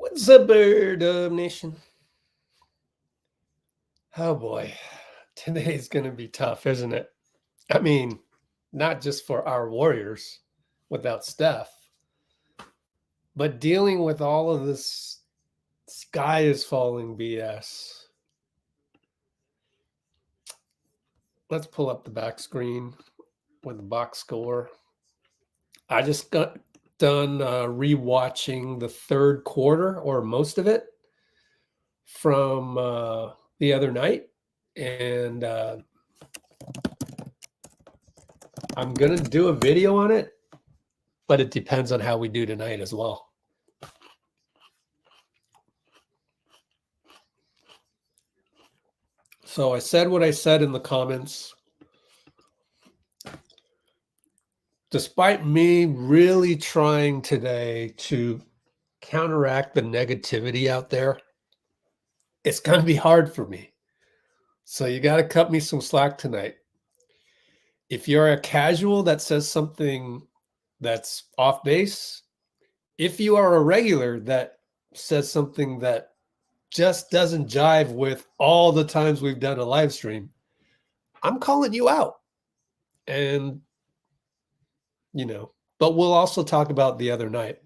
What's up, Bird Nation? Oh boy, today's going to be tough, isn't it? I mean, not just for our Warriors without Steph, but dealing with all of this sky is falling BS. Let's pull up the back screen with the box score. I just got done rewatching the third quarter or most of it from the other night, and I'm going to do a video on it, but it depends on how we do tonight as well. So I said what I said in the comments. Despite me really trying today to counteract the negativity out there, it's going to be hard for me. So you got to cut me some slack tonight. If you're a casual that says something that's off base, if you are a regular that says something that just doesn't jive with all the times we've done a live stream, I'm calling you out. And, but we'll also talk about the other night.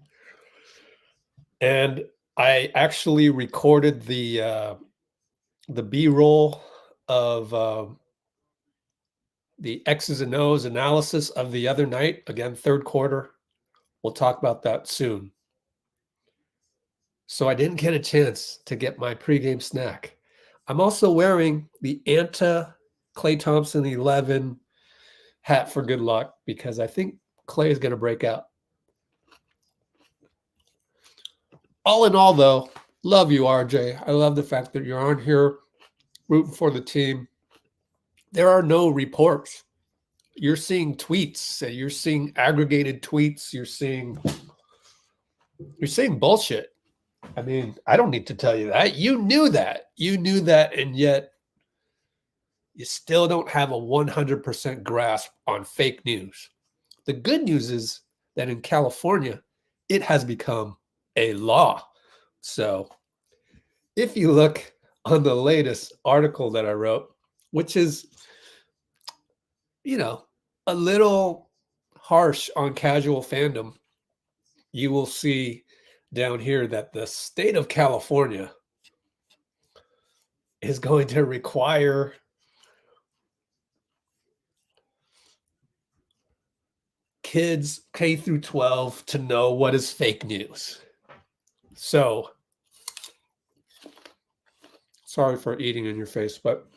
And I actually recorded the B-roll of the X's and O's analysis of the other night. Again, third quarter. We'll talk about that soon. So I didn't get a chance to get my pregame snack. I'm also wearing the Anta Klay Thompson 11 hat for good luck because I think Klay is going to break out. All in all, though, love you, RJ. I love the fact that you're on here rooting for the team. There are no reports. You're seeing tweets. You're seeing aggregated tweets. You're seeing bullshit. I mean, I don't need to tell you that. You knew that. And yet you still don't have a 100% grasp on fake news. The good news is that in California, it has become a law. So if you look on the latest article that I wrote, which is, a little harsh on casual fandom, you will see down here that the state of California is going to require kids K through 12 to know what is fake news. So, sorry for eating in your face, but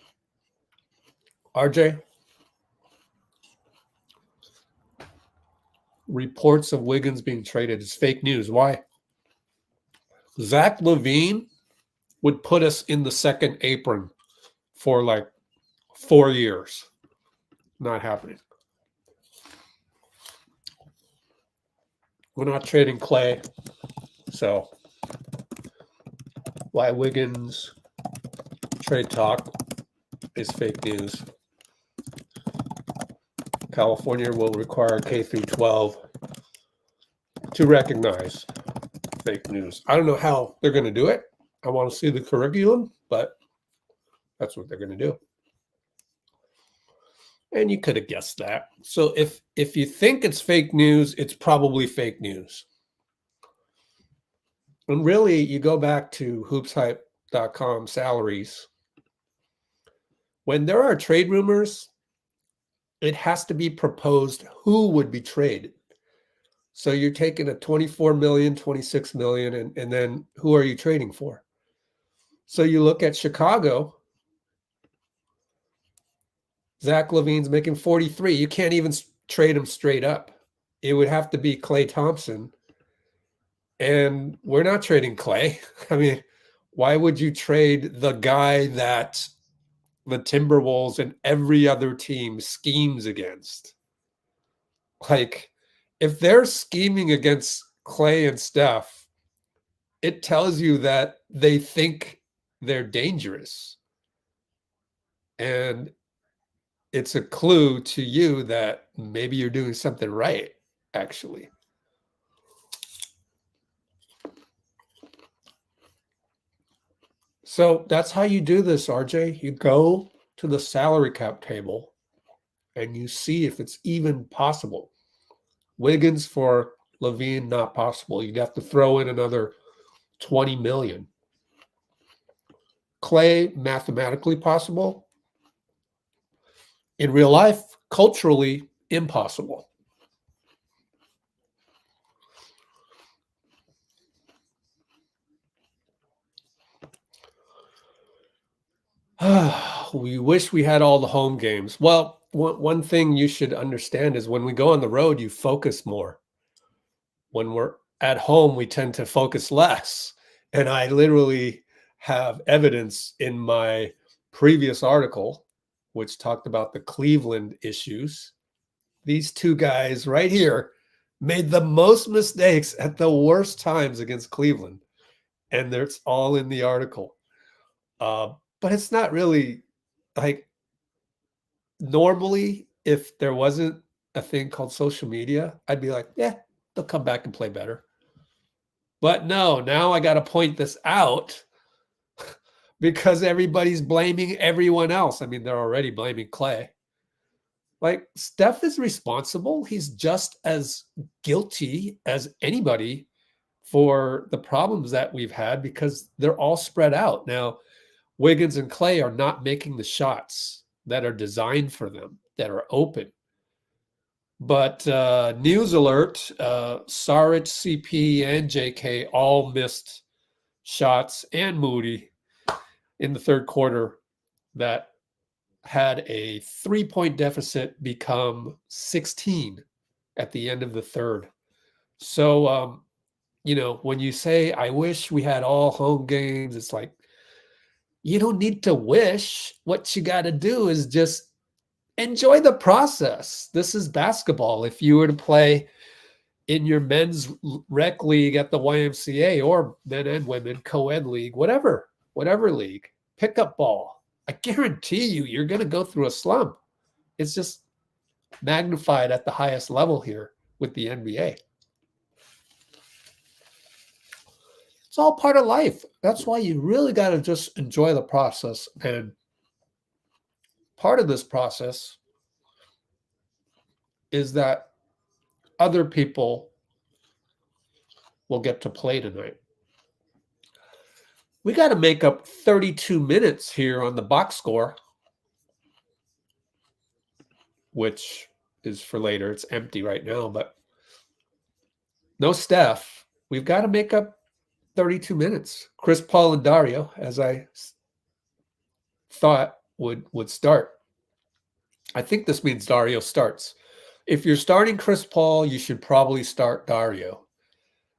RJ, reports of Wiggins being traded is fake news. Why? Zach LaVine would put us in the second apron for like 4 years. Not happening. We're not trading Klay. So why Wiggins trade talk is fake news. California will require K through 12 to recognize fake news. I don't know how they're going to do it. I want to see the curriculum, but that's what they're going to do. And you could have guessed that. So if you think it's fake news, it's probably fake news. And really, you go back to hoopshype.com salaries. When there are trade rumors, it has to be proposed who would be traded. So you're taking a 24 million, 26 million, and then who are you trading for? So you look at Chicago. Zach LaVine's making 43. You can't even trade him straight up. It would have to be Klay Thompson. And we're not trading Klay. I mean, why would you trade the guy that the Timberwolves and every other team schemes against? Like, if they're scheming against Klay and Steph, it tells you that they think they're dangerous. And it's a clue to you that maybe you're doing something right, actually. So that's how you do this, RJ. You go to the salary cap table and you see if it's even possible. Wiggins for Levine, not possible. You'd have to throw in another 20 million. Klay, mathematically possible. In real life, culturally impossible. We wish we had all the home games. Well, one thing you should understand is when we go on the road, you focus more. When we're at home, we tend to focus less. And I literally have evidence in my previous article, which talked about the Cleveland issues. These two guys right here made the most mistakes at the worst times against Cleveland. And it's all in the article. But it's not really like normally, if there wasn't a thing called social media, I'd be like, yeah, they'll come back and play better. But no, now I got to point this out because everybody's blaming everyone else. I mean, they're already blaming Klay. Like, Steph is responsible. He's just as guilty as anybody for the problems that we've had because they're all spread out. Now, Wiggins and Klay are not making the shots that are designed for them, that are open. But news alert, Saric, CP, and JK all missed shots, and Moody in the third quarter that had a 3-point deficit become 16 at the end of the third. So, when you say, I wish we had all home games, it's like, you don't need to wish. What you got to do is just enjoy the process. This is basketball. If you were to play in your men's rec league at the YMCA or men and women co-ed league, whatever league, pickup ball, I guarantee you're going to go through a slump. It's just magnified at the highest level here with the NBA. It's all part of life. That's why you really got to just enjoy the process. And part of this process is that other people will get to play tonight. We got to make up 32 minutes here on the box score, which is for later. It's empty right now, but no Steph. We've got to make up 32 minutes. Chris Paul and Dario, as I thought would start. I think this means Dario starts. If you're starting Chris Paul, you should probably start Dario.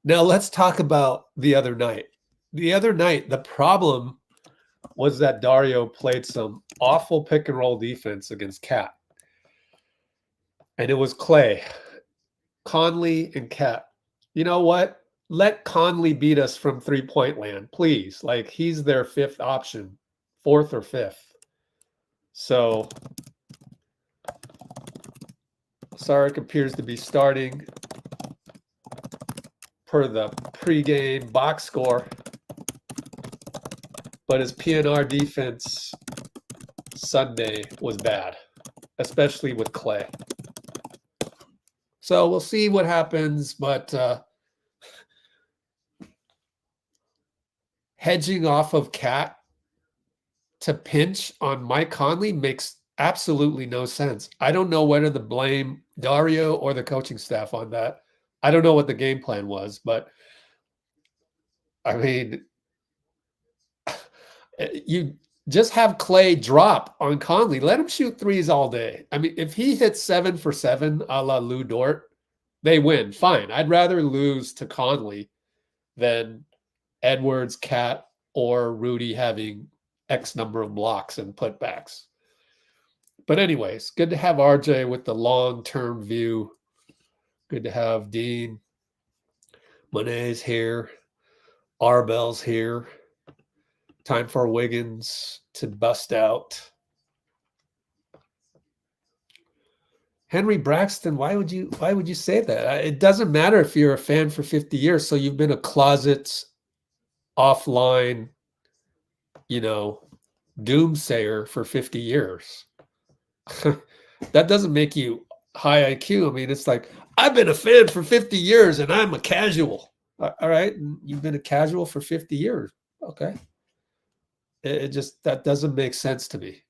Now let's talk about the other night. The other night, the problem was that Dario played some awful pick and roll defense against Cat. And it was Klay, Conley, and Cat. You know what? Let Conley beat us from three-point land, please. Like, he's their fifth option, fourth or fifth. So Saric appears to be starting per the pregame box score. But his PNR defense Sunday was bad, especially with Klay. So we'll see what happens, but hedging off of Cat to pinch on Mike Conley makes absolutely no sense. I don't know whether to blame Dario or the coaching staff on that. I don't know what the game plan was, but I mean, you just have Klay drop on Conley. Let him shoot threes all day. I mean, if he hits 7 for 7 a la Lou Dort, they win. Fine. I'd rather lose to Conley than Edwards, Cat, or Rudy having X number of blocks and putbacks. But anyways, good to have RJ with the long-term view. Good to have Dean. Monet's here. Arbel's here. Time for Wiggins to bust out. Henry Braxton, why would you say that? It doesn't matter if you're a fan for 50 years. So you've been a closet, offline doomsayer for 50 years. That doesn't make you high IQ. I mean, it's like, I've been a fan for 50 years and I'm a casual. All right. You've been a casual for 50 years. Okay. It just, that doesn't make sense to me.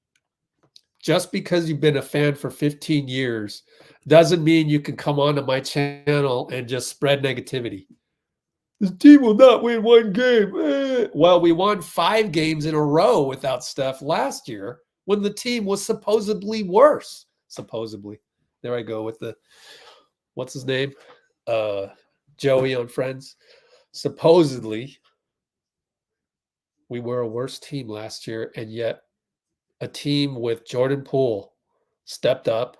Just because you've been a fan for 15 years doesn't mean you can come onto my channel and just spread negativity. This team will not win one game. Well, we won 5 games in a row without Steph last year when the team was supposedly worse. Supposedly. There I go with the, what's his name? Joey on Friends. Supposedly, we were a worse team last year, and yet a team with Jordan Poole stepped up.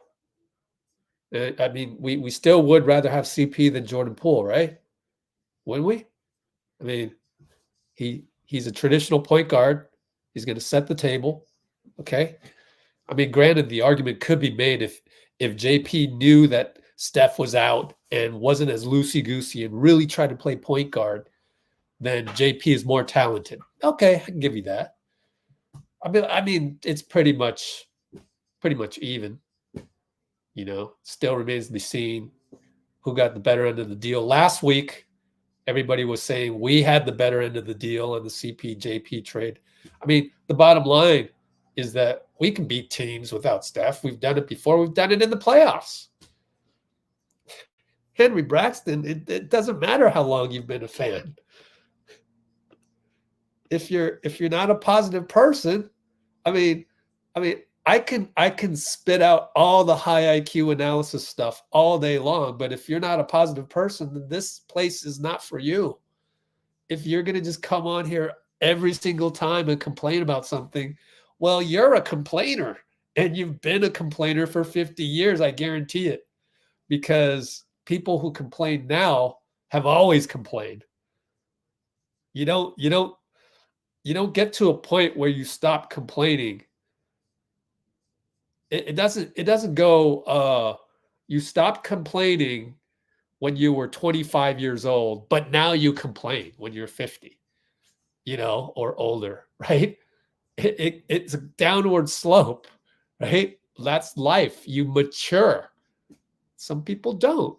I mean, we still would rather have CP than Jordan Poole, right? Wouldn't we? I mean, he's a traditional point guard. He's going to set the table. Okay. I mean, granted, the argument could be made if JP knew that Steph was out and wasn't as loosey-goosey and really tried to play point guard, then JP is more talented. Okay, I can give you that. I mean, it's pretty much even. Still remains to be seen who got the better end of the deal. Last week, everybody was saying we had the better end of the deal on the CP-JP trade. I mean, the bottom line is that we can beat teams without Steph. We've done it before. We've done it in the playoffs. Henry Braxton, it doesn't matter how long you've been a fan. If you're not a positive person, I mean, I can spit out all the high IQ analysis stuff all day long, but if you're not a positive person, then this place is not for you. If you're going to just come on here every single time and complain about something, well, you're a complainer, and you've been a complainer for 50 years, I guarantee it, because people who complain now have always complained. You don't get to a point where you stop complaining. It doesn't go, you stopped complaining when you were 25 years old, but now you complain when you're 50, or older, right? It's a downward slope, right? That's life. You mature. Some people don't.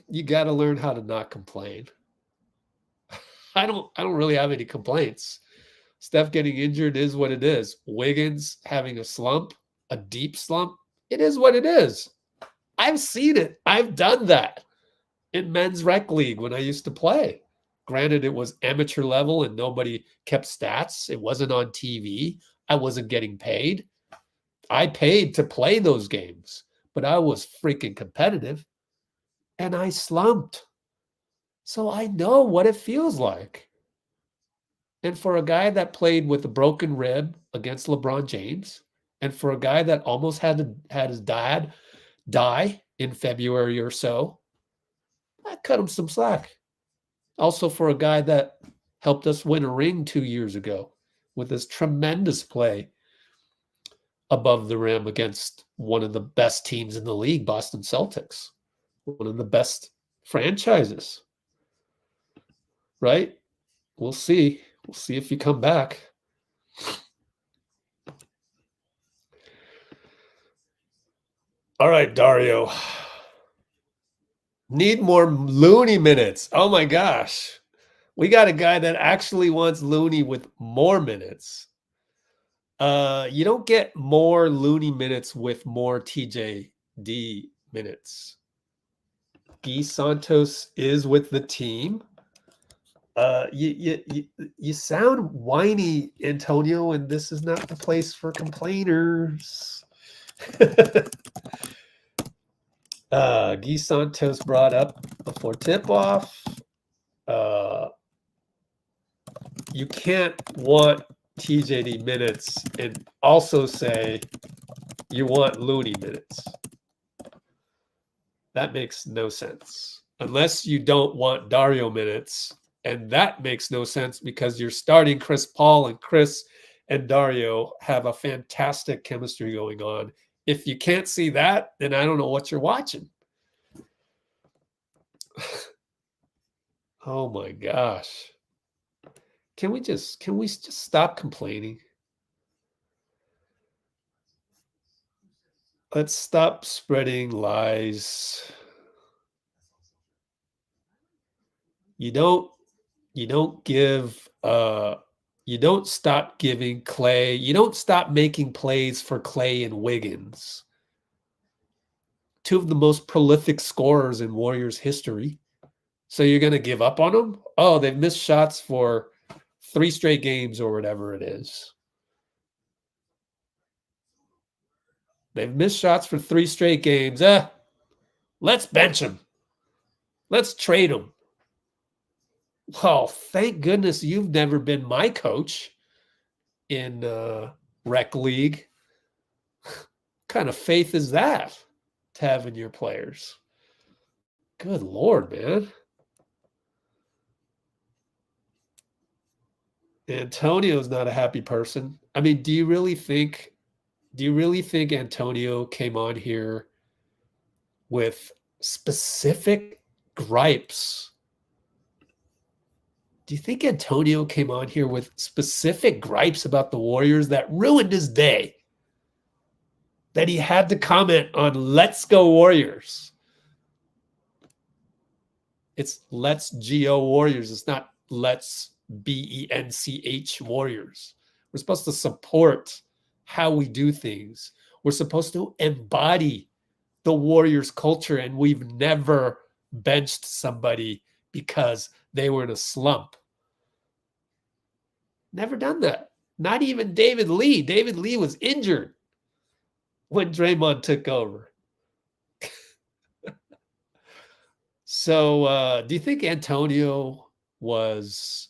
You got to learn how to not complain. I don't really have any complaints. Steph getting injured is what it is. Wiggins having a slump, a deep slump, it is what it is. I've seen it. I've done that in men's rec league when I used to play. Granted, it was amateur level and nobody kept stats. It wasn't on TV. I wasn't getting paid. I paid to play those games, but I was freaking competitive and I slumped. So I know what it feels like. And for a guy that played with a broken rib against LeBron James, and for a guy that almost had his dad die in February or so, I cut him some slack. Also for a guy that helped us win a ring 2 years ago with his tremendous play above the rim against one of the best teams in the league, Boston Celtics, one of the best franchises, right? We'll see. We'll see if you come back. All right, Dario. Need more Looney minutes. Oh my gosh. We got a guy that actually wants Looney with more minutes. You don't get more Looney minutes with more TJD minutes. Gui Santos is with the team. You sound whiny, Antonio, and this is not the place for complainers. Gui Santos brought up before tip-off. You can't want TJD minutes and also say you want Looney minutes. That makes no sense. Unless you don't want Dario minutes, and that makes no sense because you're starting Chris Paul, and Chris and Dario have a fantastic chemistry going on. If you can't see that, then I don't know what you're watching. Oh my gosh. Can we just stop complaining? Let's stop spreading lies. You don't stop giving Klay. You don't stop making plays for Klay and Wiggins, two of the most prolific scorers in Warriors history. So you're going to give up on them? Oh, they've missed shots for 3 straight games or whatever it is. They've missed shots for 3 straight games. Let's bench them. Let's trade them. Well, thank goodness you've never been my coach in rec league. What kind of faith is that to have in your players? Good Lord, man. Antonio's not a happy person. I mean, do you really think Antonio came on here with specific gripes? Do you think Antonio came on here with specific gripes about the Warriors that ruined his day? That he had to comment on LetsGoWarriors. It's LetsGoWarriors. It's not Let's BENCH Warriors. We're supposed to support how we do things. We're supposed to embody the Warriors culture, and we've never benched somebody because they were in a slump. Never done that. Not even David Lee. David Lee was injured when Draymond took over. So do you think Antonio was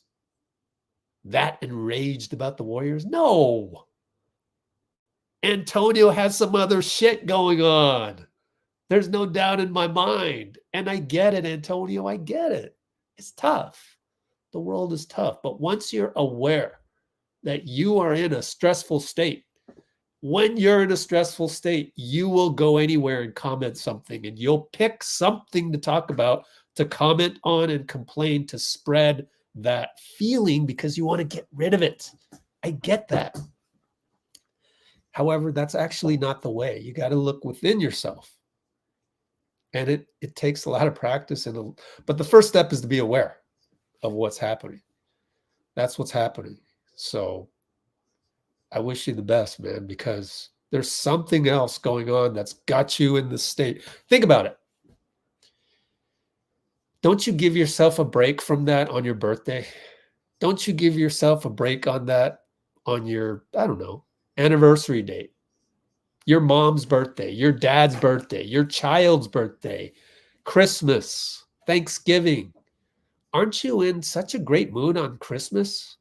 that enraged about the Warriors? No. Antonio has some other shit going on. There's no doubt in my mind. And I get it, Antonio. I get it. It's tough. The world is tough. But once you're aware that you are in a stressful state, when you're in a stressful state, you will go anywhere and comment something, and you'll pick something to talk about, to comment on and complain, to spread that feeling because you want to get rid of it. I get that. However, that's actually not the way. You got to look within yourself. And it takes a lot of practice. But the first step is to be aware of what's happening. That's what's happening. So I wish you the best, man, because there's something else going on that's got you in this state. Think about it. Don't you give yourself a break from that on your birthday? Don't you give yourself a break on that on your, I don't know, anniversary date, your mom's birthday, your dad's birthday, your child's birthday, Christmas, Thanksgiving? Aren't you in such a great mood on Christmas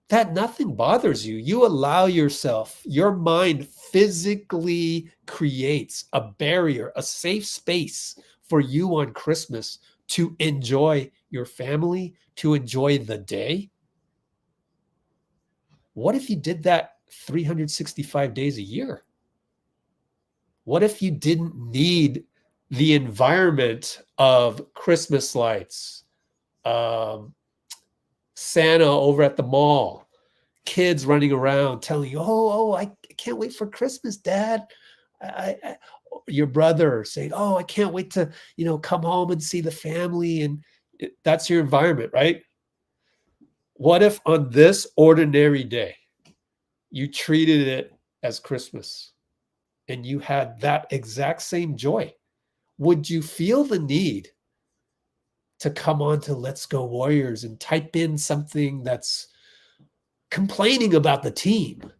that nothing bothers you? You allow yourself, your mind physically creates a barrier, a safe space for you on Christmas to enjoy your family, to enjoy the day. What if you did that 365 days a year? What if you didn't need the environment of Christmas lights, Santa over at the mall, kids running around telling you, oh, I can't wait for Christmas, Dad. Your brother saying, oh, I can't wait to, come home and see the family. And that's your environment, right? What if on this ordinary day, you treated it as Christmas and you had that exact same joy? Would you feel the need to come on to Let's Go Warriors and type in something that's complaining about the team?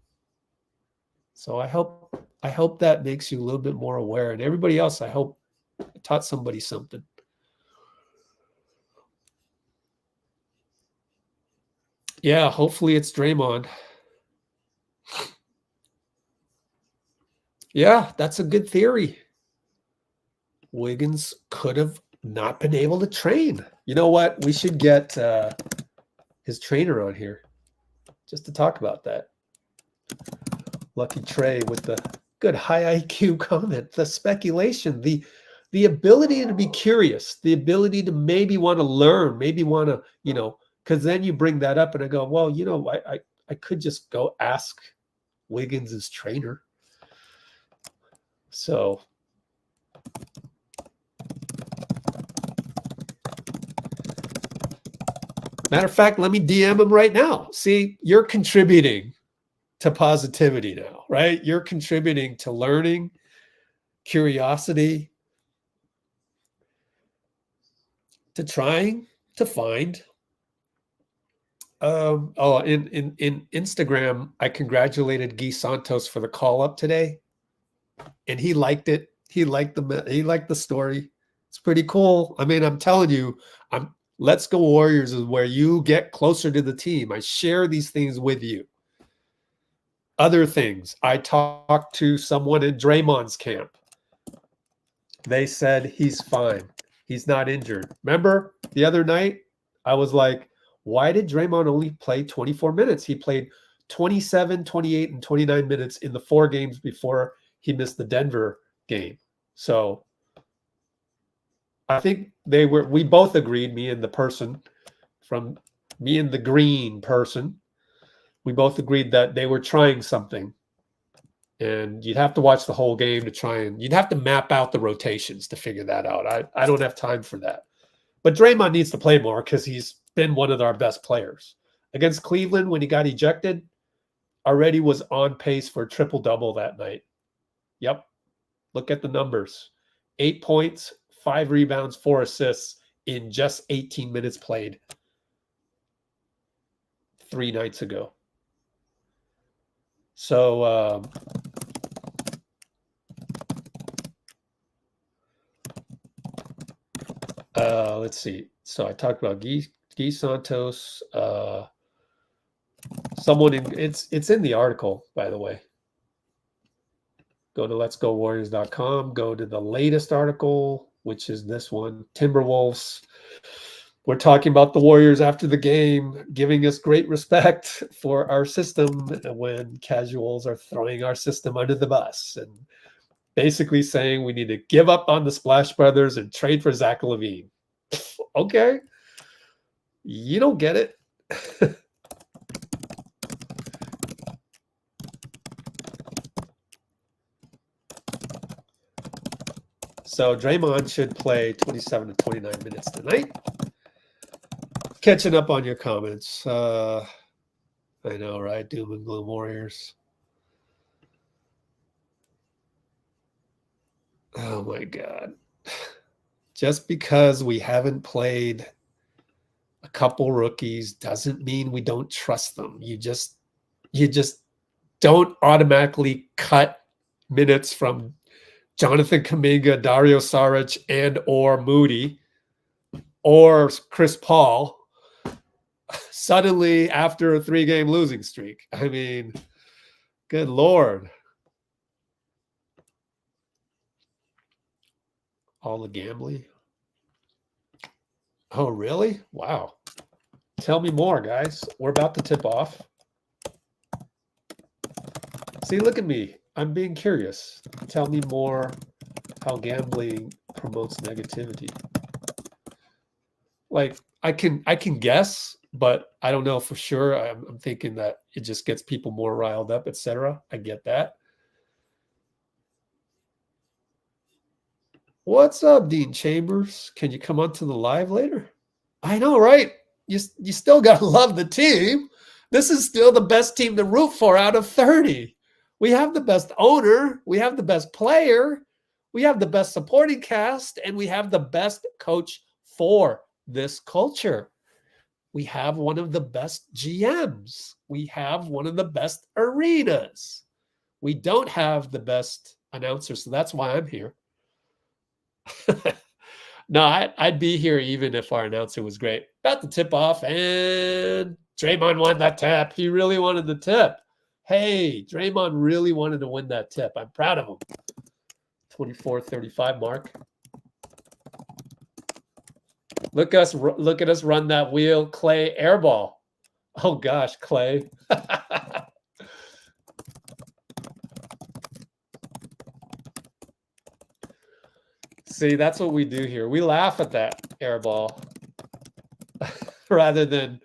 So I hope that makes you a little bit more aware. And everybody else, I hope I taught somebody something. Yeah, hopefully it's Draymond. Yeah, that's a good theory. Wiggins could have not been able to train. You know what? We should get his trainer on here just to talk about that. Luckytrey with the good high IQ comment, the speculation, the ability to be curious, the ability to maybe want to learn, maybe want to, Because then you bring that up and I go, well, you know, I could just go ask Wiggins' trainer. So matter of fact, let me DM him right now. See, you're contributing to positivity now, right? You're contributing to learning, curiosity, to trying to find. In Instagram, I congratulated Gui Santos for the call up today, and he liked it. He liked the story. It's pretty cool. I mean, I'm telling you, Let's Go Warriors is where you get closer to the team. I share these things with you. Other things, I talked to someone in Draymond's camp. They said he's fine. He's not injured. Remember the other night, I was like, why did Draymond only play 24 minutes? He played 27, 28, and 29 minutes in the 4 games before he missed the Denver game. So I think we both agreed, me and the green person, we both agreed that they were trying something. And you'd have to watch the whole game you'd have to map out the rotations to figure that out. I don't have time for that. But Draymond needs to play more because he's been one of our best players. Against Cleveland, when he got ejected, already was on pace for a triple-double that night. Yep. Look at the numbers. 8 points, 5 rebounds, 4 assists in just 18 minutes played 3 nights ago. So let's see. So I talked about Gui Santos. It's in the article, by the way. Go to LetsGoWarriors.com. Go to the latest article, which is this one, Timberwolves. We're talking about the Warriors after the game, giving us great respect for our system when casuals are throwing our system under the bus and basically saying we need to give up on the Splash Brothers and trade for Zach LaVine. Okay. You don't get it. So Draymond should play 27 to 29 minutes tonight. Catching up on your comments. I know, right? Doom and gloom Warriors. Oh my God. Just because we haven't played a couple rookies doesn't mean we don't trust them. You just don't automatically cut minutes from Jonathan Kuminga, Dario Saric, and or Moody or Chris Paul suddenly after a 3-game losing streak. I mean, good Lord. All the gambling. Oh, really? Wow. Tell me more, guys. We're about to tip off. See, look at me. I'm being curious. Tell me more how gambling promotes negativity. Like, I can guess, but I don't know for sure. I'm thinking that it just gets people more riled up, etc. I get that. What's up, Dean Chambers? Can you come onto the live later? I know, right? You still got to love the team. This is still the best team to root for out of 30. We have the best owner. We have the best player. We have the best supporting cast. And we have the best coach for this culture. We have one of the best GMs. We have one of the best arenas. We don't have the best announcers, so that's why I'm here. No, I'd be here even if our announcer was great. About to tip off, and Draymond won that tip. He really wanted the tip. Hey, Draymond really wanted to win that tip. I'm proud of him. 24-35 mark. Look at us run that wheel. Klay airball. Oh gosh, Klay. See, that's what we do here. We laugh at that airball rather than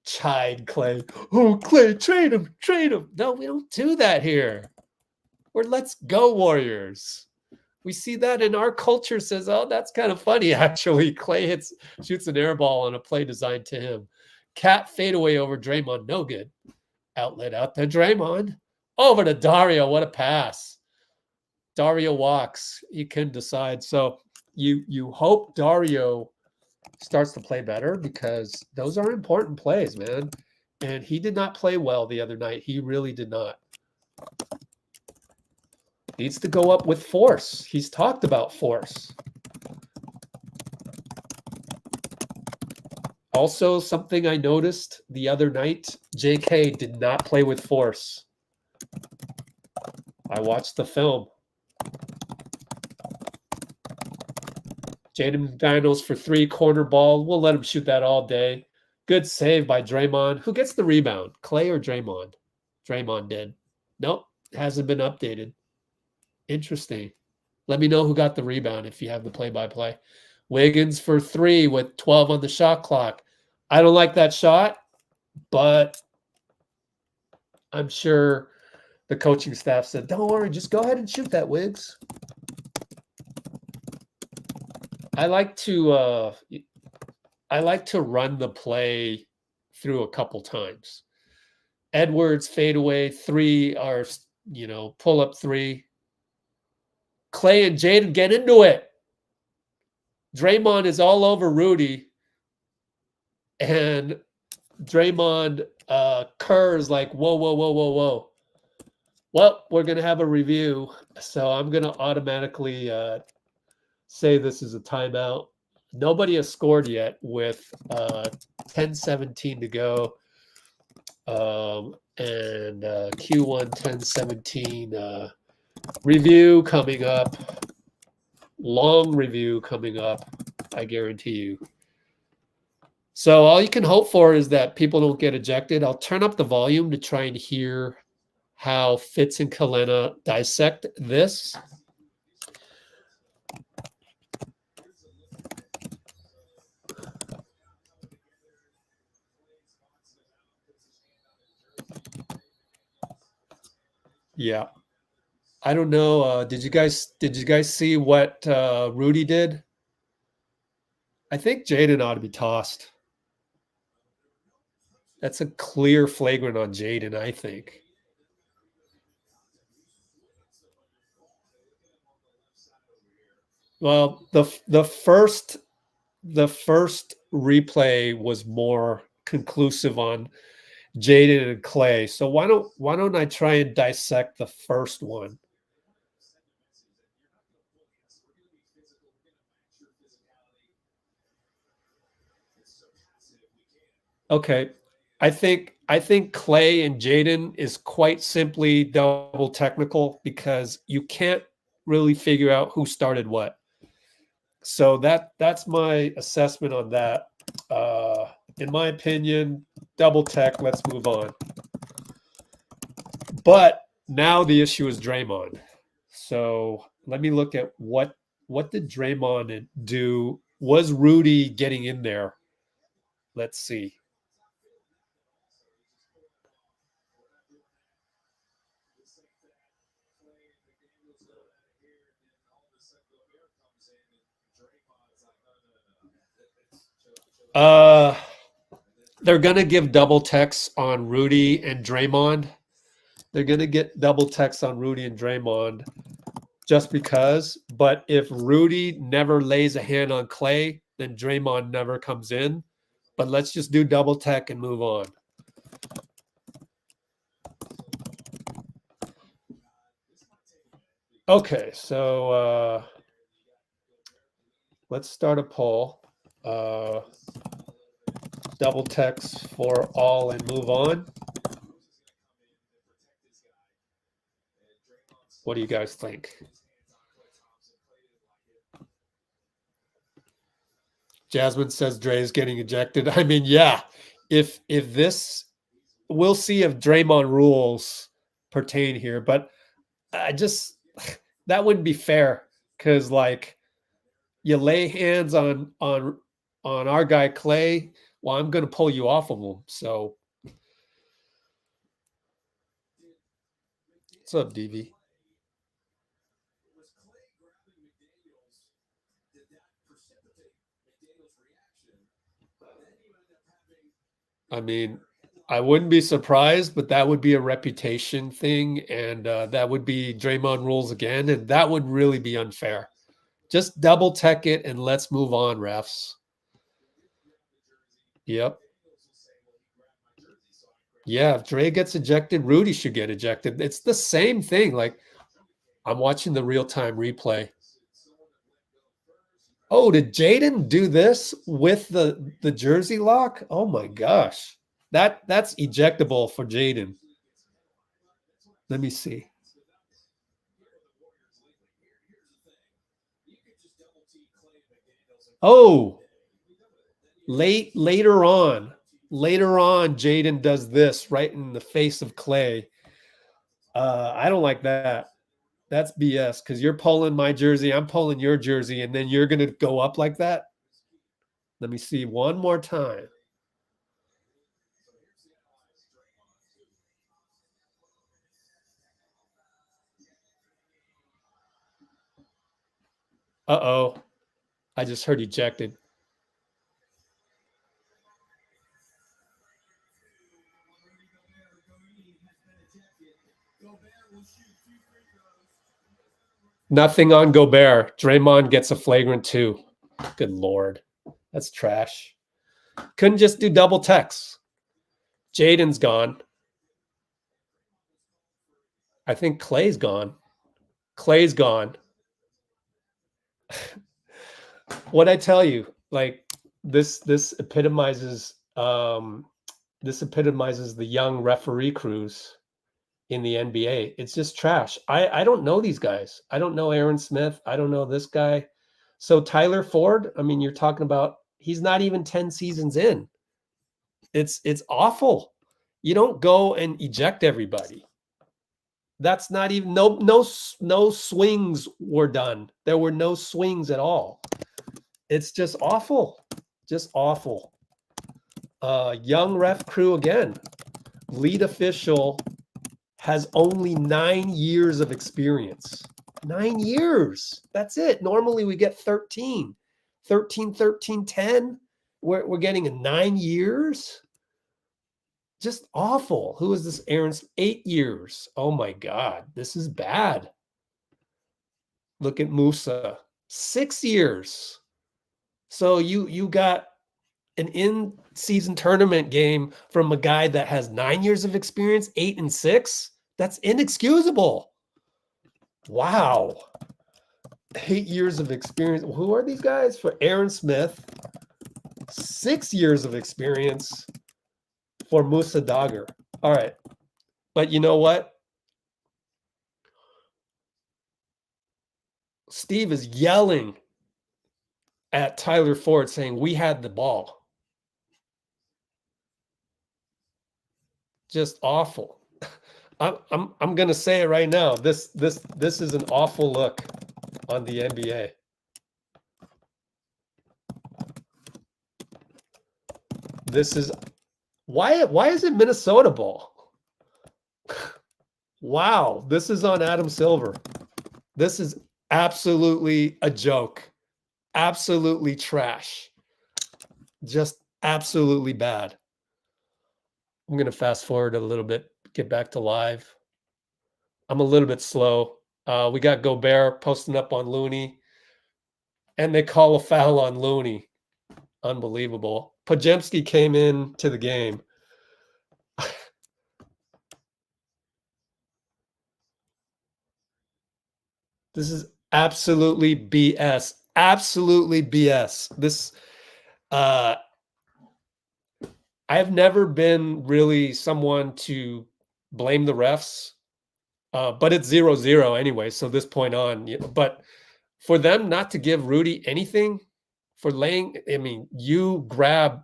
chide Klay. Oh, Klay, trade him, trade him. No, we don't do that here. We're Let's Go Warriors. We see that in our culture says, oh, that's kind of funny, actually. Klay shoots an air ball on a play designed to him. Cat fadeaway over Draymond, no good. Outlet out to Draymond. Over to Dario, what a pass. Dario walks. He can decide. So you hope Dario starts to play better because those are important plays, man. And he did not play well the other night. He really did not. Needs to go up with force. He's talked about force. Also, something I noticed the other night, JK did not play with force. I watched the film. Jaden McDaniels for 3, corner ball. We'll let him shoot that all day. Good save by Draymond. Who gets the rebound? Klay or Draymond? Draymond did. Nope, hasn't been updated. Interesting. Let me know who got the rebound if you have the play-by-play. Wiggins for 3 with 12 on the shot clock. I don't like that shot, but I'm sure the coaching staff said, don't worry, just go ahead and shoot that, Wiggs. I like to run the play through a couple times. Edwards fadeaway 3 are, pull up 3. Klay and Jaden get into it. Draymond is all over Rudy, and Draymond curves like, whoa, whoa, whoa, whoa, whoa. Well, we're going to have a review, so I'm going to automatically say this is a timeout. Nobody has scored yet with 10:17 to go. And Q1 10:17 review coming up. Long review coming up, I guarantee you. So all you can hope for is that people don't get ejected. I'll turn up the volume to try and hear how Fitz and Kalena dissect this. Yeah. I don't know. Did you guys see what Rudy did? I think Jaden ought to be tossed. That's a clear flagrant on Jaden, I think. Well, the first replay was more conclusive on Jaden and Klay. So why don't I try and dissect the first one? Okay. I think Klay and Jaden is quite simply double technical because you can't really figure out who started what. So that's my assessment on that. In my opinion, double tech. Let's move on. But now the issue is Draymond. So let me look at what did Draymond do? Was Rudy getting in there? Let's see. They're gonna give double techs on Rudy and Draymond. They're gonna get double techs on Rudy and Draymond just because. But if Rudy never lays a hand on Klay, then Draymond never comes in. But let's just do double tech and move on. Okay, so let's start a poll. Double text for all and move on. What do you guys think? Jasmine says Dre's getting ejected. I mean, yeah. If this, we'll see if Draymond rules pertain here, but I just that wouldn't be fair because like you lay hands on our guy Klay. well, I'm going to pull you off of them. So, what's up, DV? I mean, I wouldn't be surprised, but that would be a reputation thing, and that would be Draymond rules again, and that would really be unfair. Just double tech it and let's move on, refs. Yep. Yeah, if Dray gets ejected, Rudy should get ejected. It's the same thing. Like, I'm watching the real-time replay. Oh, did Jaden do this with the jersey lock? Oh my gosh. That's ejectable for Jaden. Let me see. Oh, later on, Jaden does this right in the face of Klay. I don't like that. That's BS because you're pulling my jersey, I'm pulling your jersey, and then you're gonna go up like that. Let me see one more time. Uh-oh. I just heard ejected. Nothing on Gobert. Draymond gets a flagrant 2. Good Lord. That's trash. Couldn't just do double techs. Jaden's gone. I think Klay's gone. Klay's gone. What I tell you, like this epitomizes the young referee crews in the NBA. It's just trash. I don't know these guys. I don't know Aaron Smith. I don't know this guy. So Tyler Ford, I mean, you're talking about he's not even 10 seasons in. It's awful. You don't go and eject everybody. That's not even no swings were done. There were no swings at all. It's just awful. Just awful. Young ref crew again. Lead official has only 9 years of experience. 9 years. That's it. Normally we get 13. 13, 10. We're getting a 9 years. Just awful. Who is this? Aaron's 8 years. Oh my God. This is bad. Look at Mousa. 6 years. So you got an in-season tournament game from a guy that has 9 years of experience, 8 and 6. That's inexcusable. Wow. 8 years of experience. Who are these guys? For Aaron Smith, 6 years of experience for Mousa Dagher. All right. But you know what? Steve is yelling at Tyler Ford saying, we had the ball. Just awful. I'm going to say it right now. This is an awful look on the NBA. This is why is it Minnesota ball? Wow, this is on Adam Silver. This is absolutely a joke. Absolutely trash. Just absolutely bad. I'm going to fast forward a little bit, get back to live. I'm a little bit slow. We got Gobert posting up on Looney, and they call a foul on Looney. Unbelievable. Podziemski came in to the game. This is absolutely BS. Absolutely BS. This, I've never been really someone to blame the refs, but it's 0-0 anyway. So this point on, but for them not to give Rudy anything for laying, I mean, you grab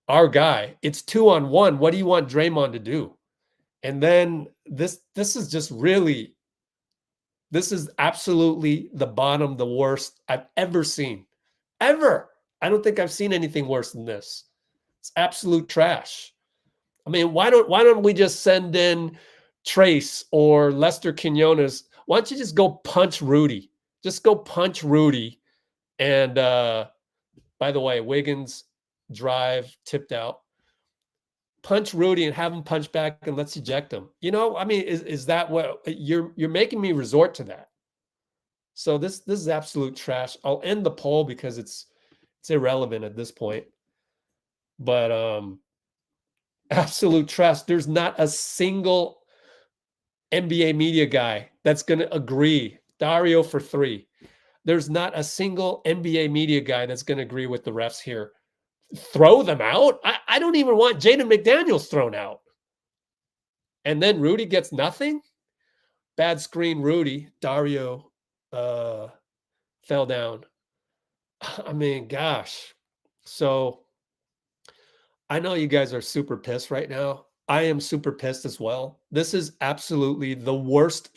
our guy. It's 2-on-1. What do you want Draymond to do? And then this is just really, this is absolutely the bottom, the worst I've ever seen. Ever. I don't think I've seen anything worse than this. It's absolute trash. I mean, why don't we just send in Trace or Lester Quinones? Why don't you just go punch Rudy? Just go punch Rudy. And by the way, Wiggins drive tipped out. Punch Rudy and have him punch back and let's eject him. You know, I mean, is that what you're making me resort to that? So this is absolute trash. I'll end the poll because it's irrelevant at this point. But absolute trash. There's not a single NBA media guy that's going to agree. Dario for 3. There's not a single NBA media guy that's going to agree with the refs here. Throw them out? I don't even want Jaden McDaniels thrown out. And then Rudy gets nothing? Bad screen, Rudy. Dario fell down. I mean, gosh. So I know you guys are super pissed right now. I am super pissed as well. This is absolutely the worst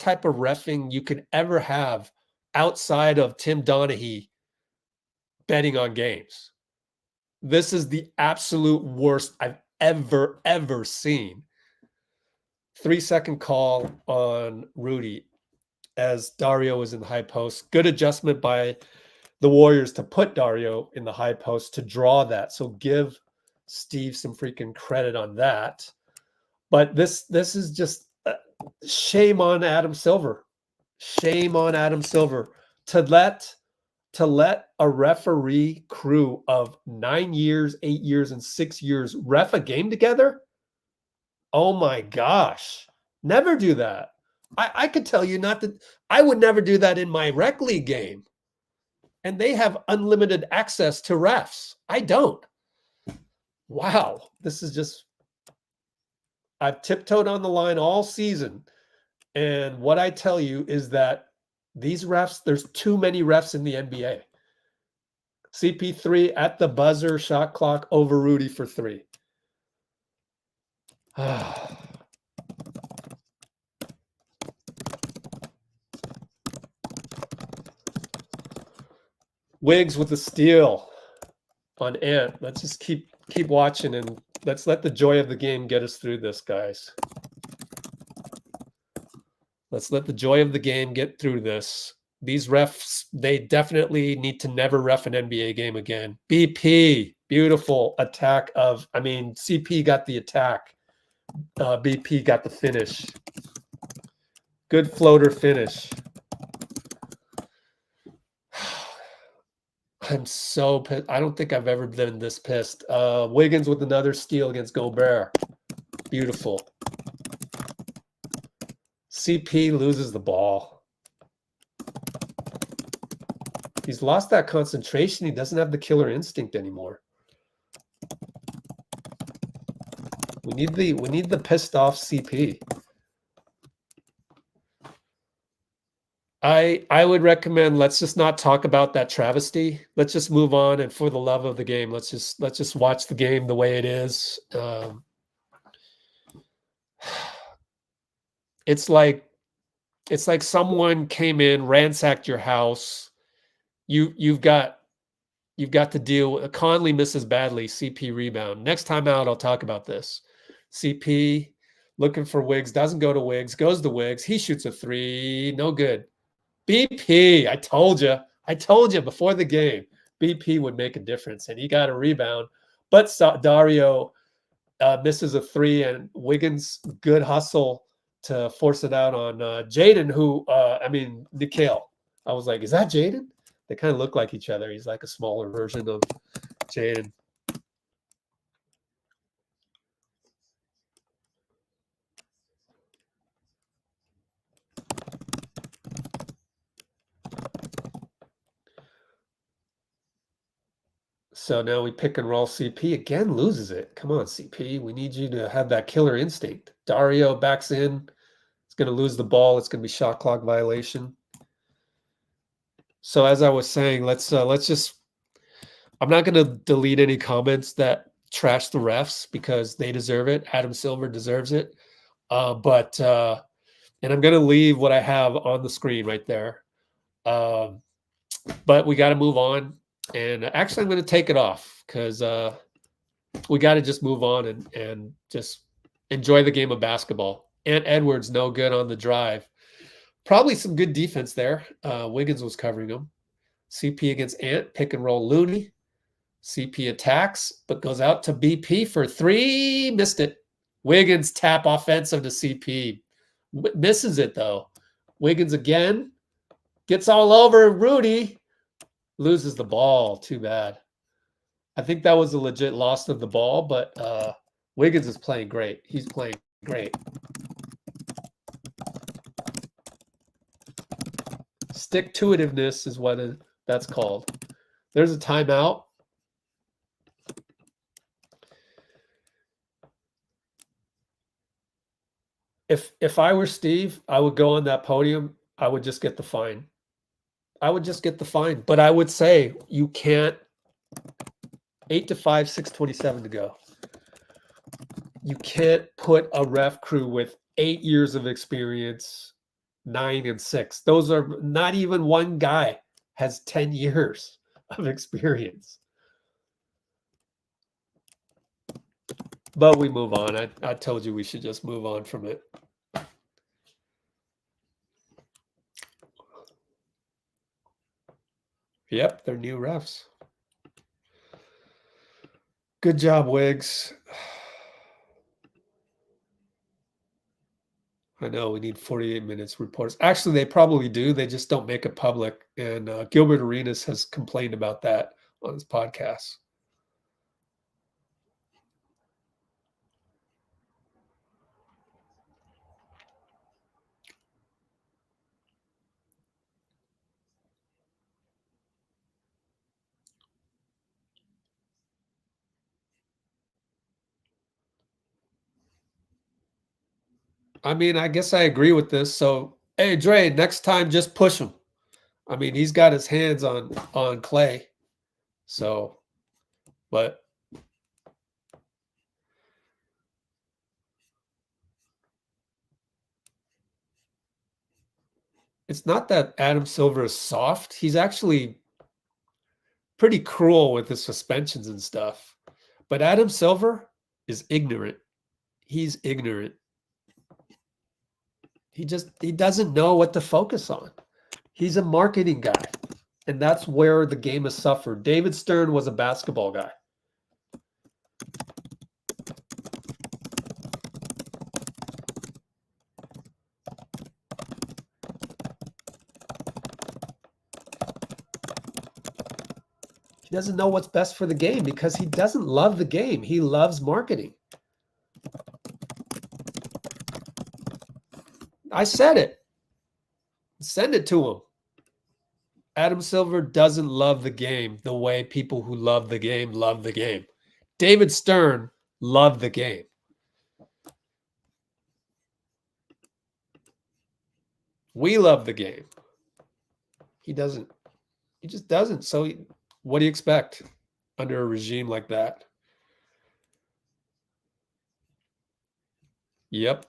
type of reffing you could ever have outside of Tim Donaghy betting on games. This is the absolute worst I've ever seen. 3-second call on Rudy as Dario was in the high post. Good adjustment by the Warriors to put Dario in the high post to draw that. So give Steve some freaking credit on that. But this is just shame on Adam Silver. Shame on Adam Silver to let a referee crew of 9 years, 8 years, and 6 years ref a game together. Oh my gosh. Never do that. I could tell you not that I would never do that in my rec league game. And they have unlimited access to refs. I don't. Wow. This is just, I've tiptoed on the line all season. And what I tell you is that these refs, there's too many refs in the NBA. CP3 at the buzzer, shot clock over Rudy for 3. Wiggs with the steal on Ant. Let's just keep watching and let's let the joy of the game get us through this, guys. Let's let the joy of the game get through this. These refs, they definitely need to never ref an NBA game again. BP, beautiful attack of, I mean, CP got the attack. BP got the finish. Good floater finish. I'm so pissed. I don't think I've ever been this pissed. Wiggins with another steal against Gobert. Beautiful. CP loses the ball. He's lost that concentration. He doesn't have the killer instinct anymore. We need the pissed off CP. I would recommend let's just not talk about that travesty. Let's just move on, and for the love of the game, let's just watch the game the way it is. It's like someone came in, ransacked your house. You've got to deal with Conley misses badly, CP rebound. Next time out, I'll talk about this. CP looking for Wiggs, doesn't go to Wiggs, goes to Wiggs. He shoots a 3, no good. BP, I told you before the game, BP would make a difference, and he got a rebound. But Dario misses a 3, and Wiggins, good hustle to force it out on Jaden, who, Nikhil. I was like, is that Jaden? They kind of look like each other. He's like a smaller version of Jaden. So now we pick and roll. CP again loses it. Come on, CP. We need you to have that killer instinct. Dario backs in. It's going to lose the ball. It's going to be shot clock violation. So as I was saying, let's just. I'm not going to delete any comments that trash the refs because they deserve it. Adam Silver deserves it. And I'm going to leave what I have on the screen right there. But we got to move on. And actually, I'm going to take it off because we got to just move on and just enjoy the game of basketball. Ant Edwards, no good on the drive. Probably some good defense there. Wiggins was covering him. CP against Ant, pick and roll Looney. CP attacks, but goes out to BP for 3. Missed it. Wiggins tap offensive to CP. Misses it, though. Wiggins again. Gets all over Rudy. Loses the ball. Too bad. I think that was a legit loss of the ball, but Wiggins is playing great. He's playing great. Stick-to-itiveness is what that's called. There's a timeout. If I were Steve, I would go on that podium. I would just get the fine. I would just get the fine. But I would say you can't. 8-5, 6:27 to go. You can't put a ref crew with 8 years of experience, 9 and 6. Those are not even one guy has 10 years of experience. But we move on. I told you we should just move on from it. Yep, they're new refs. Good job, Wiggs. I know we need 48 minutes reports. Actually, they probably do. They just don't make it public. And Gilbert Arenas has complained about that on his podcast. I mean, I guess I agree with this. So, hey, Dray, next time just push him. I mean, he's got his hands on Klay. So, but it's not that Adam Silver is soft. He's actually pretty cruel with his suspensions and stuff. But Adam Silver is ignorant. He's ignorant. He doesn't know what to focus on. He's a marketing guy. And that's where the game has suffered. David Stern was a basketball guy. He doesn't know what's best for the game because he doesn't love the game. He loves marketing. I said it. Send it to him. Adam Silver doesn't love the game the way people who love the game love the game. David Stern loved the game. We love the game. He doesn't. He just doesn't. So what do you expect under a regime like that? Yep.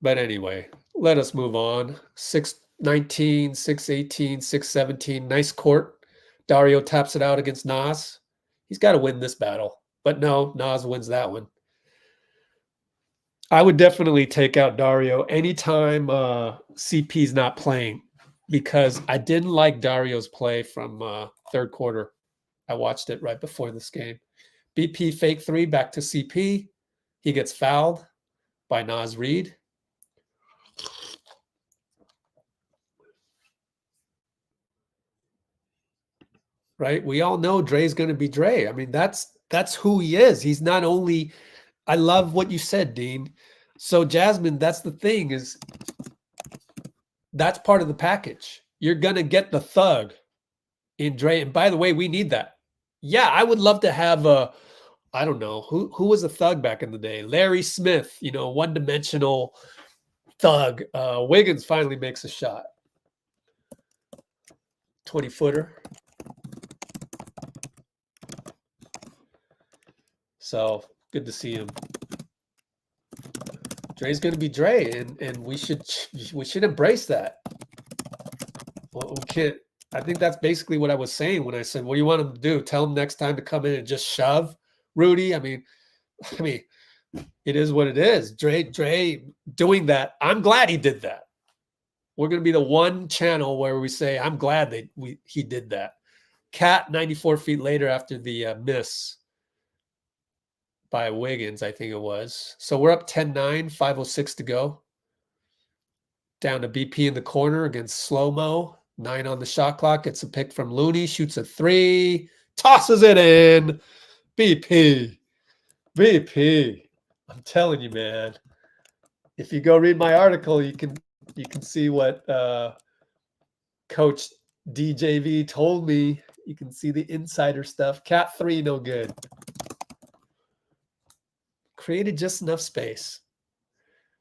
But anyway, let us move on. 6-19, 6-18, 6-17. Nice court. Dario taps it out against Nas. He's got to win this battle. But no, Nas wins that one. I would definitely take out Dario anytime CP's not playing because I didn't like Dario's play from third quarter. I watched it right before this game. BP fake 3 back to CP. He gets fouled by Nas Reed. Right? We all know Dre's going to be Dray. I mean, that's who he is. He's not only – I love what you said, Dean. So, Jasmine, that's the thing is that's part of the package. You're going to get the thug in Dray. And by the way, we need that. Yeah, I would love to have a – I don't know. Who was a thug back in the day? Larry Smith, one-dimensional thug. Wiggins finally makes a shot. 20-footer. So good to see him. Dre's going to be Dray, and we should embrace that. Well, we can't. I think that's basically what I was saying when I said, what do you want him to do? Tell him next time to come in and just shove Rudy. I mean, it is what it is. Dray doing that. I'm glad he did that. We're going to be the one channel where we say, I'm glad that he did that. Cat 94 feet later after the miss by Wiggins, I think it was. So we're up 10-9, 5:06 to go. Down to BP in the corner against slow-mo. 9 on the shot clock. Gets a pick from Looney. Shoots a 3. Tosses it in. BP. I'm telling you, man. If you go read my article, you can see what Coach DJV told me. You can see the insider stuff. Cat 3, no good. Created just enough space.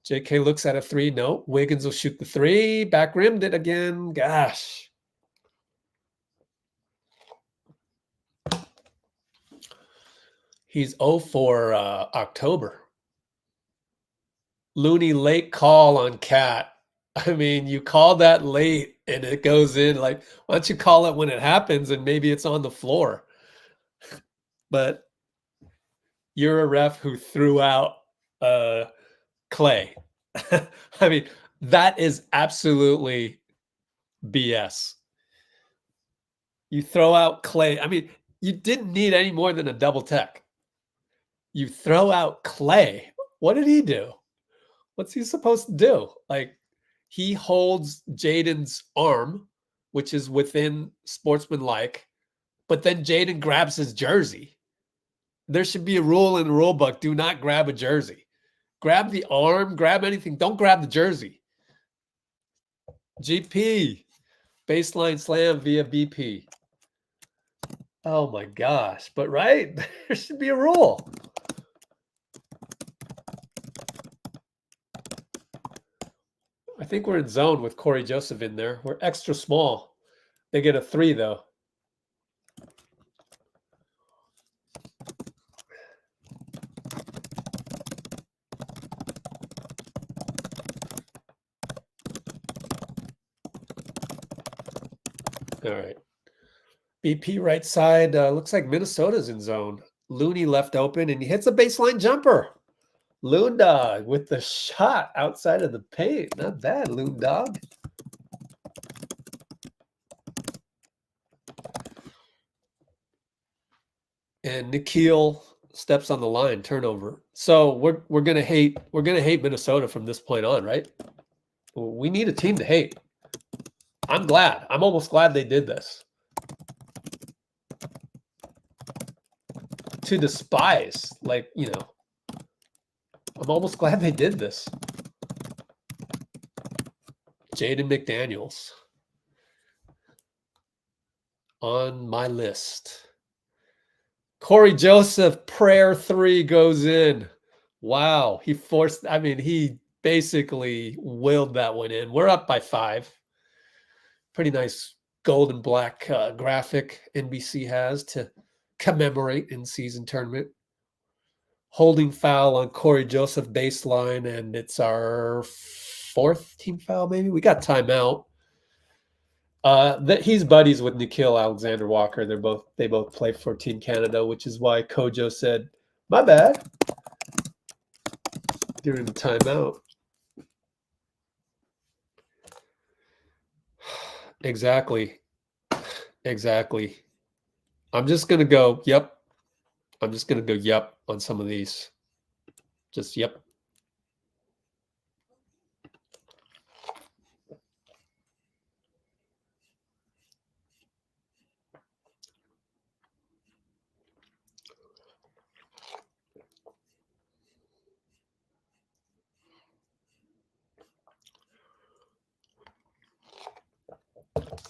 JK looks at a 3. No. Wiggins will shoot the 3. Back rimmed it again. Gosh. He's 0 for October. Looney late call on Cat. I mean, you call that late and it goes in. Like, why don't you call it when it happens and maybe it's on the floor? But you're a ref who threw out Klay. I mean, that is absolutely BS. You throw out Klay. I mean, you didn't need any more than a double tech. You throw out Klay. What did he do? What's he supposed to do? Like, he holds Jaden's arm, which is within sportsmanlike, but then Jaden grabs his jersey. There should be a rule in the rule book. Do not grab a jersey. Grab the arm, grab anything. Don't grab the jersey. GP, baseline slam via BP. Oh my gosh. But right, there should be a rule. I think we're in zone with Corey Joseph in there. We're extra small. They get a 3 though. All right. BP right side. Looks like Minnesota's in zone. Looney left open, and he hits a baseline jumper. Loon Dog with the shot outside of the paint. Not bad, Loon Dog. And Nikhil steps on the line, turnover. So we're gonna hate Minnesota from this point on, right? We need a team to hate. I'm glad. I'm almost glad they did this. To despise, like, you know, I'm almost glad they did this. Jaden McDaniels on my list. Corey Joseph, prayer 3 goes in. Wow. He forced, I mean, he basically willed that one in. We're up by 5. Pretty nice gold and black graphic NBC has to commemorate in-season tournament. Holding foul on Corey Joseph baseline, and it's our 4th team foul, maybe. We got timeout. He's buddies with Nikhil Alexander Walker. They both play for Team Canada, which is why Kojo said, "My bad," during the timeout. Exactly. I'm just gonna go, yep. I'm just gonna go, yep, on some of these. Just yep.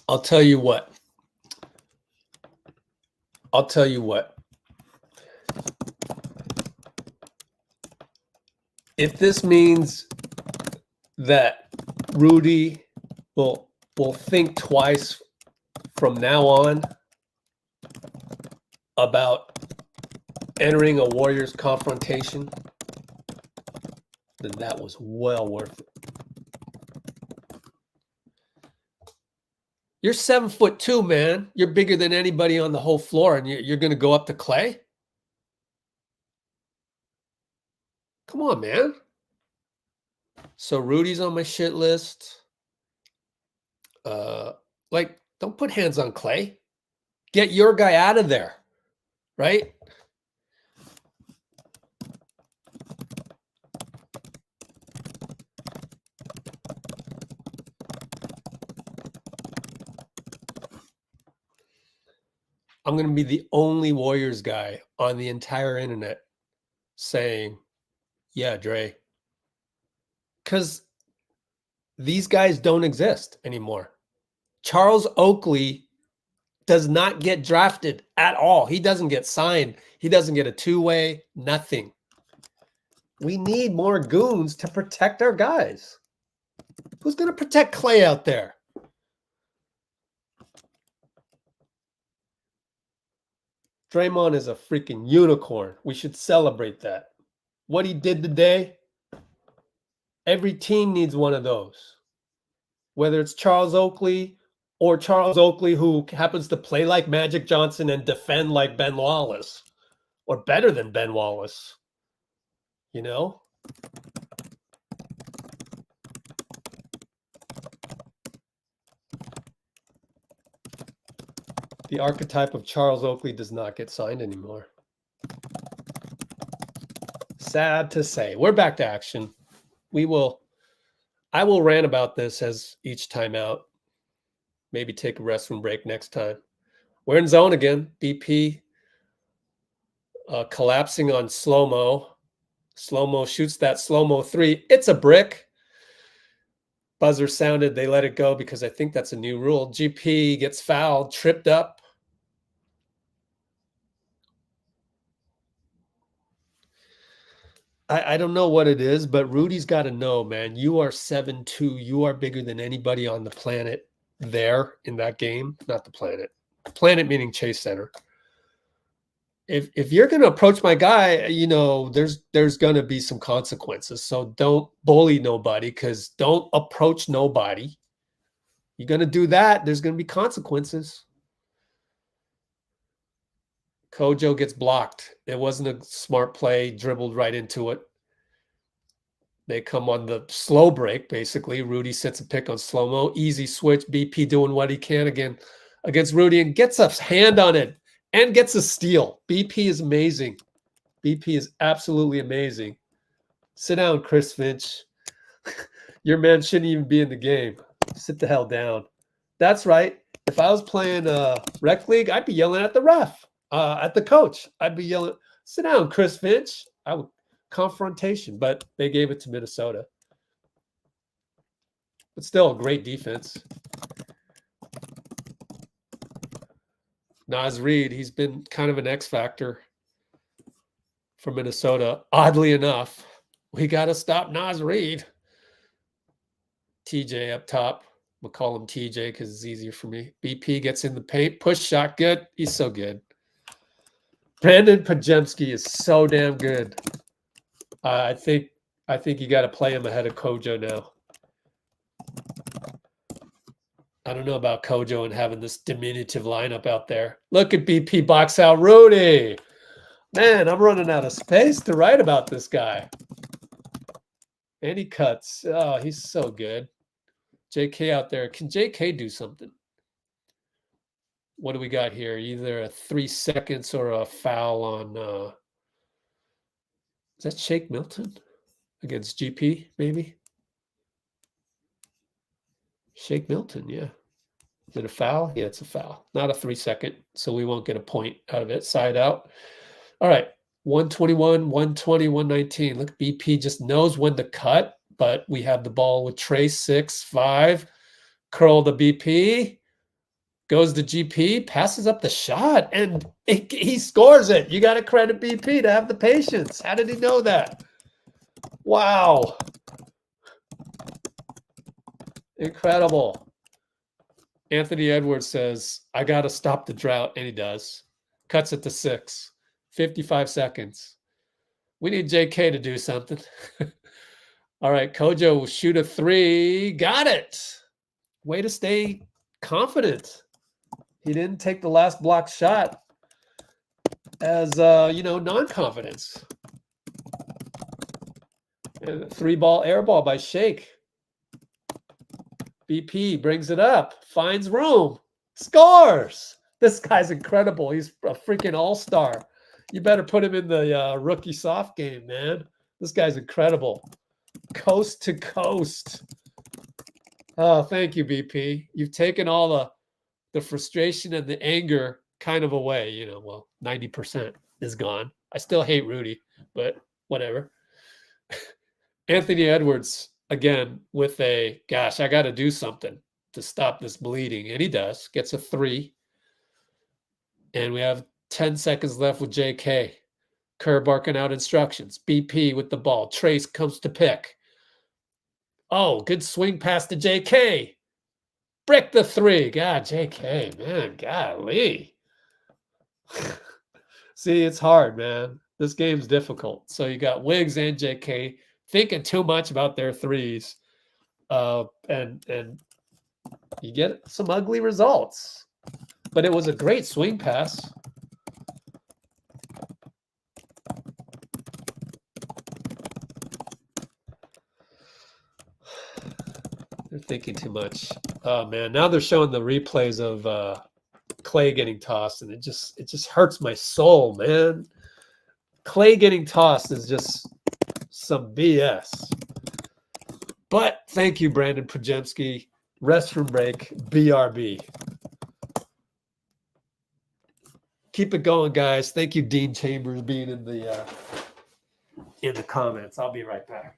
I'll tell you what. If this means that Rudy will think twice from now on about entering a Warriors confrontation, then that was well worth it. You're 7'2", man. You're bigger than anybody on the whole floor, and you're going to go up to Klay? Come on, man. So Rudy's on my shit list. Like, don't put hands on Klay. Get your guy out of there, right? I'm going to be the only Warriors guy on the entire internet saying, yeah, Dray. Because these guys don't exist anymore. Charles Oakley does not get drafted at all. He doesn't get signed. He doesn't get a two-way, nothing. We need more goons to protect our guys. Who's going to protect Klay out there? Draymond is a freaking unicorn. We should celebrate that. What he did today, every team needs one of those. Whether it's Charles Oakley or Charles Oakley, who happens to play like Magic Johnson and defend like Ben Wallace, or better than Ben Wallace, you know? The archetype of Charles Oakley does not get signed anymore. Sad to say. We're back to action. I will rant about this as each time out. Maybe take a restroom break next time. We're in zone again. BP collapsing on slow-mo. Slow-mo shoots that slow-mo three. It's a brick. Buzzer sounded. They let it go because I think that's a new rule. GP gets fouled, tripped up. I don't know what it is, but Rudy's got to know, man. You are 7'2". You are bigger than anybody on the planet there in that game. Not the planet. Planet meaning Chase Center. If you're going to approach my guy, you know, there's going to be some consequences. So don't bully nobody, because don't approach nobody. You're going to do that, there's going to be consequences. Kojo gets blocked. It wasn't a smart play, dribbled right into it. They come on the slow break, basically. Rudy sets a pick on slow-mo. Easy switch. BP doing what he can again against Rudy and gets a hand on it and gets a steal. BP is amazing. BP is absolutely amazing. Sit down, Chris Finch. Your man shouldn't even be in the game. Sit the hell down. That's right. If I was playing rec league, I'd be yelling at the ref, at the coach. I'd be yelling, sit down, Chris Finch. I would confrontation, but they gave it to Minnesota. But still, great defense. Naz Reid, he's been kind of an X factor for Minnesota. Oddly enough, we got to stop Naz Reid. TJ up top. We'll call him TJ because it's easier for me. BP gets in the paint. Push shot. Good. He's so good. Brandon Pajemski is so damn good. I think you got to play him ahead of Kojo now. I don't know about Kojo and having this diminutive lineup out there. Look at BP box out Rudy. Man, I'm running out of space to write about this guy. And he cuts. Oh, he's so good. JK out there. Can JK do something? What do we got here? Either a 3 seconds or a foul on is that Shake Milton against GP, maybe? Shake Milton, yeah. Is it a foul? Yeah, it's a foul. Not a 3 second, so we won't get a point out of it. Side out. All right. 121, 120, 119. Look, BP just knows when to cut, but we have the ball with Trace 6-5. Curl the BP. Goes to GP, passes up the shot, and he scores it. You got to credit BP to have the patience. How did he know that? Wow. Incredible. Anthony Edwards says, I got to stop the drought, and he does. Cuts it to 6. 55 seconds. We need JK to do something. All right, Kojo will shoot a 3. Got it. Way to stay confident. He didn't take the last block shot as, non-confidence. 3-ball airball by Shake. BP brings it up, finds room, scores. This guy's incredible. He's a freaking all-star. You better put him in the rookie soft game, man. This guy's incredible. Coast to coast. Oh, thank you, BP. You've taken all the frustration and the anger kind of away. 90% is gone. I still hate Rudy, but whatever. Anthony Edwards, again, with I got to do something to stop this bleeding. And he does. Gets a 3. And we have 10 seconds left with JK. Kerr barking out instructions. BP with the ball. Trace comes to pick. Oh, good swing pass to JK. Brick the 3. God, JK, man, golly. See, it's hard, man. This game's difficult. So you got Wiggs and JK thinking too much about their threes. And you get some ugly results. But it was a great swing pass. They're thinking too much. Oh man, now they're showing the replays of Klay getting tossed, and it just hurts my soul, man. Klay getting tossed is just some BS. But thank you, Brandon Projemski. Restroom break, BRB. Keep it going, guys. Thank you, Dean Chambers, being in the comments. I'll be right back.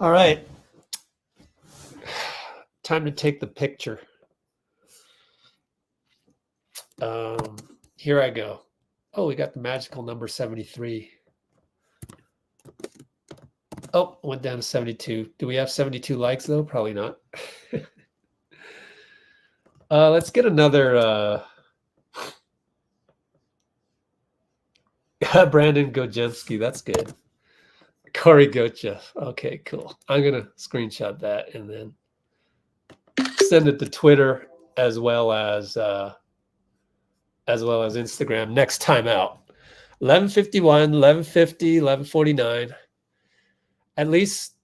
All right. Time to take the picture. Here I go. Oh, we got the magical number 73. Oh, went down to 72. Do we have 72 likes, though? Probably not. Let's get another Brandon Gojemski. That's good. Corey Gocha. Okay, cool. I'm going to screenshot that and then send it to Twitter as well as Instagram next time out. 11:51, 11:50, 11:49. At least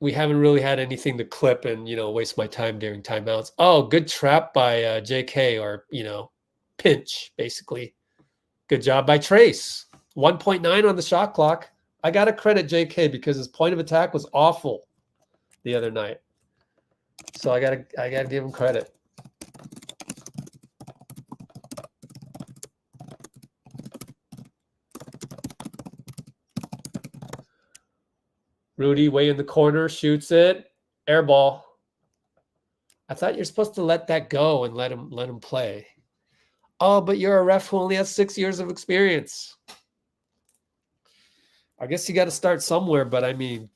we haven't really had anything to clip and, waste my time during timeouts. Oh, good trap by JK, or, pinch, basically. Good job by Trace. 1.9 on the shot clock. I got to credit JK because his point of attack was awful the other night. So I gotta give him credit. Rudy way in the corner, shoots it. Air ball. I thought you're supposed to let that go and let him play. Oh, but you're a ref who only has 6 years of experience. I guess you got to start somewhere, but I mean,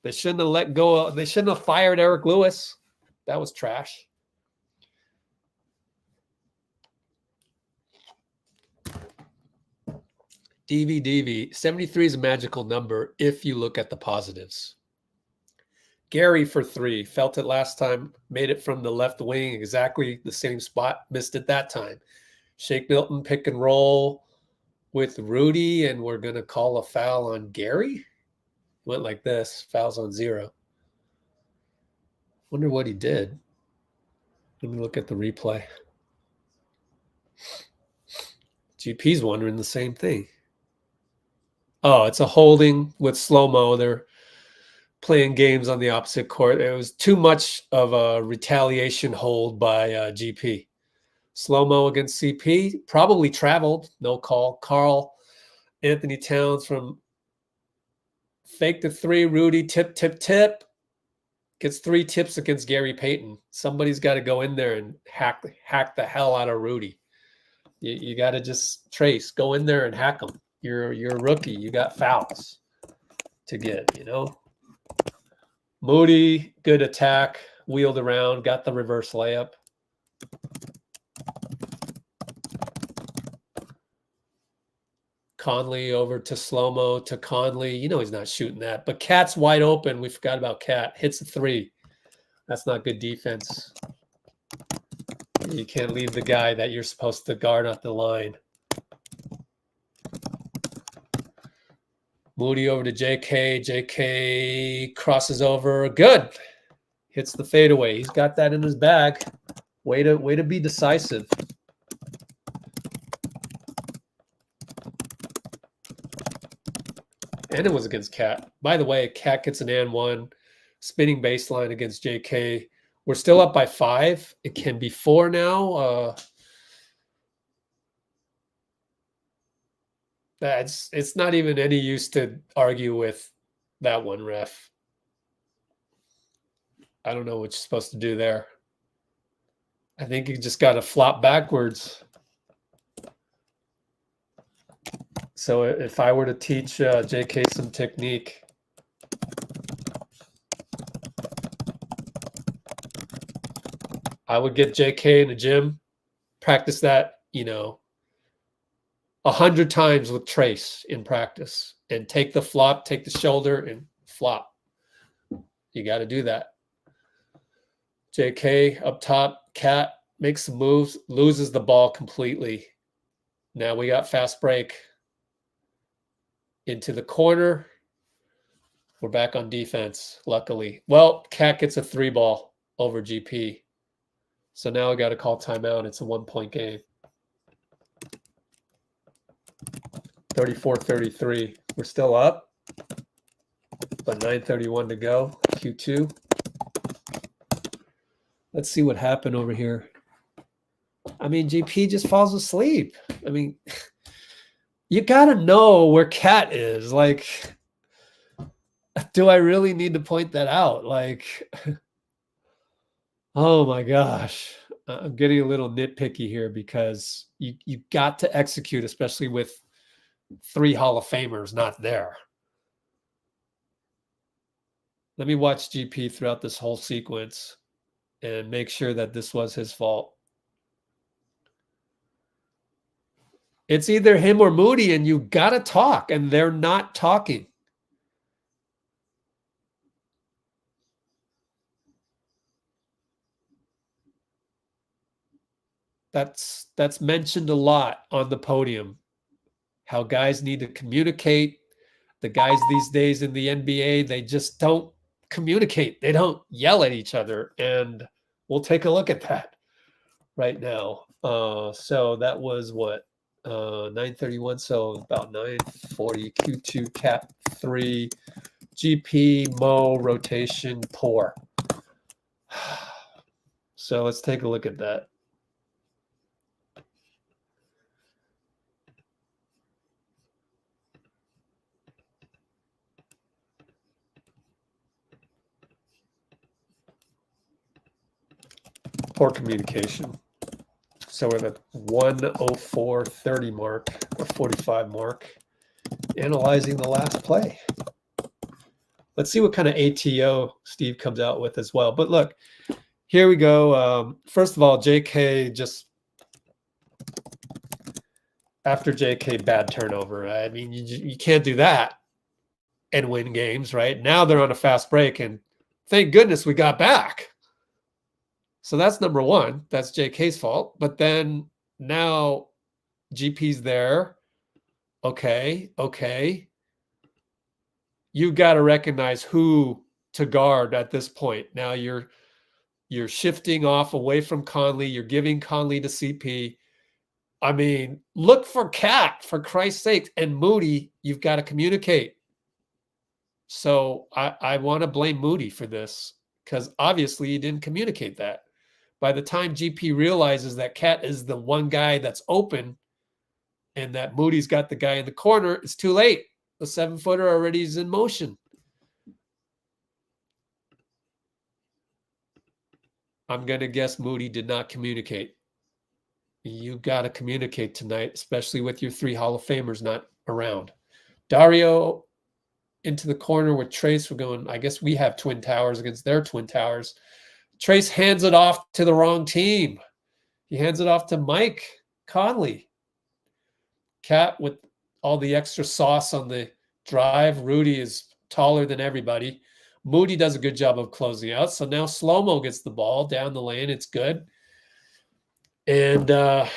they shouldn't have let go. They shouldn't have fired Eric Lewis. That was trash. DV. 73 is a magical number if you look at the positives. Gary for 3. Felt it last time. Made it from the left wing, exactly the same spot. Missed it that time. Shake Milton, pick and roll with Rudy, and we're going to call a foul on Gary. Went like this. Fouls on 0. Wonder what he did. Let me look at the replay. GP's wondering the same thing. Oh, it's a holding with slow-mo. They're playing games on the opposite court. It was too much of a retaliation hold by GP. Slow-mo against CP. Probably traveled. No call. Carl Anthony Towns from fake the 3. Rudy, tip. Gets 3 tips against Gary Payton. Somebody's got to go in there and hack the hell out of Rudy. You got to just trace. Go in there and hack him. You're a rookie. You got fouls to get, you know. Moody, good attack. Wheeled around. Got the reverse layup. Conley over to slow-mo to Conley. You know he's not shooting that. But Cat's wide open. We forgot about Cat. Hits a 3. That's not good defense. You can't leave the guy that you're supposed to guard at the line. Moody over to JK. JK crosses over. Good. Hits the fadeaway. He's got that in his bag. Way to be decisive. And it was against Cat. By the way, Cat gets an and 1. Spinning baseline against JK. We're still up by 5. It can be 4 now. It's not even any use to argue with that one, ref. I don't know what you're supposed to do there. I think you just got to flop backwards. So if I were to teach JK some technique, I would get JK in the gym, practice that, 100 times with Trace in practice, and take the flop, take the shoulder, and flop. You got to do that. JK up top, Cat makes some moves, loses the ball completely. Now we got fast break into the corner. We're back on defense, luckily. Well, Cat gets a 3 ball over GP. So now I got to call timeout. It's a 1-point game. 34-33. We're still up, but 9:31 to go. Q2. Let's see what happened over here. I mean, GP just falls asleep. I mean, you got to know where Cat is. Like, do I really need to point that out? Like, oh my gosh. I'm getting a little nitpicky here because you got to execute, especially with 3 Hall of Famers not there. Let me watch GP throughout this whole sequence and make sure that this was his fault. It's either him or Moody, and you got to talk, and they're not talking. That's mentioned a lot on the podium, how guys need to communicate. The guys these days in the NBA, they just don't communicate. They don't yell at each other, and we'll take a look at that right now. So that was what? 9:31, so about 9:40. Q2, Cat 3, GP, Mo, rotation, poor. So let's take a look at that. Poor communication. So we're at the 1:04:30 mark, or 45 mark, analyzing the last play. Let's see what kind of ATO Steve comes out with as well. But look, here we go. First of all, JK just, after JK bad turnover. I mean, you can't do that and win games, right? Now they're on a fast break, and thank goodness we got back. So that's number one. That's JK's fault. But then now GP's there. Okay. You got to recognize who to guard at this point. Now you're shifting off away from Conley. You're giving Conley to CP. I mean, look for Cat, for Christ's sake. And Moody, you've got to communicate. So I want to blame Moody for this, because obviously he didn't communicate that. By the time GP realizes that Cat is the one guy that's open and that Moody's got the guy in the corner, it's too late. The 7-footer already is in motion. I'm going to guess Moody did not communicate. You got to communicate tonight, especially with your 3 Hall of Famers not around. Dario into the corner with Trace. We're going, I guess we have Twin Towers against their Twin Towers. Trace hands it off to the wrong team. He hands it off to Mike Conley. Cat with all the extra sauce on the drive. Rudy is taller than everybody. Moody does a good job of closing out. So now Slow-Mo gets the ball down the lane. It's good. And I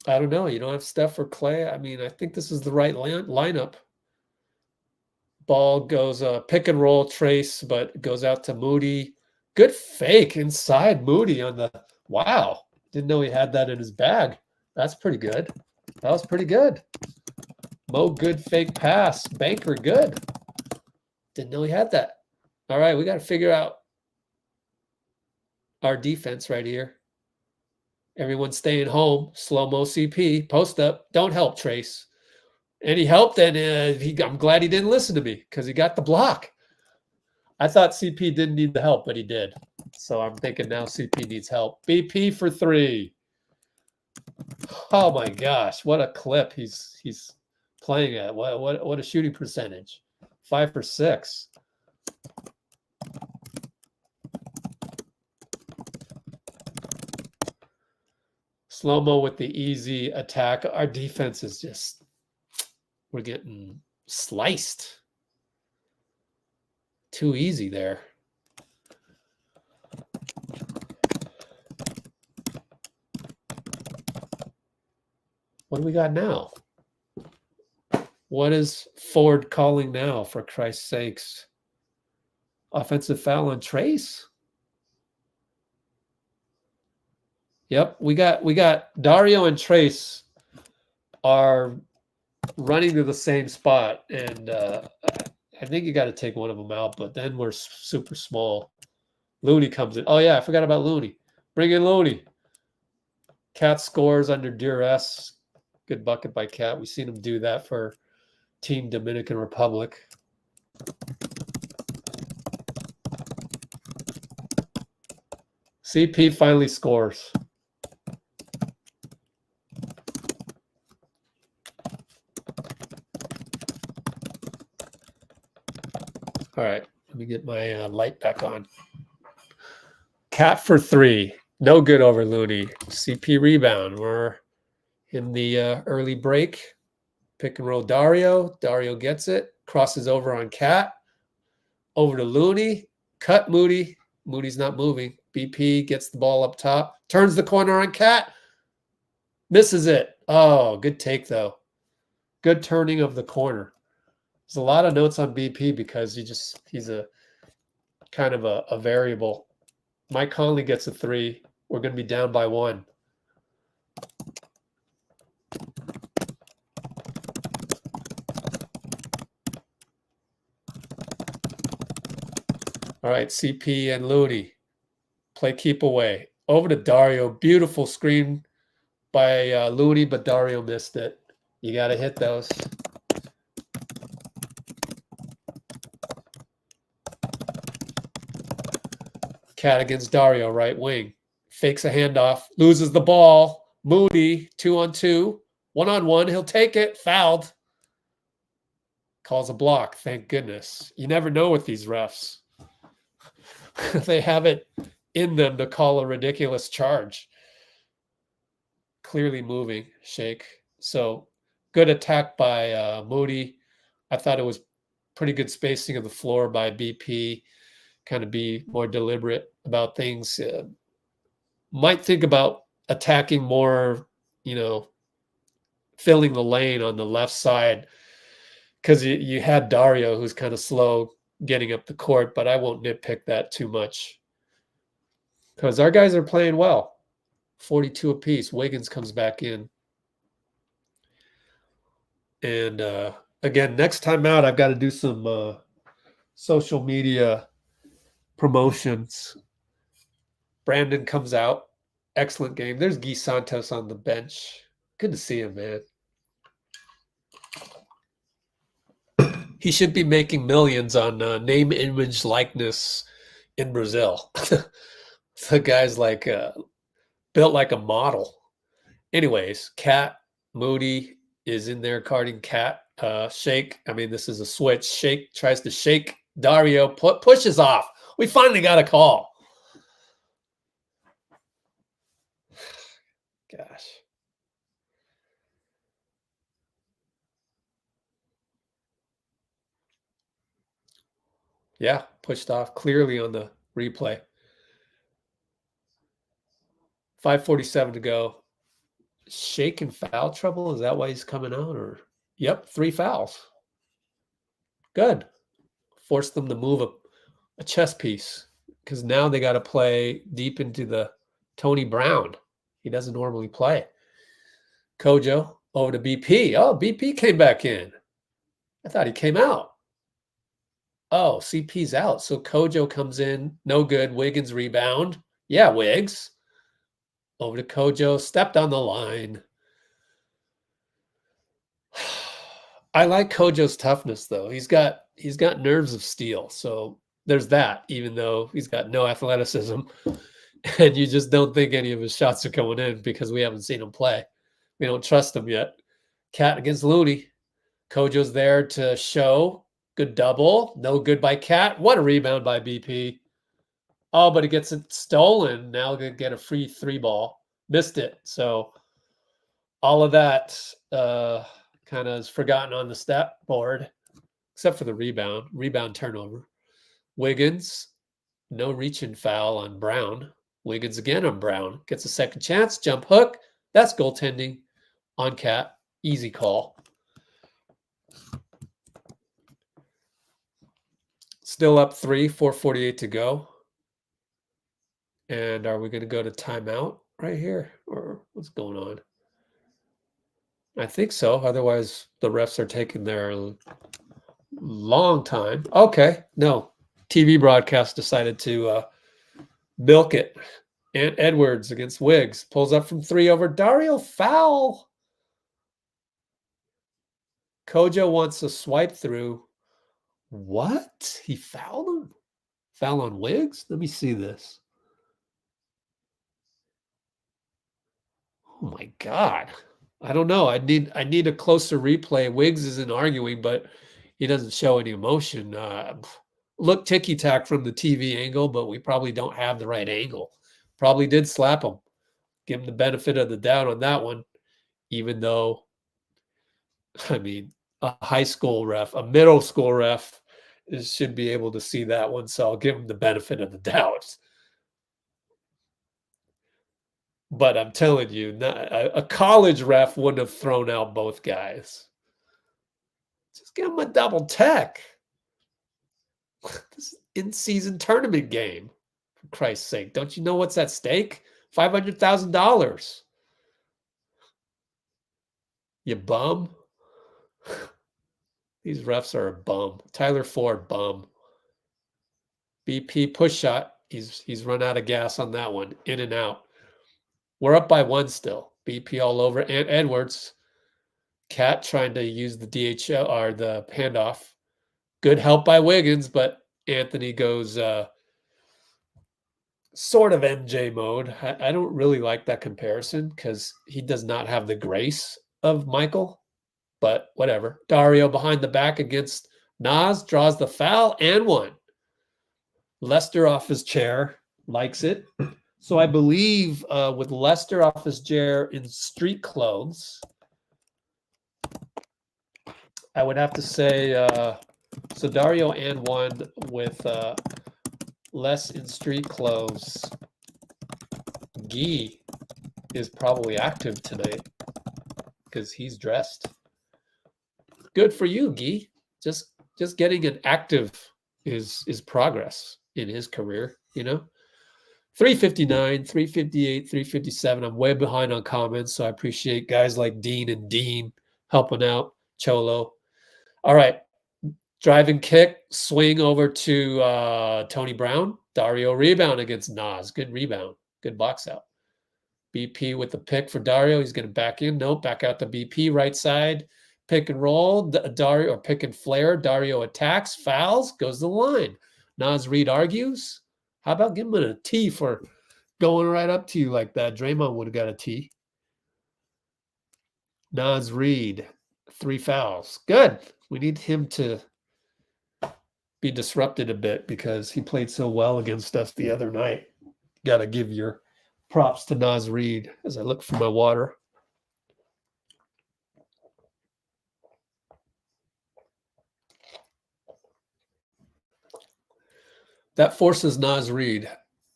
don't know. You don't have Steph or Klay. I mean, I think this is the right lineup. Ball goes pick and roll, Trace, but goes out to Moody. Good fake inside Moody on the – wow. Didn't know he had that in his bag. That's pretty good. That was pretty good. Mo, good fake pass. Banker, good. Didn't know he had that. All right, we got to figure out our defense right here. Everyone staying home. Slow-mo CP. Post up. Don't help Trace. And he helped, and I'm glad he didn't listen to me because he got the block. I thought CP didn't need the help, but he did. So I'm thinking now CP needs help. BP for 3. Oh my gosh, what a clip he's playing at. What a shooting percentage. 5 for 6. Slow-mo with the easy attack. Our defense is just, we're getting sliced. Too easy there. What do we got now? What is Ford calling now, for Christ's sakes? Offensive foul on Trace? Yep, we got Dario and Trace are running to the same spot, and I think you got to take one of them out, but then we're super small. Looney comes in. Oh yeah, I forgot about Looney. Bring in Looney. Cat scores under duress. Good bucket by Cat. We've seen him do that for Team Dominican Republic. CP finally scores. All right, let me get my light back on. Cat for 3. No good over Looney. CP rebound. We're in the early break. Pick and roll Dario. Dario gets it. Crosses over on Cat. Over to Looney. Cut Moody. Moody's not moving. BP gets the ball up top. Turns the corner on Cat. Misses it. Oh, good take, though. Good turning of the corner. There's a lot of notes on BP because he's a kind of a variable. Mike Conley gets a 3. We're going to be down by 1. All right, CP and Looney. Play keep away. Over to Dario. Beautiful screen by Looney, but Dario missed it. You got to hit those. Cat against Dario, right wing. Fakes a handoff. Loses the ball. Moody, 2-on-2. 1-on-1. He'll take it. Fouled. Calls a block. Thank goodness. You never know with these refs. They have it in them to call a ridiculous charge. clearly moving, shake. So good attack by Moody. I thought it was pretty good spacing of the floor by BP. Kind of be more deliberate about things. Might think about attacking more, filling the lane on the left side, because you had Dario, who's kind of slow getting up the court, but I won't nitpick that too much because our guys are playing well. 42 apiece. Wiggins comes back in. And again, next time out, I've got to do some social media promotions. Brandon comes out. Excellent game. There's Gui Santos on the bench. Good to see him, man. He should be making millions on name, image, likeness in Brazil. The guy's like built like a model. Anyways, Cat Moody is in there guarding Cat. Shake. I mean, this is a switch. Shake tries to shake Dario. Pushes off. We finally got a call. Gosh. Yeah, pushed off clearly on the replay. 5:47 to go. Shake in foul trouble? Is that why he's coming out? Or yep, 3 fouls. Good. Force them to move a chess piece because now they got to play deep into the Tony Brown. He doesn't normally play. Kojo over to BP. Oh, BP came back in. I thought he came out. Oh, CP's out. So Kojo comes in. No good. Wiggins rebound. Yeah, Wiggs. Over to Kojo. Stepped on the line. I like Kojo's toughness, though. He's got nerves of steel. So there's that, even though he's got no athleticism. And you just don't think any of his shots are going in because we haven't seen him play. We don't trust him yet. Cat against Looney. Kojo's there to show. Good double. No good by Cat. What a rebound by BP. Oh, but he gets it stolen. Now going to get a free 3 ball. Missed it. So all of that kind of is forgotten on the stat board, except for the rebound. Rebound turnover. Wiggins, no reaching foul on Brown. Wiggins again on Brown. Gets a second chance. Jump hook. That's goaltending on Cat. Easy call. Still up 3, 4:48 to go. And are we going to go to timeout right here? Or what's going on? I think so. Otherwise, the refs are taking their long time. Okay. No. TV broadcast decided to milk it. Ant Edwards against Wiggs. Pulls up from 3 over Dario. Foul. Kojo wants a swipe through. What? He fouled him? Foul on Wiggs? Let me see this. Oh my God. I don't know. I need a closer replay. Wiggs isn't arguing, but he doesn't show any emotion. Look ticky-tack from the TV angle, but we probably don't have the right angle. Probably did slap him. Give him the benefit of the doubt on that one, even though, I mean, a high school ref, a middle school ref should be able to see that one, so I'll give him the benefit of the doubt. But I'm telling you, a college ref wouldn't have thrown out both guys. Just give him a double tech. This is in-season tournament game, for Christ's sake. Don't you know what's at stake? $500,000. You bum. These refs are a bum. Tyler Ford, bum. BP push shot. He's run out of gas on that one. In and out. We're up by 1 still. BP all over. Ant Edwards. Cat trying to use the DHL or the handoff. Good help by Wiggins, but Anthony goes sort of MJ mode. I don't really like that comparison because he does not have the grace of Michael, but whatever. Dario behind the back against Nas, draws the foul and 1. Lester off his chair, likes it. So I believe with Lester off his chair in street clothes, I would have to say so Dario and one with less in street clothes. Gui is probably active tonight because he's dressed. Good for you, Gui. Just getting an active is progress in his career, you know. 359, 358, 357. I'm way behind on comments, so I appreciate guys like Dean and Dean helping out. Cholo. All right. Driving kick, swing over to Tony Brown. Dario rebound against Nas. Good rebound. Good box out. BP with the pick for Dario. He's going to back in. Nope, back out to BP. Right side. Pick and roll. Dario, or pick and flare. Dario attacks, fouls, goes to the line. Nas Reed argues. How about giving him a T for going right up to you like that? Draymond would have got a T. Nas Reed, 3 fouls. Good. We need him to be disrupted a bit because he played so well against us the other night. Got to give your props to Nas Reed as I look for my water. That forces Nas Reed.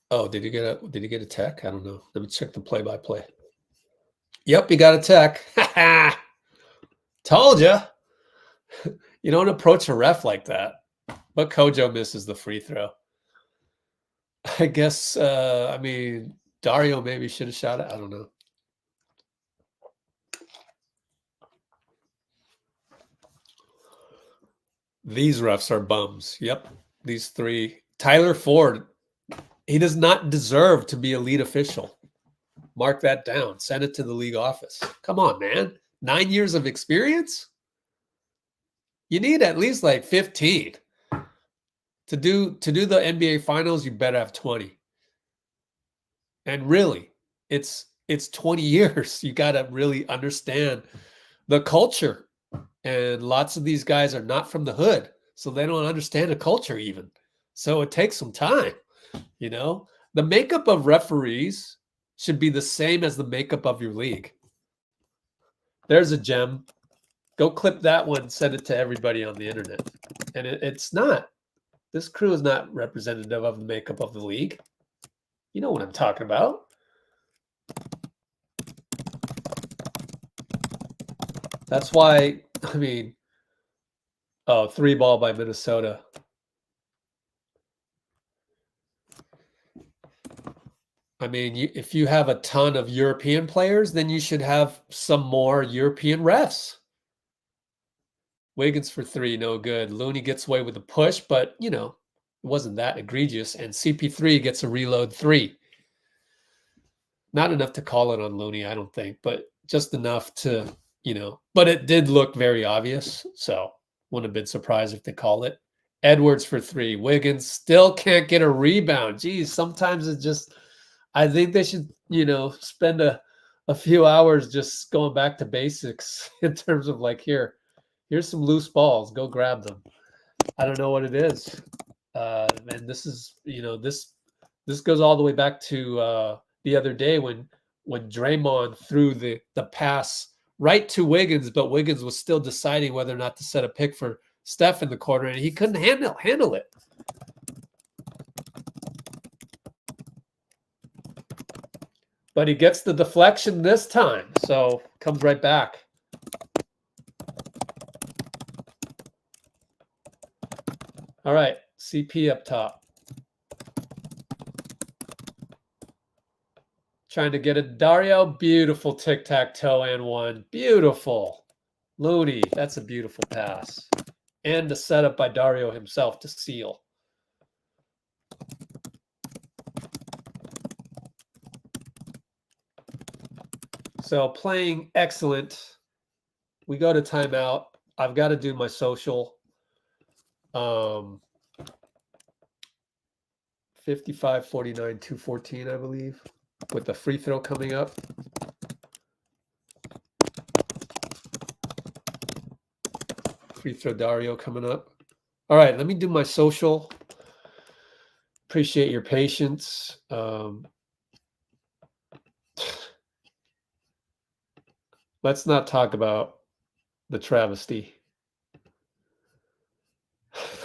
Oh, did he get a tech? I don't know. Let me check the play-by-play. Yep, he got a tech. Told you. You don't approach a ref like that. But Kojo misses the free throw. I guess, I mean, Dario maybe should have shot it. I don't know. These refs are bums. Yep, these 3. Tyler Ford, he does not deserve to be a lead official. Mark that down. Send it to the league office. Come on, man. 9 years of experience? You need at least like 15. To do the NBA finals, you better have 20. And really, it's 20 years. You got to really understand the culture. And lots of these guys are not from the hood, so they don't understand the culture even. So it takes some time, you know? The makeup of referees should be the same as the makeup of your league. There's a gem. Go clip that one, send it to everybody on the internet. And it's not. This crew is not representative of the makeup of the league. You know what I'm talking about. That's why, I mean, 3 ball by Minnesota. I mean, if you have a ton of European players, then you should have some more European refs. Wiggins for 3, no good. Looney gets away with a push, but, you know, it wasn't that egregious. And CP3 gets a reload 3. Not enough to call it on Looney, I don't think, but just enough to, you know. But it did look very obvious, so wouldn't have been surprised if they call it. Edwards for 3. Wiggins still can't get a rebound. Geez, sometimes it's just, I think they should, you know, spend a few hours just going back to basics in terms of like, here's some loose balls. Go grab them. I don't know what it is. And this is, you know, this goes all the way back to the other day when Draymond threw the pass right to Wiggins, but Wiggins was still deciding whether or not to set a pick for Steph in the corner, and he couldn't handle it. But he gets the deflection this time, so comes right back. All right, CP up top. Trying to get it. Dario, beautiful tic-tac-toe and 1. Beautiful. Looney, that's a beautiful pass. And the setup by Dario himself to seal. So playing excellent. We go to timeout. I've got to do my social. 55, 49, 214, I believe, with the free throw coming up. Free throw Dario coming up. All right, let me do my social. Appreciate your patience. Let's not talk about the travesty.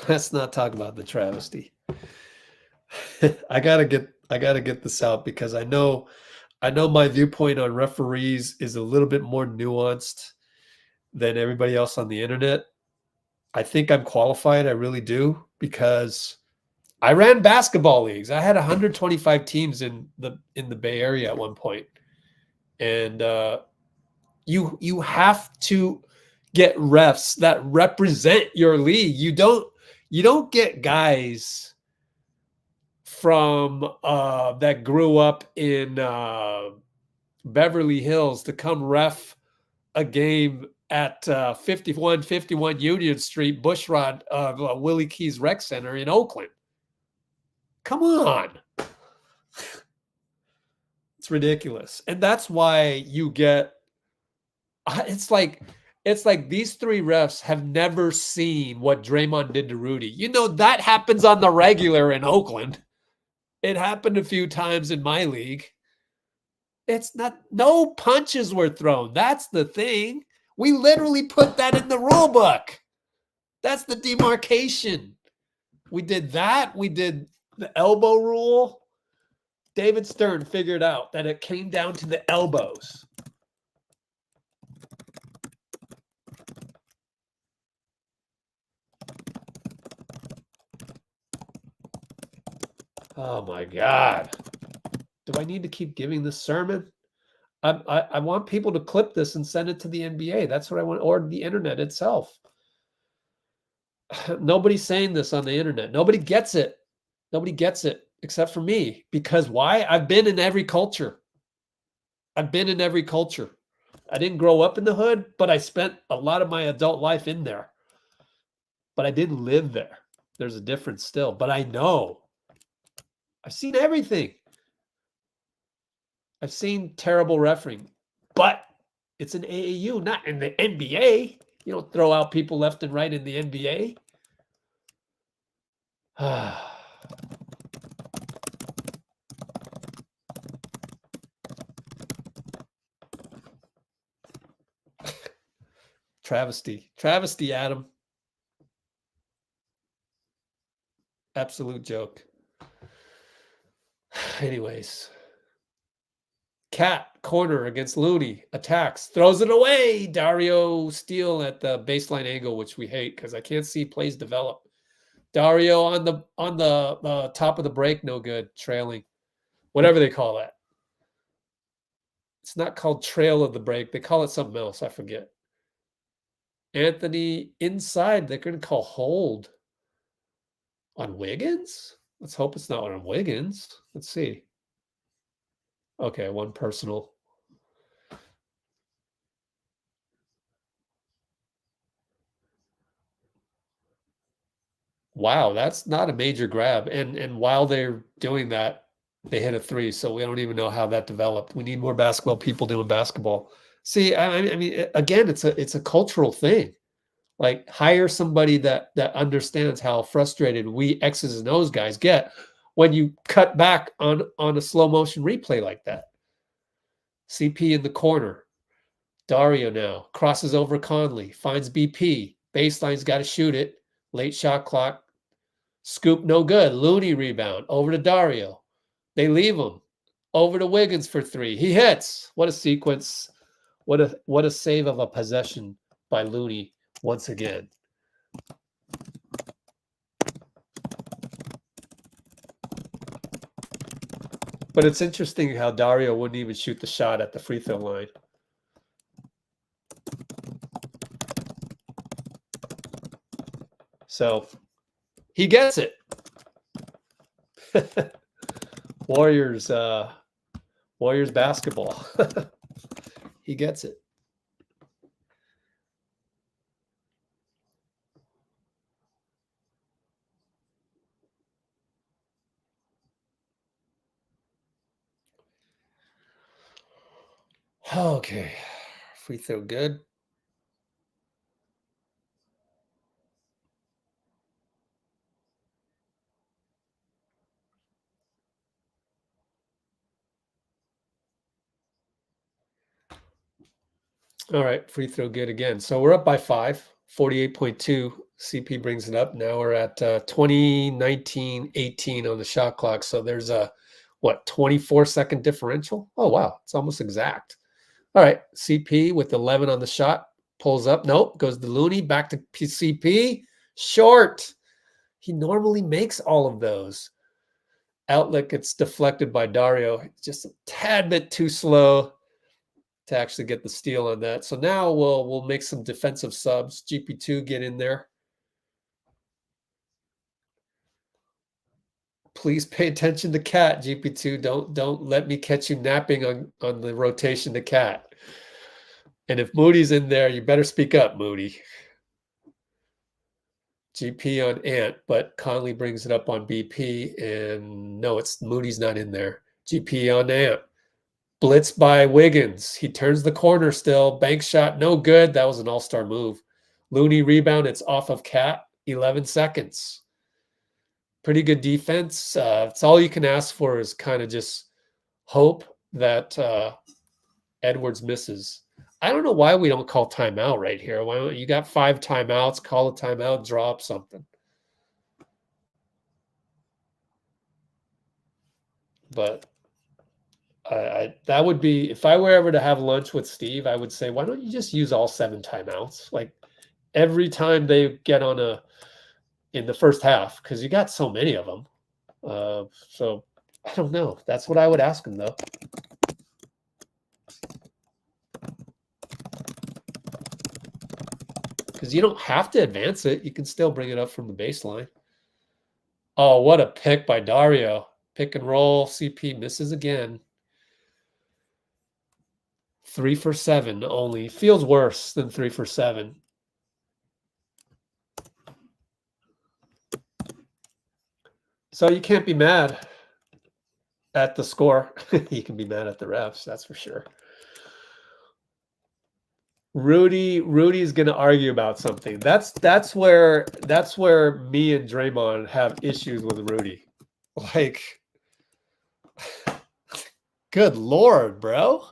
Let's not talk about the travesty. I gotta get this out because I know my viewpoint on referees is a little bit more nuanced than everybody else on the internet. I think I'm qualified. I really do, because I ran basketball leagues. I had 125 teams in the Bay Area at one point. And you have to get refs that represent your league. You don't get guys from that grew up in Beverly Hills to come ref a game at 5151 Union Street, Bushrod, Willie Keys Rec Center in Oakland. Come on. It's ridiculous. And that's why you get, it's like these three refs have never seen what Draymond did to Rudy. You know, that happens on the regular in Oakland. It happened a few times in my league. It's not, no punches were thrown. That's the thing. We literally put that in the rule book. That's the demarcation. We did that. We did the elbow rule. David Stern figured out that it came down to the elbows. Oh my God. Do I need to keep giving this sermon? I want people to clip this and send it to the NBA. That's what I want, or the internet itself. Nobody's saying this on the internet. Nobody gets it. Nobody gets it except for me. Because why? I've been in every culture. I've been in every culture. I didn't grow up in the hood, but I spent a lot of my adult life in there. But I didn't live there. There's a difference still. But I know. I've seen everything. I've seen terrible refereeing. But it's an AAU, not in the NBA. You don't throw out people left and right in the NBA. Travesty. Travesty, Adam. Absolute joke. Anyways. Cat, corner against Looney, attacks, throws it away. Dario Steele at the baseline angle, which we hate because I can't see plays develop. Dario on the top of the break, no good. Trailing. Whatever they call that. It's not called trail of the break. They call it something else. I forget. Anthony inside. They're going to call hold on Wiggins? Let's hope it's not on Wiggins. Let's see. Okay, one personal. Wow, that's not a major grab. And while they're doing that, they hit a three. So we don't even know how that developed. We need more basketball people doing basketball. See, I mean, again, it's a cultural thing. Like, hire somebody that understands how frustrated we X's and O's guys get when you cut back on a slow motion replay like that. CP in the corner. Dario now crosses over Conley, finds BP. Baseline's got to shoot it. Late shot clock. Scoop no good. Looney rebound. Over to Dario. They leave him. Over to Wiggins for three. He hits. What a sequence. What a save of a possession by Looney once again. But it's interesting how Dario wouldn't even shoot the shot at the free throw line. So he gets it. Warriors basketball. He gets it. Okay. Free throw good. All right, free throw good again. So we're up by 5, 48.2. CP brings it up. Now we're at 20, 19, 18 on the shot clock. So there's a, what, 24-second differential? Oh, wow. It's almost exact. All right, CP with 11 on the shot. Pulls up. Nope, goes to Looney. Back to CP. Short. He normally makes all of those. Outlet gets deflected by Dario. Just a tad bit too slow to actually get the steal on that. So now we'll make some defensive subs. GP2 get in there. Please pay attention to Cat, GP2. Don't let me catch you napping on the rotation to Cat. And if Moody's in there, you better speak up, Moody. GP on Ant, but Conley brings it up on BP, and no, it's Moody's not in there. GP on Ant. Blitz by Wiggins. He turns the corner still. Bank shot, no good. That was an all-star move. Looney rebound. It's off of Cat. 11 seconds. Pretty good defense. It's all you can ask for is kind of just hope that Edwards misses. I don't know why we don't call timeout right here. Why don't you got 5 timeouts? Call a timeout, draw up something. But that would be, if I were ever to have lunch with Steve, I would say, why don't you just use all 7 timeouts? Like every time they get on in the first half, because you got so many of them. So I don't know. That's what I would ask him, though. Because you don't have to advance it. You can still bring it up from the baseline. Oh, what a pick by Dario. Pick and roll. CP misses again. 3 for 7 only. Feels worse than 3 for 7. So you can't be mad at the score. You can be mad at the refs, that's for sure. Rudy's going to argue about something. That's where me and Draymond have issues with Rudy. Like, good Lord, bro.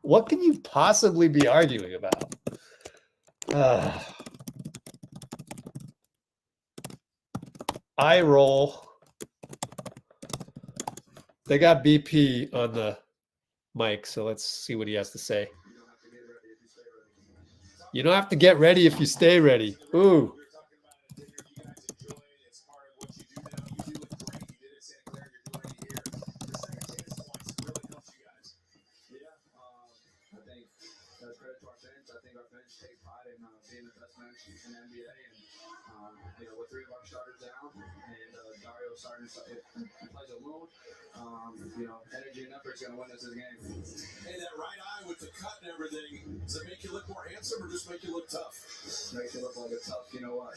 What can you possibly be arguing about? Eye roll. They got BP on the mic, so let's see what he has to say. You don't have to get ready if you stay ready. Ooh. Energy and effort's going to win us this game. Hey, that right eye with the cut and everything, does it make you look more handsome or just make you look tough? Makes you look like a tough, you know what?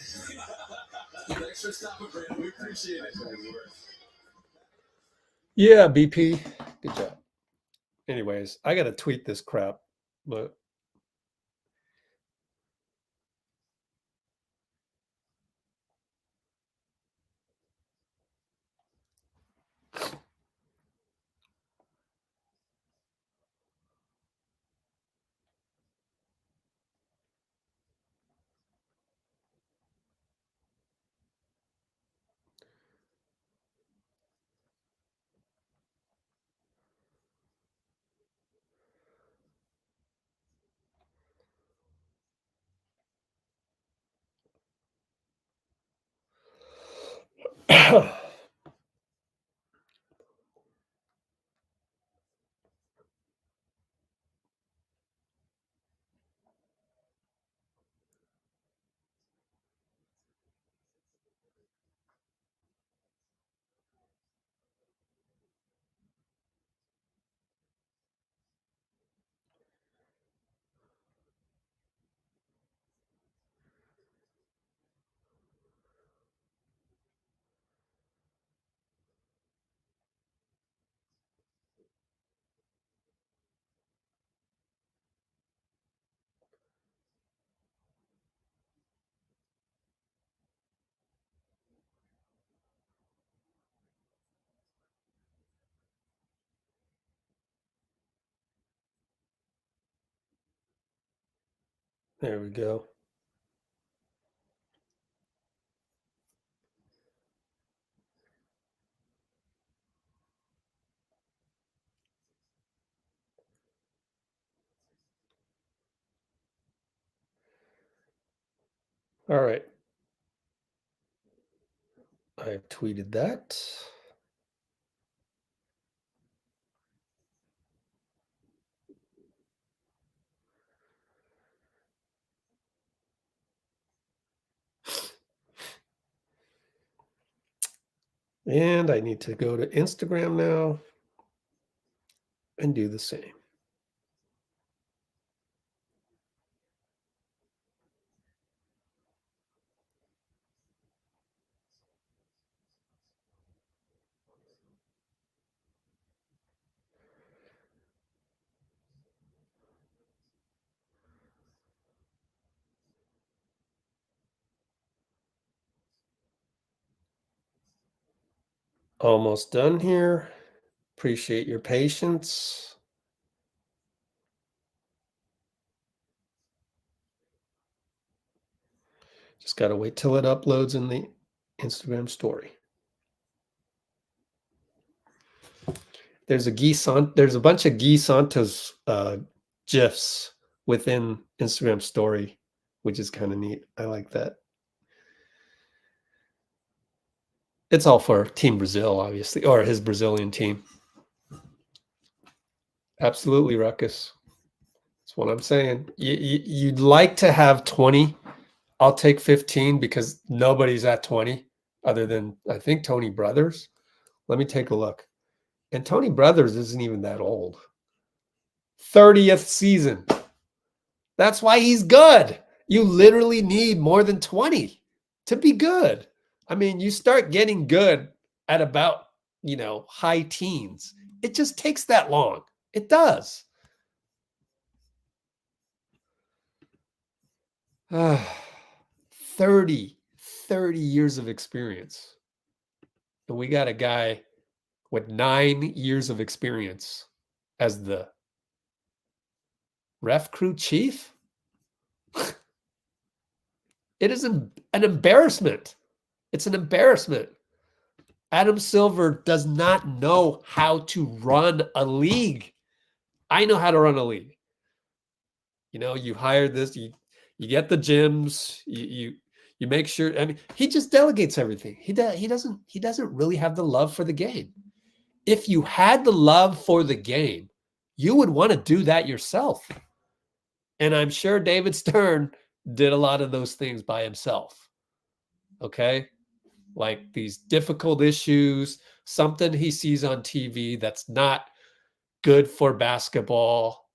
Thanks for stopping, Brandon. We appreciate it. Yeah, BP. Good job. Anyways, I got to tweet this crap, but There we go. All right. I tweeted that. And I need to go to Instagram now and do the same. Almost done here. Appreciate your patience. Just got to wait till it uploads in the Instagram story. There's a bunch of Gui Santos GIFs within Instagram story, which is kind of neat. I like that. It's all for Team Brazil, obviously, or his Brazilian team. Absolutely, Ruckus. That's what I'm saying. You'd like to have 20. I'll take 15 because nobody's at 20 other than, I think, Tony Brothers. Let me take a look. And Tony Brothers isn't even that old. 30th season. That's why he's good. You literally need more than 20 to be good. I mean, you start getting good at about, high teens. It just takes that long. It does. 30 years of experience. And we got a guy with 9 years of experience as the ref crew chief. It is an embarrassment. It's an embarrassment. Adam Silver does not know how to run a league. I know how to run a league. You hire this, you get the gyms, you make sure. I mean, he just delegates everything. He doesn't really have the love for the game. If you had the love for the game, you would want to do that yourself. And I'm sure David Stern did a lot of those things by himself. Okay? Like these difficult issues, something he sees on TV that's not good for basketball.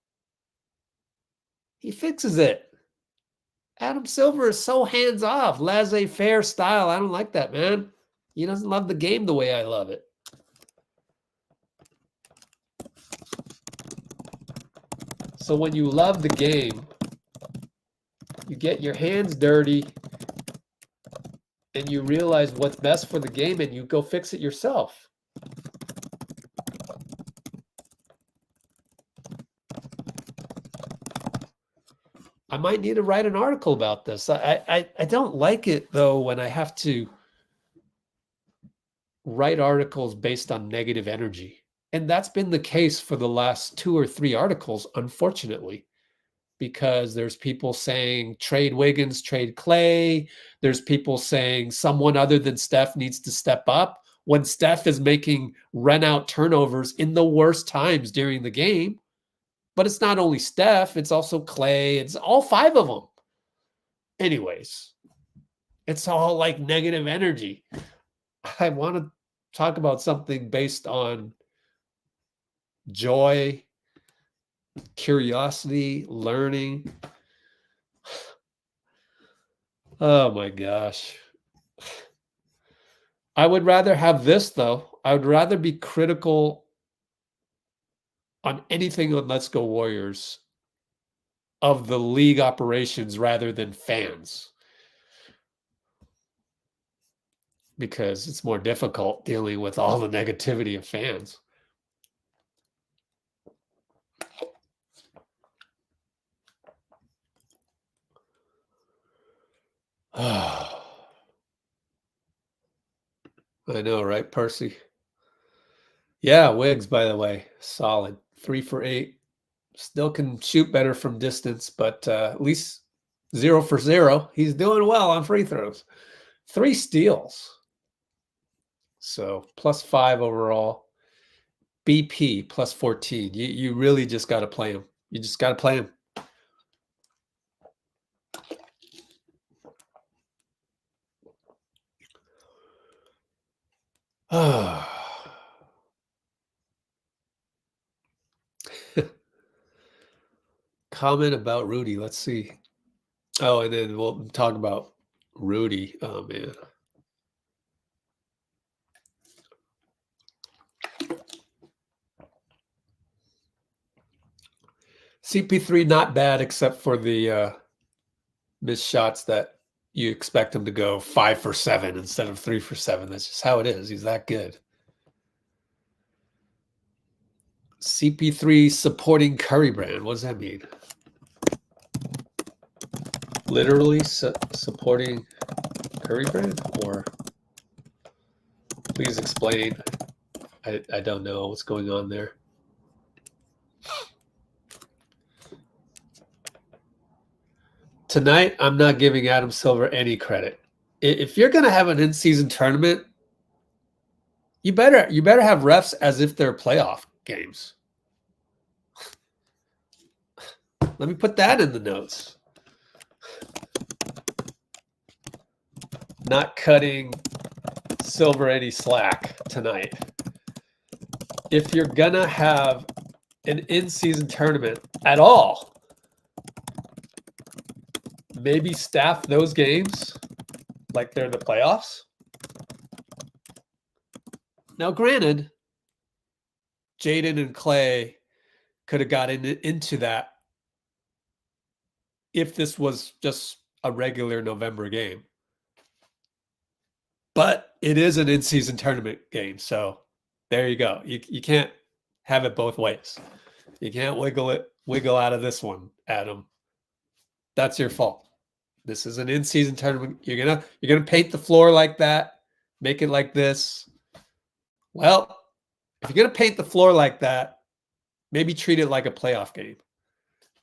He fixes it. Adam Silver is so hands-off, laissez-faire style. I don't like that, man. He doesn't love the game the way I love it. So when you love the game, you get your hands dirty and you realize what's best for the game and you go fix it yourself. I might need to write an article about this. I don't like it, though, when I have to write articles based on negative energy. And that's been the case for the last 2 or 3 articles, unfortunately, because there's people saying trade Wiggins, trade Klay. There's people saying someone other than Steph needs to step up when Steph is making run-out turnovers in the worst times during the game. But it's not only Steph, it's also Klay. It's all 5 of them. Anyways, it's all like negative energy. I want to talk about something based on joy, curiosity, learning. Oh my gosh. I would rather have this, though. I would rather be critical on anything on Let's Go Warriors of the league operations rather than fans. Because it's more difficult dealing with all the negativity of fans. I know, right, Percy? Yeah, Wiggs, by the way, solid. 3 for 8. Still can shoot better from distance, but at least 0 for 0. He's doing well on free throws. 3 steals. So +5 overall. BP +14. You really just got to play him. You just got to play him. Comment about Rudy. Let's see. Oh, and then we'll talk about Rudy. Oh, man. CP3 not bad except for the missed shots that you expect him to go 5 for 7 instead of 3 for 7. That's just how it is. He's that good. CP3 supporting Curry brand. What does that mean? Literally supporting Curry brand? Or please explain. I don't know what's going on there. Tonight, I'm not giving Adam Silver any credit. If you're going to have an in-season tournament, you better have refs as if they're playoff games. Let me put that in the notes. Not cutting Silver any slack tonight. If you're going to have an in-season tournament at all, maybe staff those games like they're the playoffs. Now, granted, Jaden and Klay could have got into that if this was just a regular November game. But it is an in-season tournament game, so there you go. You can't have it both ways. You can't wiggle out of this one, Adam. That's your fault. This is an in-season tournament. You're gonna paint the floor like that, make it like this. Well, if you're gonna paint the floor like that, maybe treat it like a playoff game.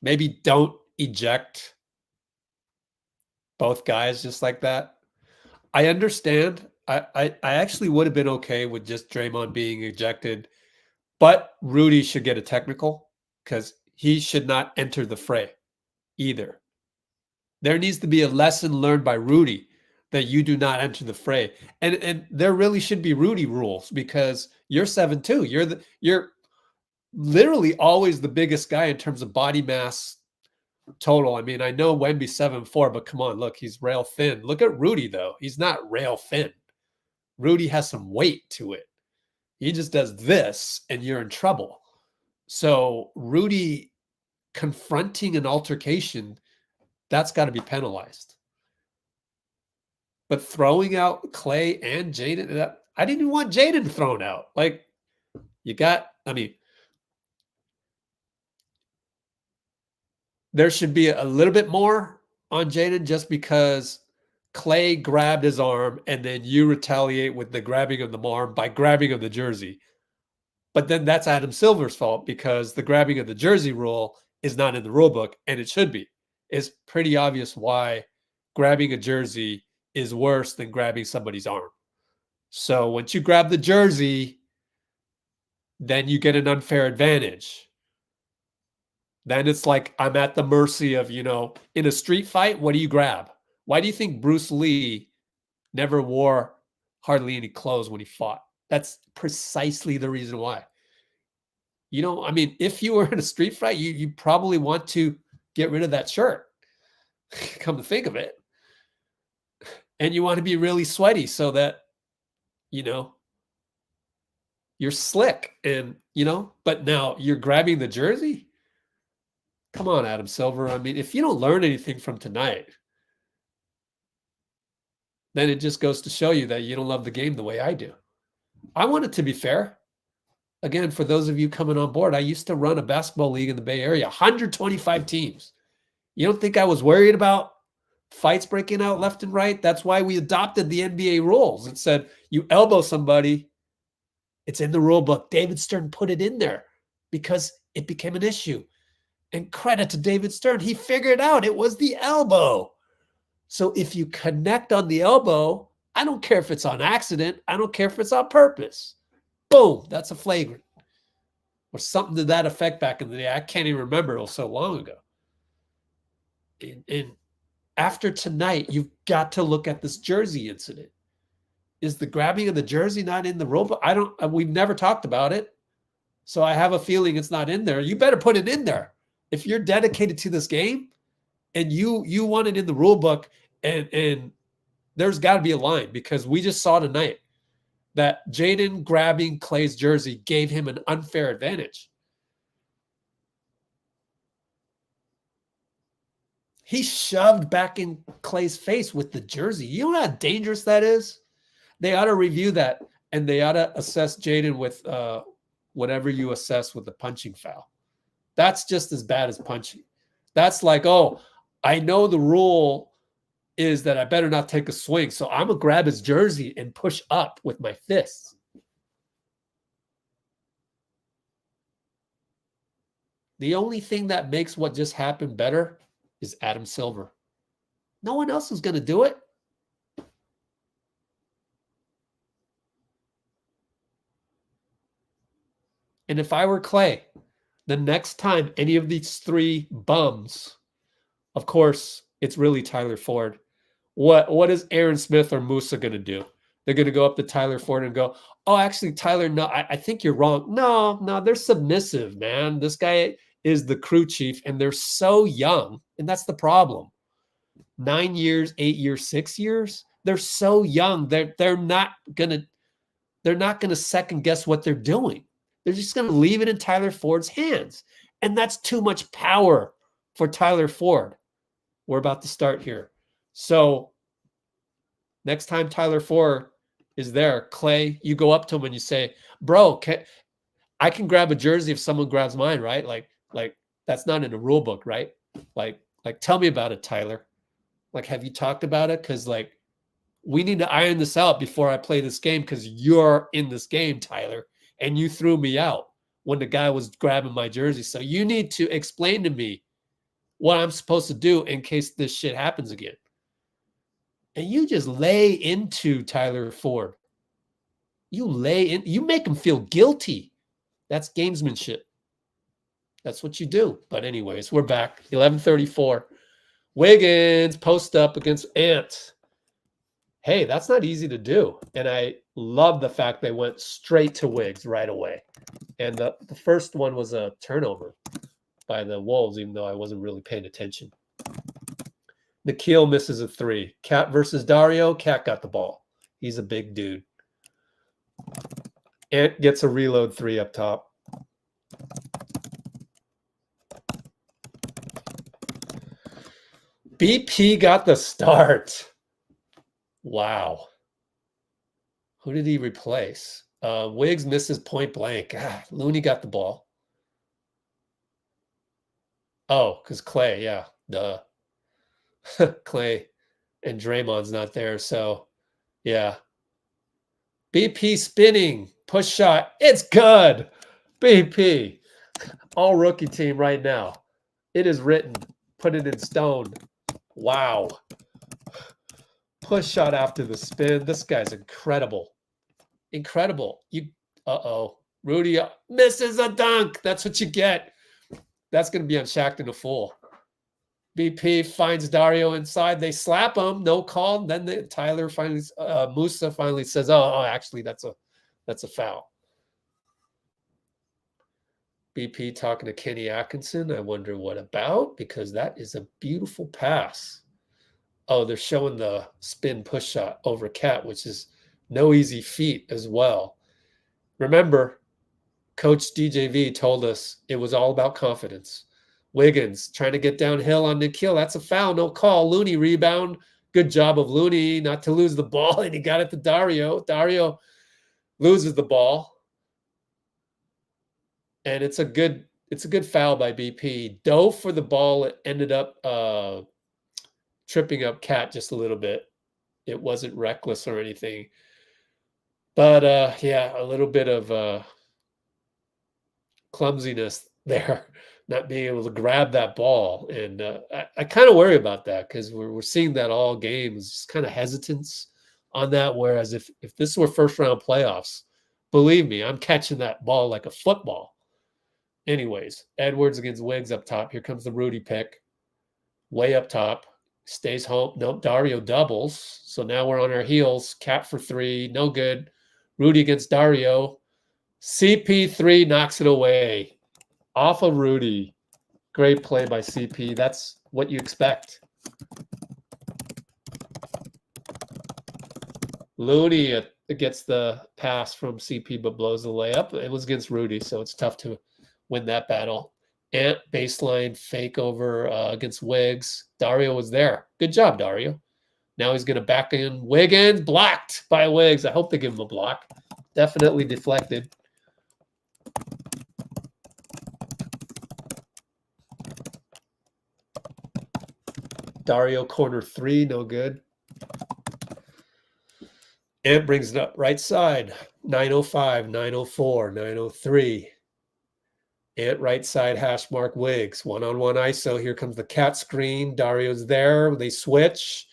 Maybe don't eject both guys just like that. I understand. I actually would have been okay with just Draymond being ejected, but Rudy should get a technical because he should not enter the fray either. There needs to be a lesson learned by Rudy that you do not enter the fray. And there really should be Rudy rules because you're 7'2". You're literally always the biggest guy in terms of body mass total. I mean, I know Wemby's 7'4", but come on, look, he's rail thin. Look at Rudy, though. He's not rail thin. Rudy has some weight to it. He just does this, and you're in trouble. So Rudy confronting an altercation, that's got to be penalized. But throwing out Klay and Jaden, I didn't even want Jaden thrown out. Like, there should be a little bit more on Jaden just because Klay grabbed his arm and then you retaliate with the grabbing of the arm by grabbing of the jersey. But then that's Adam Silver's fault because the grabbing of the jersey rule is not in the rule book, and it should be. It's pretty obvious why grabbing a jersey is worse than grabbing somebody's arm. So once you grab the jersey, then you get an unfair advantage. Then it's like I'm at the mercy of, in a street fight, what do you grab? Why do you think Bruce Lee never wore hardly any clothes when he fought? That's precisely the reason why. If you were in a street fight, you probably want to get rid of that shirt, come to think of it. And you want to be really sweaty so that, you're slick and, but now you're grabbing the jersey. Come on, Adam Silver. If you don't learn anything from tonight, then it just goes to show you that you don't love the game the way I do. I want it to be fair. Again, for those of you coming on board, I used to run a basketball league in the Bay Area, 125 teams. You don't think I was worried about fights breaking out left and right. That's why we adopted the NBA rules. It said you elbow somebody, it's in the rule book. David Stern put it in there because it became an issue. And credit to David Stern. He figured out it was the elbow. So if you connect on the elbow, I don't care if it's on accident. I don't care if it's on purpose. Boom, that's a flagrant. Or something to that effect back in the day. I can't even remember. It was so long ago. And after tonight, you've got to look at this jersey incident. Is the grabbing of the jersey not in the rule book? We've never talked about it. So I have a feeling it's not in there. You better put it in there. If you're dedicated to this game and you want it in the rule book, and there's got to be a line, because we just saw tonight that Jaden grabbing Klay's jersey gave him an unfair advantage. He shoved back in Klay's face with the jersey. You know how dangerous that is? They ought to review that, and they ought to assess Jaden with whatever you assess with the punching foul. That's just as bad as punching. That's like, oh, I know the rule is that I better not take a swing, so I'm going to grab his jersey and push up with my fists. The only thing that makes what just happened better is Adam Silver. No one else is going to do it. And if I were Klay, the next time any of these three bums, of course, it's really Tyler Ford. What is Aaron Smith or Mousa going to do? They're going to go up to Tyler Ford and go, oh, actually, Tyler, no, I think you're wrong. No, they're submissive, man. This guy is the crew chief, and they're so young, and that's the problem. 9 years, 8 years, 6 years. They're so young. They're not gonna second guess what they're doing. They're just gonna leave it in Tyler Ford's hands, and that's too much power for Tyler Ford. We're about to start here. So next time Tyler Ford is there, Klay, you go up to him and you say, bro, I can grab a jersey if someone grabs mine, right? Like that's not in the rule book, right? Like tell me about it, Tyler. Like, have you talked about it? Because like we need to iron this out before I play this game, because you're in this game, Tyler, and you threw me out when the guy was grabbing my jersey. So you need to explain to me what I'm supposed to do in case this shit happens again. And you just lay into Tyler Ford. You make him feel guilty. That's gamesmanship. That's what you do. But anyways, we're back. 11:34. Wiggins post up against Ant. Hey, that's not easy to do. And I love the fact they went straight to Wiggs right away. And the first one was a turnover by the Wolves, even though I wasn't really paying attention. Nikhil misses a three. Cat versus Dario. Cat got the ball. He's a big dude. Ant gets a reload three up top. BP got the start. Wow. Who did he replace? Wiggs misses point blank. Looney got the ball. Oh, because Klay, yeah. Duh. Klay and Draymond's not there, so yeah. BP spinning, push shot. It's good. BP. All rookie team right now. It is written. Put it in stone. Wow. Push shot after the spin. This guy's incredible. Incredible. Rudy misses a dunk. That's what you get. That's going to be on Shaq and a Fool. BP finds Dario inside. They slap him. No call. Then Mousa finally says, "Oh, actually, that's a foul." BP talking to Kenny Atkinson. I wonder what about, because that is a beautiful pass. Oh, they're showing the spin push shot over Cat, which is no easy feat as well. Remember, Coach DJV told us it was all about confidence. Wiggins trying to get downhill on Nikhil. That's a foul, no call. Looney rebound. Good job of Looney not to lose the ball, and he got it to Dario. Dario loses the ball, and it's a good foul by BP. Dove for the ball. It ended up tripping up Cat just a little bit. It wasn't reckless or anything. But yeah, a little bit of clumsiness there, not being able to grab that ball. And I kind of worry about that because we're seeing that all games, just kind of hesitance on that. Whereas if this were first round playoffs, believe me, I'm catching that ball like a football. Anyways, Edwards against Wiggs up top. Here comes the Rudy pick. Way up top. Stays home. Nope, Dario doubles. So now we're on our heels. Cat for 3. No good. Rudy against Dario. CP3 knocks it away. Off of Rudy. Great play by CP. That's what you expect. Looney gets the pass from CP but blows the layup. It was against Rudy, so it's tough to win that battle. Ant baseline fake over against Wiggs. Dario was there. Good job, Dario. Now he's going to back in Wiggins. Blocked by Wiggs. I hope they give him a block. Definitely deflected. Dario corner 3, no good. Ant brings it up right side. 905, 904, 903. Ant right side hash mark Wiggs. One-on-one ISO. Here comes the Cat screen. Dario's there. They switch.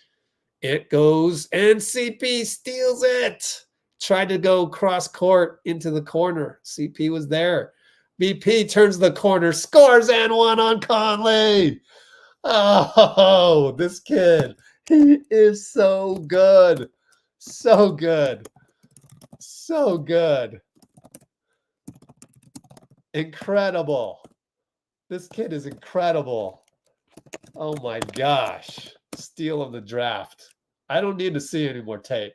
It goes, and CP steals it. Tried to go cross court into the corner. CP was there. BP turns the corner, scores, and one on Conley. Oh, this kid. He is so good. So good. So good. Incredible. This kid is incredible. Oh my gosh. Steal of the draft. I don't need to see any more tape.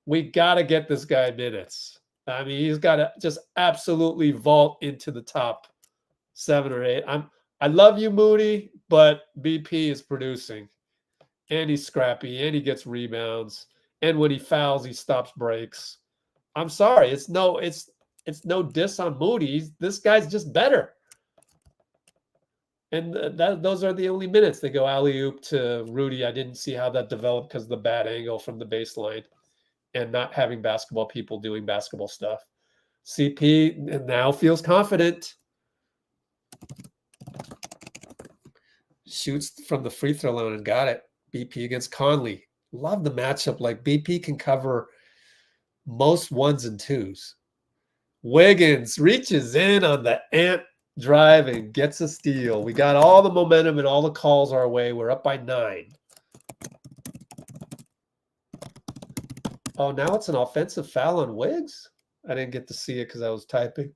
We got to get this guy minutes. I mean, he's got to just absolutely vault into the top 7 or 8. I love you, Moody, but BP is producing. And he's scrappy, and he gets rebounds. And when he fouls, he stops breaks. I'm sorry. It's no diss on Moody. This guy's just better. And those are the only minutes. They go alley-oop to Rudy. I didn't see how that developed because of the bad angle from the baseline and not having basketball people doing basketball stuff. CP now feels confident. Shoots from the free throw line and got it. BP against Conley. Love the matchup. Like BP can cover most 1s and 2s. Wiggins reaches in on the Ant drive and gets a steal. We got all the momentum and all the calls our way. We're up by 9. Oh, now it's an offensive foul on Wiggs? I didn't get to see it because I was typing.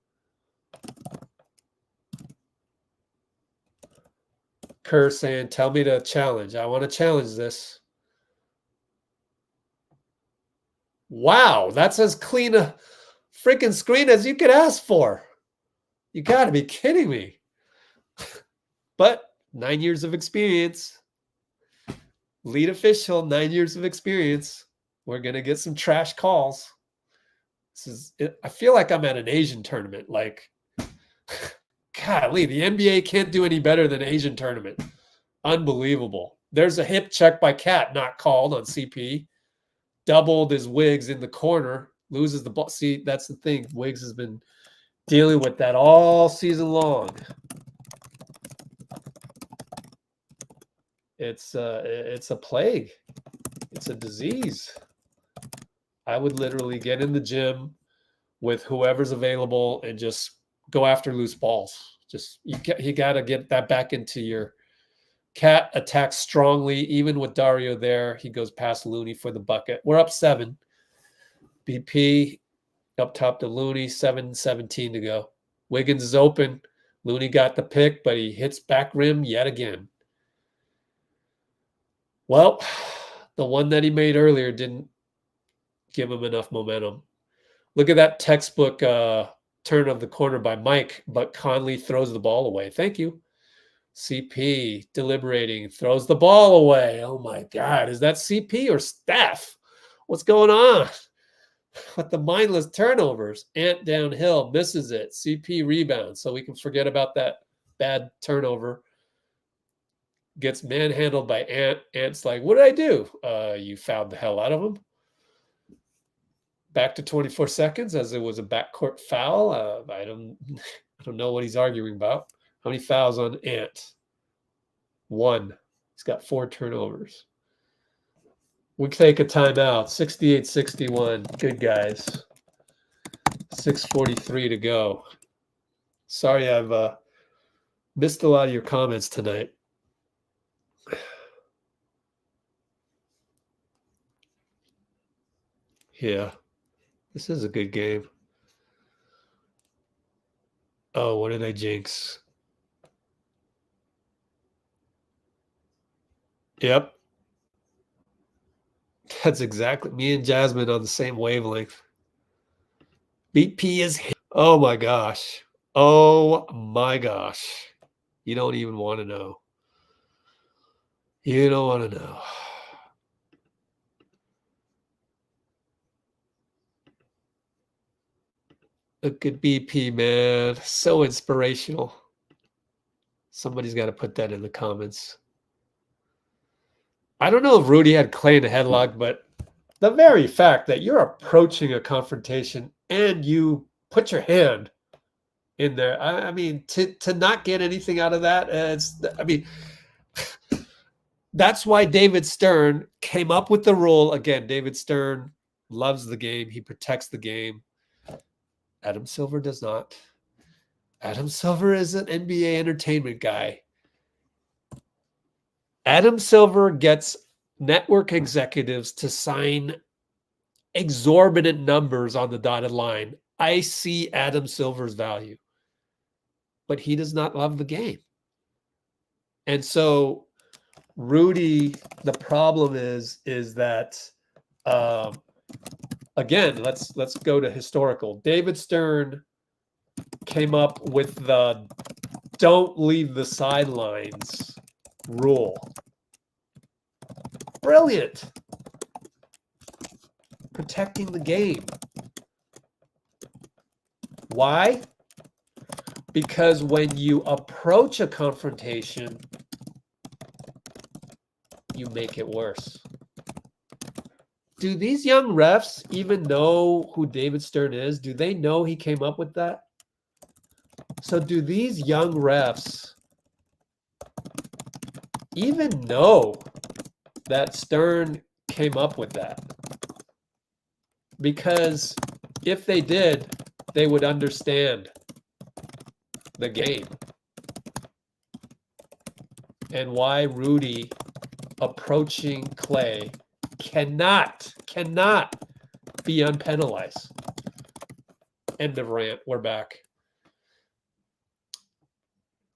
Kerr saying, tell me to challenge. I want to challenge this. Wow, that's as clean a freaking screen as you could ask for. You got to be kidding me. But 9 years of experience. Lead official, 9 years of experience. We're going to get some trash calls. I feel like I'm at an Asian tournament. Like, golly, the NBA can't do any better than Asian tournament. Unbelievable. There's a hip check by Cat not called on CP. Doubled his Wiggs in the corner. Loses the ball. See, that's the thing. Wiggs has been dealing with that all season long. It's a plague. It's a disease. I would literally get in the gym with whoever's available and just go after loose balls. Just you got to get that back into your. Cat attacks strongly, even with Dario there. He goes past Looney for the bucket. We're up 7. BP up top to Looney, 7:17 to go. Wiggins is open. Looney got the pick, but he hits back rim yet again. Well, the one that he made earlier didn't give him enough momentum. Look at that textbook turn of the corner by Mike, but Conley throws the ball away. Thank you. CP deliberating, throws the ball away. Oh my God, is that CP or Steph? What's going on with the mindless turnovers? Ant downhill, misses it. CP rebounds, so we can forget about that bad turnover. gets manhandled by Ant. Ant's like, what did I do? You fouled the hell out of him. Back to 24 seconds as it was a backcourt foul. I don't know what he's arguing about. How many fouls on Ant? 1. He's got 4 turnovers. We take a timeout. 68-61. Good guys. 6:43 to go. Sorry, I've missed a lot of your comments tonight. Yeah, this is a good game. Oh, what did I jinx? Yep. That's exactly me and Jasmine on the same wavelength. BP is, oh my gosh. Oh my gosh. You don't even want to know. You don't want to know. Look at BP, man. So inspirational. Somebody's got to put that in the comments. I don't know if Rudy had Klay in a headlock, but the very fact that you're approaching a confrontation and you put your hand in there, I mean, to not get anything out of that, that's why David Stern came up with the rule. Again, David Stern loves the game. He protects the game. Adam Silver does not. Adam Silver is an NBA entertainment guy. Adam Silver gets network executives to sign exorbitant numbers on the dotted line. I see Adam Silver's value, but he does not love the game. And so Rudy, the problem is that, again, let's go to historical. David Stern came up with the don't leave the sidelines rule. Brilliant. Protecting the game. Why? Because when you approach a confrontation, you make it worse. Do these young refs even know who David Stern is? Do they know he came up with that? So do these young refs even know that Stern came up with that? Because if they did, they would understand the game and why Rudy approaching Klay cannot be unpenalized. End of rant. We're back.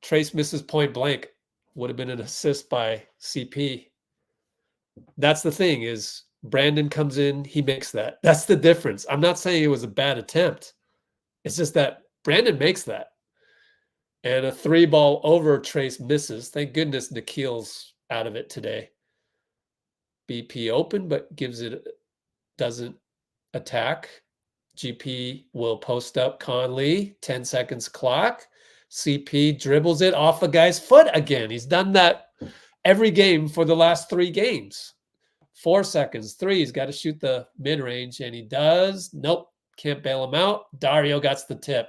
Trace misses point blank. Would have been an assist by CP. That's the thing is Brandon comes in, he makes that. That's the difference. I'm not saying it was a bad attempt. It's just that Brandon makes that. And a 3-ball over Trace misses. Thank goodness Nikhil's out of it today. BP open, but doesn't attack. GP will post up Conley. 10 seconds clock. CP dribbles it off a guy's foot again. He's done that every game for the last 3 games. 4 seconds. 3. He's got to shoot the mid-range, and he does. Nope. Can't bail him out. Dario gets the tip.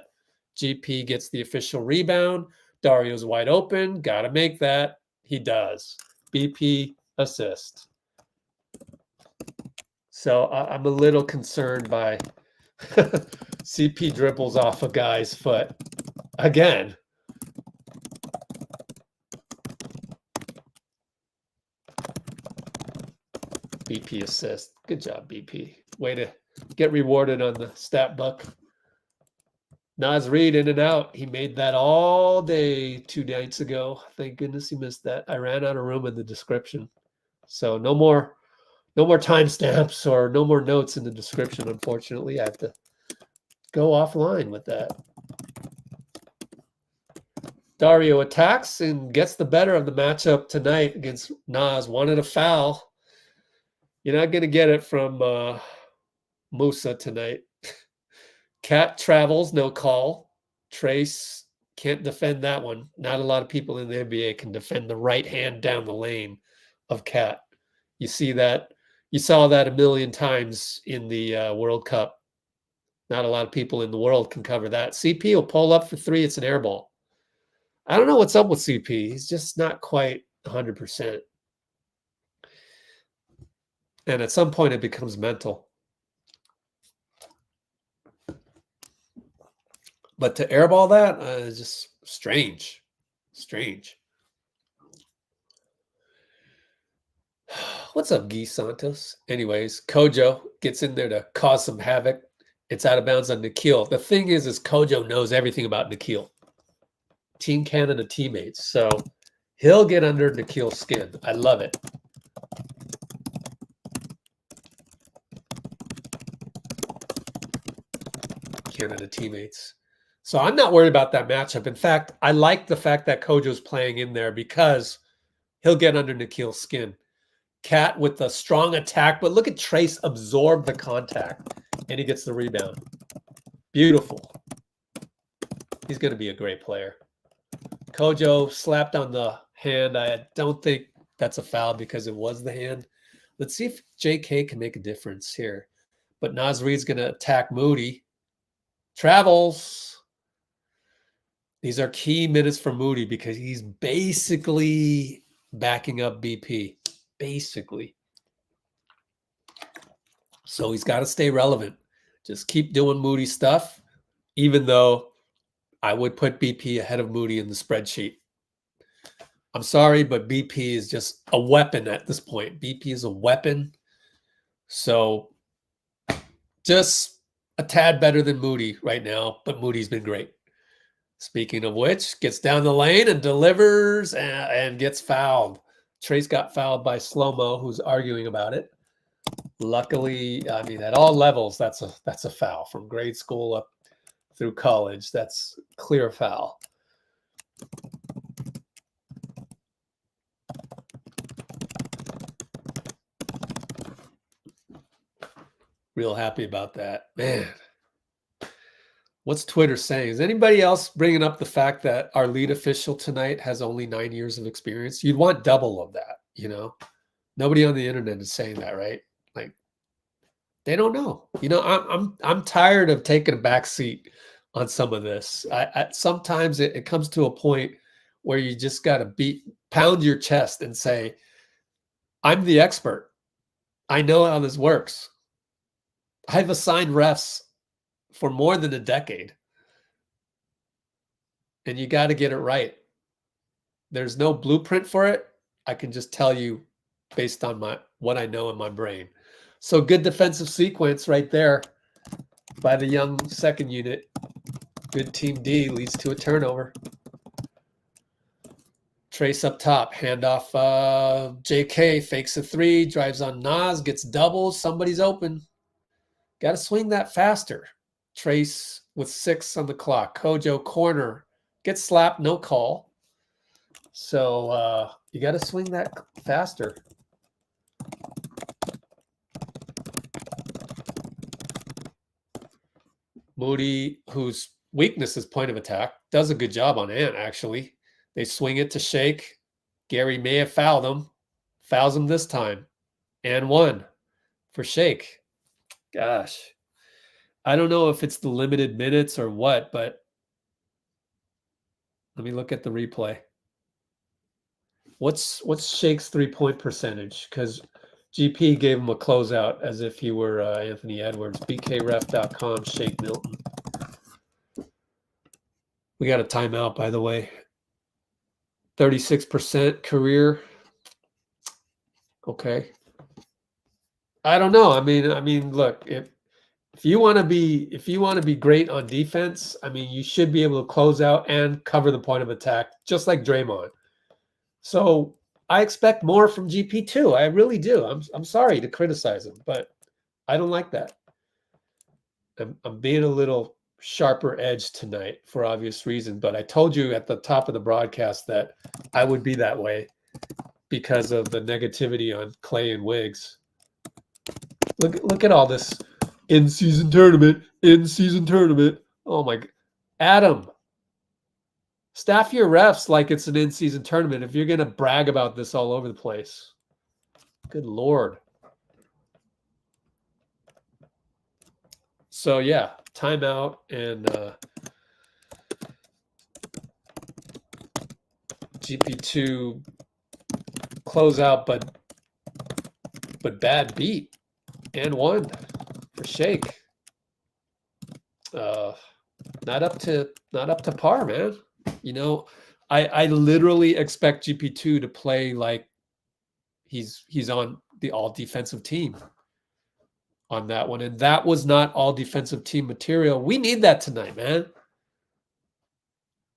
GP gets the official rebound. Dario's wide open. Got to make that. He does. BP assist. So I'm a little concerned by CP dribbles off a guy's foot. Again. BP assist. Good job, BP. Way to get rewarded on the stat book. Naz Reid in and out. He made that all day 2 nights ago. Thank goodness he missed that. I ran out of room in the description. So no more timestamps or no more notes in the description, unfortunately. I have to go offline with that. Dario attacks and gets the better of the matchup tonight against Naz. Wanted a foul. You're not going to get it from Mousa tonight. Cat travels, no call. Trace Can't defend that one. Not a lot of people in the NBA can defend the right hand down the lane of Cat. You see that. You saw that a million times in the World Cup. Not a lot of people in the world can cover that. CP will pull up for three. It's an air ball. I don't know what's up with CP. He's just not quite 100%. And at some point, it becomes mental. But to airball that is just strange. Strange. What's up, Gui Santos? Anyways, Kojo gets in there to cause some havoc. It's out of bounds on Nikhil. The thing is Kojo knows everything about Nikhil. Team Canada teammates. So he'll get under Nikhil's skin. I love it. Canada teammates. So I'm not worried about that matchup. In fact, I like the fact that Kojo's playing in there because he'll get under Nikhil's skin. Cat with a strong attack, but look at Trace absorb the contact, and he gets the rebound. Beautiful. He's going to be a great player. Kojo slapped on the hand. I don't think that's a foul because it was the hand. Let's see if JK can make a difference here. But Naz Reid's going to attack Moody. Travels. These are key minutes for Moody because he's basically backing up BP. Basically. So he's got to stay relevant. Just keep doing Moody stuff, even though I would put BP ahead of Moody in the spreadsheet. I'm sorry, but BP is just a weapon at this point. BP is a weapon. So just a tad better than Moody right now, but Moody's been great. Speaking of which, gets down the lane and delivers and gets fouled. Trace got fouled by Slow-Mo, who's arguing about it. Luckily, I mean, at all levels, that's a foul. From grade school up through college, that's clear foul. Real happy about that. Man, what's Twitter saying? Is anybody else bringing up the fact that our lead official tonight has only 9 years of experience? You'd want double of that, you know? Nobody on the internet is saying that, right? Like, they don't know. You know, I'm tired of taking a back seat on some of this. Sometimes it comes to a point where you just got to pound your chest and say, I'm the expert. I know how this works. I've assigned refs for more than a decade. And you got to get it right. There's no blueprint for it. I can just tell you based on what I know in my brain. So good defensive sequence right there by the young second unit. Good team D leads to a turnover. Trace up top, handoff. JK fakes a three, drives on Nas, gets doubles. Somebody's open. Got to swing that faster. Trace with 6 on the clock. Kojo corner. Gets slapped, no call. So you got to swing that faster. Moody, whose weakness is point of attack, does a good job on Ant, actually. They swing it to Shake. Gary may have fouled him. Fouls him this time. And 1 for Shake. Gosh. I don't know if it's the limited minutes or what, but let me look at the replay. What's Shake's three-point percentage? Because GP gave him a closeout as if he were Anthony Edwards. BKRef.com, Shake Milton. We got a timeout, by the way. 36% career. Okay. I don't know. I mean, look, if you want to be great on defense, I mean, you should be able to close out and cover the point of attack, just like Draymond. So I expect more from GP too. I really do. I'm sorry to criticize him, but I don't like that. I'm being a little sharper edge tonight for obvious reasons, but I told you at the top of the broadcast that I would be that way because of the negativity on Klay and Wiggs. Look at all this in-season tournament. Oh my God. Adam, Staff your refs like it's an in-season tournament if you're going to brag about this all over the place. Good Lord. So, yeah, timeout and GP2 close out, but bad beat and one for Shake. Not up to par, man. You know, I literally expect GP2 to play like he's on the all defensive team on that one, and that was not all defensive team material. We need that tonight, man.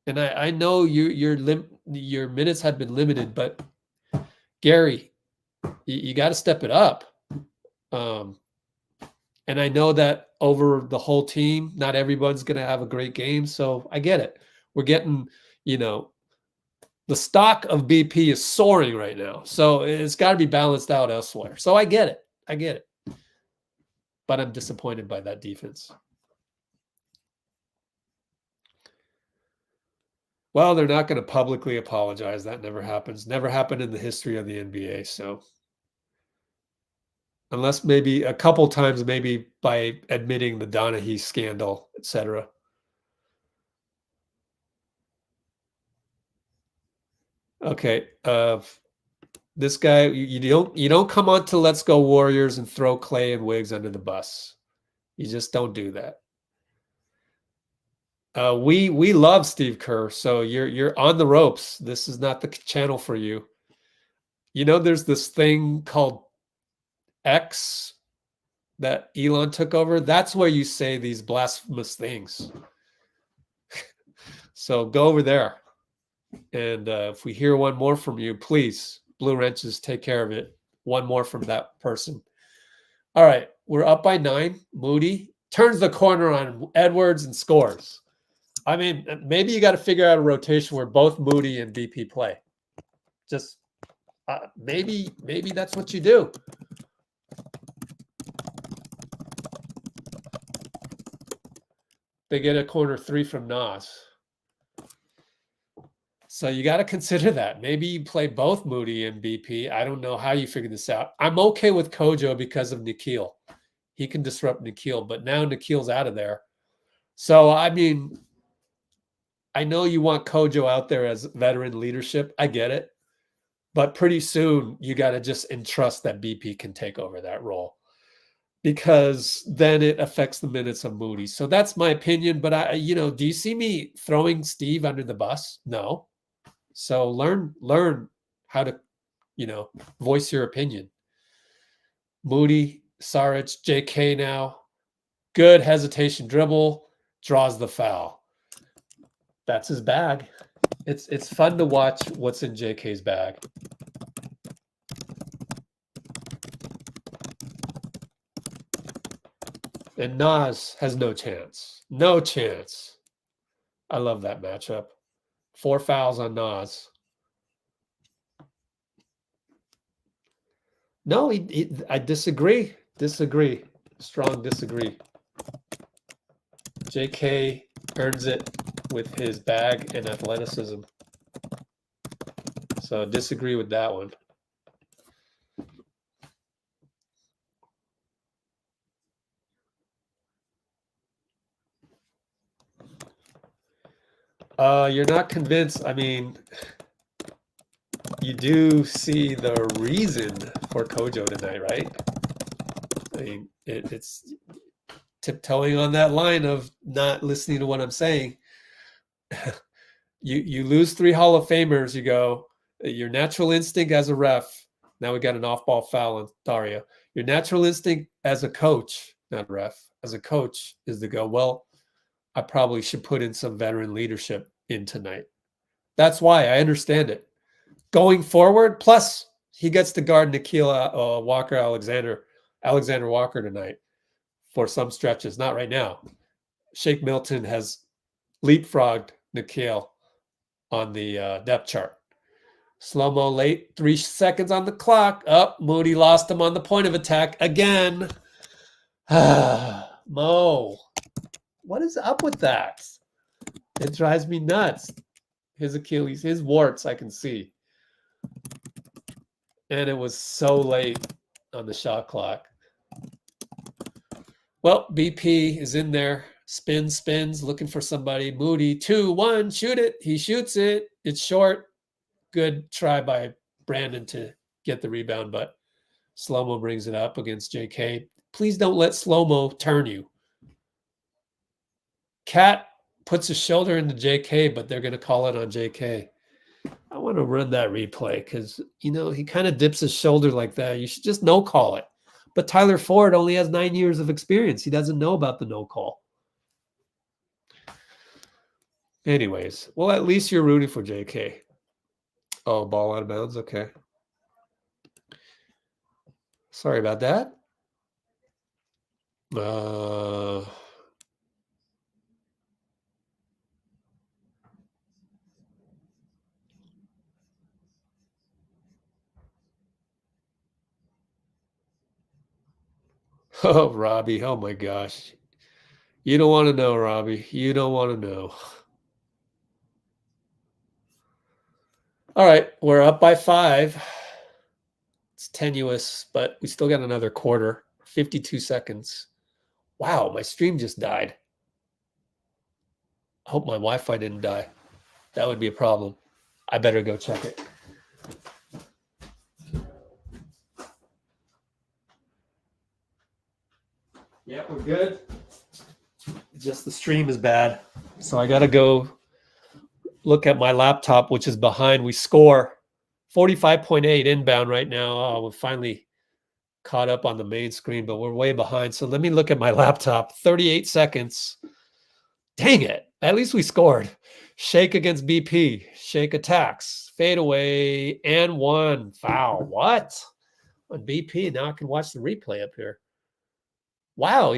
And I know your minutes have been limited, but Gary, you got to step it up. And I know that over the whole team, not everyone's going to have a great game. So I get it. We're getting, the stock of BP is soaring right now. So it's got to be balanced out elsewhere. So I get it. But I'm disappointed by that defense. Well, they're not going to publicly apologize. That never happens. Never happened in the history of the NBA. So unless maybe a couple times, maybe by admitting the Donaghy scandal, etc. Okay, this guy, you don't come on to Let's Go Warriors and throw Klay and Wiggs under the bus. You just don't do that. We love Steve Kerr, so you're on the ropes. This is not the channel for you. There's this thing called X that Elon took over. That's where you say these blasphemous things. So go over there. And if we hear one more from you, please, Blue Wrenches, take care of it. One more from that person. All right, we're up by 9. Moody turns the corner on Edwards and scores. I mean, maybe you got to figure out a rotation where both Moody and BP play. Just maybe that's what you do. They get a corner 3 from Nas. So you got to consider that. Maybe you play both Moody and BP. I don't know how you figure this out. I'm okay with Kojo because of Nikhil. He can disrupt Nikhil, but now Nikhil's out of there. So, I mean, I know you want Kojo out there as veteran leadership. I get it. But pretty soon, you got to just entrust that BP can take over that role, because then it affects the minutes of Moody. So that's my opinion. But do you see me throwing Steve under the bus? No. So learn how to, voice your opinion. Moody, Saric, JK now. Good hesitation dribble, draws the foul. That's his bag. It's fun to watch what's in JK's bag. And Nas has no chance. No chance. I love that matchup. 4 fouls on Nas. No, I disagree. Disagree. Strong disagree. JK earns it with his bag and athleticism. So disagree with that one. You're not convinced. I mean, you do see the reason for Kojo tonight, right? I mean, it's tiptoeing on that line of not listening to what I'm saying. You lose 3 Hall of Famers. You go, your natural instinct as a ref. Now we got an off-ball foul on Dario. Your natural instinct as a coach, not a ref, as a coach is to go, well, I probably should put in some veteran leadership in tonight. That's why I understand it. Going forward, plus he gets to guard Nikhil Alexander Walker tonight for some stretches. Not right now. Shake Milton has leapfrogged Nikhil on the depth chart. Slow-mo late, 3 seconds on the clock. Moody lost him on the point of attack again. Mo, what is up with that? It drives me nuts. His Achilles, his warts, I can see. And it was so late on the shot clock. Well, BP is in there. Spins, looking for somebody. Moody, 2, 1, shoot it. He shoots it. It's short. Good try by Brandon to get the rebound, but Slow-mo brings it up against JK. Please don't let Slow-mo turn you. Cat puts his shoulder into JK, but they're going to call it on JK. I want to run that replay because, you know, he kind of dips his shoulder like that. You should just no call it. But Tyler Ford only has 9 years of experience. He doesn't know about the no call. Anyways, well, at least you're rooting for JK. Oh, ball out of bounds. Okay. Sorry about that. Oh, Robbie. Oh, my gosh. You don't want to know, Robbie. You don't want to know. All right. We're up by 5. It's tenuous, but we still got another quarter. 52 seconds. Wow, my stream just died. I hope my Wi-Fi didn't die. That would be a problem. I better go check it. Yeah, we're good. Just the stream is bad. So I got to go look at my laptop, which is behind. We score 45.8 inbound right now. Oh, we're finally caught up on the main screen, but we're way behind. So let me look at my laptop. 38 seconds. Dang it. At least we scored. Shake against BP. Shake attacks. Fade away. And 1. Foul. What? On BP. Now I can watch the replay up here. Wow.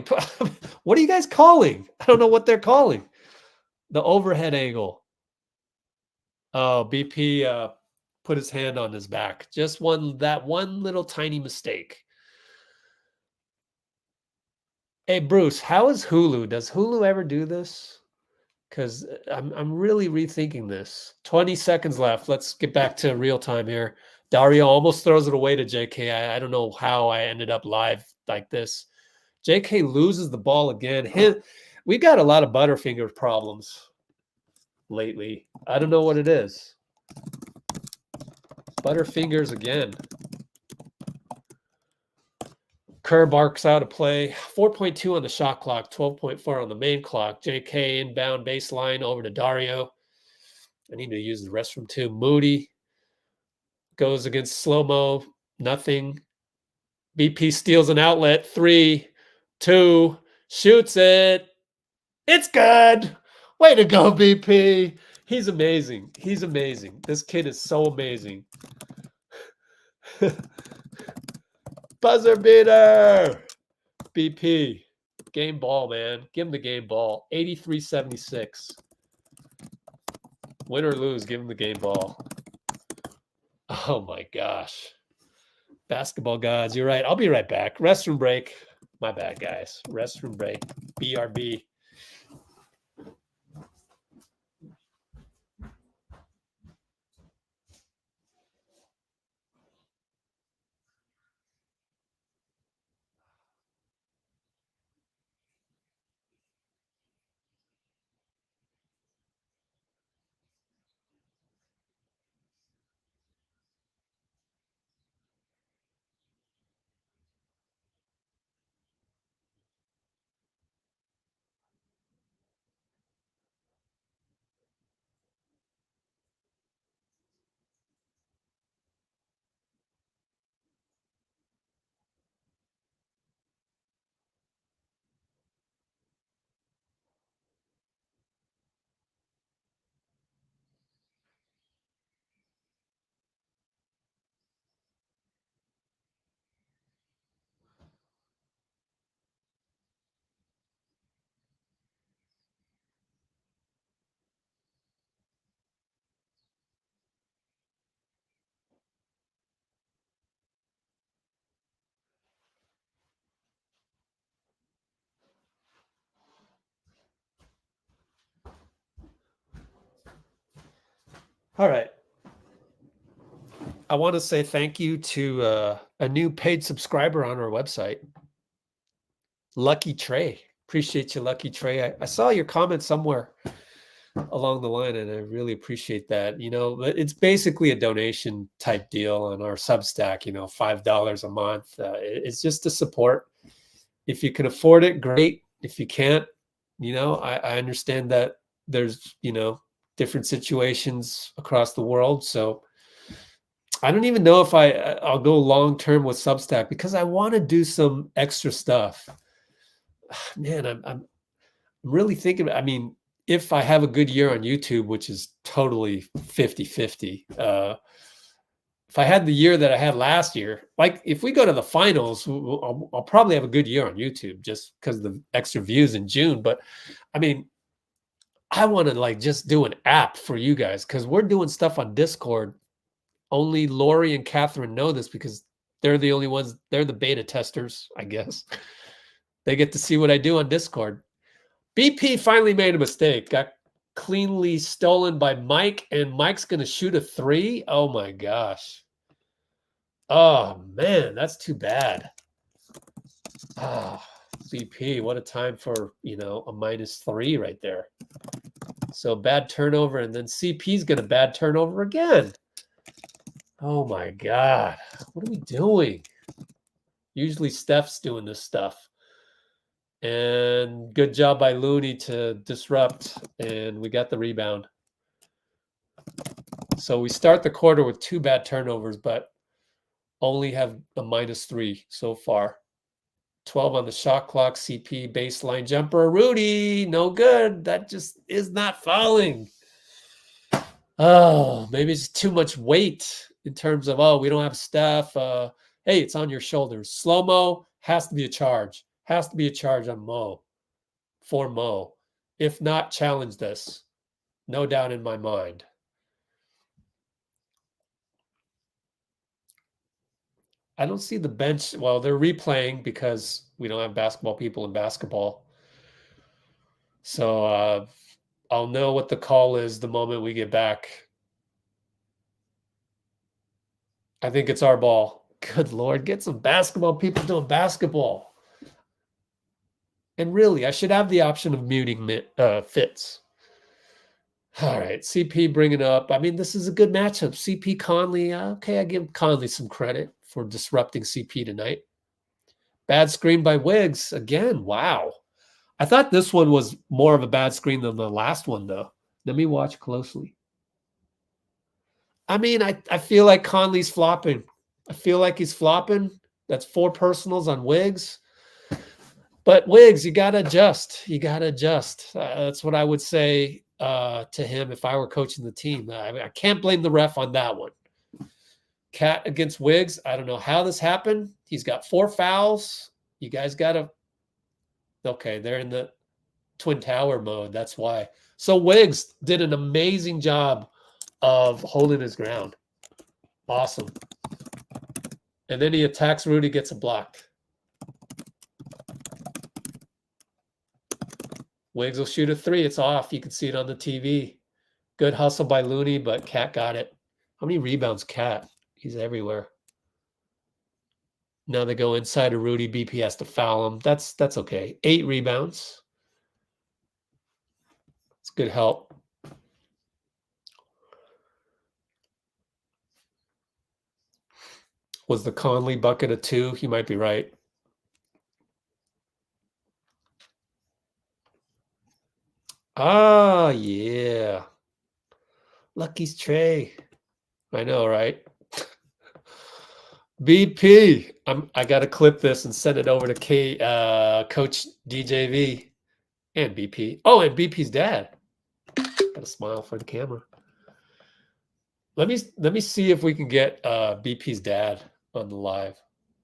What are you guys calling? I don't know what they're calling. The overhead angle. Oh, BP put his hand on his back. Just that one little tiny mistake. Hey, Bruce, how is Hulu? Does Hulu ever do this? Because I'm really rethinking this. 20 seconds left. Let's get back to real time here. Dario almost throws it away to JK. I don't know how I ended up live like this. JK loses the ball again. We got a lot of Butterfinger problems lately. I don't know what it is. Butterfingers again. Kerr barks out of play. 4.2 on the shot clock, 12.4 on the main clock. JK inbound baseline over to Dario. I need to use the restroom too. Moody goes against Slow-mo. Nothing. BP steals an outlet. 3, 2, shoots it. It's good. Way to go, BP. He's amazing. He's amazing. This kid is so amazing. Buzzer beater. BP. Game ball, man. Give him the game ball. 83-76. Win or lose, give him the game ball. Oh my gosh. Basketball gods. You're right. I'll be right back. Restroom break. My bad, guys. Restroom break. BRB. All right. I want to say thank you to a new paid subscriber on our website, Luckytrey. Appreciate you, Luckytrey. I saw your comment somewhere along the line, and I really appreciate that. You know, it's basically a donation type deal on our Substack. You know, $5 a month. It's just to support. If you can afford it, great. If you can't, you know, I understand that there's, you know, different situations across the world. So I don't even know if I'll go long term with Substack because I want to do some extra stuff. Man, I'm really thinking. I mean, if I have a good year on YouTube, which is totally 50-50, if I had the year that I had last year, like if we go to the finals, I'll probably have a good year on YouTube just because of the extra views in June. But I mean, I want to like just do an app for you guys because we're doing stuff on Discord. Only Lori and Catherine know this because they're the only ones, they're the beta testers, I guess. They get to see what I do on Discord. BP finally made a mistake. Got cleanly stolen by Mike, and Mike's going to shoot a 3. Oh my gosh. Oh man, that's too bad. Ah, BP, what a time for, you know, a -3 right there. So bad turnover, and then CP's going to bad turnover again. Oh my God. What are we doing? Usually Steph's doing this stuff. And good job by Looney to disrupt, and we got the rebound. So we start the quarter with 2 bad turnovers, but only have a -3 so far. 12 on the shot clock, CP baseline jumper. Rudy, no good. That just is not falling. Oh, maybe it's too much weight in terms of, oh, we don't have Steph. Hey, it's on your shoulders. Slow-mo has to be a charge. Has to be a charge on Mo. For Mo. If not, challenge this. No doubt in my mind. I don't see the bench. Well, they're replaying because we don't have basketball people in basketball. So I'll know what the call is the moment we get back. I think it's our ball. Good Lord, get some basketball people doing basketball. And really, I should have the option of muting Fitz. All right, CP bringing up. I mean, this is a good matchup. CP Conley. Okay, I give Conley some credit for disrupting CP tonight. Bad screen by Wiggs. Again, wow. I thought this one was more of a bad screen than the last one, though. Let me watch closely. I mean, I feel like Conley's flopping. I feel like he's flopping. That's 4 personals on Wiggs. But Wiggs, you got to adjust. You got to adjust. That's what I would say to him if I were coaching the team. I can't blame the ref on that one. Cat against Wiggs. I don't know how this happened. He's got 4 fouls. You guys got to. Okay, they're in the Twin Tower mode. That's why. So Wiggs did an amazing job of holding his ground. Awesome. And then he attacks Rudy, gets a block. Wiggs will shoot a 3. It's off. You can see it on the TV. Good hustle by Looney, but Cat got it. How many rebounds, Cat? He's everywhere. Now they go inside of Rudy. BP has to foul him. That's okay. 8 rebounds. It's good help. Was the Conley bucket a 2? You might be right. Ah, yeah. Lucky's Trey. I know, right? BP. I got to clip this and send it over to Coach DJV and BP. Oh, and BP's dad. Got a smile for the camera. Let me see if we can get BP's dad on the live.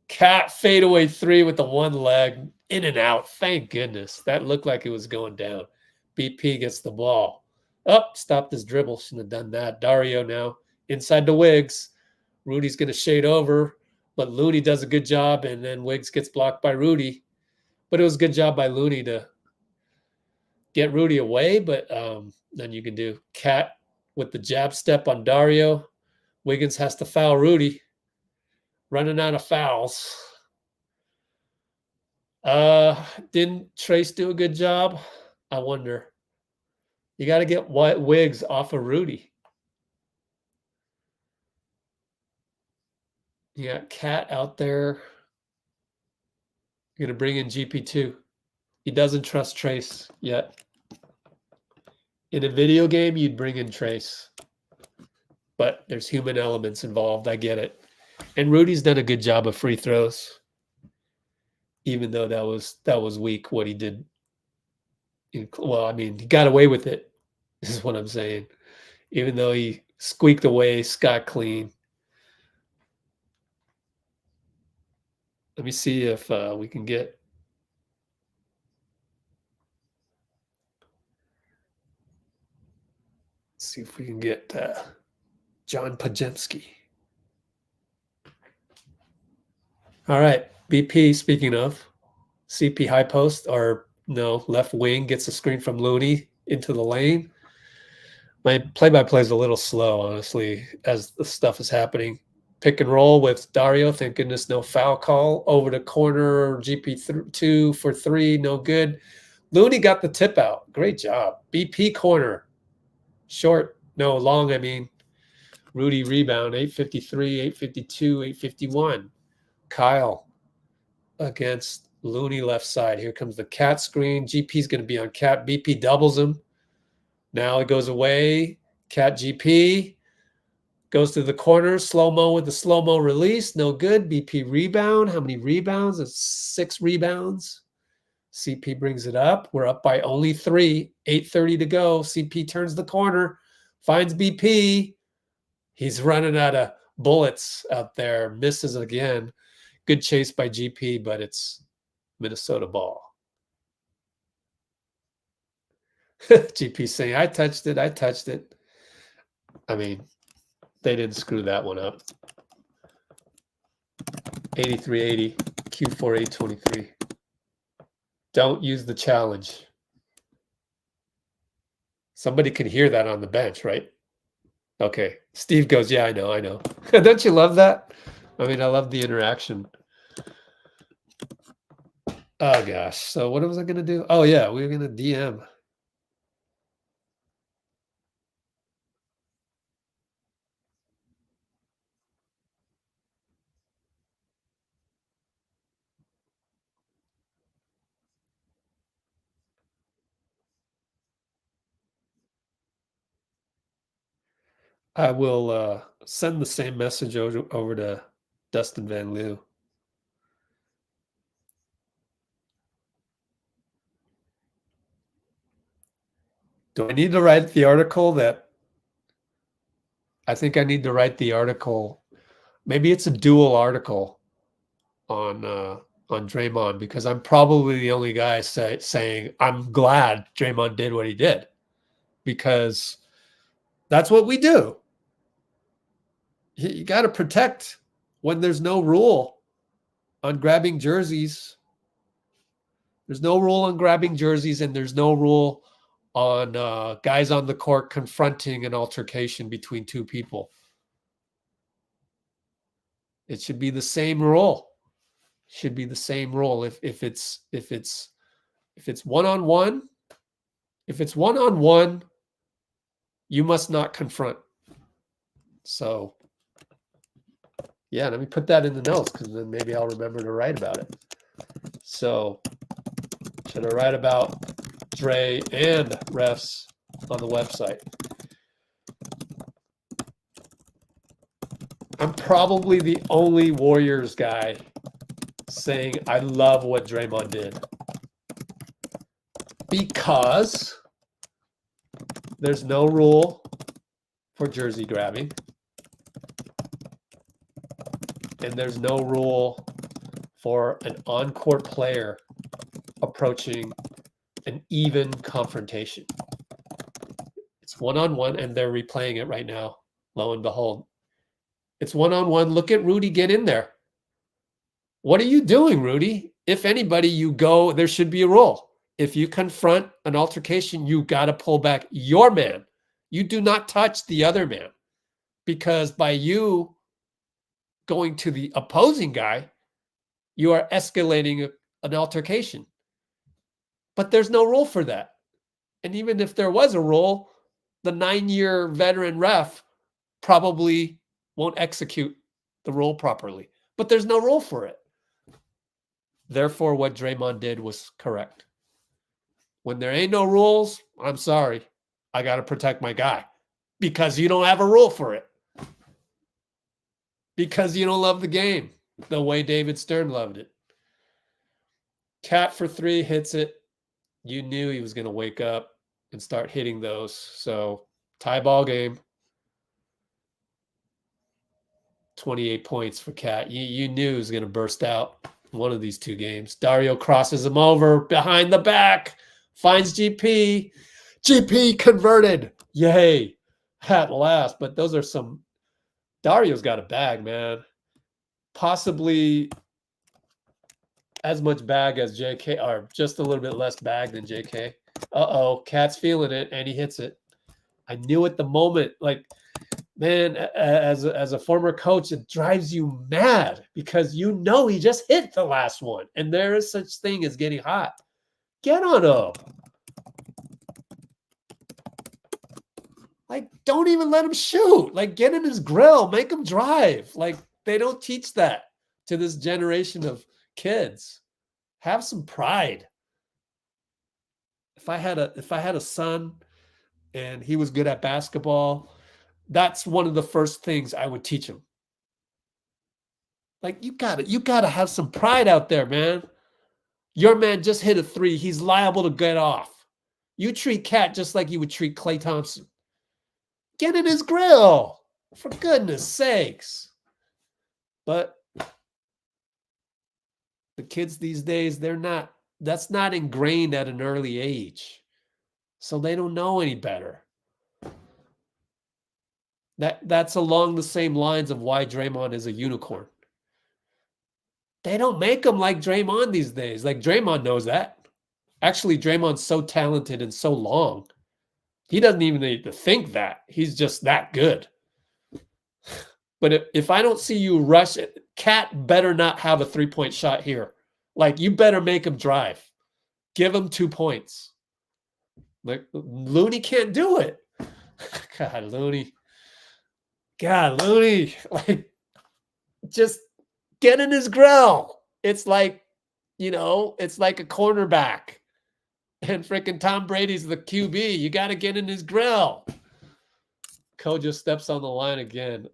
Cat fadeaway 3 with the one leg in and out. Thank goodness. That looked like it was going down. BP gets the ball. Oh, stop this dribble. Shouldn't have done that. Dario now inside the Wiggs. Rudy's going to shade over, but Looney does a good job, and then Wiggs gets blocked by Rudy. But it was a good job by Looney to get Rudy away, but then you can do Cat with the jab step on Dario. Wiggins has to foul Rudy. Running out of fouls. Didn't Trace do a good job? I wonder. You got to get Wiggs off of Rudy. You got Cat out there. You're going to bring in GP2. He doesn't trust Trace yet. In a video game, you'd bring in Trace. But there's human elements involved. I get it. And Rudy's done a good job of free throws. Even though that was weak what he did. Well, I mean, he got away with it. This is what I'm saying. Even though he squeaked away scot clean. Let me see if we can get. See if we can get John Pajemski. All right, BP. Speaking of CP high post, or no, left wing gets a screen from Looney into the lane. My play-by-play is a little slow, honestly, as the stuff is happening. Pick and roll with Dario. Thank goodness no foul call. Over to corner, GP2 for 3, no good. Looney got the tip out. Great job. BP corner. Short, no, long, I mean. Rudy rebound, 853, 852, 851. Kyle against Looney left side. Here comes the Cat screen. GP's going to be on Cat. BP doubles him. Now it goes away. Cat GP. Goes to the corner, slow-mo with the slow-mo release. No good. BP rebound. How many rebounds? It's 6 rebounds. CP brings it up. We're up by only 3. 8:30 to go. CP turns the corner. Finds BP. He's running out of bullets out there. Misses again. Good chase by GP, but it's Minnesota ball. GP saying, I touched it. I touched it. I mean, they didn't screw that one up. 83-80, Q4 823. Don't use the challenge. Somebody can hear that on the bench, right? Okay. Steve goes, yeah, I know. Don't you love that? I mean, I love the interaction. Oh, gosh. So what was I going to do? Oh, yeah, we were going to DM. I will send the same message over to Dustin Van Leeuw. Do I need to write the article that I think I need to write the article? Maybe it's a dual article on Draymond, because I'm probably the only guy saying I'm glad Draymond did what he did, because that's what we do. You got to protect when there's no rule on grabbing jerseys. There's no rule on grabbing jerseys, and there's no rule on guys on the court confronting an altercation between two people. It should be the same rule. Should be the same rule. If it's one-on-one, you must not confront. So yeah, let me put that in the notes, because then maybe I'll remember to write about it. So should I write about Dray and refs on the website? I'm probably the only Warriors guy saying I love what Draymond did, because there's no rule for jersey grabbing, and there's no rule for an on-court player approaching an even confrontation. It's one-on-one, and they're replaying it right now. Lo and behold, it's one-on-one. Look at Rudy get in there. What are you doing, Rudy? If anybody, you go, there should be a rule. If you confront an altercation, you got to pull back your man. You do not touch the other man, because by you going to the opposing guy, you are escalating an altercation. But there's no rule for that. And even if there was a rule, the 9-year veteran ref probably won't execute the rule properly. But there's no rule for it. Therefore, what Draymond did was correct. When there ain't no rules, I'm sorry. I got to protect my guy because you don't have a rule for it. Because you don't love the game the way David Stern loved it. Cat for 3 hits it. You knew he was going to wake up and start hitting those. So tie ball game. 28 points for Cat. You knew he was going to burst out one of these 2 games. Dario crosses him over behind the back. Finds GP. GP converted. Yay. At last. But those are some... Dario's got a bag, man. Possibly as much bag as JK, or just a little bit less bag than JK. Uh-oh. Cat's feeling it, and he hits it. I knew at the moment, like, man, as a former coach, it drives you mad because you know he just hit the last one, and there is such thing as getting hot. Get on him. Like, don't even let him shoot. Like, get in his grill. Make him drive. Like, they don't teach that to this generation of kids. Have some pride. If I had a son and he was good at basketball, that's one of the first things I would teach him. Like, you gotta have some pride out there, man. Your man just hit a 3. He's liable to get off. You treat Cat just like you would treat Klay Thompson. Get in his grill, for goodness sakes. But the kids these days, that's not ingrained at an early age. So they don't know any better. That's along the same lines of why Draymond is a unicorn. They don't make him like Draymond these days. Like, Draymond knows that. Actually, Draymond's so talented and so long. He doesn't even need to think that. He's just that good. But if I don't see you rush it, Cat better not have a 3-point shot here. Like, you better make him drive. Give him 2 points. Like, Looney can't do it. God, Looney. Like, just get in his grill. It's like, it's like a cornerback. And freaking Tom Brady's the QB. You got to get in his grill. Kojo steps on the line again.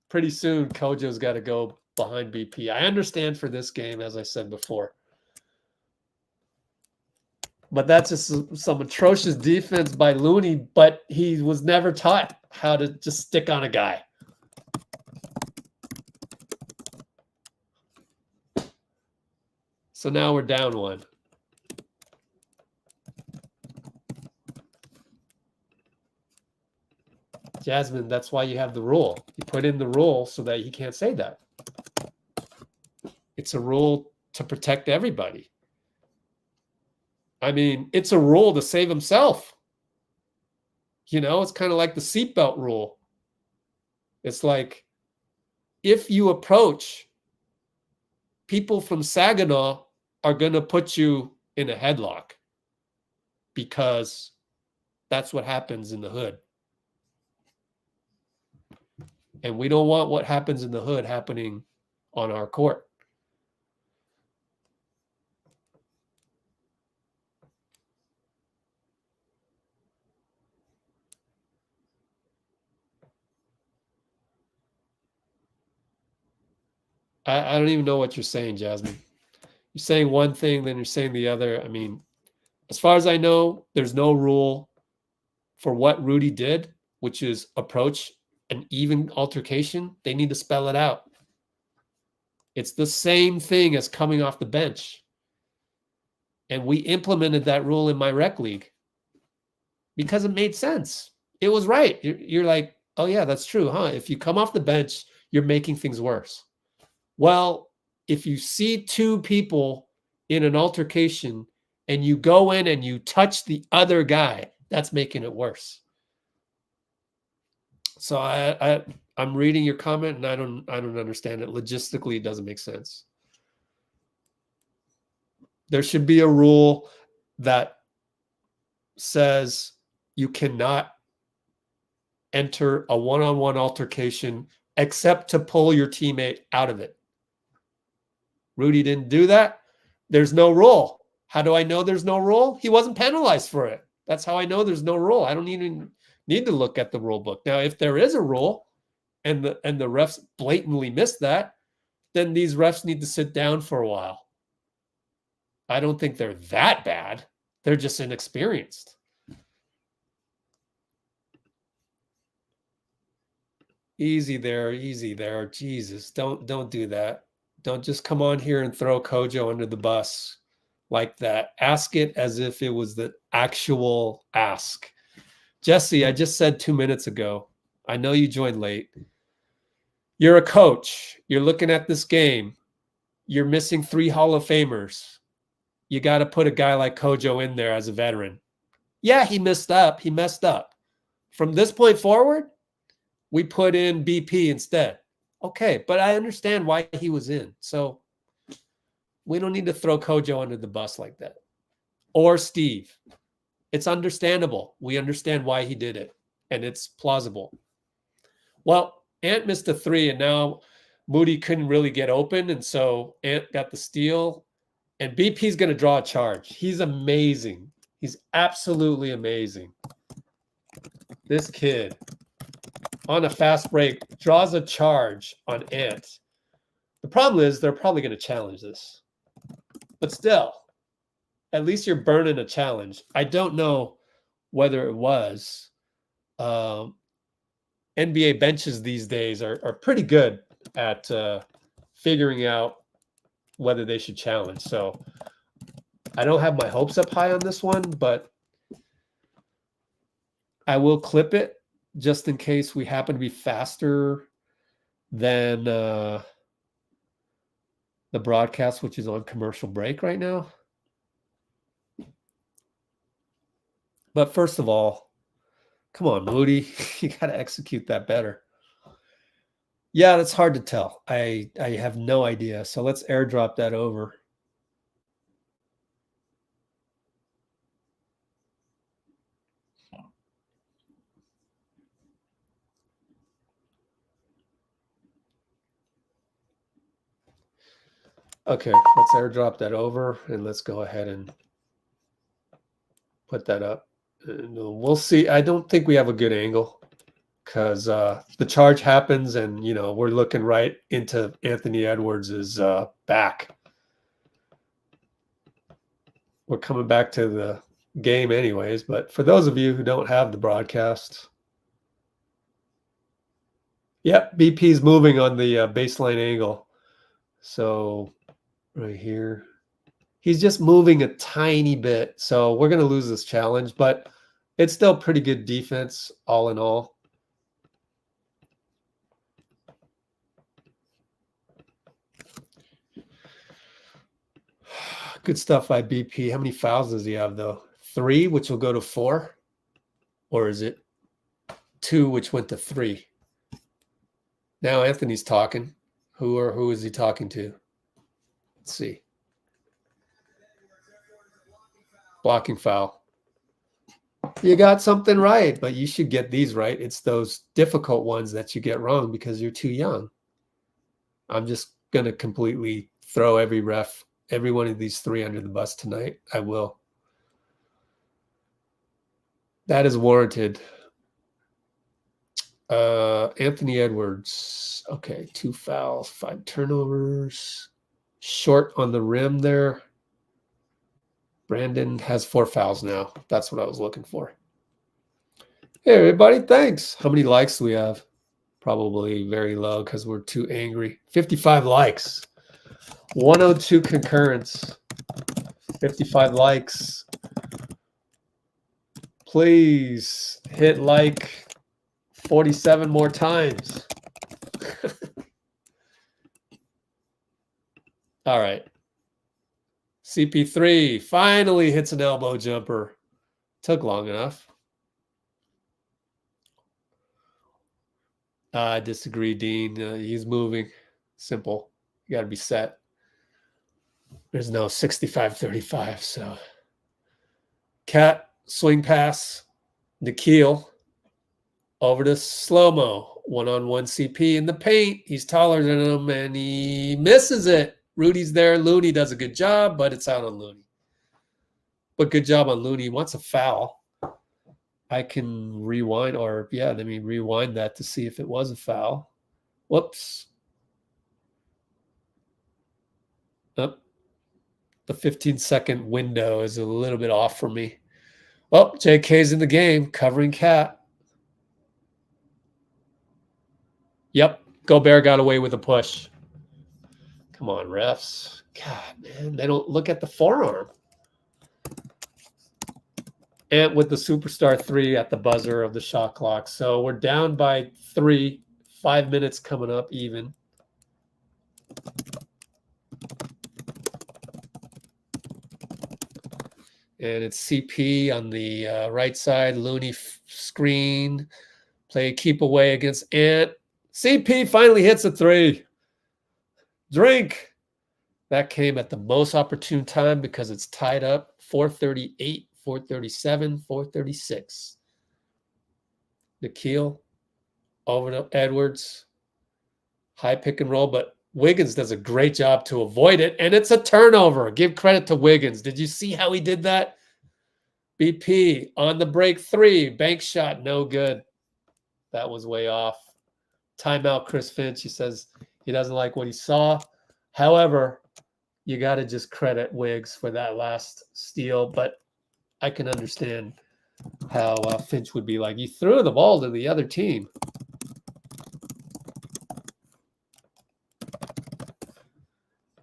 Pretty soon, Kojo's got to go behind BP. I understand for this game, as I said before. But that's just some atrocious defense by Looney, but he was never taught how to just stick on a guy. So now we're down 1. Jasmine, that's why you have the rule. You put in the rule so that he can't say that. It's a rule to protect everybody. It's a rule to save himself. It's kind of like the seatbelt rule. It's like, if you approach, people from Saginaw are going to put you in a headlock because that's what happens in the hood. And we don't want what happens in the hood happening on our court. I don't even know what you're saying, Jasmine. You're saying one thing, then you're saying the other. As far as I know, there's no rule for what Rudy did, which is approach an even altercation. They need to spell it out. It's the same thing as coming off the bench. And we implemented that rule in my rec league because it made sense. It was right. You're like, oh yeah, that's true, huh? If you come off the bench, you're making things worse. Well, if you see 2 people in an altercation and you go in and you touch the other guy, That's making it worse. So I'm reading your comment and I don't understand it. Logistically, it doesn't make sense. There should be a rule that says you cannot enter a one-on-one altercation except to pull your teammate out of it. Rudy didn't do that. There's no rule. How do I know there's no rule? He wasn't penalized for it. That's how I know there's no rule. I don't even need to look at the rule book. Now, if there is a rule and the refs blatantly missed that, then these refs need to sit down for a while. I don't think they're that bad. They're just inexperienced. Easy there, easy there. Jesus, don't do that. Don't just come on here and throw Kojo under the bus like that. Ask it as if it was the actual ask. Jesse, I just said 2 minutes ago, I know you joined late. You're a coach. You're looking at this game. You're missing 3 Hall of Famers. You got to put a guy like Kojo in there as a veteran. Yeah, he messed up. He messed up. From this point forward, we put in BP instead. Okay, but I understand why he was in. So we don't need to throw Kojo under the bus like that. Or Steve. It's understandable. We understand why he did it, and it's plausible. Well, Ant missed a 3, and now Moody couldn't really get open, and so Ant got the steal, and BP's going to draw a charge. He's amazing. He's absolutely amazing. This kid, on a fast break, draws a charge on Ant. The problem is they're probably going to challenge this. But still, at least you're burning a challenge. I don't know whether it was. NBA benches these days are pretty good at figuring out whether they should challenge. So I don't have my hopes up high on this one, but I will clip it just in case we happen to be faster than the broadcast, which is on commercial break right now. But first of all, come on, Moody, you got to execute that better. Yeah, that's hard to tell. I have no idea. So let's airdrop that over. Okay, let's airdrop that over and let's go ahead and put that up. And we'll see. I don't think we have a good angle because the charge happens and, you know, we're looking right into Anthony Edwards' back. We're coming back to the game anyways, but for those of you who don't have the broadcast, yep, BP's moving on the baseline angle. So right here, he's just moving a tiny bit. So we're going to lose this challenge, but it's still pretty good defense all in all. Good stuff by BP. How many fouls does he have, though? 3, which will go to 4? Or is it 2, which went to 3? Now Anthony's talking. Who is he talking to? Let's see. Blocking foul. You got something right, but you should get these right. It's those difficult ones that you get wrong because you're too young. I'm just going to completely throw every one of these 3 under the bus tonight. I will. That is warranted. Anthony Edwards. Okay, 2 fouls, 5 turnovers. Short on the rim there. Brandon has 4 fouls now. That's what I was looking for. Hey, everybody, thanks. How many likes do we have? Probably very low because we're too angry. 55 likes. 102 concurrence. 55 likes. Please hit like 47 more times. All right. CP3 finally hits an elbow jumper. Took long enough. I disagree, Dean. He's moving. Simple. You got to be set. There's no 65-35. So, Cat, swing pass, Nikhil, over to slow-mo. One-on-one CP in the paint. He's taller than him, and he misses it. Rudy's there. Looney does a good job, but it's out on Looney. But good job on Looney. He wants a foul. I can rewind, or yeah, let me rewind that to see if it was a foul. Whoops. Oh, the 15-second window is a little bit off for me. Oh, JK's in the game, covering Cat. Yep, Gobert got away with a push. Come on, refs. God, man, they don't look at the forearm. And with the superstar 3 at the buzzer of the shot clock. So we're down by 3, 5 minutes coming up even. And it's CP on the right side, Looney screen, play keep away against Ant. CP finally hits a 3. Drink. That came at the most opportune time because it's tied up 438, 437, 436. Nikhil over to Edwards. High pick and roll, but Wiggins does a great job to avoid it, and it's a turnover. Give credit to Wiggins. Did you see how he did that? BP on the break 3. Bank shot, no good. That was way off. Timeout, Chris Finch. He says he doesn't like what he saw. However, you got to just credit Wiggs for that last steal, but I can understand how Finch would be like, you threw the ball to the other team.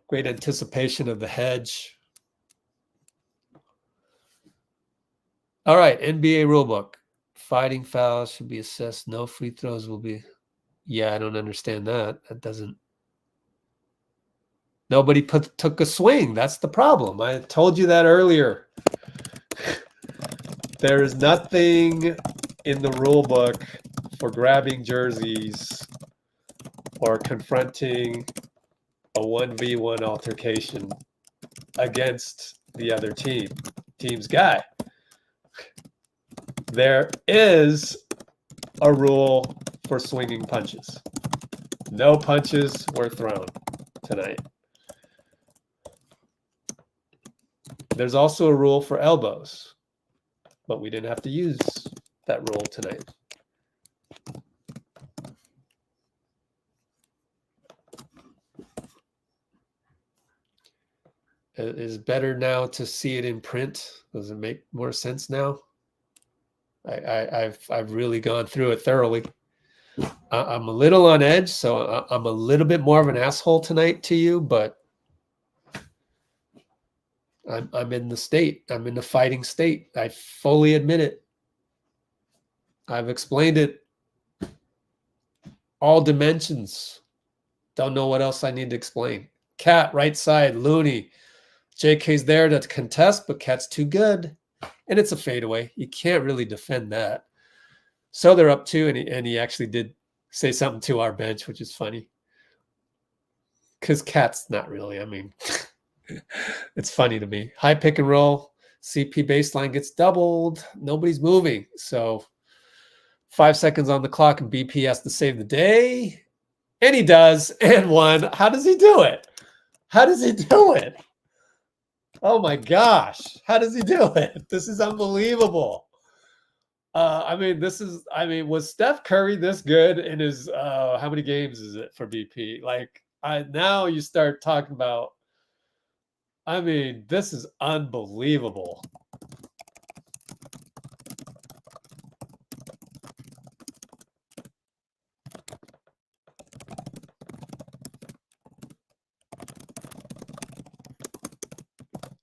Great anticipation of the hedge. All right, NBA rulebook. Fighting fouls should be assessed. No free throws will be. Yeah, I don't understand that. That doesn't. Nobody took a swing. That's the problem. I told you that earlier. There is nothing in the rule book for grabbing jerseys or confronting a 1v1 altercation against the other team's guy. There is a rule for swinging punches. No punches were thrown tonight. There's also a rule for elbows, but we didn't have to use that rule tonight. It is better now to see it in print. Does it make more sense now? I've really gone through it thoroughly. I'm a little on edge, so I'm a little bit more of an asshole tonight to you, but I'm in the state. I'm in the fighting state. I fully admit it. I've explained it. All dimensions. Don't know what else I need to explain. Cat, right side, Looney. JK's there to contest, but Cat's too good. And it's a fadeaway. You can't really defend that. So they're up 2, and he actually did say something to our bench, which is funny. Because Cat's not really, I mean... It's funny to me. High pick and roll. CP baseline gets doubled. Nobody's moving. So 5 seconds on the clock, and BP has to save the day. And he does. And 1. How does he do it? How does he do it? Oh my gosh. How does he do it? This is unbelievable. Was Steph Curry this good in his, how many games is it for BP? Now you start talking about, this is unbelievable.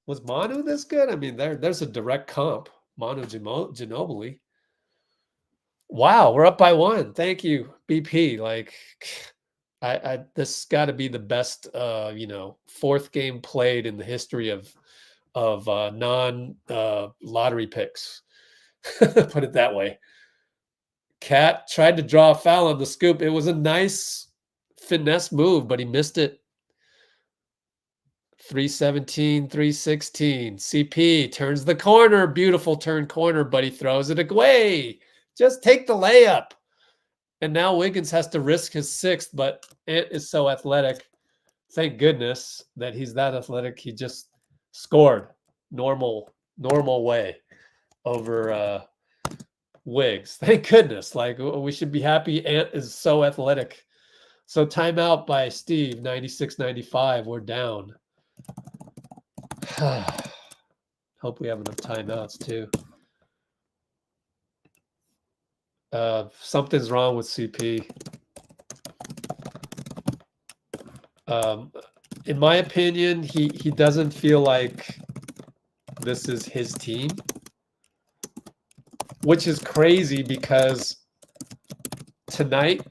Was Manu this good? There's a direct comp. Manu Ginobili. Wow, we're up by 1. Thank you, BP. This got to be the best, 4th game played in the history of non lottery picks. Put it that way. Cat tried to draw a foul on the scoop. It was a nice finesse move, but he missed it. 317, 316. CP turns the corner. Beautiful turn corner, but he throws it away. Just take the layup. And now Wiggins has to risk his sixth, but Ant is so athletic. Thank goodness that he's that athletic. He just scored normal way over Wiggs. Thank goodness. Like, we should be happy Ant is so athletic. So timeout by Steve, 96-95. We're down. Hope we have enough timeouts too. Something's wrong with CP. In my opinion, he doesn't feel like this is his team, which is crazy because tonight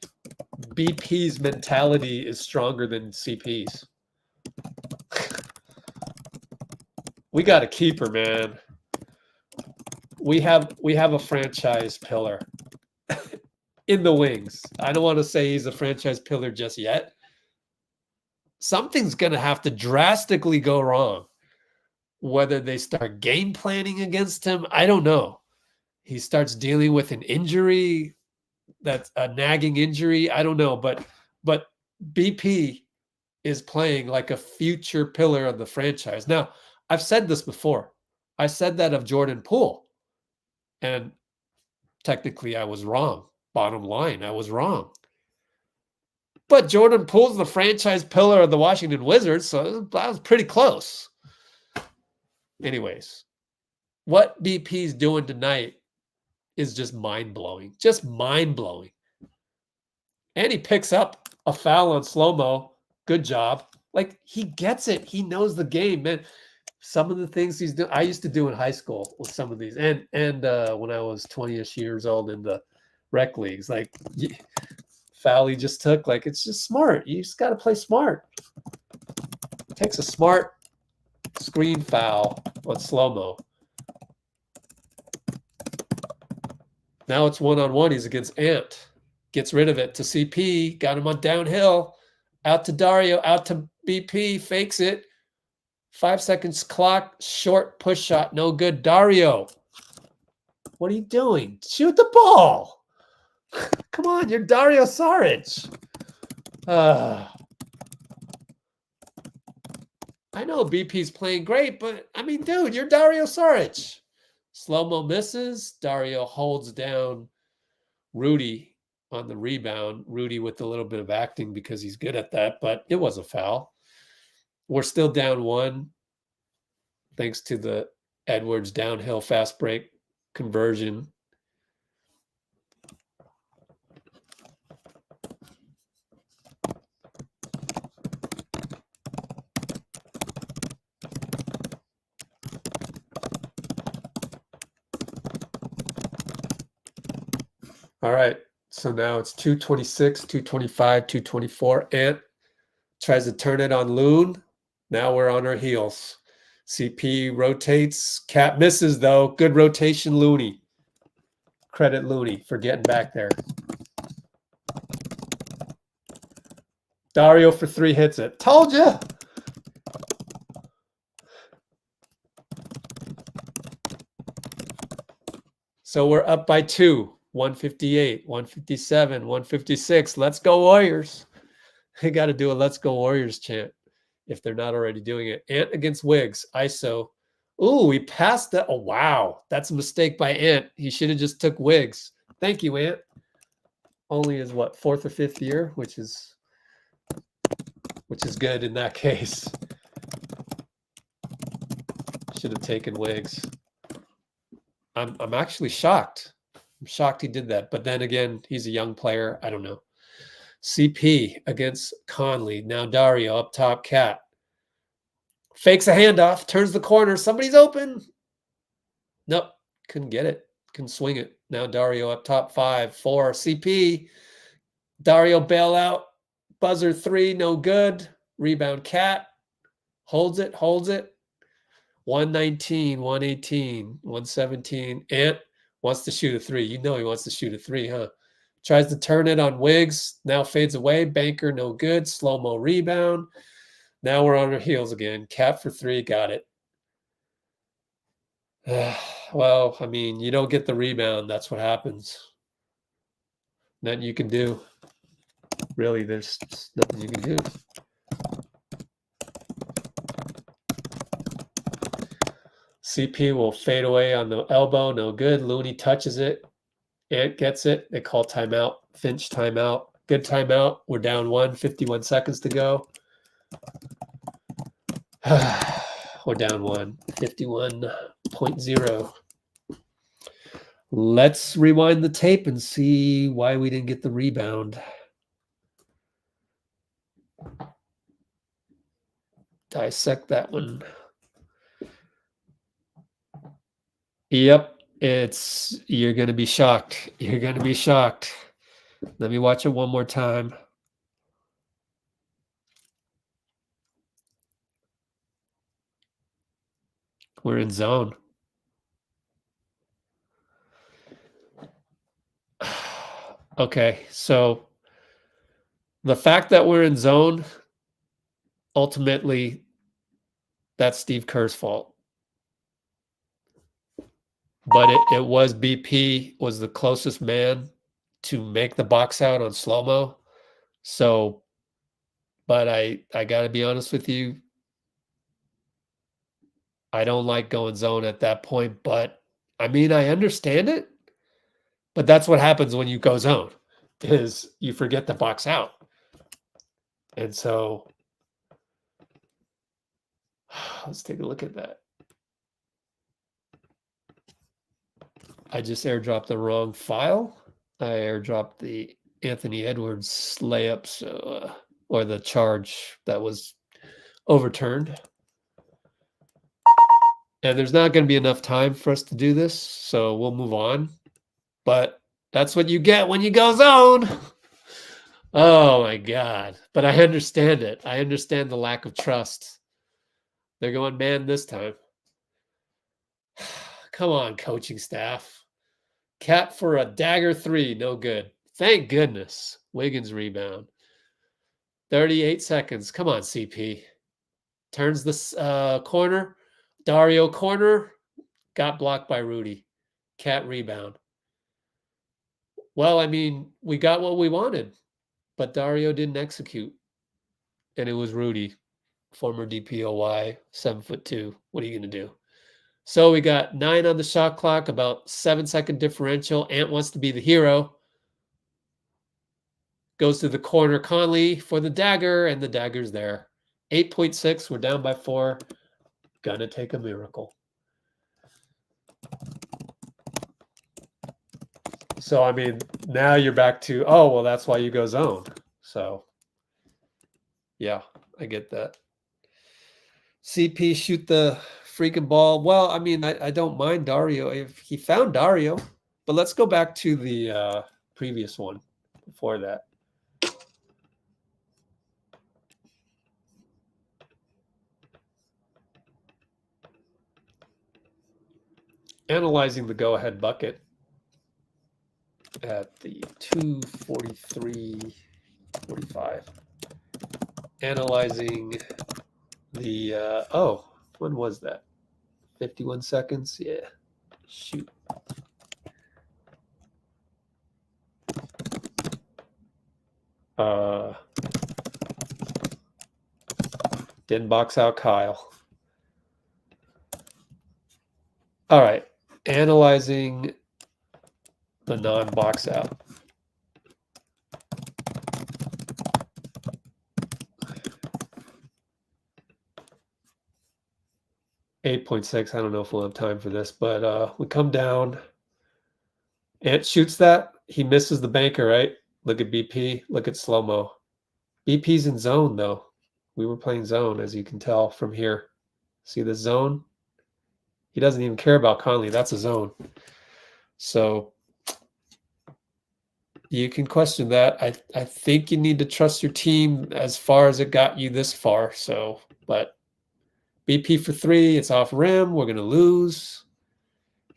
BP's mentality is stronger than CP's. We got a keeper, man. We have a franchise pillar in the wings. I don't want to say he's a franchise pillar just yet. Something's going to have to drastically go wrong. Whether they start game planning against him, I don't know. He starts dealing with an injury, that's a nagging injury. I don't know, but BP is playing like a future pillar of the franchise. Now, I've said this before. I said that of Jordan Poole, and technically I was wrong. Bottom line, I was wrong. But Jordan Poole's the franchise pillar of the Washington Wizards, so that was pretty close. Anyways, what BP's doing tonight is just mind-blowing. Just mind-blowing. And he picks up a foul on slow-mo. Good job. Like, he gets it. He knows the game, man. Some of the things he's doing, I used to do in high school with some of these. And when I was 20-ish years old in the rec leagues, like, foul he just took, like, it's just smart. You just got to play smart. Takes a smart screen foul on slow-mo. Now it's one-on-one. He's against Ant. Gets rid of it to CP. Got him on downhill. Out to Dario. Out to BP. Fakes it. 5 seconds clock. Short push shot. No good. Dario. What are you doing? Shoot the ball. Come on. You're Dario Saric. I know BP's playing great, but I mean, dude, you're Dario Saric. Slow-mo misses. Dario holds down Rudy on the rebound. Rudy with a little bit of acting because he's good at that, but it was a foul. We're still down one thanks to the Edwards downhill fast break conversion. All right, so now it's 226, 225, 224. Ant tries to turn it on Loon. Now we're on our heels. CP rotates. Cat misses, though. Good rotation, Looney. Credit Looney for getting back there. Dario for three hits it. Told you. So we're up by 2. 158, 157, 156. Let's go Warriors. They got to do a Let's Go Warriors chant if they're not already doing it. Ant against Wiggs. ISO. Ooh, he passed that. Oh, wow. That's a mistake by Ant. He should have just took Wiggs. Thank you, Ant. Only his, what, 4th or 5th year, which is good in that case. Should have taken Wiggs. I'm actually shocked. I'm shocked he did that. But then again, he's a young player. I don't know. CP against Conley. Now Dario up top. Cat. Fakes a handoff. Turns the corner. Somebody's open. Nope. Couldn't get it. Couldn't swing it. Now Dario up top. 5, 4. CP. Dario bailout. Buzzer 3. No good. Rebound Cat. Holds it. Holds it. 119, 118, 117. Ant wants to shoot a 3. You know he wants to shoot a 3, huh? Tries to turn it on Wiggs. Now fades away. Banker, no good. Slow-mo rebound. Now we're on our heels again. Cap for 3. Got it. Well, I mean, you don't get the rebound. That's what happens. Nothing you can do. Really, there's nothing you can do. CP will fade away on the elbow. No good. Looney touches it. Ant gets it. They call timeout. Finch timeout. Good timeout. We're down 1. 51 seconds to go. We're down 1. 51.0. Let's rewind the tape and see why we didn't get the rebound. Dissect that one. Yep, you're going to be shocked. You're going to be shocked. Let me watch it one more time. We're in zone. Okay, so the fact that we're in zone, ultimately, that's Steve Kerr's fault. But it was BP was the closest man to make the box out on slow-mo. So, but I got to be honest with you. I don't like going zone at that point, but I mean, I understand it. But that's what happens when you go zone, is you forget the box out. And so let's take a look at that. I just airdropped the wrong file. I airdropped the Anthony Edwards layup, so or the charge that was overturned. And there's not going to be enough time for us to do this, so we'll move on. But that's what you get when you go zone. Oh my God. But I understand it. I understand the lack of trust. They're going man this time. Come on, coaching staff. Cap for a dagger 3. No good. Thank goodness. Wiggins rebound. 38 seconds. Come on, CP. Turns this corner. Dario corner. Got blocked by Rudy. Cat rebound. Well, I mean, we got what we wanted, but Dario didn't execute. And it was Rudy, former DPOY, 7'2". What are you going to do? So we got 9 on the shot clock, about 7-second differential. Ant wants to be the hero. Goes to the corner. Conley for the dagger, and the dagger's there. 8.6. We're down by 4. Gonna take a miracle. So, I mean, now you're back to, oh, well, that's why you go zone. So, yeah, I get that. CP shoot the freaking ball. Well, I mean, I don't mind Dario if he found Dario, but let's go back to the previous one before that. Analyzing the go-ahead bucket at the 2:43:45. Analyzing the oh, when was that? 51 seconds? Yeah. Shoot. Didn't box out Kyle. All right. Analyzing the non-box out. .6. I don't know if we'll have time for this, but we come down. Ant shoots that. He misses the banker, right? Look at BP. Look at slow-mo. BP's in zone, though. We were playing zone, as you can tell from here. See the zone? He doesn't even care about Conley. That's a zone. So you can question that. I think you need to trust your team as far as it got you this far. So, but BP for 3. It's off rim. We're going to lose.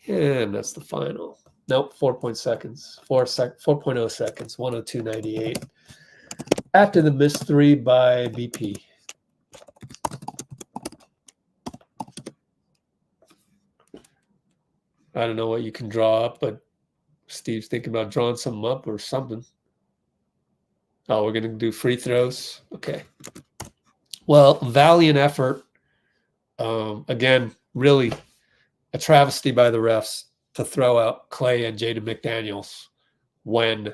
And that's the final. Nope, 4.0 seconds. 4.0 seconds. 102.98. After the missed 3 by BP. I don't know what you can draw up, but Steve's thinking about drawing something up or something. Oh, we're going to do free throws. Okay. Well, valiant effort. Again, really a travesty by the refs to throw out Klay and Jaden McDaniels when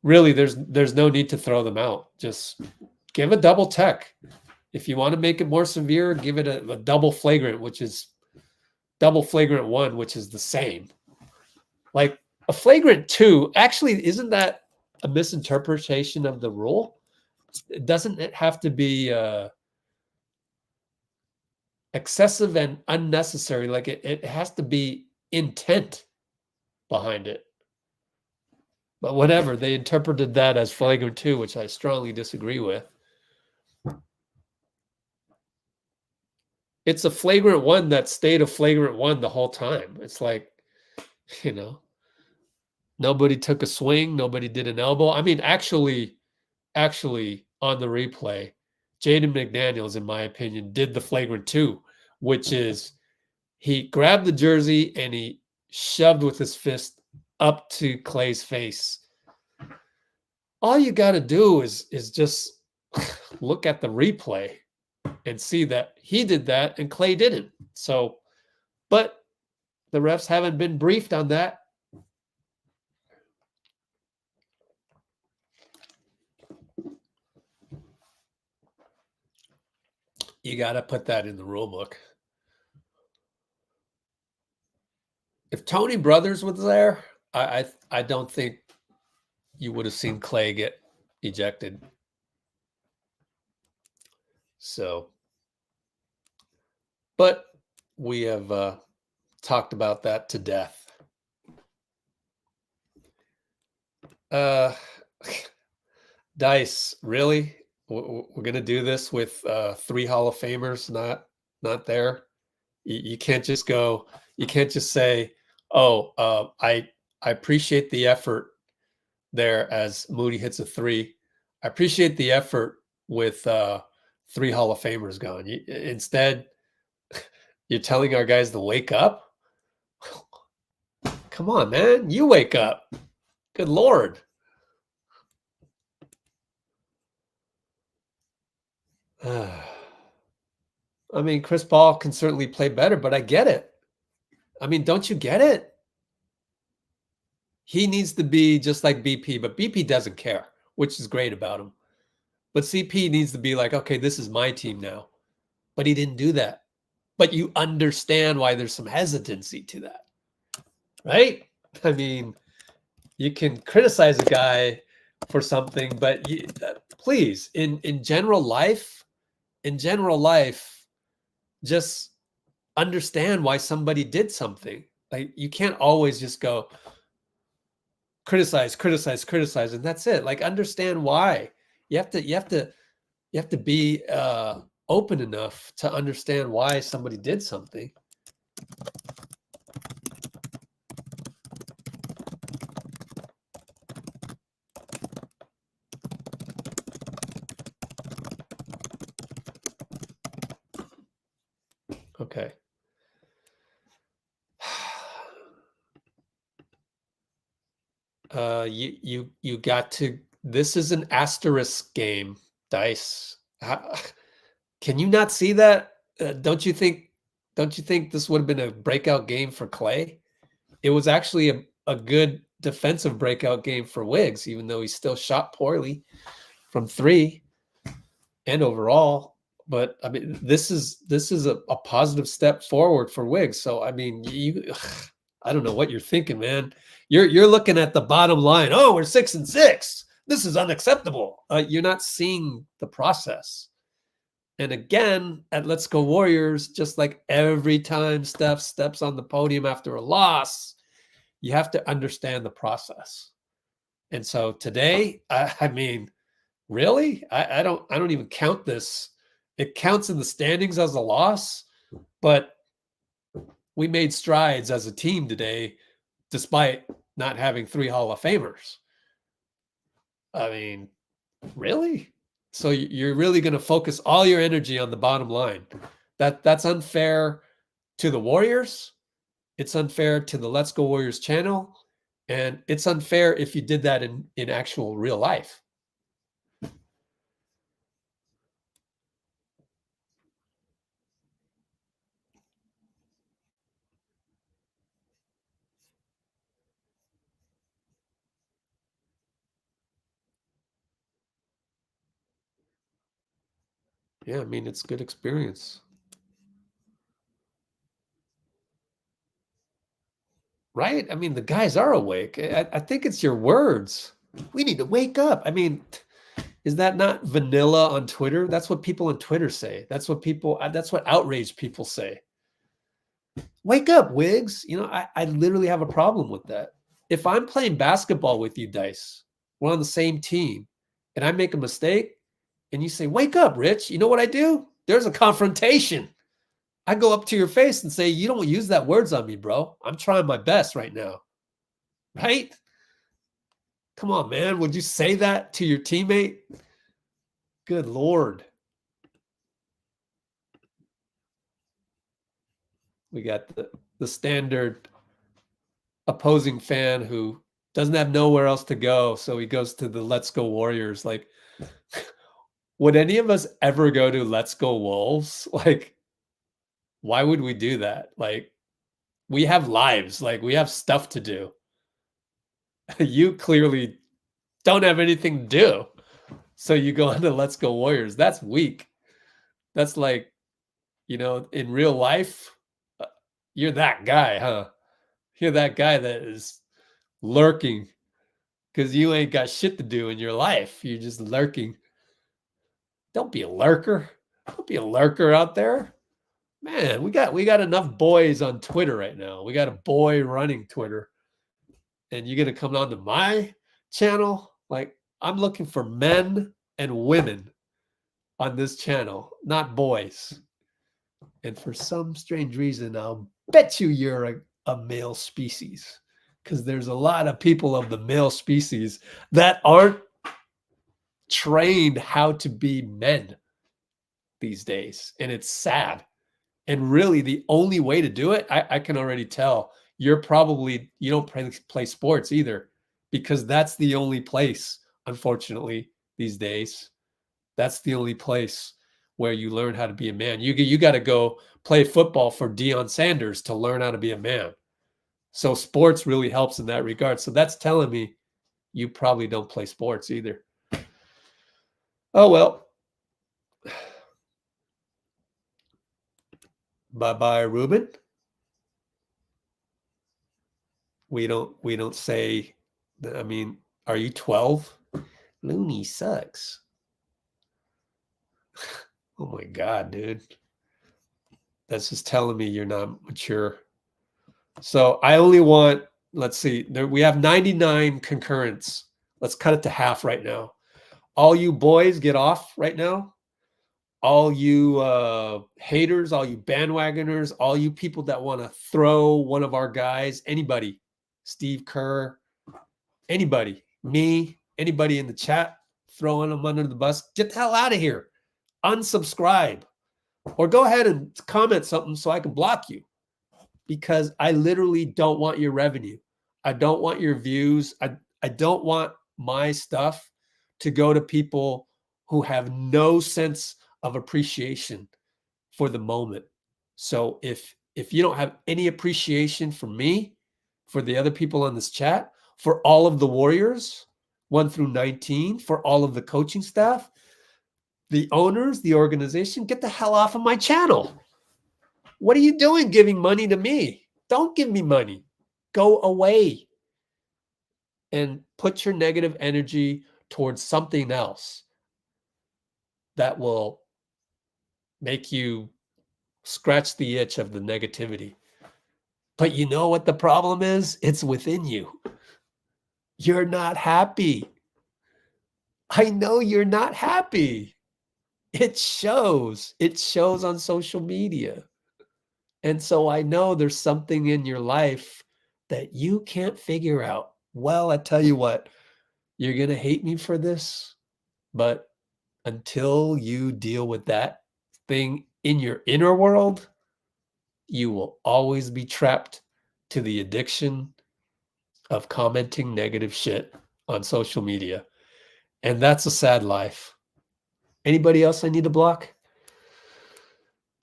really there's no need to throw them out. Just give a double tech. If you want to make it more severe, give it a double flagrant, which is double flagrant 1, which is the same. Like a flagrant 2, actually, isn't that a misinterpretation of the rule? Doesn't it have to be excessive and unnecessary? Like it has to be intent behind it. But whatever, they interpreted that as flagrant 2, which I strongly disagree with. It's a flagrant 1 that stayed a flagrant 1 the whole time. It's like, nobody took a swing. Nobody did an elbow. I mean, actually on the replay, Jaden McDaniels, in my opinion, did the flagrant 2, which is he grabbed the jersey and he shoved with his fist up to Klay's face. All you got to do is just look at the replay and see that he did that and Klay didn't. So, but the refs haven't been briefed on that. You got to put that in the rule book. If Tony Brothers was there, I don't think you would have seen Klay get ejected. So, but we have talked about that to death. Dice, really? We're going to do this with 3 Hall of Famers not there? You can't just go, you can't just say, oh, I appreciate the effort there as Moody hits a 3. I appreciate the effort with 3 Hall of Famers gone. Instead, you're telling our guys to wake up? Come on, man. You wake up. Good Lord. I mean, Chris Paul can certainly play better, but I get it. I mean, don't you get it? He needs to be just like BP, but BP doesn't care, which is great about him. But CP needs to be like, okay, this is my team now. But he didn't do that. But you understand why there's some hesitancy to that, right? I mean, you can criticize a guy for something, but please, in general life, just understand why somebody did something. Like you can't always just go criticize, and that's it. Like understand why. You have to be open enough to understand why somebody did something. Okay. You got to. This is an asterisk game, Dice. Can you not see that? Don't you think this would have been a breakout game for Klay? It was actually a good defensive breakout game for Wiggs, even though he still shot poorly from 3 and overall. But I mean, this is a positive step forward for Wiggs. So I mean, I don't know what you're thinking, man. You're looking at the bottom line. Oh, we're 6-6. This is unacceptable. You're not seeing the process. And again, at Let's Go Warriors, just like every time Steph steps on the podium after a loss, you have to understand the process. And so today, I mean, really, I don't even count this. It counts in the standings as a loss, but we made strides as a team today, despite not having 3 Hall of Famers. I mean, really? So you're really going to focus all your energy on the bottom line. That's unfair to the Warriors. It's unfair to the Let's Go Warriors channel. And it's unfair if you did that in actual real life. Yeah, I mean, it's good experience. Right? I mean, the guys are awake. I think it's your words. We need to wake up. I mean, is that not vanilla on Twitter? That's what people on Twitter say. That's what outraged people say. Wake up, Wiggs. You know, I literally have a problem with that. If I'm playing basketball with you, Dice, we're on the same team, and I make a mistake, and you say, wake up, Rich. You know what I do? There's a confrontation. I go up to your face and say, you don't use that words on me, bro. I'm trying my best right now. Right? Come on, man. Would you say that to your teammate? Good Lord. We got the standard opposing fan who doesn't have nowhere else to go. So he goes to the Let's Go Warriors. Like, would any of us ever go to Let's Go Wolves? Like, why would we do that? Like, we have lives. Like, we have stuff to do. You clearly don't have anything to do. So you go into Let's Go Warriors. That's weak. That's like, you know, in real life, you're that guy, huh? You're that guy that is lurking because you ain't got shit to do in your life. You're just lurking. Don't be a lurker. Don't be a lurker out there. Man, we got enough boys on Twitter right now. We got a boy running Twitter. And you're gonna come onto my channel? Like, I'm looking for men and women on this channel, not boys. And for some strange reason, I'll bet you're a male species, because there's a lot of people of the male species that aren't trained how to be men these days. And it's sad. And really, the only way to do it, I can already tell, you don't play sports either, because that's the only place, unfortunately, these days. That's the only place where you learn how to be a man. You got to go play football for Deion Sanders to learn how to be a man. So sports really helps in that regard. So that's telling me you probably don't play sports either. Oh, well. Bye-bye, Ruben. We don't say, I mean, are you 12? Looney sucks. Oh my God, dude. That's just telling me you're not mature. So I only want, let's see, we have 99 concurrents. Let's cut it to half right now. All you boys get off right now. All you haters, all you bandwagoners, all you people that want to throw one of our guys, anybody, Steve Kerr, anybody, me, anybody in the chat, throwing them under the bus, get the hell out of here. Unsubscribe. Or go ahead and comment something so I can block you, because I literally don't want your revenue. I don't want your views. I don't want my stuff to go to people who have no sense of appreciation for the moment. So if you don't have any appreciation for me, for the other people on this chat, for all of the Warriors, 1 through 19, for all of the coaching staff, the owners, the organization, get the hell off of my channel. What are you doing giving money to me? Don't give me money. Go away and put your negative energy towards something else that will make you scratch the itch of the negativity. But you know what the problem is? It's within you. You're not happy. I know you're not happy. It shows. It shows on social media. And so I know there's something in your life that you can't figure out. Well, I tell you what, you're going to hate me for this, but until you deal with that thing in your inner world, you will always be trapped to the addiction of commenting negative shit on social media. And that's a sad life. Anybody else I need to block?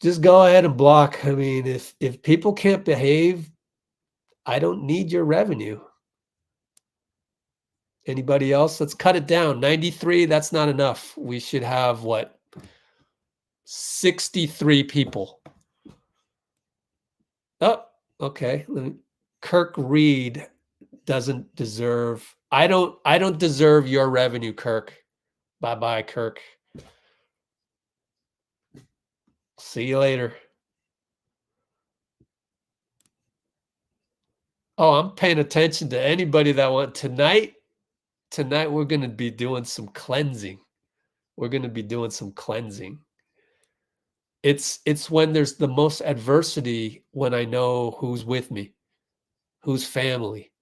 Just go ahead and block. I mean, if people can't behave, I don't need your revenue. Anybody else? Let's cut it down. 93, that's not enough. We should have what? 63 people. Oh, okay. Kirk Reed doesn't deserve. I don't deserve your revenue, Kirk. Bye-bye, Kirk. See you later. Oh, I'm paying attention to anybody that want tonight. Tonight we're going to be doing some cleansing. We're going to be doing some cleansing. It's when there's the most adversity when I know who's with me, who's family.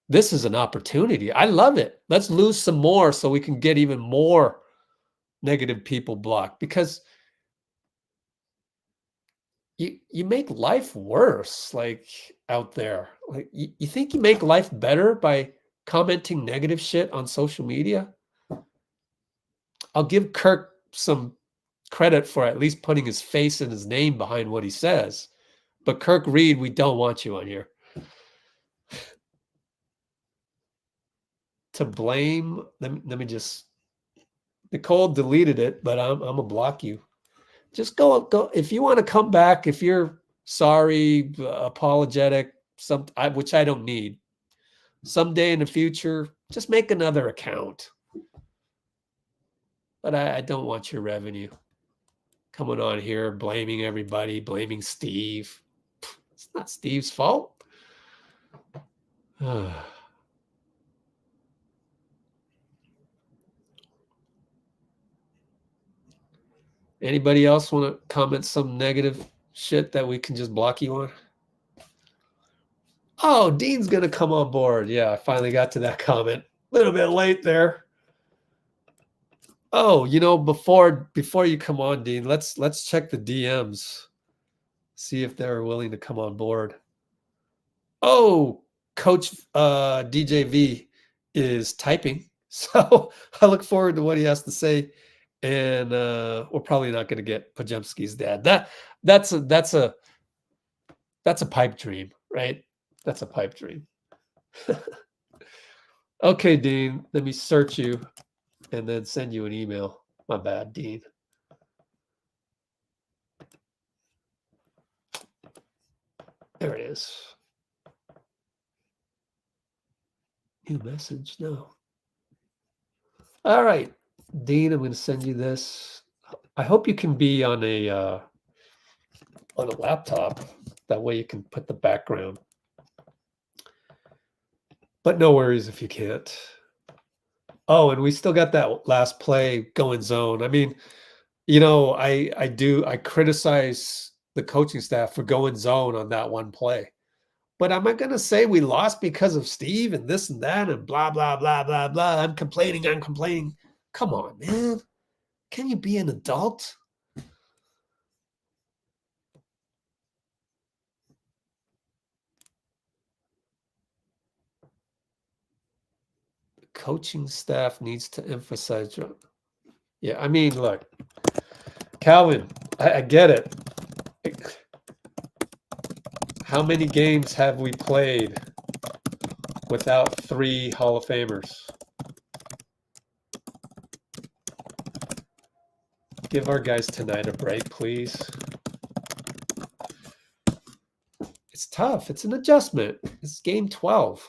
This is an opportunity. I love it. Let's lose some more so we can get even more negative people blocked, because you make life worse, like out there. Like you think you make life better by commenting negative shit on social media? I'll give Kirk some credit for at least putting his face and his name behind what he says. But Kirk Reed, we don't want you on here. To blame, let me just, Nicole deleted it, but I'm gonna block you. Just go if you want to come back, if you're sorry, apologetic, which I don't need. Someday in the future, just make another account. But I don't want your revenue coming on here, blaming everybody, blaming Steve. It's not Steve's fault. Anybody else want to comment some negative shit that we can just block you on? Oh, Dean's going to come on board. Yeah, I finally got to that comment. A little bit late there. Oh, before you come on, Dean, let's check the DMs. See if they're willing to come on board. Oh, Coach DJV is typing. So I look forward to what he has to say. And we're probably not going to get Pajemski's dad. That's a pipe dream, right? That's a pipe dream. Okay, Dean, let me search you and then send you an email. My bad, Dean. There it is. New message, no. All right, Dean, I'm going to send you this. I hope you can be on a laptop. That way you can put the background. But no worries if you can't. Oh, and we still got that last play going zone. I mean, I criticize the coaching staff for going zone on that one play. But am I going to say we lost because of Steve and this and that and blah, blah, blah, blah, blah? I'm complaining. Come on, man. Can you be an adult? The coaching staff needs to emphasize. Yeah, I mean, look, Calvin, I get it. How many games have we played without 3 Hall of Famers? Give our guys tonight a break, please. It's tough. It's an adjustment. It's game 12.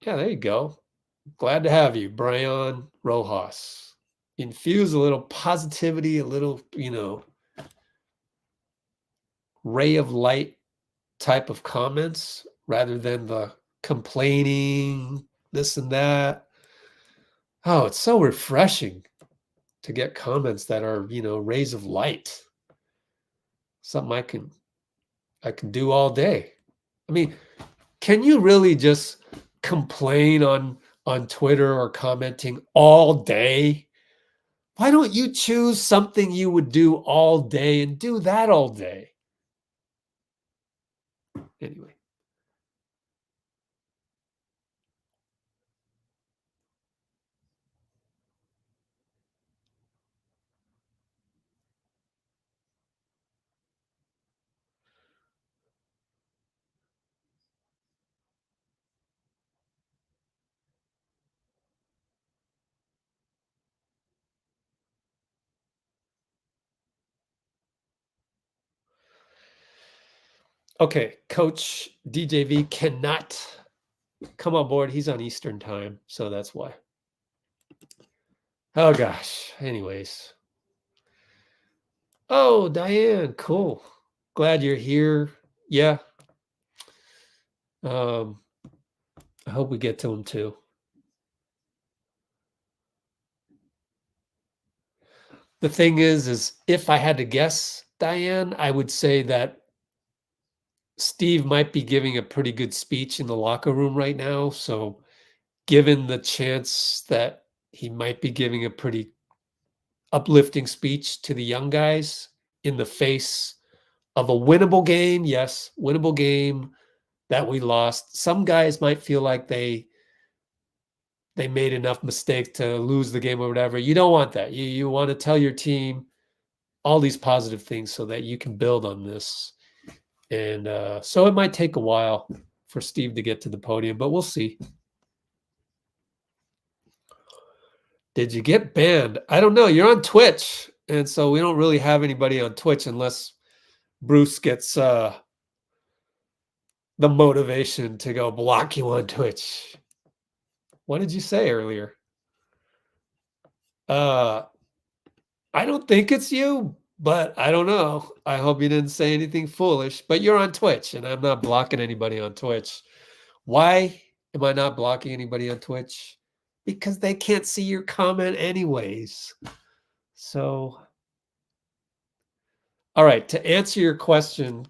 Yeah, there you go. Glad to have you, Brian Rojas. Infuse a little positivity, a little, ray of light type of comments rather than the complaining, this and that. Oh, it's so refreshing. to get comments that are, rays of light. Something I can do all day. I mean, can you really just complain on Twitter or commenting all day? Why don't you choose something you would do all day and do that all day? Anyway. Okay, Coach DJV cannot come on board. He's on Eastern time, so that's why. Oh gosh. Anyways. Oh, Diane, cool. Glad you're here. Yeah. I hope we get to him too. The thing is if I had to guess, Diane, I would say that Steve might be giving a pretty good speech in the locker room right now. So given the chance that he might be giving a pretty uplifting speech to the young guys in the face of a winnable game, yes, winnable game that we lost. Some guys might feel like they made enough mistakes to lose the game or whatever. You don't want that. You want to tell your team all these positive things so that you can build on this. And so it might take a while for Steve to get to the podium, but we'll see. Did you get banned? I don't know. You're on Twitch, and so we don't really have anybody on Twitch unless Bruce gets the motivation to go block you on Twitch. What did you say earlier? I don't think it's you, but I don't know. I hope you didn't say anything foolish, but you're on Twitch and I'm not blocking anybody on Twitch. Why am I not blocking anybody on Twitch? Because they can't see your comment anyways. So, all right, to answer your question,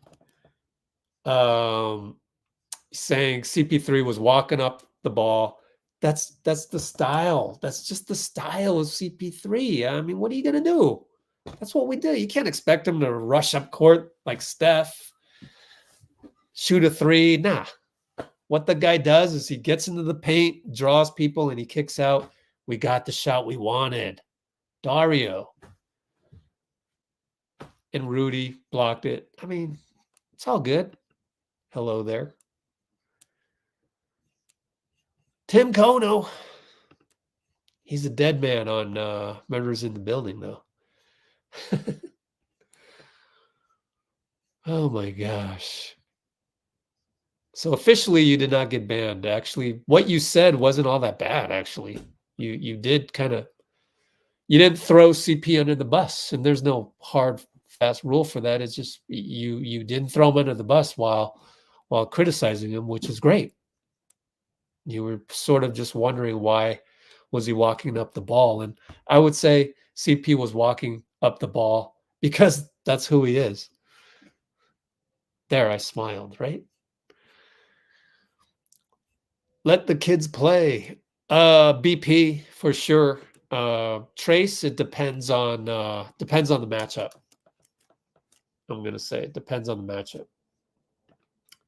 saying CP3 was walking up the ball, that's the style. That's just the style of CP3. I mean, what are you going to do? That's what we do. You can't expect him to rush up court like Steph, shoot a three. Nah. What the guy does is he gets into the paint, draws people, and he kicks out. We got the shot we wanted. Dario and Rudy blocked it. I mean, it's all good. Hello there. Tim Kono. He's a dead man on Members in the Building, though. Oh my gosh. So officially you did not get banned. Actually, what you said wasn't all that bad, actually. You did you didn't throw CP under the bus, and there's no hard, fast rule for that. It's just you didn't throw him under the bus while criticizing him, which is great. You were sort of just wondering why was he walking up the ball, and I would say CP was walking up the ball because that's who he is. There, I smiled, right? Let the kids play. BP for sure. Trace, it depends on the matchup. I'm gonna say it depends on the matchup.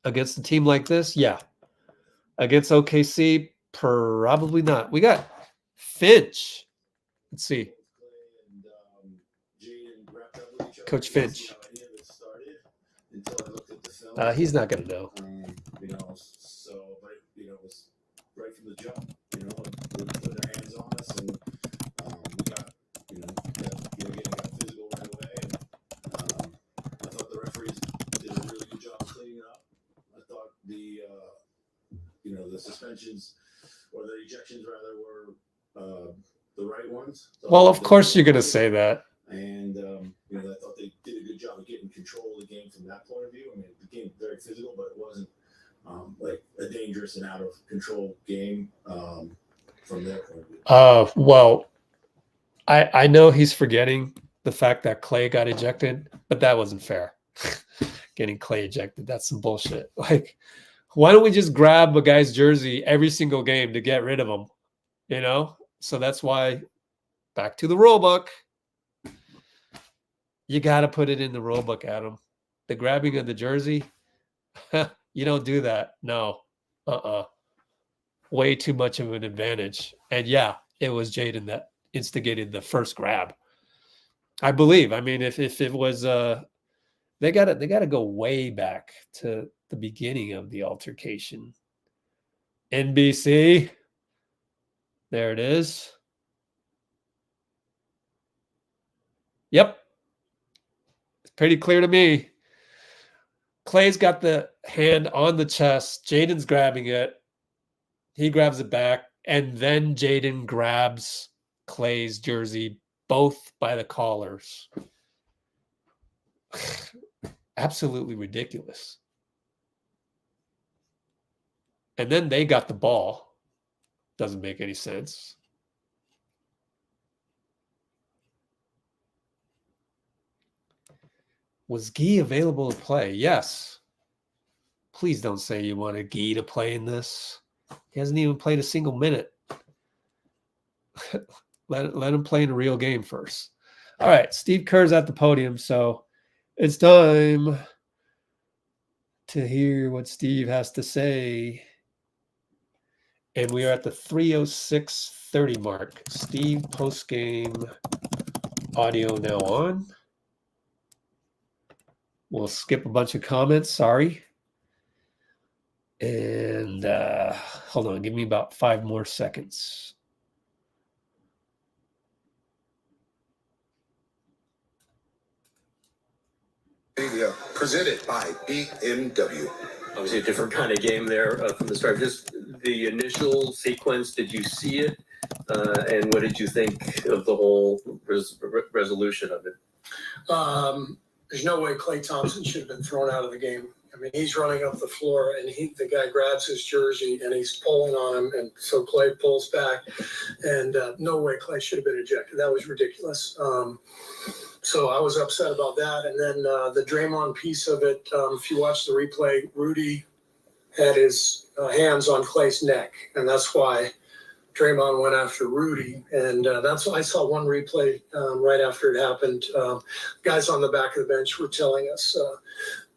Against a team like this, yeah. Against OKC, probably not. We got Finch. Let's see. Coach Finch. He's not gonna know. So, but it was right from the jump. They put their hands on us, and we got, got physical right away. And I thought the referees did a really good job of cleaning it up. I thought the suspensions or the ejections rather were the right ones. Well, of course you're gonna say that. And I thought they did a good job of getting control of the game from that point of view. I mean, the game was very physical, but it wasn't like a dangerous and out of control game from their point of view. Well, I know he's forgetting the fact that Klay got ejected, but that wasn't fair. Getting Klay ejected, that's some bullshit. Like, why don't we just grab a guy's jersey every single game to get rid of him? You know? So that's why, back to the rule book. You got to put it in the rule book, Adam. The grabbing of the jersey, you don't do that. No. Way too much of an advantage. And yeah, it was Jaden that instigated the first grab. I believe. I mean, if it was they gotta go way back to the beginning of the altercation. NBC. There it is. Yep. It's pretty clear to me. Klay's got the hand on the chest. Jaden's grabbing it. He grabs it back. And then Jaden grabs Klay's jersey, both by the collars. Absolutely ridiculous. And then they got the ball. Doesn't make any sense. Was Gui available to play? Yes. Please don't say you wanted Gui to play in this. He hasn't even played a single minute. let him play in a real game first. All right, Steve Kerr's at the podium, so it's time to hear what Steve has to say. And we are at the 3:06:30 mark. Steve, post-game audio now on. We'll skip a bunch of comments. Sorry. And hold on. Give me about 5 more seconds. Presented by BMW. Obviously a different kind of game there from the start. Just the initial sequence, did you see it? And what did you think of the whole resolution of it? There's no way Klay Thompson should have been thrown out of the game. I mean, he's running up the floor, and the guy grabs his jersey, and he's pulling on him, and so Klay pulls back, and no way Klay should have been ejected. That was ridiculous. So I was upset about that. And then the Draymond piece of it, if you watch the replay, Rudy had his hands on Klay's neck, and that's why Draymond went after Rudy. And that's why I saw one replay right after it happened. Guys on the back of the bench were telling us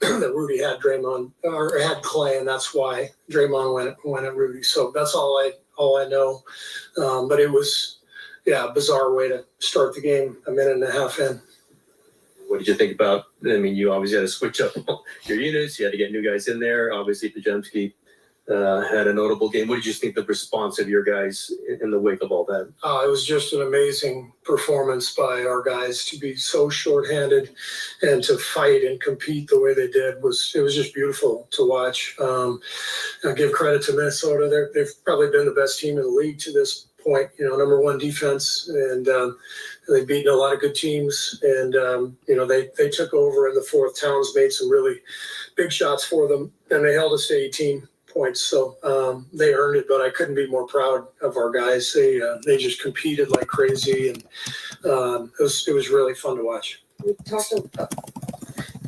that Rudy had Draymond or had Klay, and that's why Draymond went at Rudy. So that's all I know. But it was, a bizarre way to start the game a minute and a half in. What did you think about, I mean, you obviously had to switch up your units. You had to get new guys in there. Obviously, Pajemski had a notable game. What did you think the response of your guys in the wake of all that? It was just an amazing performance by our guys to be so shorthanded and to fight and compete the way they did. It was just beautiful to watch. I give credit to Minnesota. They've probably been the best team in the league to this point, number one defense, and they've beaten a lot of good teams, and they took over in the fourth. Towns made some really big shots for them, and they held us to 18 points, so they earned it. But I couldn't be more proud of our guys. They just competed like crazy, and it was really fun to watch.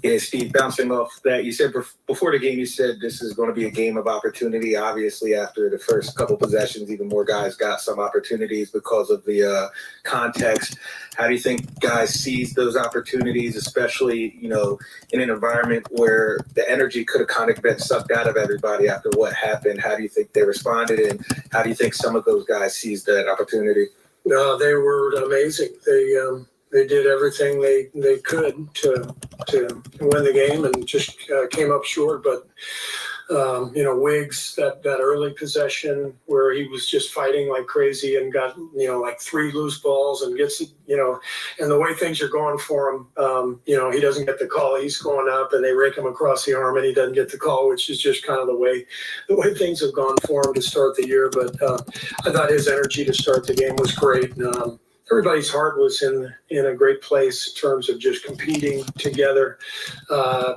Yeah, Steve, bouncing off that, you said before the game, you said this is going to be a game of opportunity. Obviously, after the first couple possessions, even more guys got some opportunities because of the context. How do you think guys seized those opportunities, especially, in an environment where the energy could have kind of been sucked out of everybody after what happened? How do you think they responded, and how do you think some of those guys seized that opportunity? They were amazing. They did everything they could to win the game, and just came up short. But Wiggs, that early possession where he was just fighting like crazy and got like 3 loose balls and gets and the way things are going for him, he doesn't get the call. He's going up and they rake him across the arm and he doesn't get the call, which is just kind of the way things have gone for him to start the year. But I thought his energy to start the game was great. Everybody's heart was in a great place in terms of just competing together,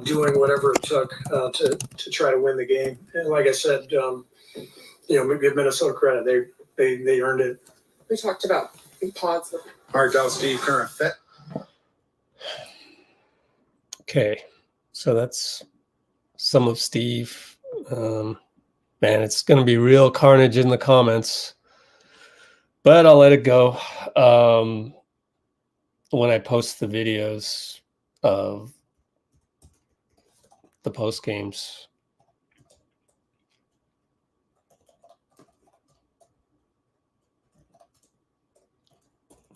doing whatever it took to try to win the game. And like I said, we give Minnesota credit. They earned it. We talked about pods All right, that was Steve, current fit. Okay, so that's some of Steve. Man, it's going to be real carnage in the comments, but I'll let it go when I post the videos of the post games.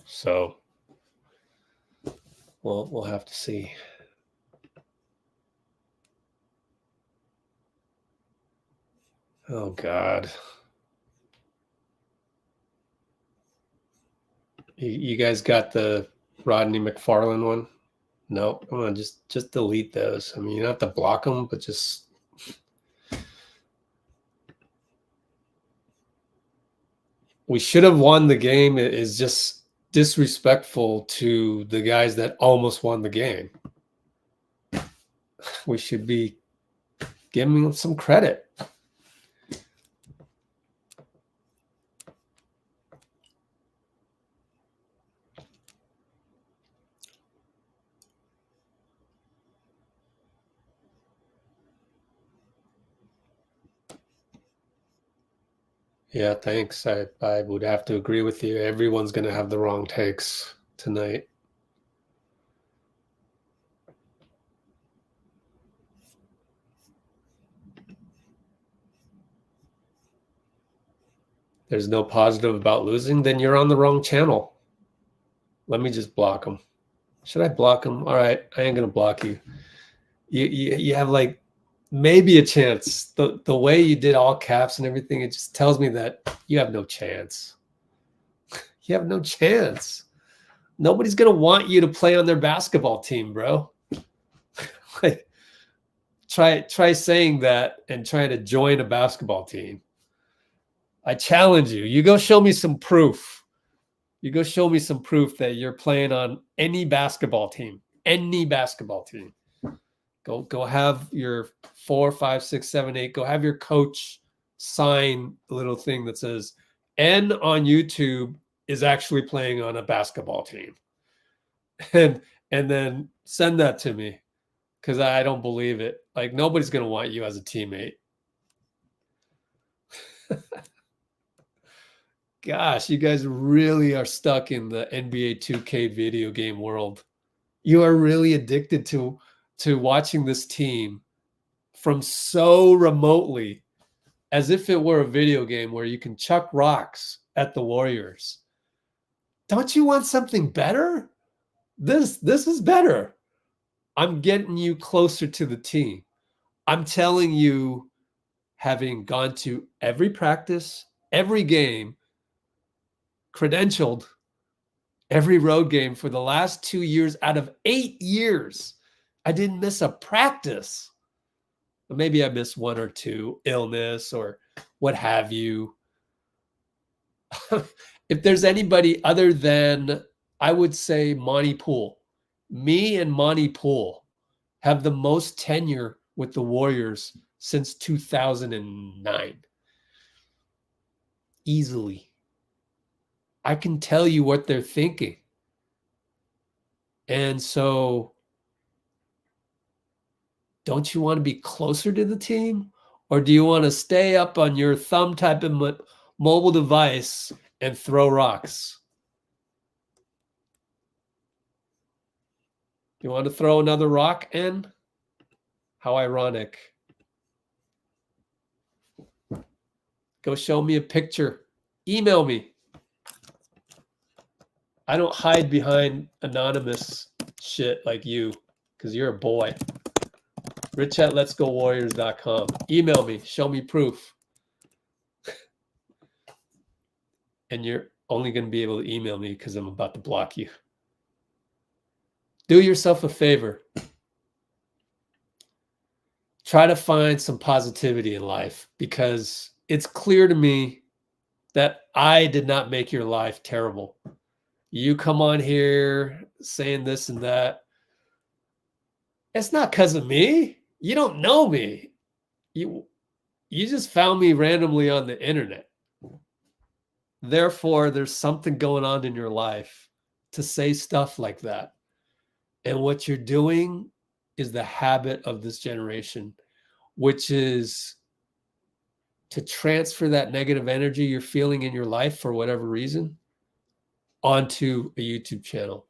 So we'll have to see. Oh God. You guys got the Rodney McFarland one? No, come on, just delete those. I mean, you don't have to block them, but just we should have won the game. It is just disrespectful to the guys that almost won the game. We should be giving them some credit. Yeah, thanks. I would have to agree with you. Everyone's going to have the wrong takes tonight. There's no positive about losing, then you're on the wrong channel. Let me just block them. Should I block them? All right, I ain't going to block you. You have like maybe a chance. The way you did all caps and everything, it just tells me that you have no chance. You have no chance. Nobody's going to want you to play on their basketball team, bro. Like, try saying that and trying to join a basketball team. I challenge you. You go show me some proof. You go show me some proof that you're playing on any basketball team. Any basketball team. Go have your 4, 5, 6, 7, 8. Go have your coach sign a little thing that says N on YouTube is actually playing on a basketball team. And then send that to me, because I don't believe it. Like, nobody's going to want you as a teammate. Gosh, you guys really are stuck in the NBA 2K video game world. You are really addicted to watching this team from so remotely, as if it were a video game where you can chuck rocks at the Warriors. Don't you want something better? This is better. I'm getting you closer to the team. I'm telling you, having gone to every practice, every game, credentialed every road game for the last 2 years out of 8 years, I didn't miss a practice. Maybe I missed 1 or 2, illness or what have you. If there's anybody other than, I would say, Monty Poole, me and Monty Poole have the most tenure with the Warriors since 2009. Easily. I can tell you what they're thinking. And so, don't you want to be closer to the team? Or do you want to stay up on your thumb type of mobile device and throw rocks? You want to throw another rock in? How ironic. Go show me a picture. Email me. I don't hide behind anonymous shit like you, because you're a boy. Rich at LetsGoWarriors.com. Email me. Show me proof. And you're only going to be able to email me because I'm about to block you. Do yourself a favor. Try to find some positivity in life, because it's clear to me that I did not make your life terrible. You come on here saying this and that. It's not because of me. You don't know me. You just found me randomly on the internet. Therefore, there's something going on in your life to say stuff like that. And what you're doing is the habit of this generation, which is to transfer that negative energy you're feeling in your life for whatever reason onto a YouTube channel,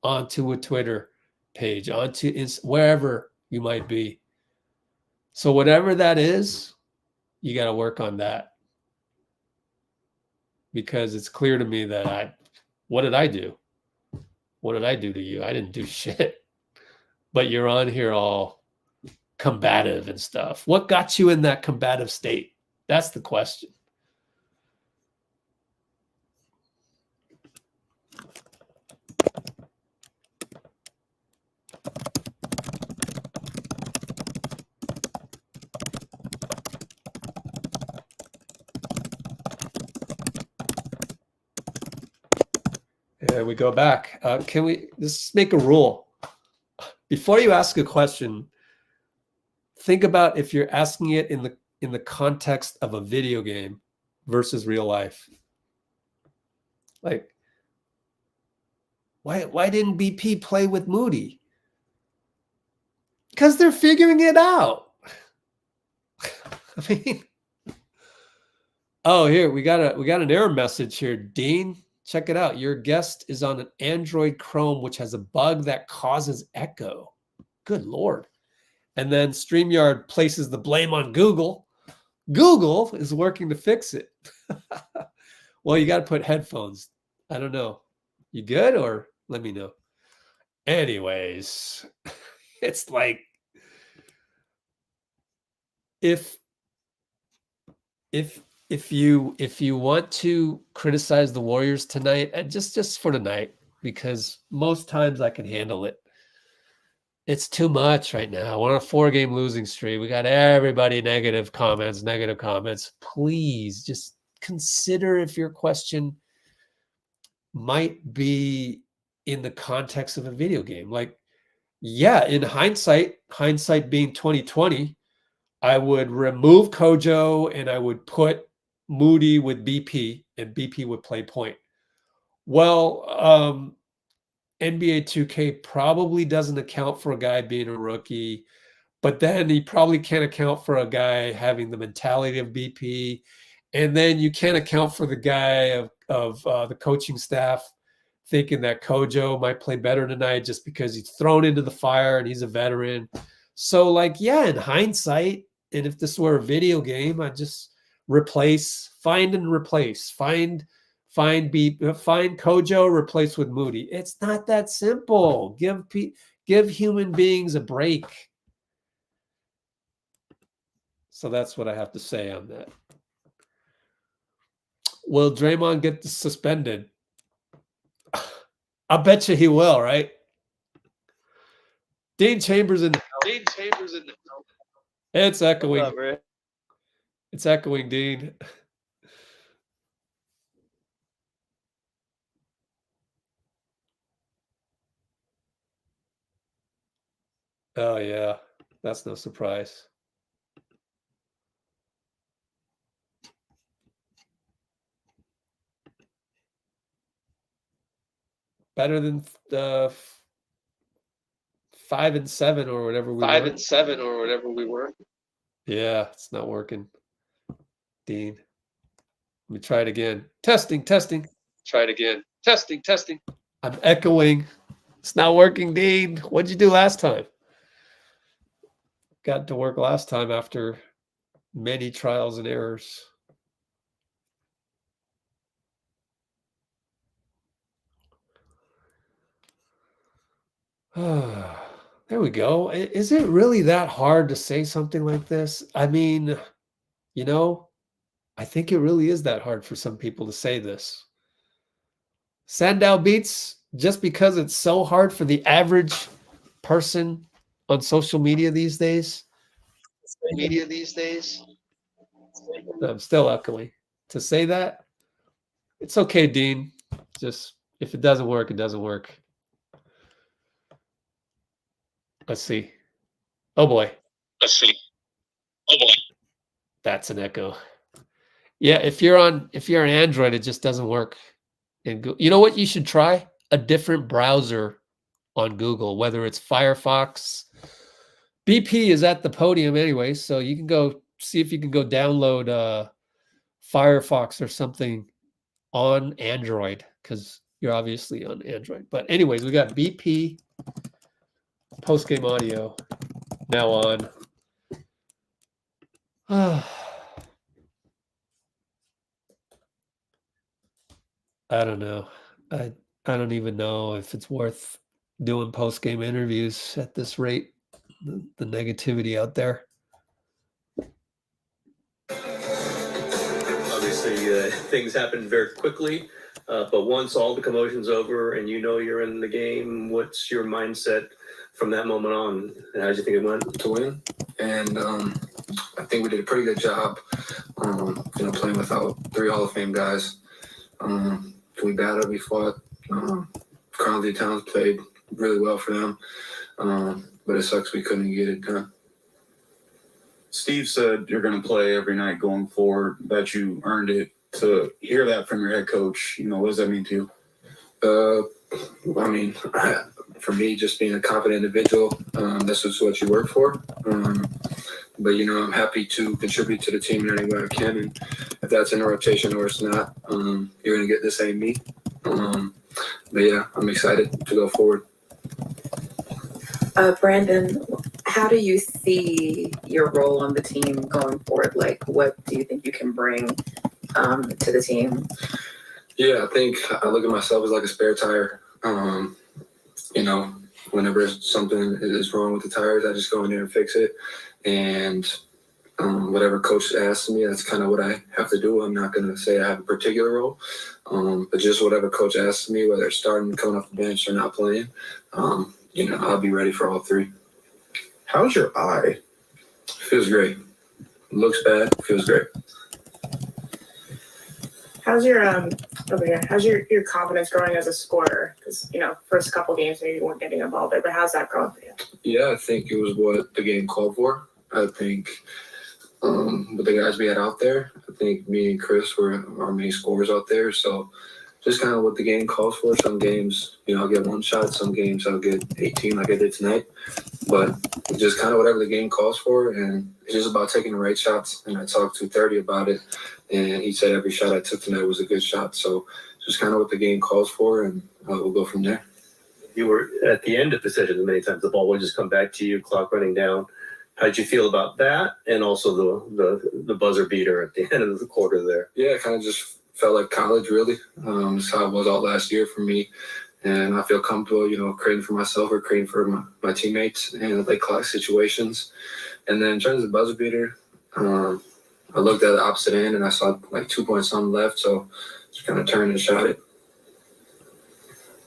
onto a Twitter page, onto wherever you might be. So whatever that is, you got to work on that. Because it's clear to me that what did I do? What did I do to you? I didn't do shit. But you're on here all combative and stuff. What got you in that combative state? That's the question. And we go back. Can we just make a rule? Before you ask a question, think about if you're asking it in the context of a video game versus real life. Like, why didn't BP play with Moody? Because they're figuring it out. I mean, oh, here we got an error message here, Dean. Check it out. Your guest is on an Android Chrome, which has a bug that causes echo. Good Lord. And then StreamYard places the blame on Google. Google is working to fix it. Well, you got to put headphones. I don't know. You good? Or let me know. Anyways, it's like if you want to criticize the Warriors tonight, and just for tonight, because most times I can handle it. It's too much right now. We're on a 4-game losing streak. We got everybody negative comments. Please just consider if your question might be in the context of a video game. Like, yeah, in hindsight being 2020, I would remove Kojo and I would put Moody with BP, and BP would play point. Well, NBA 2K probably doesn't account for a guy being a rookie, but then he probably can't account for a guy having the mentality of BP. And then you can't account for the guy of the coaching staff thinking that Kojo might play better tonight just because he's thrown into the fire and he's a veteran. So, like, yeah, in hindsight, and if this were a video game, I'd just find and replace. Find Kojo, replace with Moody. It's not that simple. Give human beings a break. So that's what I have to say on that. Will Draymond get suspended? I bet you he will, right? Dean Chambers in the house. It's echoing. What's up, Ray? It's echoing, Dean. Oh, yeah. That's no surprise. Better than 5 and 7 or whatever we were. 5 and 7 or whatever we were. Yeah, it's not working. Dean. Let me try it again. Testing. Try it again. Testing. I'm echoing. It's not working, Dean. What'd you do last time? Got to work last time after many trials and errors. There we go. Is it really that hard to say something like this? I mean, I think it really is that hard for some people to say this. Sandow Beats, just because it's so hard for the average person on social media these days. I'm still echoing. To say that, it's okay, Dean. Just if it doesn't work, it doesn't work. Let's see. Oh boy. That's an echo. Yeah, if you're on Android, it just doesn't work. And you know what you should try? a different browser on Google, whether it's Firefox. BP is at the podium anyway, so you can go see if you can go download Firefox or something on Android, because you're obviously on Android. But anyways, we got BP post-game audio now on. I don't know. I don't even know if it's worth doing post-game interviews at this rate. The negativity out there. Obviously, things happen very quickly, but once all the commotion's over and you know you're in the game, what's your mindset from that moment on? And how do you think it went? To win, and I think we did a pretty good job. Playing without 3 Hall of Fame guys. We battled, we fought. Carly Towns played really well for them, but it sucks we couldn't get it done. Steve said you're going to play every night going forward, that you earned it. To hear that from your head coach, what does that mean to you? For me, just being a confident individual, this is what you work for. But, I'm happy to contribute to the team in any way I can. And if that's in a rotation or it's not, you're going to get the same me. But, yeah, I'm excited to go forward. Brandon, how do you see your role on the team going forward? Like, what do you think you can bring to the team? Yeah, I think I look at myself as like a spare tire. Whenever something is wrong with the tires, I just go in there and fix it. And whatever coach asks me, that's kind of what I have to do. I'm not going to say I have a particular role, but just whatever coach asks me, whether it's starting, coming off the bench, or not playing, I'll be ready for all 3. How's your eye? Feels great. Looks bad, feels great. How's your your confidence growing as a scorer? Because first couple games maybe you weren't getting involved there, but how's that growing for you? Yeah, I think it was what the game called for. I think with the guys we had out there, I think me and Chris were our main scorers out there. So just kind of what the game calls for. Some games, I'll get 1 shot. Some games I'll get 18 like I did tonight. But just kind of whatever the game calls for. And it's just about taking the right shots. And I talked to 30 about it. And he said every shot I took tonight was a good shot. So just kind of what the game calls for. And we'll go from there. You were at the end of possession many times. The ball would just come back to you, clock running down. How did you feel about that? And also the buzzer beater at the end of the quarter there? Yeah, it kind of just felt like college, really. That's how it was all last year for me. And I feel comfortable, creating for myself or creating for my teammates in late clock situations. And then in terms of buzzer beater, I looked at the opposite end and I saw like 2 point something left. So just kind of turned and shot it.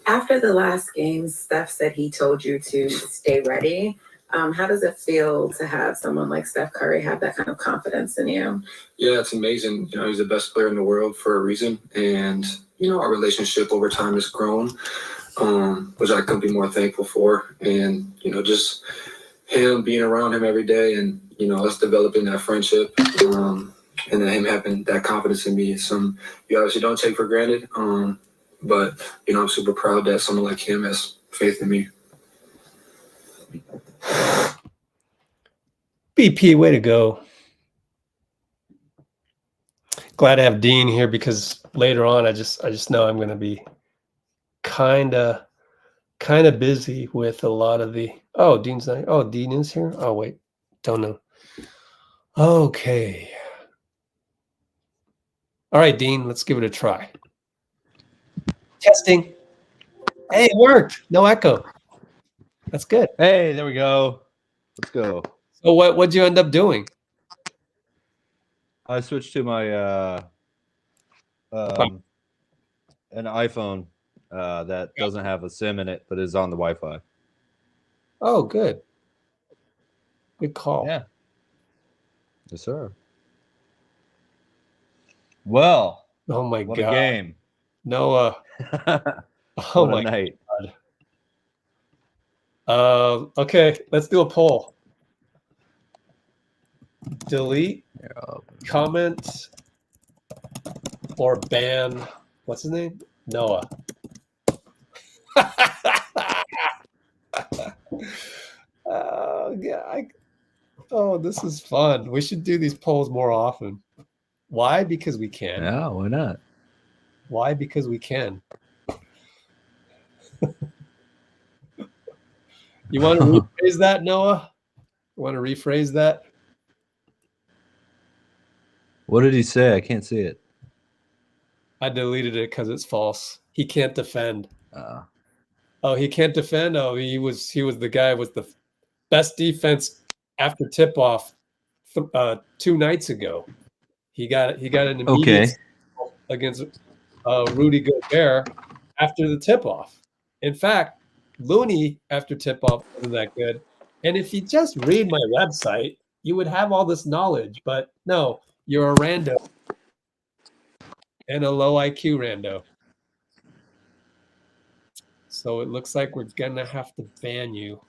After the last game, Steph said he told you to stay ready. How does it feel to have someone like Steph Curry have that kind of confidence in you? Yeah, it's amazing. He's the best player in the world for a reason. And, our relationship over time has grown, which I couldn't be more thankful for. And, just him being around him every day and, us developing that friendship and then him having that confidence in me is something you obviously don't take for granted. But, I'm super proud that someone like him has faith in me. BP, way to go. Glad to have Dean here because later on I just know I'm going to be kind of busy with a lot of the Dean's not. Dean is here. Oh wait, don't know. Okay. All right, Dean, let's give it a try. Testing. Hey, it worked. No echo. That's good. Hey, there we go. Let's go. So what'd you end up doing? I switched to my an iPhone that doesn't have a SIM in it, but is on the Wi-Fi. Oh, good. Good call. Yeah. Yes, sir. Well. Oh my what God. A game. Noah. Oh my night. God. Okay, let's do a poll. Delete, comment, or ban. What's his name? Noah. Yeah, oh, this is fun. We should do these polls more often. Why? Because we can. Yeah, why not? Why? Because we can. You want to rephrase that, Noah? You want to rephrase that? What did he say? I can't see it. I deleted it because it's false. He can't defend. Oh, he can't defend. Oh, he was the guy with the best defense after tip off 2 nights ago. He got an immediate against Rudy Gobert after the tip off. In fact, Looney after tip off wasn't that good. And if you just read my website, you would have all this knowledge. But no, you're a rando and a low IQ rando. So it looks like we're gonna have to ban you.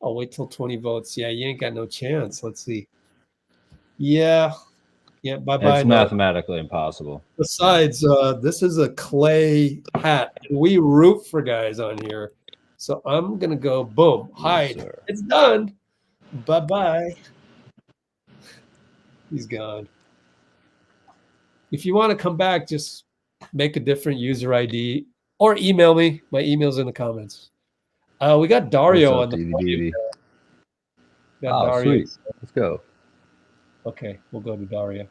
I'll wait till 20 votes. Yeah, you ain't got no chance. Let's see. Yeah. Bye-bye. It's mathematically impossible. Besides, this is a Klay hat. And we root for guys on here. So I'm gonna go boom, hide. Yes, it's done. Bye-bye. He's gone. If you want to come back, just make a different user ID or email me. My email's in the comments. We got Dario on the DVD. Got Dario. Sweet. Let's go. Okay, we'll go to Dario.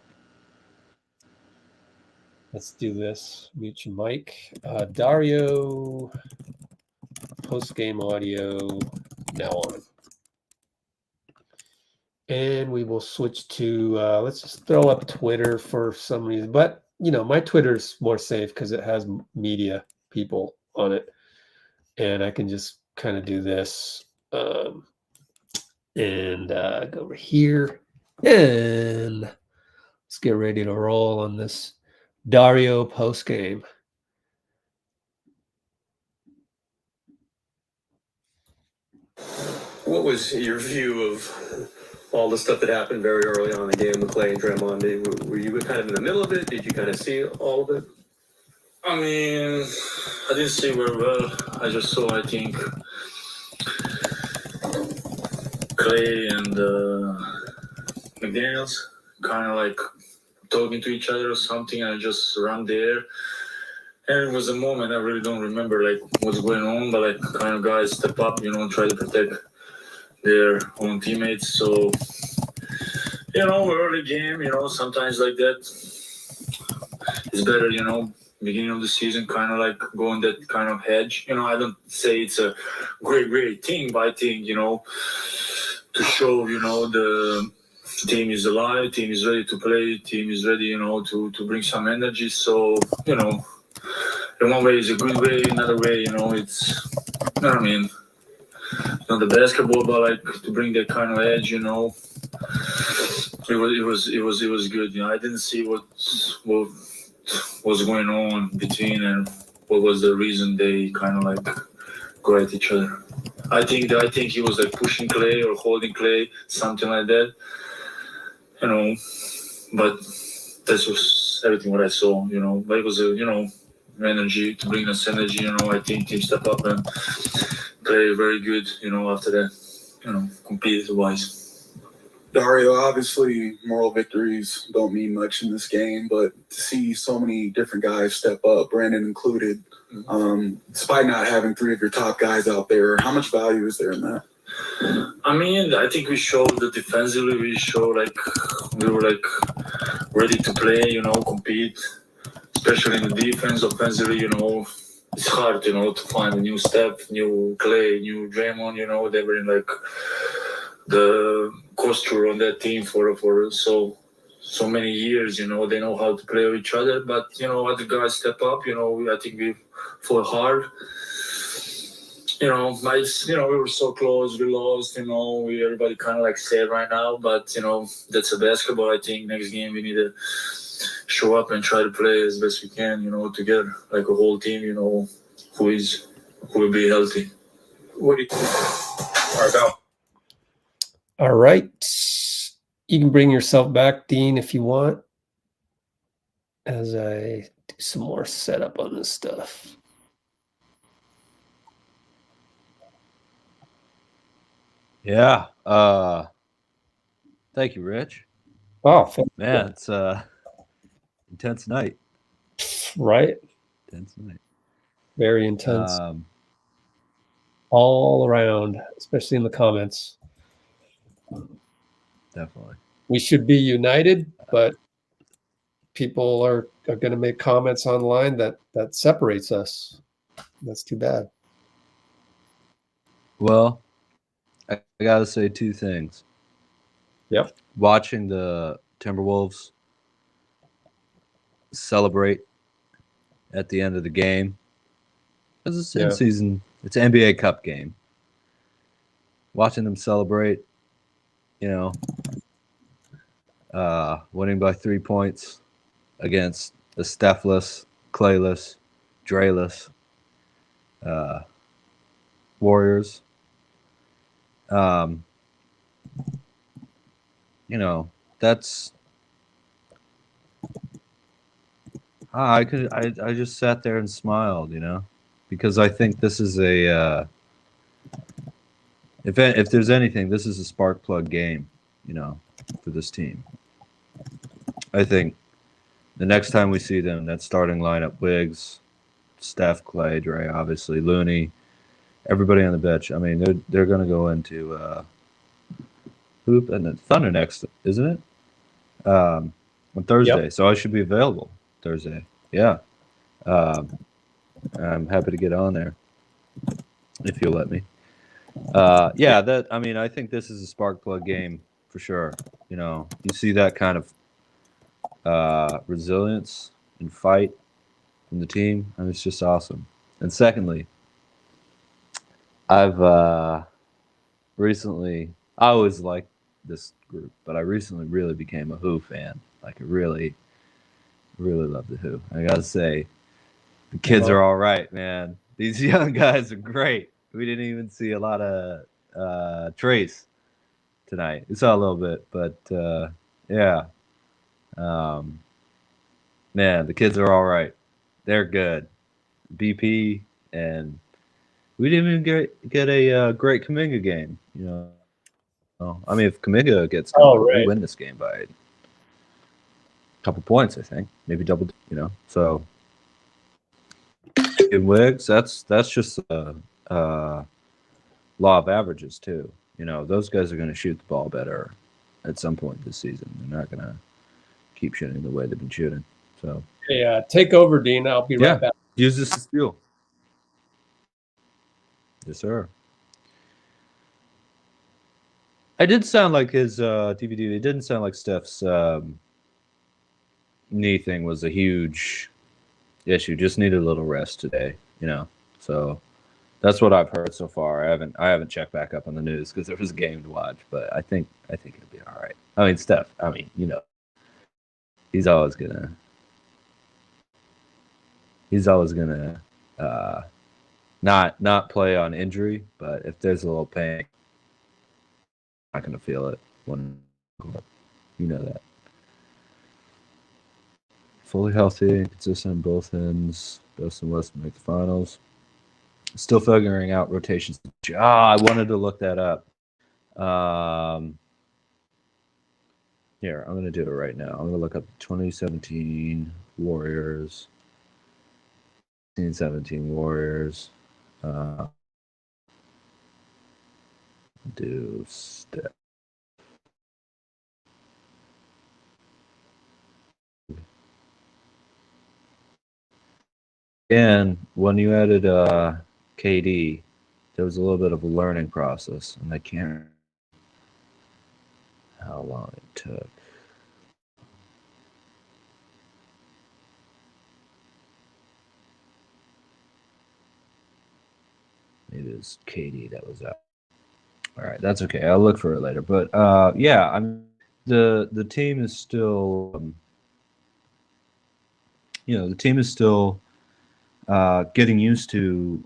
Let's do this. Mute your mic. Dario, post-game audio now on. And we will switch to, let's just throw up Twitter for some reason. But, you know, my Twitter's more safe because it has media people on it. And I can just kind of do this and go over here. And let's get ready to roll on this Dario post game. What was your view of all the stuff that happened very early on in the game with Klay and Draymond? Were you kind of in the middle of it? Did you kind of see all of it? I mean, I didn't see very well. I just saw, I think, Klay and McDaniels kind of like talking to each other or something, and I just ran there. And it was a moment, I really don't remember like what's going on, but like kind of guys step up, you know, try to protect their own teammates. So, you know, early game, you know, sometimes like that, it's better, you know, beginning of the season, kind of like go on that kind of hedge. You know, I don't say it's a great thing, but I think, you know, to show, you know, the team is alive, team is ready to play, team is ready, you know, to bring some energy. So, you know, in one way is a good way, another way, you know, it's, you know what I mean, not the basketball, but like to bring that kind of edge, you know, it was good. You know, I didn't see what was going on between and what was the reason they kind of like go at each other. I think he was like pushing Klay or holding Klay, something like that, you know, but this was everything what I saw, you know, but it was a, you know, energy to bring us energy, you know. I think team step up and play very good, you know, after that, you know, competitive wise. Dario, obviously moral victories don't mean much in this game, but to see so many different guys step up, Brandon included, despite not having three of your top guys out there, how much value is there in that? I mean, I think we showed that defensively, we showed like we were like ready to play, you know, compete, especially in the defense. Offensively, you know, it's hard, you know, to find a new Steph, new Klay, new Draymond, you know, they were in like the posture on that team for so many years, you know, they know how to play with each other, but, you know, other guys step up, you know, I think we fought hard. You know, we were so close, we lost, you know, everybody kind of like sad right now, but, you know, that's a basketball. I think next game we need to show up and try to play as best we can, you know, together, like a whole team, you know, who will be healthy. What do you think? All right, go. All right. You can bring yourself back, Dean, if you want, as I do some more setup on this stuff. Yeah. Thank you, Rich. Oh, thank Man, it's intense night. you. Right? Intense night. Very intense all around, especially in the comments. Definitely. We should be united, but people are going to make comments online that separates us. That's too bad. Well, I gotta say two things. Yep. Watching the Timberwolves celebrate at the end of the game. It's a in-season. It's an NBA Cup game. Watching them celebrate, winning by 3 points against the Stephless, Clayless, Drayless Warriors. That's I just sat there and smiled, because I think this is a if there's anything, this is a spark plug game, for this team. I think the next time we see them, that starting lineup: Wiggs, Steph, Klay, Dray, obviously Looney, everybody on the bench. I mean, they're going to go into hoop and the Thunder next, isn't it? On Thursday, Yep. so I should be available Thursday. Yeah, I'm happy to get on there if you'll let me. I think this is a spark plug game for sure. You see that kind of resilience and fight from the team, and it's just awesome. And secondly, I've recently, I always liked this group, but I recently really became a Who fan. Like, I really love the Who. I gotta say, the kids are all right, man. These young guys are great. We didn't even see a lot of Trace tonight. We saw a little bit, but yeah. Man, the kids are all right. They're good. BP, and we didn't even get a great Kuminga game. I mean, if Kuminga gets going, we win this game by a couple points, I think, maybe double. So in Wiggs, that's just a law of averages too. Those guys are going to shoot the ball better at some point this season. They're not going to keep shooting the way they've been shooting. So yeah, take over, Dean. I'll be right back. Use this as fuel. Yes, sir. I did sound like his DVD. It didn't sound like Steph's knee thing was a huge issue. Just needed a little rest today, So that's what I've heard so far. I haven't checked back up on the news because there was a game to watch, but I think it'll be all right. I mean, Steph. I mean, he's always gonna not play on injury, but if there's a little pain, I'm not gonna feel it when that. Fully healthy and consistent on both ends. Best and West make the finals. Still figuring out rotations. I wanted to look that up. Here, I'm going to do it right now. I'm going to look up 2017 Warriors. 2017 Warriors. Do Steph. And when you added KD, there was a little bit of a learning process, and I can't remember how long it took. Maybe it was KD that was out. All right, that's okay. I'll look for it later. But yeah, I mean, the team is still, the team is still getting used to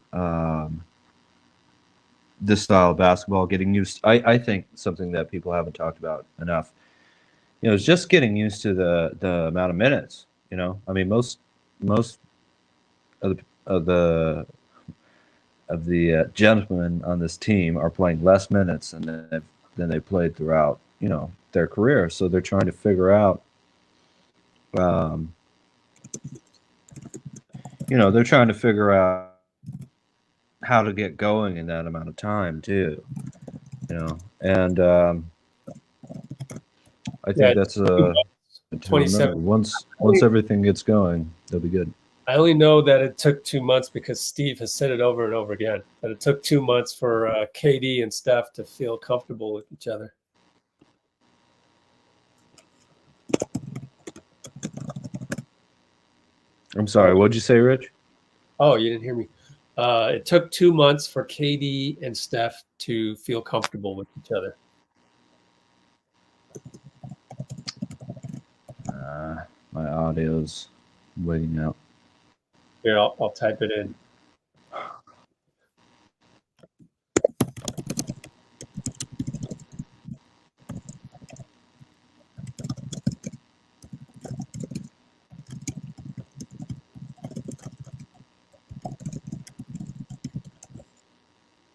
this style of basketball. Getting used, I think something that people haven't talked about enough. Is just getting used to the amount of minutes. I mean, most of the gentlemen on this team are playing less minutes than they played throughout, their career. So they're trying to figure out, they're trying to figure out how to get going in that amount of time too, and I think that's to 27. remember. Once everything gets going, they'll be good. I only know that it took 2 months because Steve has said it over and over again, that it took 2 months for KD and Steph to feel comfortable with each other. I'm sorry, what'd you say, Rich? Oh, you didn't hear me. It took 2 months for KD and Steph to feel comfortable with each other. My audio's waiting out. Here, I'll type it in.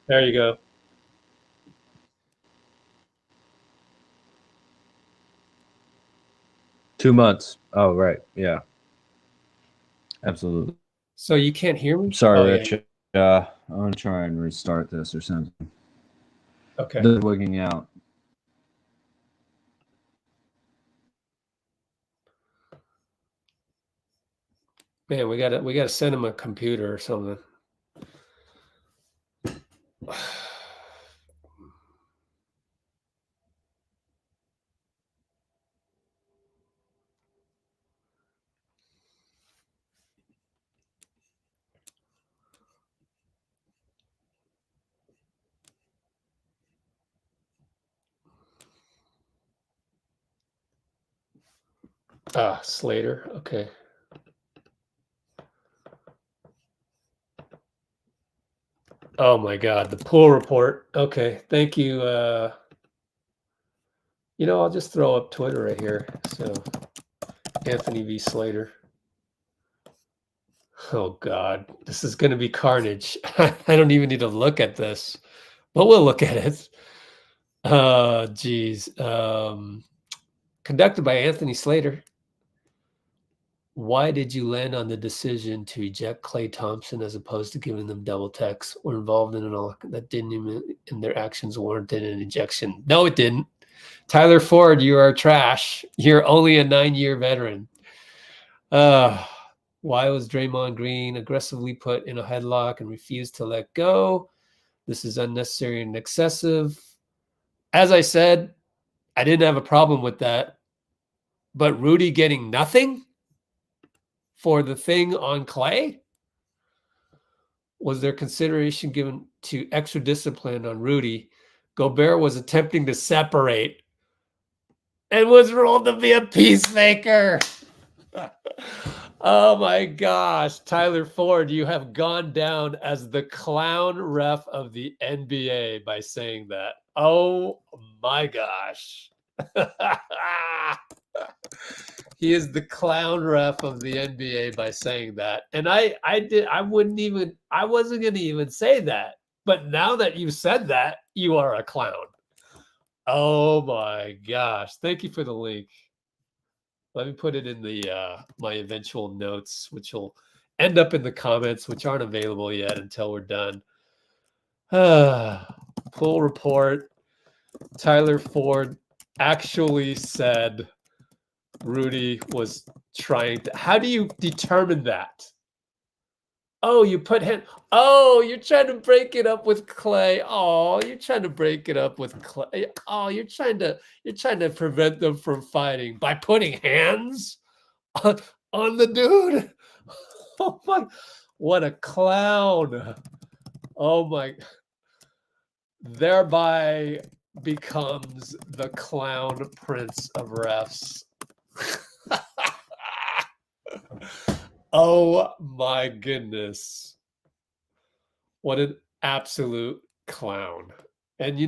There you go. Two months. Oh, right. Yeah. Absolutely. So you can't hear me? Sorry, Rich. I'm going to try and restart this or something. Okay. They're wigging out. Man, we gotta send him a computer or something. Slater. Okay. Oh my God, the pool report. Okay, thank you. I'll just throw up Twitter right here. So, Anthony V. Slater. Oh God, this is going to be carnage. I don't even need to look at this, but we'll look at it. Geez. Conducted by Anthony Slater. Why did you land on the decision to eject Klay Thompson as opposed to giving them double techs or involved in an all that didn't even in their actions warranted an ejection? No, it didn't. Tyler Ford, you are trash. You're only a 9-year veteran. Why was Draymond Green aggressively put in a headlock and refused to let go? This is unnecessary and excessive. As I said, I didn't have a problem with that. But Rudy getting nothing for the thing on Klay? Was there consideration given to extra discipline on Rudy? Gobert was attempting to separate and was ruled to be a peacemaker. Oh my gosh, Tyler Ford, you have gone down as the clown ref of the NBA by saying that. Oh my gosh. He is the clown ref of the NBA by saying that. And I wasn't going to even say that. But now that you said that, you are a clown. Oh my gosh. Thank you for the link. Let me put it in the my eventual notes, which will end up in the comments, which aren't available yet until we're done. Full report. Tyler Ford actually said Rudy was trying to. How do you determine that? Oh, you put him. Oh, you're trying to break it up with Klay. Oh, you're trying to break it up with Klay. Oh, you're trying to prevent them from fighting by putting hands on the dude. Oh my, what a clown. Oh my. Thereby becomes the clown prince of refs. Oh my goodness. What an absolute clown. And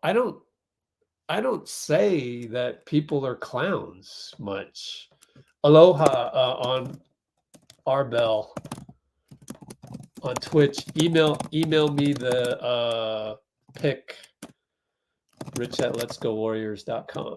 I don't say that people are clowns much. Aloha on Arbel. on Twitch, email me the pick, rich at LetsGoWarriors.com.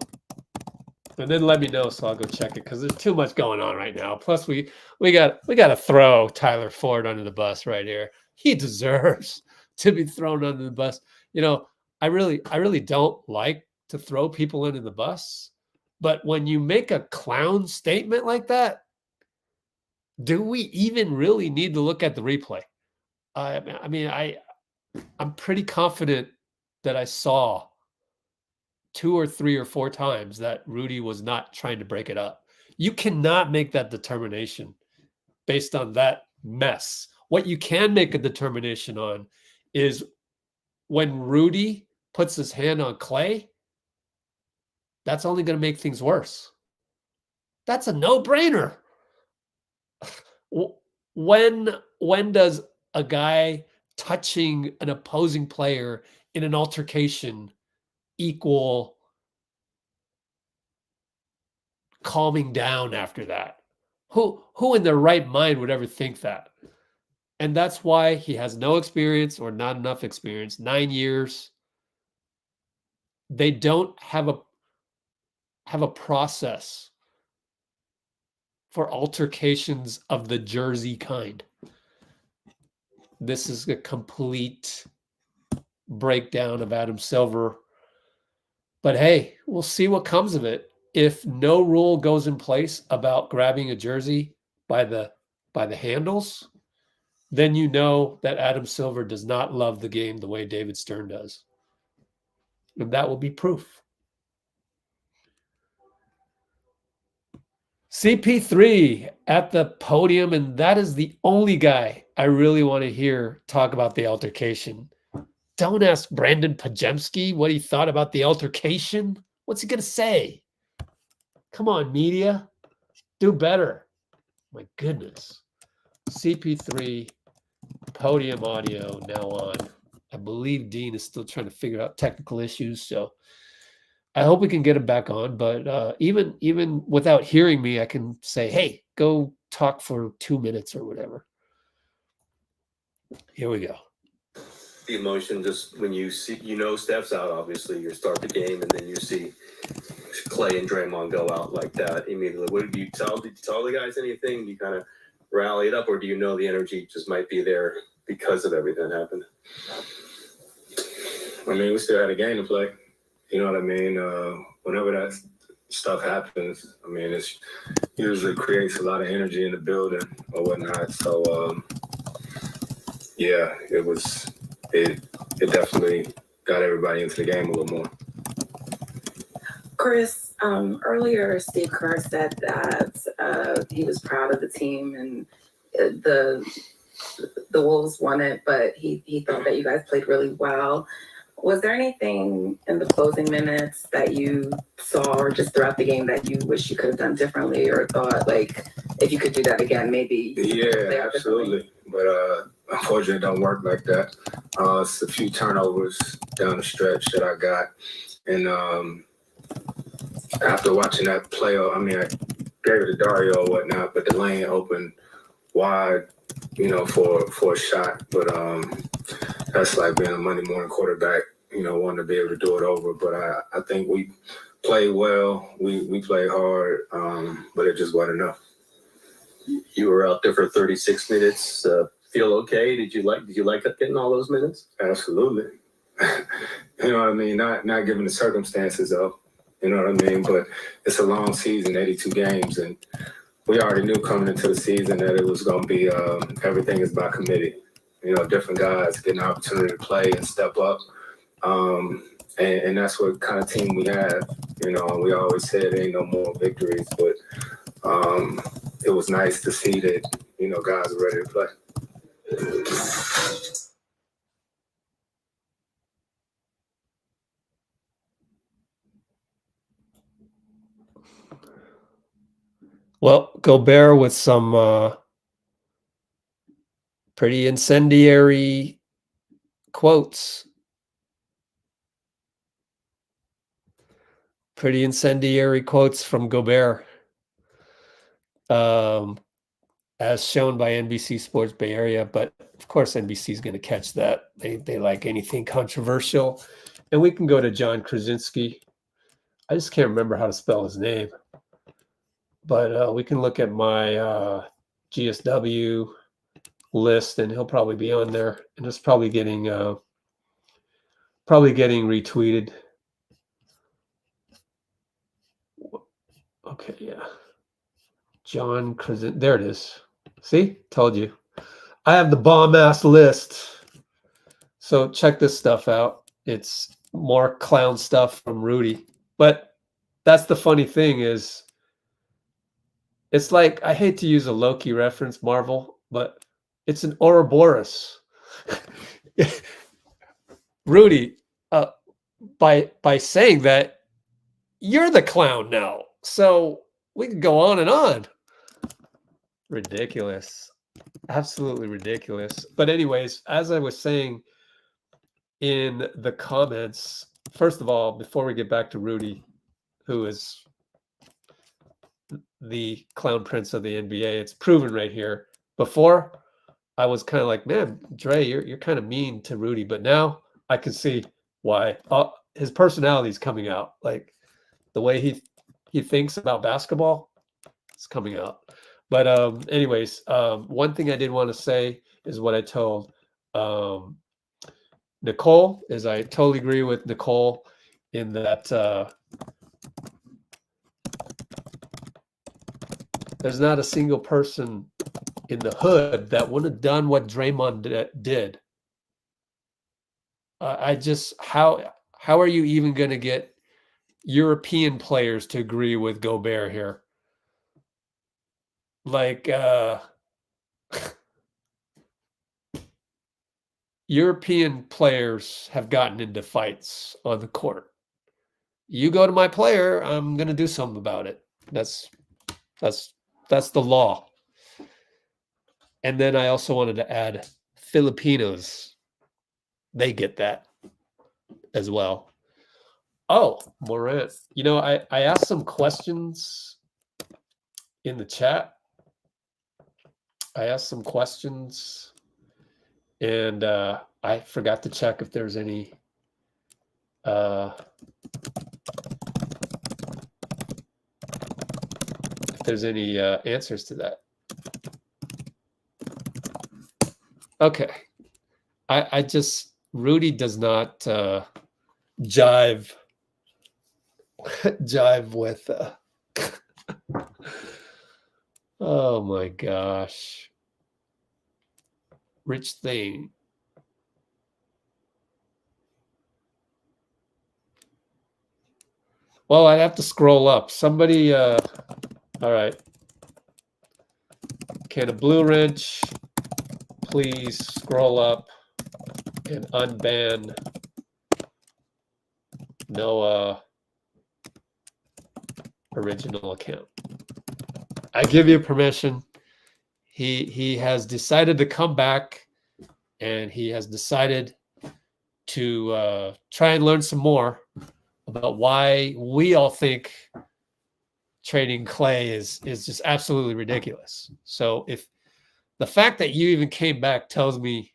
And then let me know so I'll go check it because there's too much going on right now. Plus, we got to throw Tyler Ford under the bus right here. He deserves to be thrown under the bus. You know, I really don't like to throw people under the bus, but when you make a clown statement like that, do we even really need to look at the replay? I'm pretty confident that I saw 2 or 3 or 4 times that Rudy was not trying to break it up. You cannot make that determination based on that mess. What you can make a determination on is when Rudy puts his hand on Klay, that's only going to make things worse. That's a no-brainer. When does a guy touching an opposing player in an altercation equal calming down after that? Who in their right mind would ever think that? And that's why he has no experience or not enough experience. 9 years. They don't have a process for altercations of the Jersey kind. This is a complete breakdown of Adam Silver. But hey, we'll see what comes of it. If no rule goes in place about grabbing a jersey by the handles, then you know that Adam Silver does not love the game the way David Stern does. And that will be proof. CP3 at the podium, and that is the only guy I really want to hear talk about the altercation. Don't ask Brandon Pajemski what he thought about the altercation. What's he going to say? Come on, media. Do better. My goodness. CP3 podium audio now on. I believe Dean is still trying to figure out technical issues, so I hope we can get him back on. But even without hearing me, I can say, hey, go talk for 2 minutes or whatever. Here we go. The emotion just when you see, Steph's out, obviously, you start the game, and then you see Klay and Draymond go out like that immediately. What did you tell the guys anything? Do you kind of rally it up, or do you know the energy just might be there because of everything that happened? I mean, we still had a game to play. You know what I mean? Whenever that stuff happens, I mean, it usually creates a lot of energy in the building or whatnot. So, yeah, it definitely got everybody into the game a little more. Chris, earlier Steve Kerr said that he was proud of the team and the Wolves won it, but he thought that you guys played really well. Was there anything in the closing minutes that you saw or just throughout the game that you wish you could have done differently or thought, like, if you could do that again, maybe? Yeah, absolutely. But unfortunately, it don't work like that. It's a few turnovers down the stretch that I got. And after watching that play, I mean, I gave it to Dario or whatnot, but the lane opened wide, for a shot. But that's like being a Monday morning quarterback, wanting to be able to do it over. But I think we played well. We played hard, but it just wasn't enough. You were out there for 36 minutes. Feel okay? Did you like getting all those minutes? Absolutely. You know what I mean? Not given the circumstances, though. You know what I mean? But it's a long season, 82 games, and we already knew coming into the season that it was going to be everything is by committee. Different guys getting an opportunity to play and step up. And that's what kind of team we have. We always said ain't no more victories, but it was nice to see that, guys are ready to play. Well, Gobert with some pretty incendiary quotes. Pretty incendiary quotes from Gobert. as shown by NBC Sports Bay Area, but of course NBC is going to catch that. They like anything controversial. And we can go to John Krasinski. I just can't remember how to spell his name. But we can look at my GSW list, and he'll probably be on there. And it's probably getting retweeted. Okay, yeah. John Krasinski. There it is. See? Told you. I have the bomb-ass list. So check this stuff out. It's more clown stuff from Rudy. But that's the funny thing is, it's like, I hate to use a Loki reference, Marvel, but it's an Ouroboros. Rudy, by saying that, you're the clown now. So we can go on and on. Ridiculous. Absolutely ridiculous. But anyways, as I was saying in the comments, first of all, before we get back to Rudy, who is the clown prince of the NBA, it's proven right here. Before, I was kind of like, man, Dray, you're kind of mean to Rudy, but now I can see why. His personality is coming out. Like the way he thinks about basketball, it's coming out. But anyways, one thing I did want to say is what I told Nicole, is I totally agree with Nicole in that there's not a single person in the hood that wouldn't have done what Draymond did. I just, how are you even going to get European players to agree with Gobert here? Like, European players have gotten into fights on the court. You go to my player, I'm going to do something about it. That's the law. And then I also wanted to add Filipinos. They get that as well. Oh, Morant. You know, I asked some questions in the chat. I asked some questions, and I forgot to check if there's any answers to that. Okay. I just, Rudy does not jive with oh my gosh. Rich thing. Well, I'd have to scroll up. Somebody all right. Can a blue wrench please scroll up and unban Noah original account? I give you permission. He has decided to come back, and he has decided to try and learn some more about why we all think trading Klay is just absolutely ridiculous. So if the fact that you even came back tells me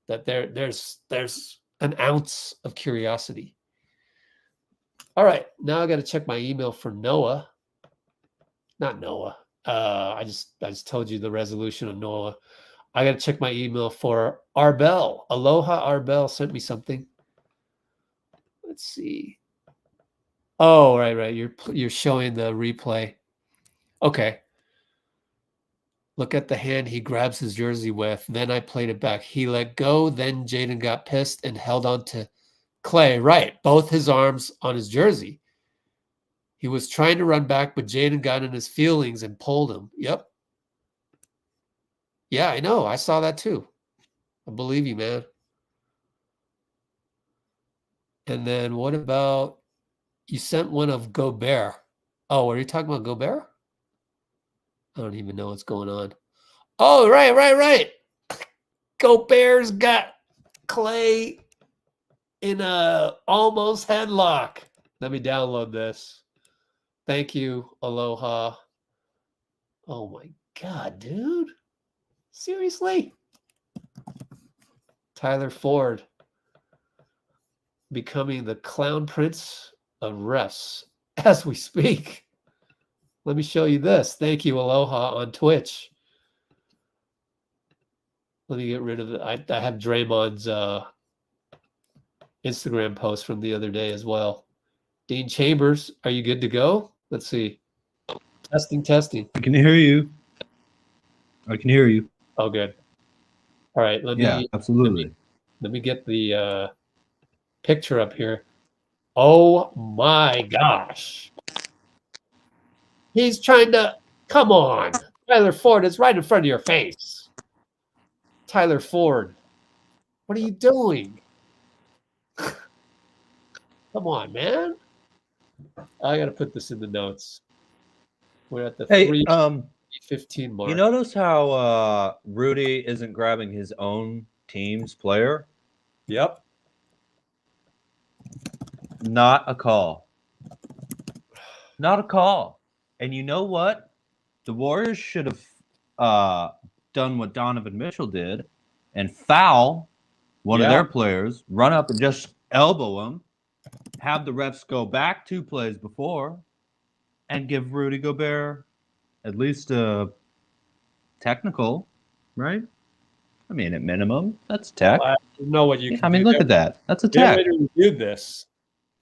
that there's an ounce of curiosity. All right, now I got to check my email for Noah. Not Noah. I just told you the resolution of Noah. I got to check my email for Arbel. Aloha Arbel sent me something. Let's see. Oh, right. You're showing the replay. Okay. Look at the hand he grabs his jersey with. Then I played it back. He let go. Then Jaden got pissed and held on to Klay. Right. Both his arms on his jersey. He was trying to run back, but Jaden got in his feelings and pulled him. Yep. Yeah, I know. I saw that too. I believe you, man. And then what about, you sent one of Gobert. Oh, are you talking about Gobert? I don't even know what's going on. Oh, right. Gobert's got Klay in a almost headlock. Let me download this. Thank you, Aloha. Oh my God, dude. Seriously? Tyler Ford becoming the clown prince of refs as we speak. Let me show you this. Thank you, Aloha, on Twitch. Let me get rid of it. I have Draymond's Instagram post from the other day as well. Dean Chambers, are you good to go? Let's see. Testing. I can hear you. I can hear you. Oh, good. All right, Yeah, absolutely. Let me get the picture up here. Oh my gosh. He's trying to, come on. Tyler Ford is right in front of your face. Tyler Ford, what are you doing? Come on, man. I got to put this in the notes. We're at the 3:15 mark. You notice how Rudy isn't grabbing his own team's player? Yep. Not a call. Not a call. And you know what? The Warriors should have done what Donovan Mitchell did and foul one of their players, run up and just elbow him, have the refs go back 2 plays before, and give Rudy Gobert at least a technical, right? I mean, at minimum, that's tech. I know what you can I mean, do. look at that. That's a They tech. already reviewed this.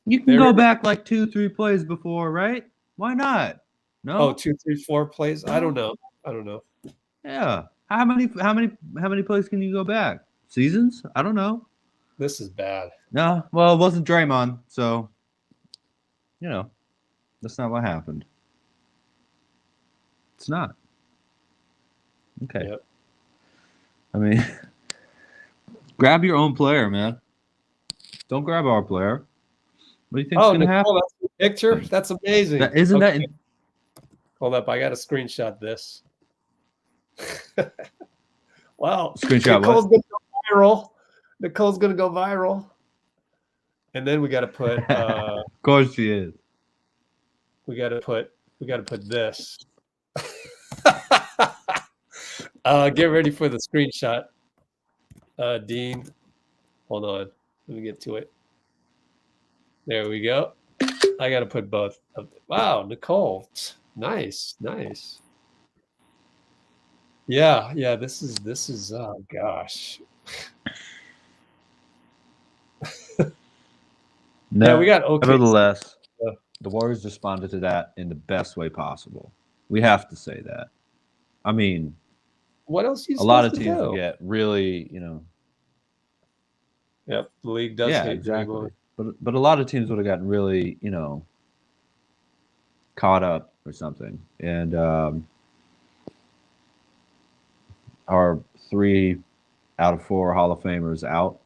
You can go back like 2-3 plays before, right? Why not? No. Oh, 2, 3, 4 plays. I don't know. Yeah. How many plays can you go back? Seasons? I don't know. This is bad. No. Well, it wasn't Draymond, so that's not what happened. It's not. Okay. Yep. I mean, grab your own player, man. Don't grab our player. What do you think's going to happen? That's the picture. That's amazing. Isn't that? Hold up, I got to screenshot this. Wow. Screenshot Nicole's what? gonna go viral. Nicole's gonna go viral. And then we got to put. Of course she is. We got to put this. Get ready for the screenshot. Dean, hold on. Let me get to it. There we go. I got to put both. Wow, Nicole, nice. Yeah. This is. Oh gosh. No, yeah, we got okay. Nevertheless, the Warriors responded to that in the best way possible. We have to say that. I mean, what else? A lot of teams will get really, Yep, the league does. Yeah, exactly. But a lot of teams would have gotten really, caught up or something. And our 3 out of 4 Hall of Famers out.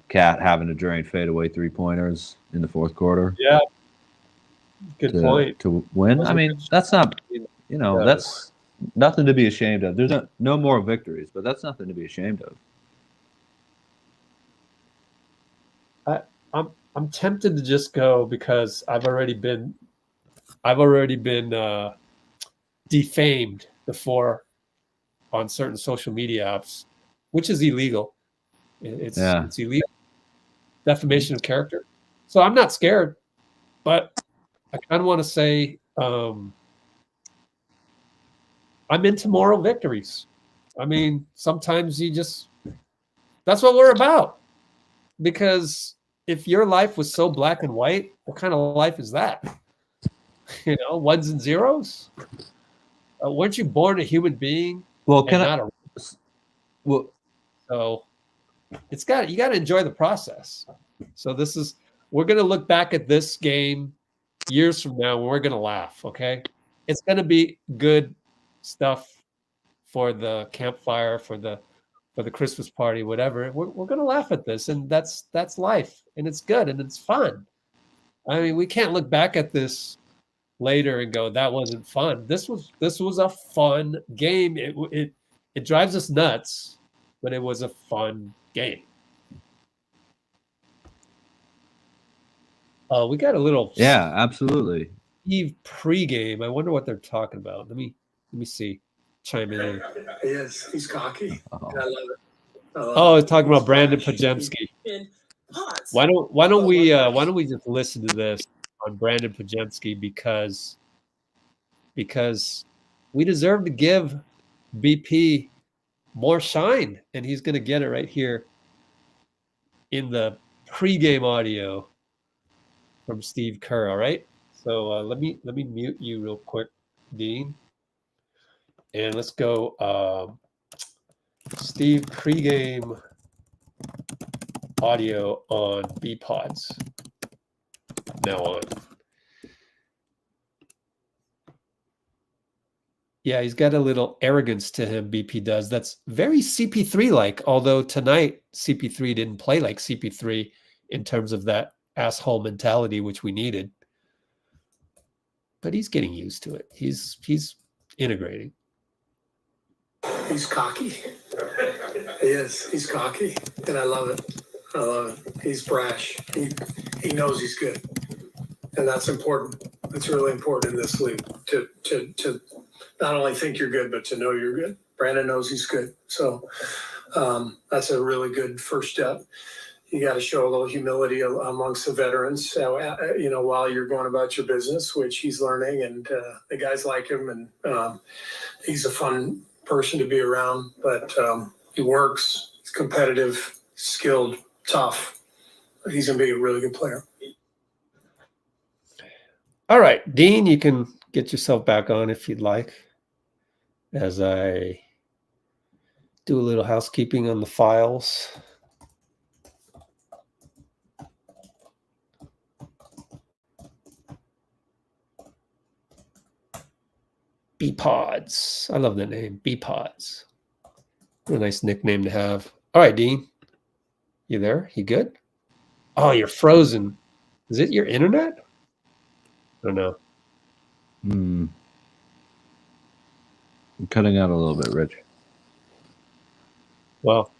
Cat having to drain fadeaway 3-pointers in the fourth quarter. Yeah. Good point. To win. I mean, that's not, that's nothing to be ashamed of. There's no more victories, but that's nothing to be ashamed of. I'm tempted to just go because I've already been defamed before on certain social media apps, which is illegal. It's illegal. Defamation of character. So I'm not scared, but I kind of want to say I'm into moral victories. I mean, sometimes that's what we're about. Because if your life was so black and white, what kind of life is that? Ones and zeros? Weren't you born a human being? Well, so you got to enjoy the process. So we're going to look back at this game years from now and we're going to laugh. Okay. It's going to be good stuff for the campfire, for the Christmas party, whatever. We're going to laugh at this, and that's life, and it's good and it's fun. I mean, we can't look back at this later and go, that wasn't fun. This was a fun game. It drives us nuts, but it was a fun game. We got a little. Yeah, absolutely. Steve pregame. I wonder what they're talking about. Let me see. Chime in here. He is. He's cocky. Oh. And I love it. Oh, it's talking about Brandon Pajemski. Why don't we just listen to this on Brandon Pajemski because we deserve to give BP more shine, and he's going to get it right here in the pregame audio from Steve Kerr. All right, so let me mute you real quick, Dean, and let's go. Steve pregame audio on BPods. Now on. Yeah, he's got a little arrogance to him, BP does. That's very CP3-like, although tonight CP3 didn't play like CP3 in terms of that asshole mentality, which we needed. But he's getting used to it. He's integrating. He's cocky. He is. He's cocky, and I love it. I love it. He's brash. He knows he's good, and that's important. It's really important in this league to not only think you're good, but to know you're good. Brandon knows he's good, so that's a really good first step. You got to show a little humility amongst the veterans, while you're going about your business, which he's learning, and the guys like him, and he's a fun person to be around, but he works, he's competitive, skilled, tough. He's going to be a really good player. All right, Dean, you can get yourself back on if you'd like, as I do a little housekeeping on the files. B-Pods. I love that name, B-Pods. What a nice nickname to have. All right, Dean. You there? You good? Oh, you're frozen. Is it your internet? I don't know. I'm cutting out a little bit, Rich. Well,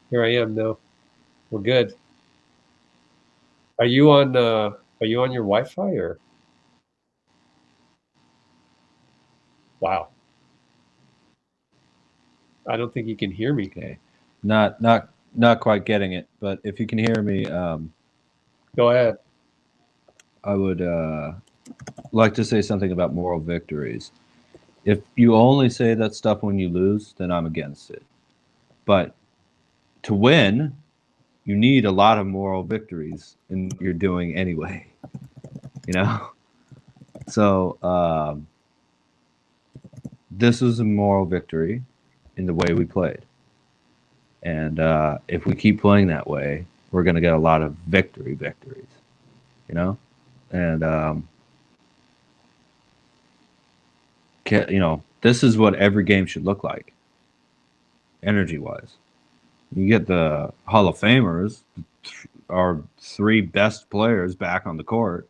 here I am now. We're good. Are you on your Wi-Fi or? Wow. I don't think you can hear me. Okay. Not quite getting it, but if you can hear me, go ahead. I would like to say something about moral victories. If you only say that stuff when you lose, then I'm against it. But to win, you need a lot of moral victories, and you're doing anyway. You know? So this was a moral victory in the way we played. And if we keep playing that way, we're going to get a lot of victories, you know? And, this is what every game should look like, energy-wise. You get the Hall of Famers, our three best players back on the court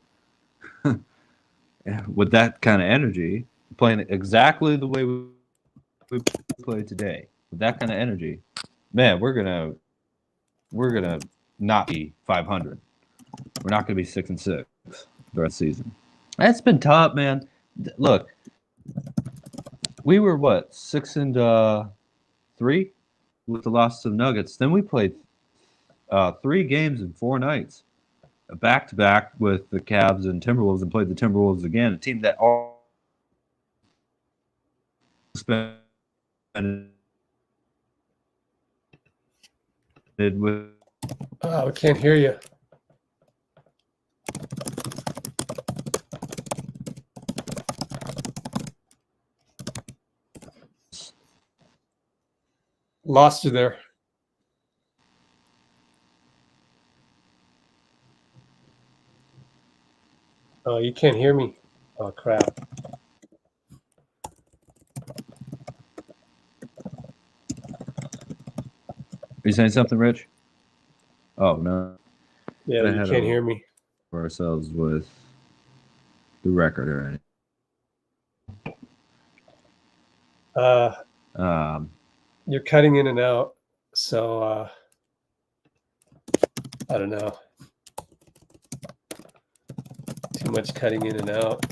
with that kind of energy, playing exactly the way we played today. With that kind of energy, man, we're gonna not be 500. We're not gonna be 6-6 the rest of the season. That's been tough, man. Look, we were 6-3 with the loss to the Nuggets. Then we played 3 games in 4 nights, back-to-back with the Cavs and Timberwolves, and played the Timberwolves again, a team that all spent with. Oh, I can't hear you. Lost you there. Oh, you can't hear me. Oh, crap. Are you saying something, Rich? Oh, no. Yeah, you can't hear me. For ourselves with the record or anything. You're cutting in and out, so I don't know. Too much cutting in and out,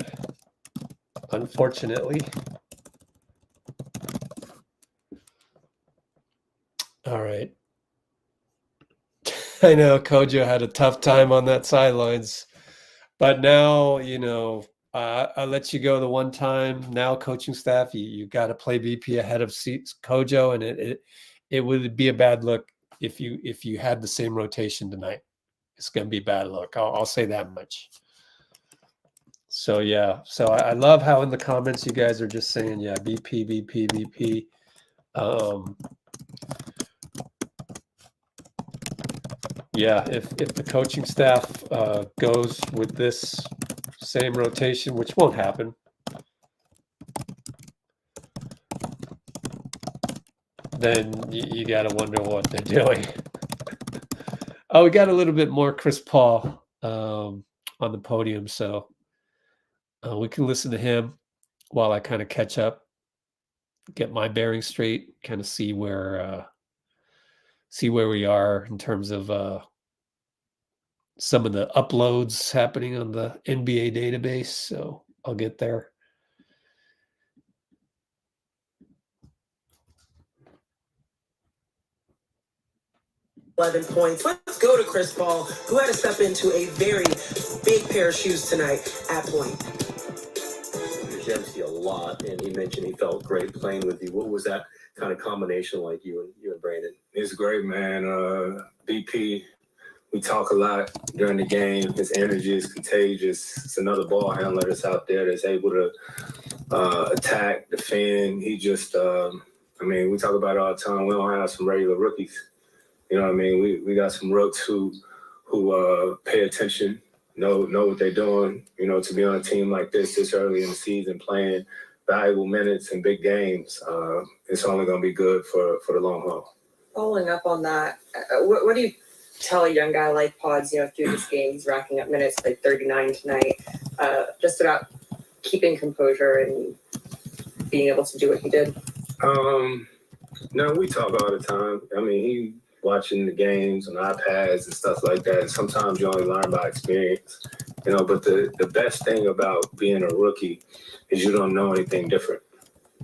unfortunately. All right. I know Kojo had a tough time on that sidelines, but now, you know, I let you go the one time. Now, coaching staff, you got to play BP ahead of Kojo, and it would be a bad look if you had the same rotation tonight. It's going to be a bad look. I'll say that much. So yeah, so I love how in the comments you guys are just saying, yeah, BP, BP, BP. Yeah, if the coaching staff goes with this same rotation, which won't happen, then you got to wonder what they're doing. Oh, we got a little bit more Chris Paul on the podium, so we can listen to him while I kind of catch up, get my bearings straight, kind of see where we are in terms of some of the uploads happening on the NBA database. So I'll get there. £11. Let's go to Chris Paul, who had to step into a very big pair of shoes tonight at point. Jemsy a lot, and he mentioned he felt great playing with you. What was that kind of combination like, you and Brandon? It's great, man. BP, we talk a lot during the game. His energy is contagious. It's another ball handler that's out there that's able to attack, defend. He just, we talk about it all the time. We don't have some regular rookies. You know what I mean? We got some rooks who pay attention, know what they're doing. You know, to be on a team like this early in the season, playing valuable minutes in big games, it's only going to be good for the long haul. Following up on that, what do you tell a young guy like Pods, through this game, he's racking up minutes, like 39 tonight, just about keeping composure and being able to do what he did? No, we talk all the time. I mean, he watching the games on iPads and stuff like that. And sometimes you only learn by experience, but the best thing about being a rookie is you don't know anything different.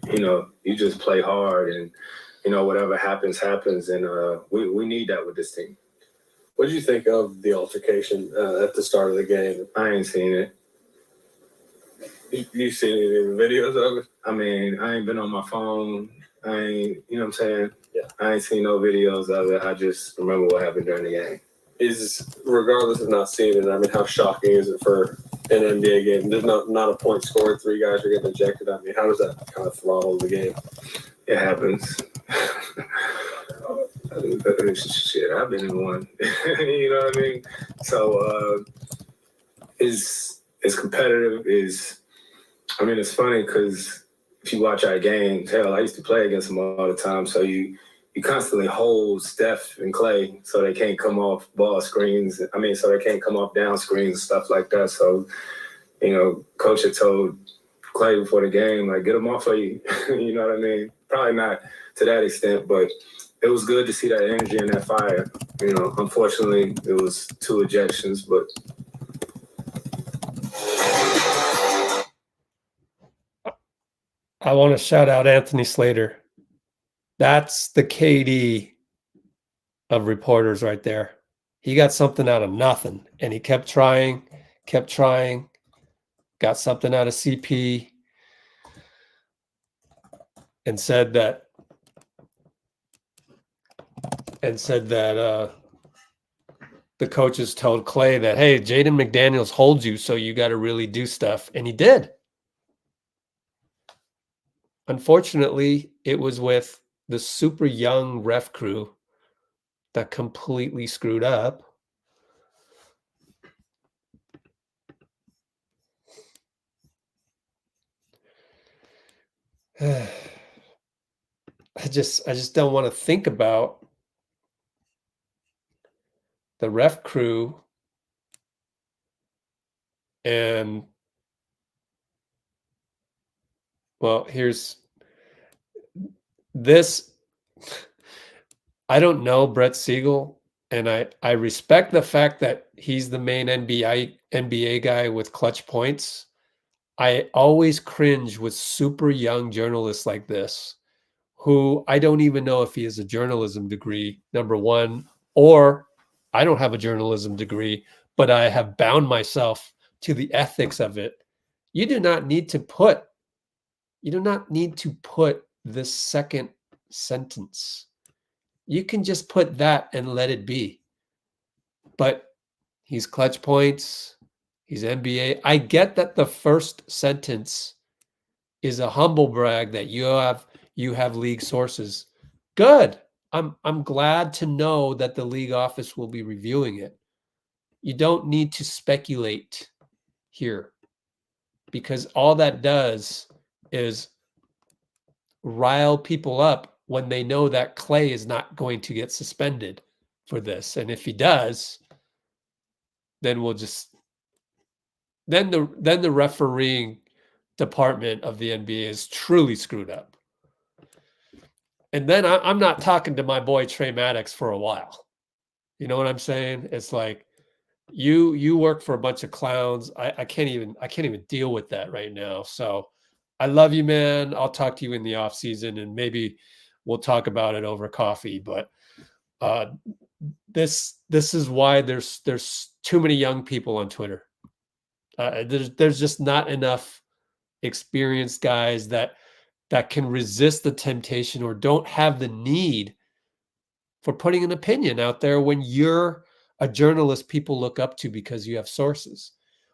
You just play hard and, whatever happens. And we need that with this team. What did you think of the altercation at the start of the game? I ain't seen it. You seen any of the videos of it? I mean, I ain't been on my phone. I ain't, you know what I'm saying? Yeah. I ain't seen no videos of it. I just remember what happened during the game. Regardless of not seeing it, I mean, how shocking is it for an NBA game? There's not a point scored, 3 guys are getting ejected. I mean, how does that kind of throttle the game? It happens. Shit, I've been in one. You know what I mean? So it's competitive. It's funny because if you watch our games, hell, I used to play against them all the time. So you constantly hold Steph and Klay so they can't come off ball screens. So they can't come off down screens and stuff like that. So, coach had told Klay before the game, like, get them off of you. You know what I mean? Probably not to that extent, but it was good to see that energy and that fire. Unfortunately, it was 2 ejections, but. I want to shout out Anthony Slater. That's the KD of reporters right there. He got something out of nothing, and he kept trying, got something out of CP, and said that the coaches told Klay that, hey, Jaden McDaniels holds you, so you got to really do stuff, and he did. Unfortunately, it was with the super young ref crew that completely screwed up. I just don't want to think about the ref crew and, well, here's this. I don't know Brett Siegel. And I respect the fact that he's the main NBA guy with clutch points. I always cringe with super young journalists like this, who I don't even know if he has a journalism degree, number one, or I don't have a journalism degree, but I have bound myself to the ethics of it. You do not need to put this second sentence. You can just put that and let it be. But he's clutch points. He's NBA. I get that the first sentence is a humble brag that you have league sources. Good. I'm glad to know that the league office will be reviewing it. You don't need to speculate here, because all that does is rile people up when they know that Klay is not going to get suspended for this. And if he does, then the refereeing department of the NBA is truly screwed up. And then I'm not talking to my boy Trey Maddox for a while. You know what I'm saying? It's like you work for a bunch of clowns. I can't even deal with that right now. So I love you, man. I'll talk to you in the off season, and maybe we'll talk about it over coffee. But this is why there's too many young people on Twitter. There's just not enough experienced guys that can resist the temptation or don't have the need for putting an opinion out there when you're a journalist people look up to because you have sources.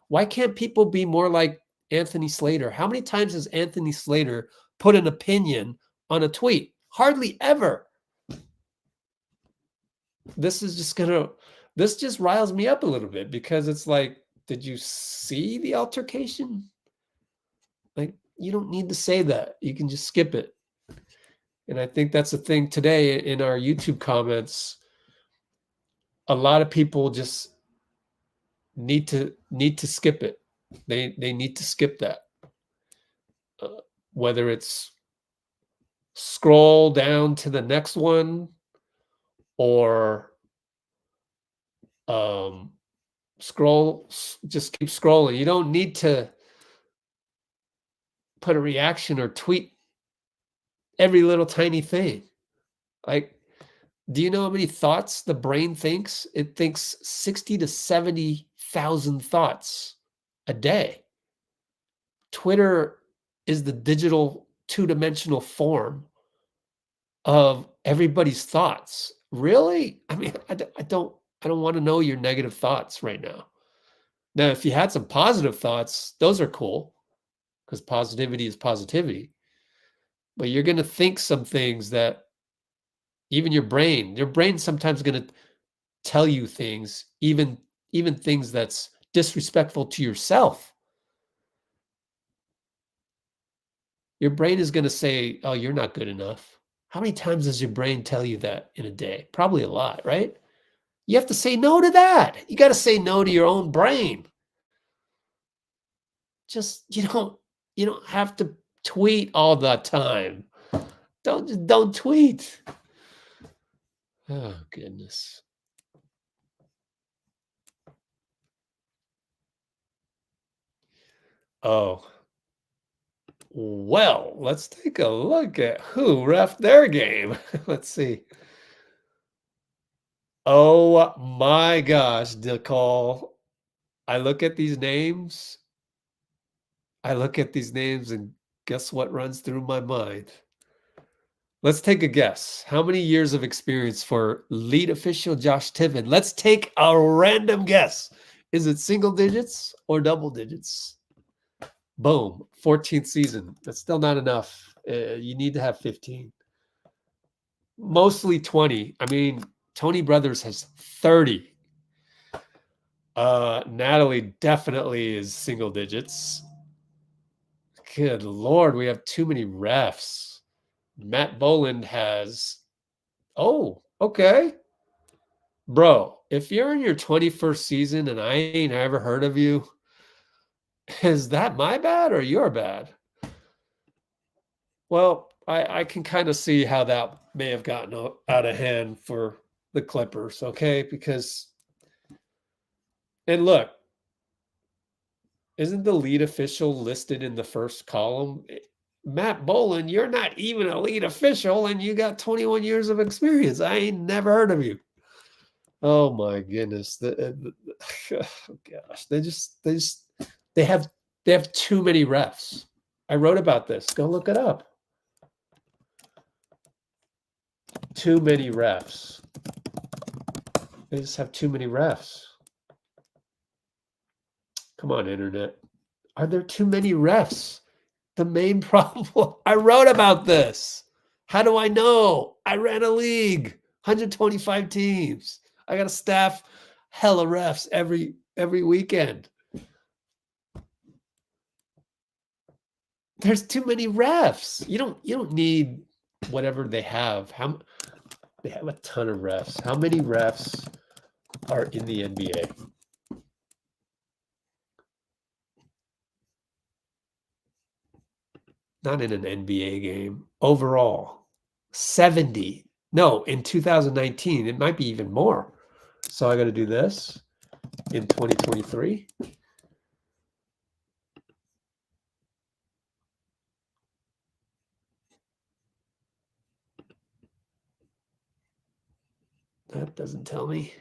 Why can't people be more like Anthony Slater? How many times has Anthony Slater put an opinion on a tweet? Hardly ever. This just riles me up a little bit, because it's like, did you see the altercation? Like, you don't need to say that. You can just skip it. And I think that's the thing today in our YouTube comments. A lot of people just need to skip it. They need to skip that. Whether it's scroll down to the next one, or just keep scrolling. You don't need to put a reaction or tweet every little tiny thing. Like, do you know how many thoughts the brain thinks? It thinks 60 to 70,000 thoughts a day. Twitter is the digital two-dimensional form of everybody's thoughts. Really? I mean, I don't want to know your negative thoughts right now. Now, if you had some positive thoughts, those are cool, because positivity is positivity. But you're going to think some things that even your brain's sometimes going to tell you things, even things that's disrespectful to yourself. Your brain is going to say, oh, you're not good enough. How many times does your brain tell you that in a day? Probably a lot, right? You have to say no to that. You got to say no to your own brain. Just, you don't have to tweet all the time. Don't tweet. Oh, goodness. Oh. Well, let's take a look at who reffed their game. Let's see. Oh my gosh, Nicole. I look at these names. And guess what runs through my mind? Let's take a guess. How many years of experience for lead official Josh Tiven? Let's take a random guess. Is it single digits or double digits? Boom, 14th season. That's still not enough. You need to have 15. Mostly 20. I mean, Tony Brothers has 30. Natalie definitely is single digits. Good Lord, we have too many refs. Matt Boland has... Oh, okay. Bro, if you're in your 21st season and I ain't ever heard of you, is that my bad or your bad? Well, I can kind of see how that may have gotten out of hand for the Clippers, okay? Because, and look, isn't the lead official listed in the first column? Matt Boland, you're not even a lead official, and you got 21 years of experience. I ain't never heard of you. Oh my goodness! Oh gosh, they have too many refs. I wrote about this. Go look it up. Too many refs. They just have too many refs. Come on, internet. Are there too many refs? The main problem. I wrote about this. How do I know? I ran a league, 125 teams. I got a staff, hella refs every weekend. There's too many refs. You don't need whatever they have. They have a ton of refs. How many refs are in the NBA? Not in an NBA game. Overall, 70. No, in 2019, it might be even more. So I got to do this in 2023. That doesn't tell me.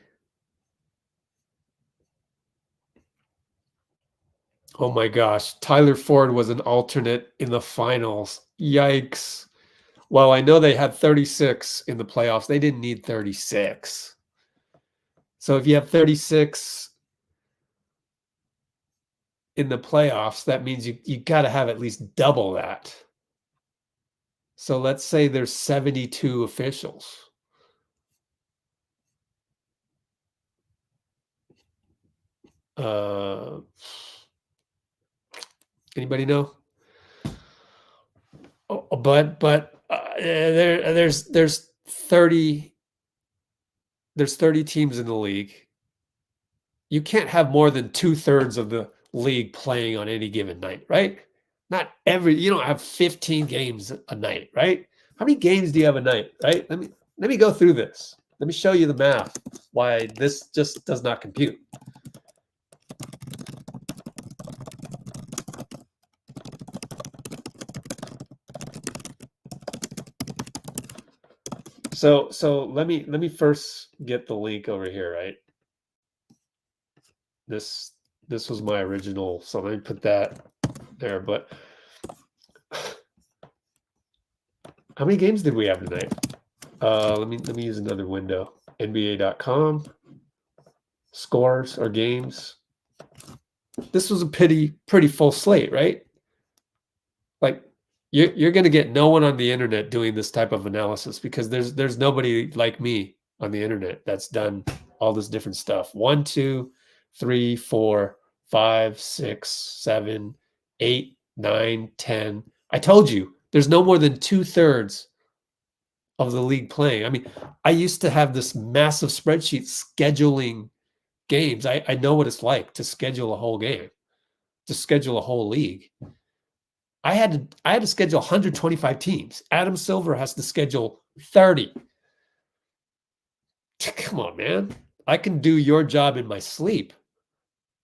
Oh my gosh. Tyler Ford was an alternate in the finals. Yikes. Well, I know they had 36 in the playoffs. They didn't need 36. So if you have 36 in the playoffs, that means you got to have at least double that. So let's say there's 72 officials. Anybody know? Oh, but there's 30 teams in the league. You can't have more than 2/3 of the league playing on any given night, right? You don't have 15 games a night, right? How many games do you have a night, right? Let me go through this. Let me show you the math why this just does not compute. So let me first get the link over here, right? This was my original, so let me put that there. But how many games did we have tonight? Let me use another window. NBA.com. Scores or games. This was a pretty full slate, right? Like you're going to get no one on the internet doing this type of analysis because there's nobody like me on the internet that's done all this different stuff. 1, 2, 3, 4, 5, 6, 7, 8, 9, 10. I told you there's no more than 2/3 of the league playing. I mean, I used to have this massive spreadsheet scheduling games. I know what it's like to schedule a whole game, to schedule a whole league. I had to schedule 125 teams. Adam Silver has to schedule 30. Come on, man. I can do your job in my sleep.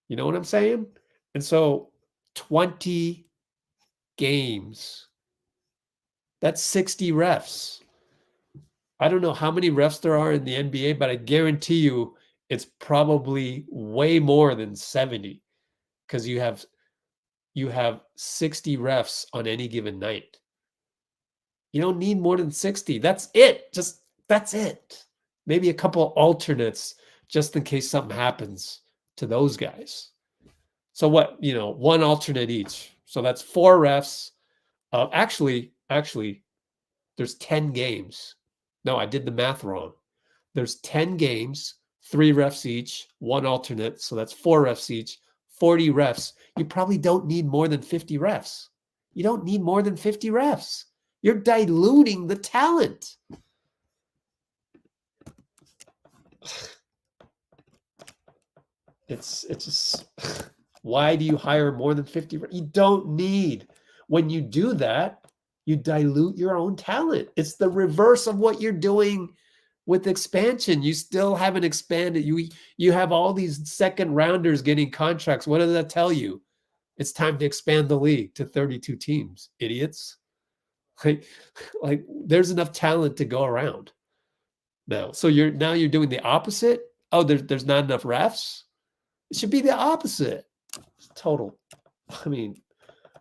You know what I'm saying? And so 20 games. That's 60 refs. I don't know how many refs there are in the NBA, but I guarantee you it's probably way more than 70 because you have 60 refs on any given night. You don't need more than 60. That's it. That's it. Maybe a couple alternates just in case something happens to those guys. So what, one alternate each. So that's 4 refs. Actually, there's 10 games. No, I did the math wrong. There's 10 games, 3 refs each, 1 alternate. So that's 4 refs each, 40 refs. You probably don't need more than 50 refs. You don't need more than 50 refs. You're diluting the talent. It's just, why do you hire more than 50? You don't need. When you do that, you dilute your own talent. It's the reverse of what you're doing with expansion, you still haven't expanded. You have all these second rounders getting contracts. What does that tell you? It's time to expand the league to 32 teams, idiots. Like there's enough talent to go around now. So you're doing the opposite. Oh, there's not enough refs. It should be the opposite. Total. I mean,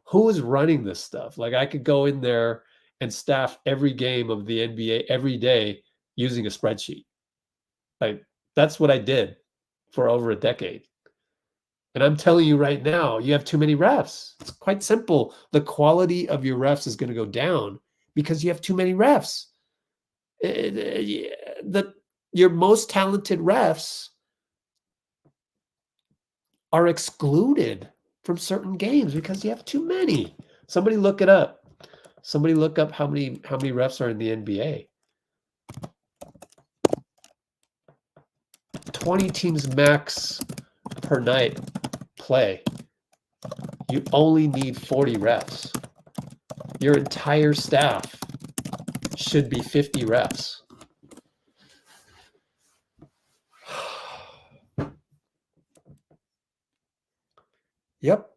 who is running this stuff? Like I could go in there and staff every game of the NBA every day using a spreadsheet. Like that's what I did for over a decade. And I'm telling you right now, you have too many refs. It's quite simple. The quality of your refs is going to go down because you have too many refs. Your most talented refs are excluded from certain games because you have too many. Somebody look it up. Somebody look up how many refs are in the NBA. 20 teams max per night play. You only need 40 refs. Your entire staff should be 50 refs. Yep.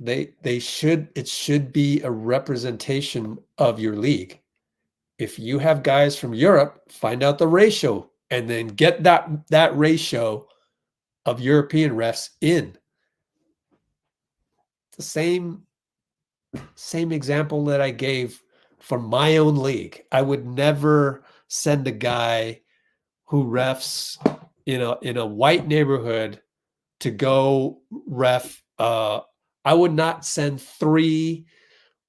It should be a representation of your league. If you have guys from Europe, find out the ratio and then get that ratio of European refs in. The same example that I gave for my own league. I would never send a guy who refs in a white neighborhood to go ref. I would not send 3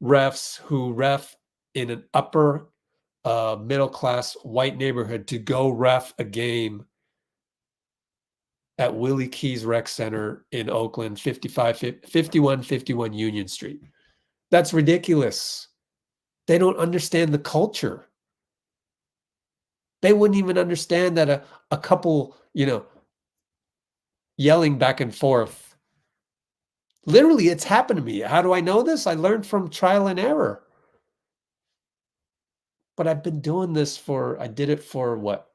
refs who ref in an upper middle class white neighborhood to go ref a game at Willie Keys Rec Center in Oakland, 5151 Union Street. That's ridiculous. They don't understand the culture. They wouldn't even understand that a couple, yelling back and forth. Literally, it's happened to me. How do I know this? I learned from trial and error. But I've been doing this I did it for what?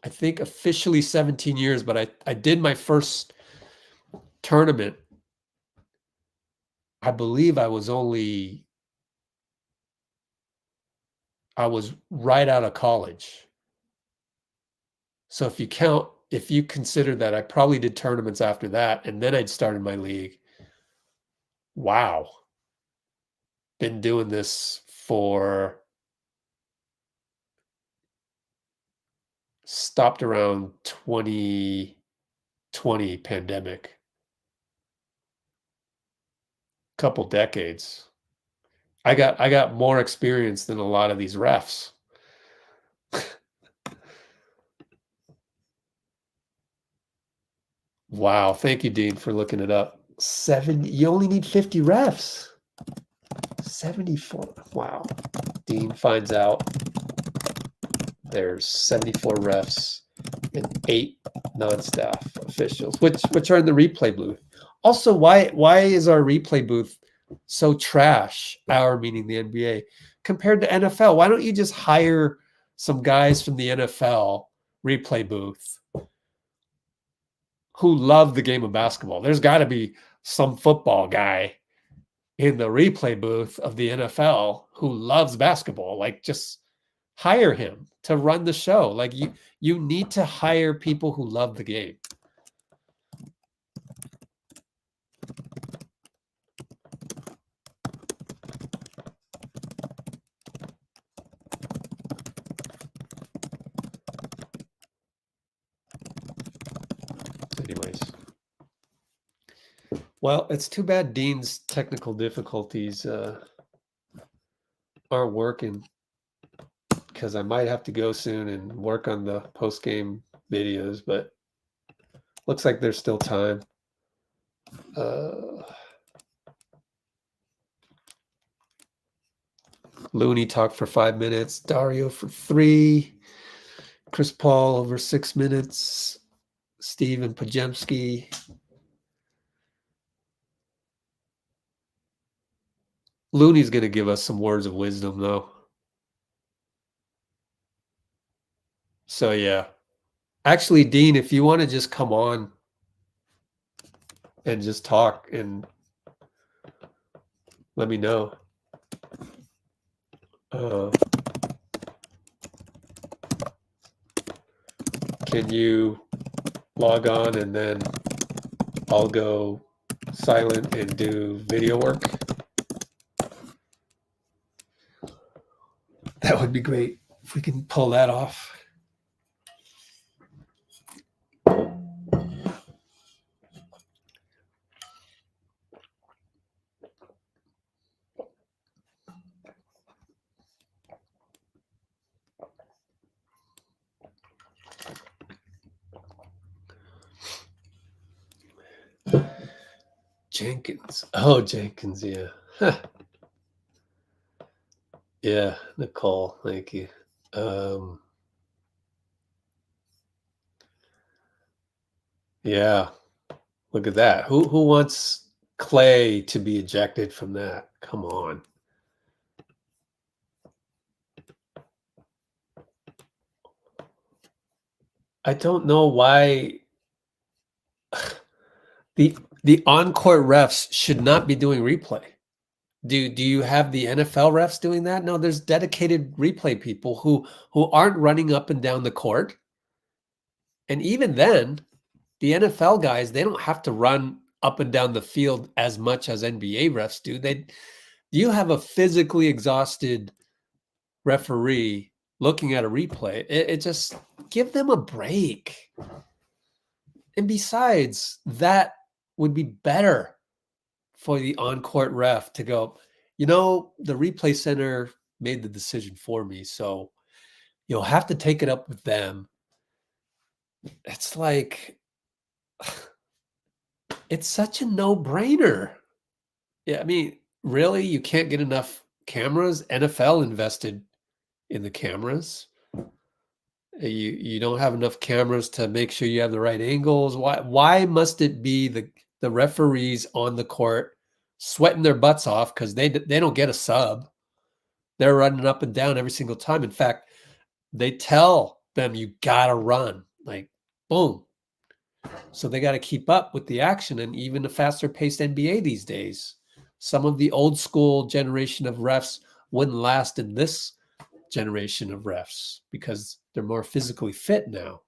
I think officially 17 years, but I did my first tournament. I believe I was right out of college. So if you consider that, I probably did tournaments after that, and then I'd started my league. Wow. Been doing this stopped around 2020 pandemic. Couple decades. I got more experience than a lot of these refs. Wow. Thank you, Dean, for looking it up. You only need 50 refs. 74. Wow. Dean finds out there's 74 refs and 8 non-staff officials, which are in the replay booth. Also, why is our replay booth so trash, our meaning the NBA, compared to NFL? Why don't you just hire some guys from the NFL replay booth who love the game of basketball? There's got to be some football guy in the replay booth of the NFL who loves basketball. Like, just hire him to run the show. Like, you need to hire people who love the game. Anyways. Well, it's too bad Dean's technical difficulties aren't working, because I might have to go soon and work on the post-game videos, but looks like there's still time. Looney talked for 5 minutes, Dario for 3, Chris Paul over 6 minutes, Steven Pajemski. Looney's going to give us some words of wisdom, though. So yeah. Actually, Dean, if you want to just come on and just talk and let me know. Can you log on and then I'll go silent and do video work? That would be great if we can pull that off. Jenkins. Oh, Jenkins, yeah. Huh. Yeah, Nicole, thank you. Yeah, look at that. Who wants Klay to be ejected from that? Come on. I don't know why the on-court refs should not be doing replay. Do you have the NFL refs doing that? No, there's dedicated replay people who aren't running up and down the court. And even then, the NFL guys, they don't have to run up and down the field as much as NBA refs do. You have a physically exhausted referee looking at a replay. It just give them a break. And besides, that would be better for the on-court ref to go, you know, the replay center made the decision for me, so you'll have to take it up with them. It's like, it's such a no-brainer. Yeah, I mean, really, you can't get enough cameras? NFL invested in the cameras. You don't have enough cameras to make sure you have the right angles. Why must it be the referees on the court sweating their butts off because they don't get a sub? They're running up and down every single time. In fact, they tell them you gotta run, like boom. So they got to keep up with the action, and even a faster paced NBA these days. Some of the old school generation of refs wouldn't last in this generation of refs because they're more physically fit now.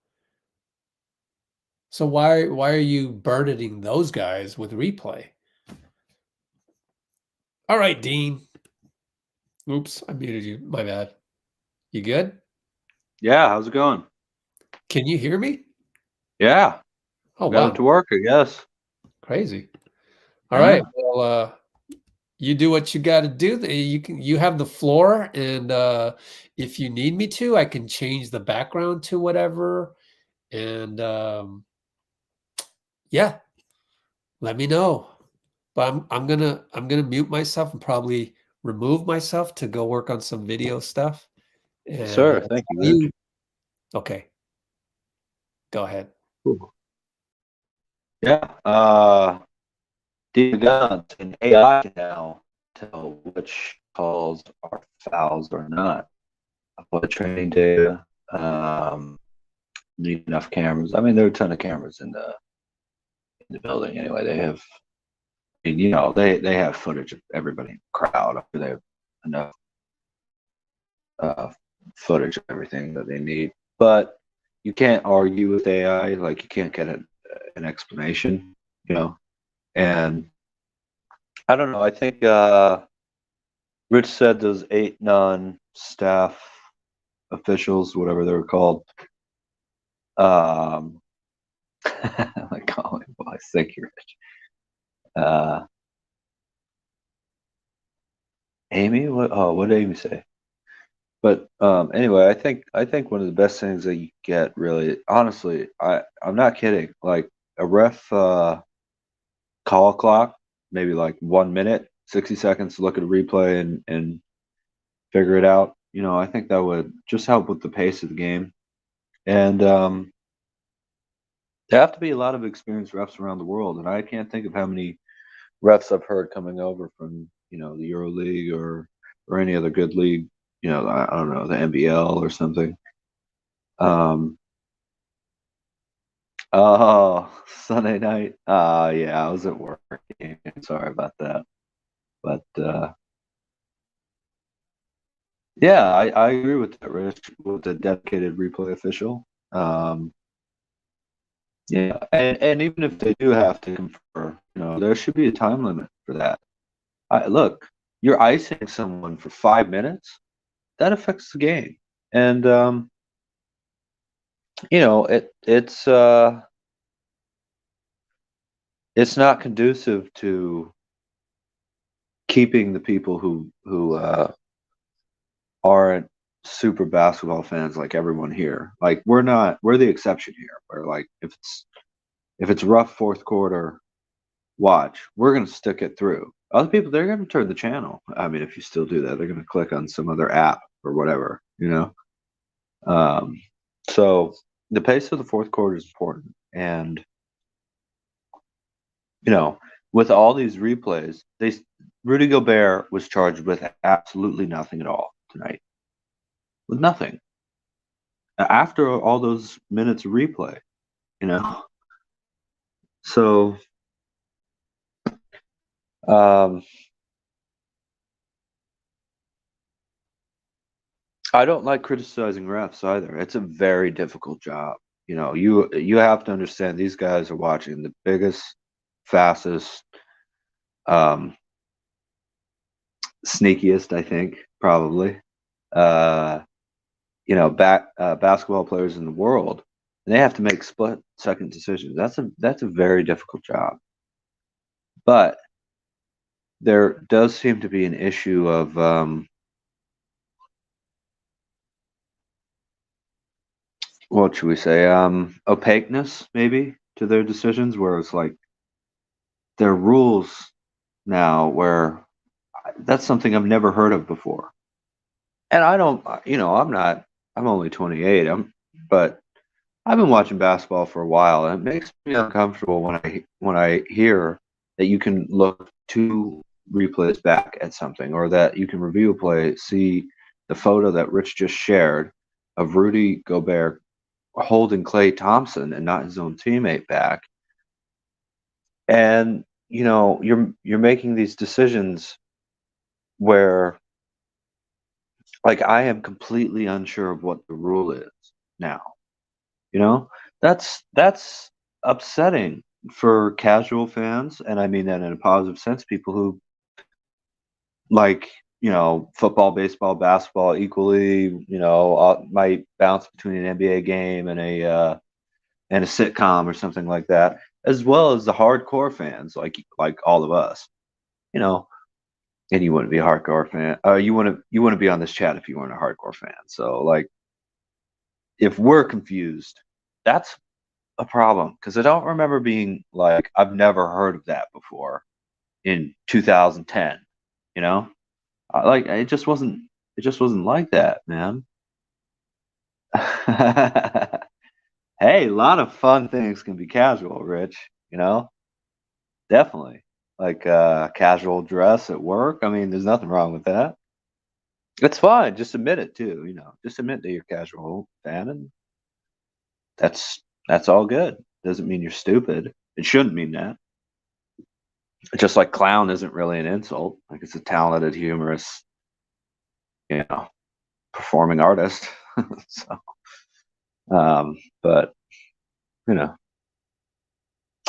So why are you burdening those guys with replay? All right, Dean. Oops, I muted you. My bad. You good? Yeah, how's it going? Can you hear me? Yeah. Oh, got wow. it to work, I guess. Crazy. All right. Well, you do what you got to do. You have the floor, and if you need me to, I can change the background to whatever. And yeah, let me know. But I'm gonna mute myself and probably remove myself to go work on some video stuff. And, Sir, thank you, Rich. Okay. Go ahead. Cool. Yeah. Deep guns and AI can now tell which calls are fouls or not. What training data, need enough cameras. I mean, there are a ton of cameras in the building anyway. They have, you know, they have footage of everybody in the crowd. They have enough footage of everything that they need. But you can't argue with AI. Like, you can't get an explanation, you know. And I don't know. I think Rich said those 8 non-staff officials, whatever they were called. I'm like, oh, well, I think you're Rich. Amy, what did Amy say? But anyway, I think one of the best things that you get, really, honestly, I'm not kidding. Like a ref call clock, maybe like 1 minute, 60 seconds to look at a replay and figure it out. You know, I think that would just help with the pace of the game. And there have to be a lot of experienced refs around the world, and I can't think of how many refs I've heard coming over from, you know, the Euro League or any other good league. You know, I don't know, the NBL or something. Oh, Sunday night. Yeah, I was at work. Sorry about that. But yeah, I agree with that, Rich, with the dedicated replay official. Yeah, and even if they do have to confer, there should be a time limit for that. Look, you're icing someone for 5 minutes. That affects the game, and it's not conducive to keeping the people who aren't super basketball fans like everyone here. Like we're the exception here. Where like if it's rough fourth quarter, watch, we're gonna stick it through. Other people, they're gonna turn the channel. I mean, if you still do that, they're gonna click on some other app or whatever, So the pace of the fourth quarter is important, and with all these replays, Rudy Gobert was charged with absolutely nothing at all tonight. With nothing. After all those minutes of replay, So I don't like criticizing refs either. It's a very difficult job. You have to understand these guys are watching the biggest, fastest, sneakiest, I think, probably, basketball players in the world, and they have to make split-second decisions. That's a very difficult job. But there does seem to be an issue of what should we say? Opaqueness, maybe, to their decisions, where it's like there are rules now where that's something I've never heard of before. And I don't, I'm only 28, but I've been watching basketball for a while, and it makes me uncomfortable when I hear that you can look 2 replays back at something, or that you can review a play, see the photo that Rich just shared of Rudy Gobert holding Klay Thompson and not his own teammate back. And you're making these decisions where, like, I am completely unsure of what the rule is now. That's upsetting for casual fans, and I mean that in a positive sense. People who like football, baseball, basketball equally, might bounce between an NBA game and a sitcom or something like that, as well as the hardcore fans like all of us, and you wouldn't be a hardcore fan. You wouldn't be on this chat if you weren't a hardcore fan. So like, if we're confused, that's a problem, because I don't remember being like, I've never heard of that before in 2010. Like it just wasn't like that, man. Hey, a lot of fun things can be casual, Rich. Definitely. Like casual dress at work. I mean, there's nothing wrong with that. It's fine. Just admit it too. Just admit that you're a casual fan, and that's all good. Doesn't mean you're stupid. It shouldn't mean that. Just like clown isn't really an insult. Like, it's a talented, humorous, performing artist. So, but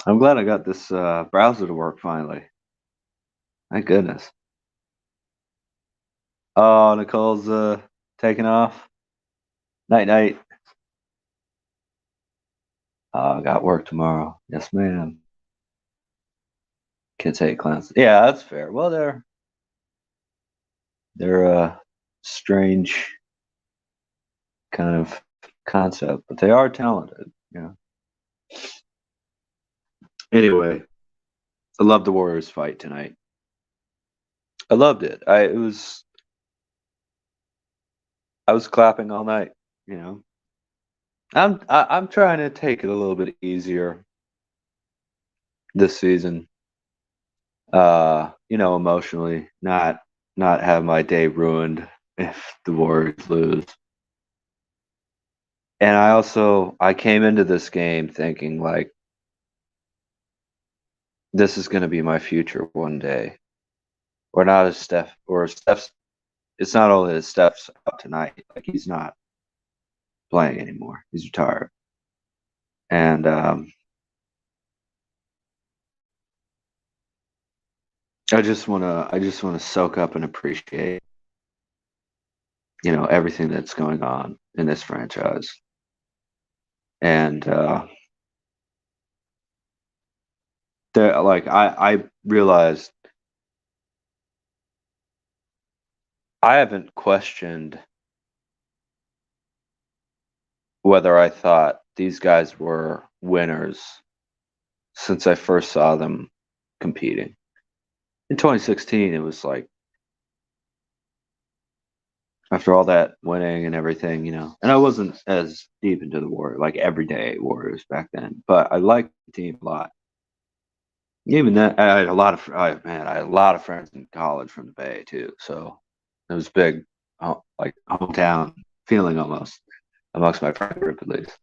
I'm glad I got this browser to work finally. Thank goodness. Oh, Nicole's taking off. Night night. I got work tomorrow. Yes, ma'am. Kids hate clowns. Yeah, that's fair. Well, they're a strange kind of concept, but they are talented. Anyway, I loved the Warriors fight tonight. I loved it. I was clapping all night. I'm trying to take it a little bit easier this season. Emotionally, not have my day ruined if the Warriors lose. And I came into this game thinking like, this is going to be my future one day. Or not as Steph, or Steph's, it's not only that Steph's out tonight, like he's not playing anymore. He's retired. And I just wanna soak up and appreciate, everything that's going on in this franchise. And there, like I realized I haven't questioned whether I thought these guys were winners since I first saw them competing. In 2016, it was like, after all that winning and everything, and I wasn't as deep into the Warrior, like everyday Warriors back then, but I liked the team a lot. Even then, I had a lot of, I had a lot of friends in college from the Bay too, so it was big, like hometown feeling almost amongst my friend group at least.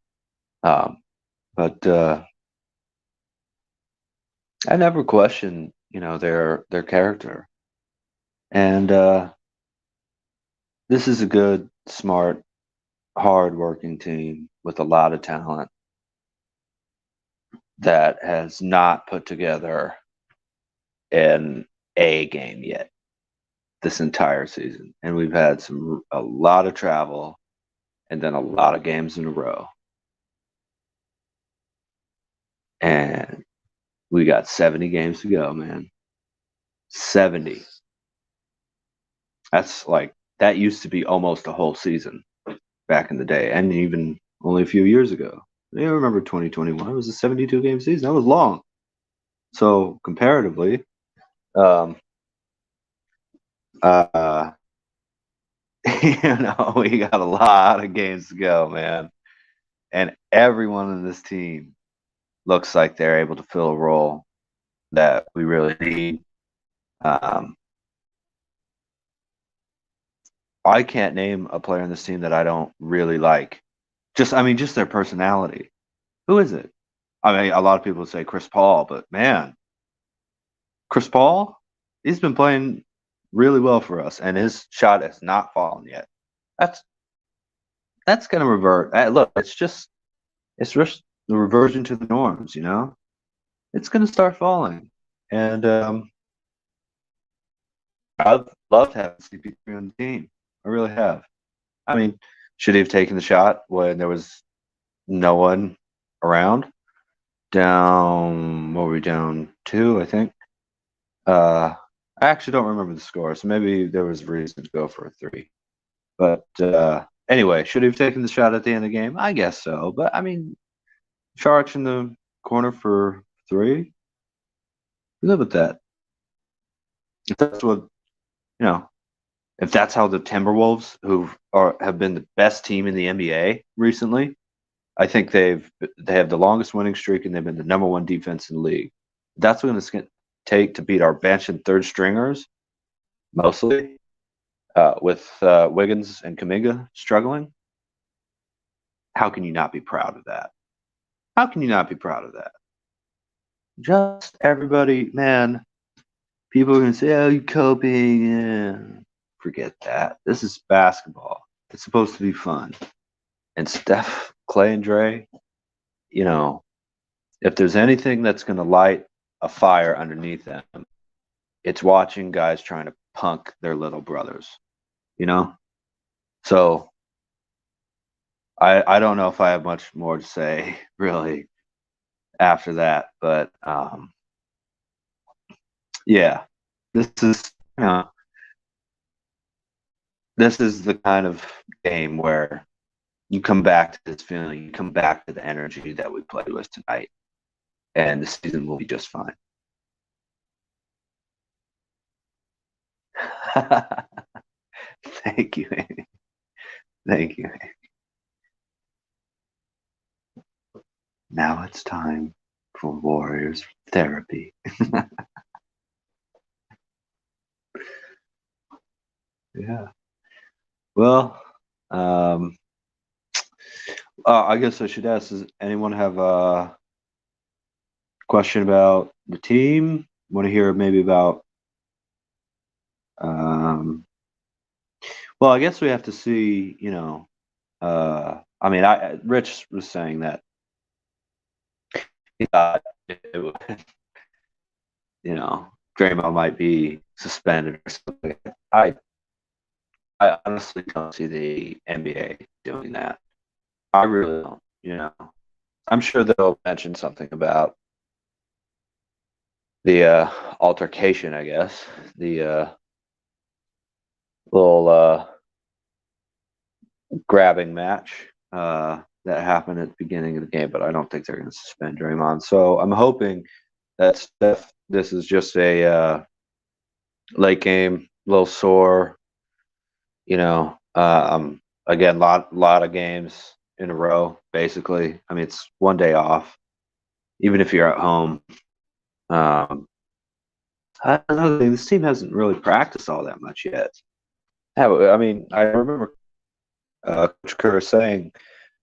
But I never questioned, their character, and this is a good, smart, hard-working team with a lot of talent that has not put together an A game yet this entire season. And we've had a lot of travel and then a lot of games in a row. And we got 70 games to go, man. 70. That's like, that used to be almost a whole season back in the day, and even only a few years ago. I remember 2021. It was a 72 game season. That was long. So comparatively, we got a lot of games to go, man. And everyone in this team looks like they're able to fill a role that we really need. I can't name a player in this team that I don't really like. Just their personality. Who is it? I mean, a lot of people say Chris Paul, but man, Chris Paul, he's been playing really well for us, and his shot has not fallen yet. That's going to revert. Look, it's just the reversion to the norms, It's going to start falling, and I've loved having CP3 on the team. I really have. I mean, should he have taken the shot when there was no one around? What were we down 2, I think? I actually don't remember the score, so maybe there was reason to go for a 3. But anyway, should he have taken the shot at the end of the game? I guess so. But I mean, Saric's in the corner for 3. Live with that. If that's what if that's how the Timberwolves, who have been the best team in the NBA recently, I think they have the longest winning streak, and they've been the #1 defense in the league. That's what it's going to take to beat our bench and third stringers, mostly, with Wiggins and Kuminga struggling. How can you not be proud of that? How can you not be proud of that? Just everybody, man. People are going to say, "Oh, you coping." Yeah. Forget that. This is basketball. It's supposed to be fun. And Steph, Klay, and Dray, if there's anything that's going to light a fire underneath them, it's watching guys trying to punk their little brothers, So I don't know if I have much more to say, really, after that. But, yeah, this is, this is the kind of game where you come back to this feeling, you come back to the energy that we played with tonight, and the season will be just fine. Thank you, Amy. Thank you. Now it's time for Warriors therapy. Yeah. Well, I guess I should ask: does anyone have a question about the team? Want to hear maybe about? Well, I guess we have to see. I mean, Rich was saying that he thought Draymond might be suspended or something. I honestly don't see the NBA doing that. I really don't. I'm sure they'll mention something about the altercation, I guess. The little grabbing match that happened at the beginning of the game, but I don't think they're going to suspend Draymond. So I'm hoping that Steph, this is just a late game, little sore. Again, lot of games in a row. Basically, I mean, it's one day off, even if you're at home. I don't know. This team hasn't really practiced all that much yet. I mean, I remember Coach Kerr saying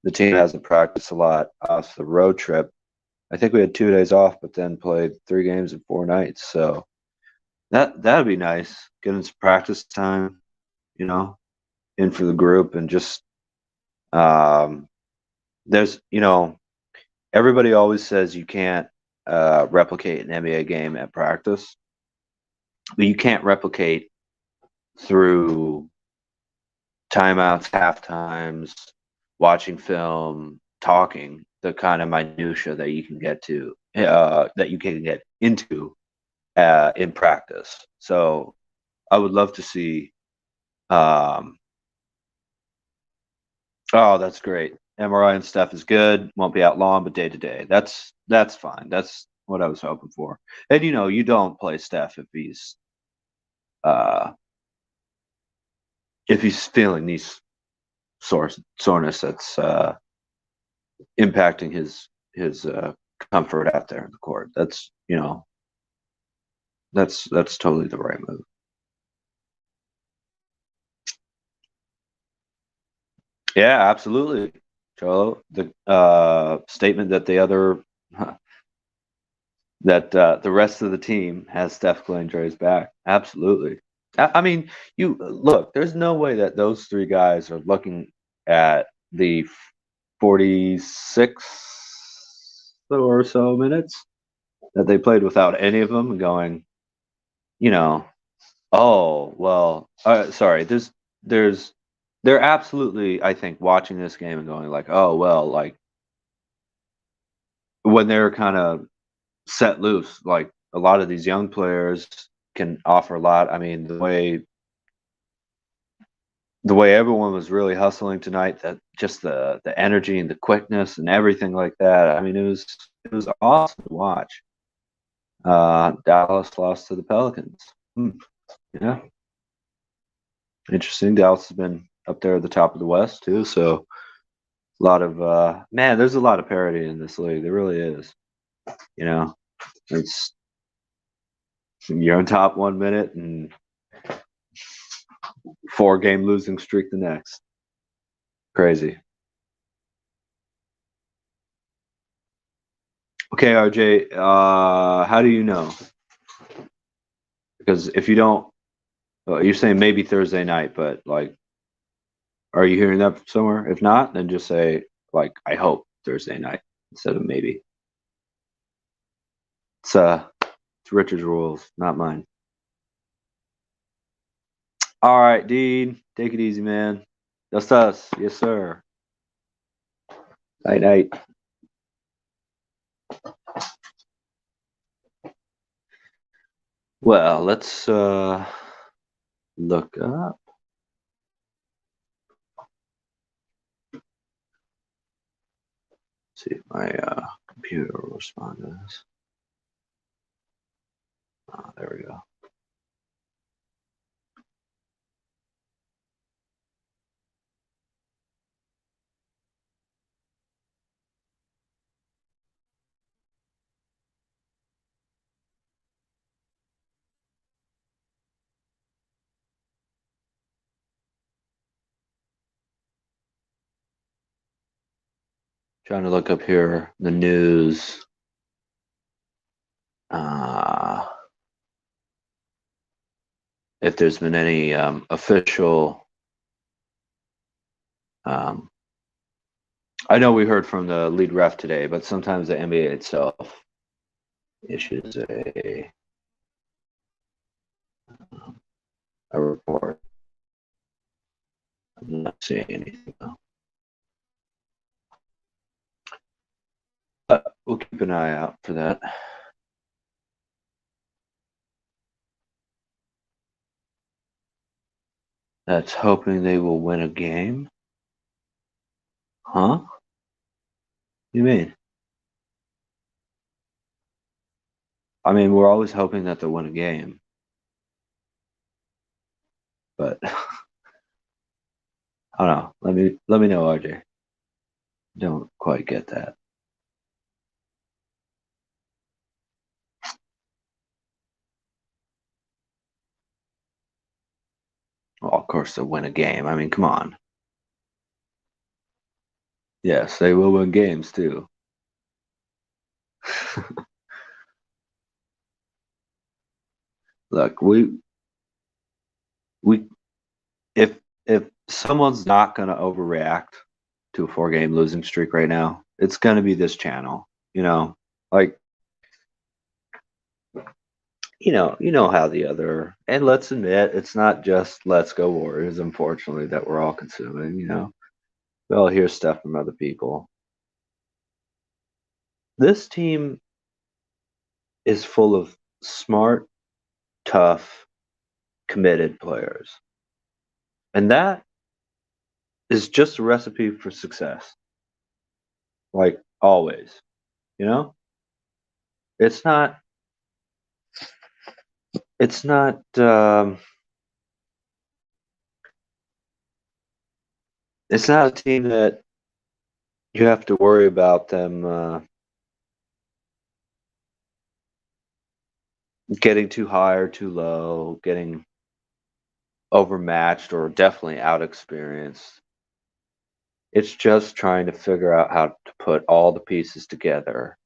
the team hasn't practiced a lot off the road trip. I think we had 2 days off, but then played 3 games in 4 nights. So that'd be nice, getting some practice time, in for the group, and just there's everybody always says you can't replicate an NBA game at practice, but you can't replicate through timeouts, half times, watching film, talking, the kind of minutia that you can get to, that you can get into in practice. So I would love to see. Oh, that's great. MRI and Steph is good. Won't be out long, but day to day. That's fine. That's what I was hoping for. And you don't play Steph if he's feeling these soreness that's impacting his comfort out there in the court. That's that's totally the right move. Yeah, absolutely, Cholo. The statement that the rest of the team has Steph Klay Dre's back. Absolutely. I mean, you look. There's no way that those 3 guys are looking at the 46 or so minutes that they played without any of them and going, oh well. Sorry. They're absolutely, I think, watching this game and going like, oh well, like when they're kind of set loose, like a lot of these young players can offer a lot. I mean, the way everyone was really hustling tonight, that just the energy and the quickness and everything like that. I mean, it was awesome to watch. Dallas lost to the Pelicans. Yeah, interesting. Dallas has been up there at the top of the West too, so a lot of man. There's a lot of parity in this league. There really is. It's you're on top 1 minute and 4-game losing streak the next. Crazy. Okay, RJ, how do you know? Because if you don't, you're saying maybe Thursday night, but like, are you hearing that from somewhere? If not, then just say like, I hope Thursday night instead of maybe. It's Richard's rules, not mine. All right, Dean, take it easy, man. That's us, yes, sir. Night, night. Well, let's look up. See if my computer will respond to this. Oh, there we go. Trying to look up here the news. If there's been any official. I know we heard from the lead ref today, but sometimes the NBA itself issues a report. I'm not seeing anything though. But we'll keep an eye out for that. That's hoping they will win a game. Huh? You mean? I mean, we're always hoping that they'll win a game. But I don't know. Let me know, RJ. Don't quite get that. Well, of course they'll win a game. I mean, come on. Yes, they will win games too. Look, if someone's not going to overreact to a 4-game losing streak right now, it's going to be this channel. You know, like, you know how the other, and let's admit, it's not just Let's Go Warriors, unfortunately, that we're all consuming. You know, we all hear stuff from other people. This team is full of smart, tough, committed players. And that is just a recipe for success. Like always, you know? It's not a team that you have to worry about them getting too high or too low, getting overmatched or definitely out experienced. It's just trying to figure out how to put all the pieces together.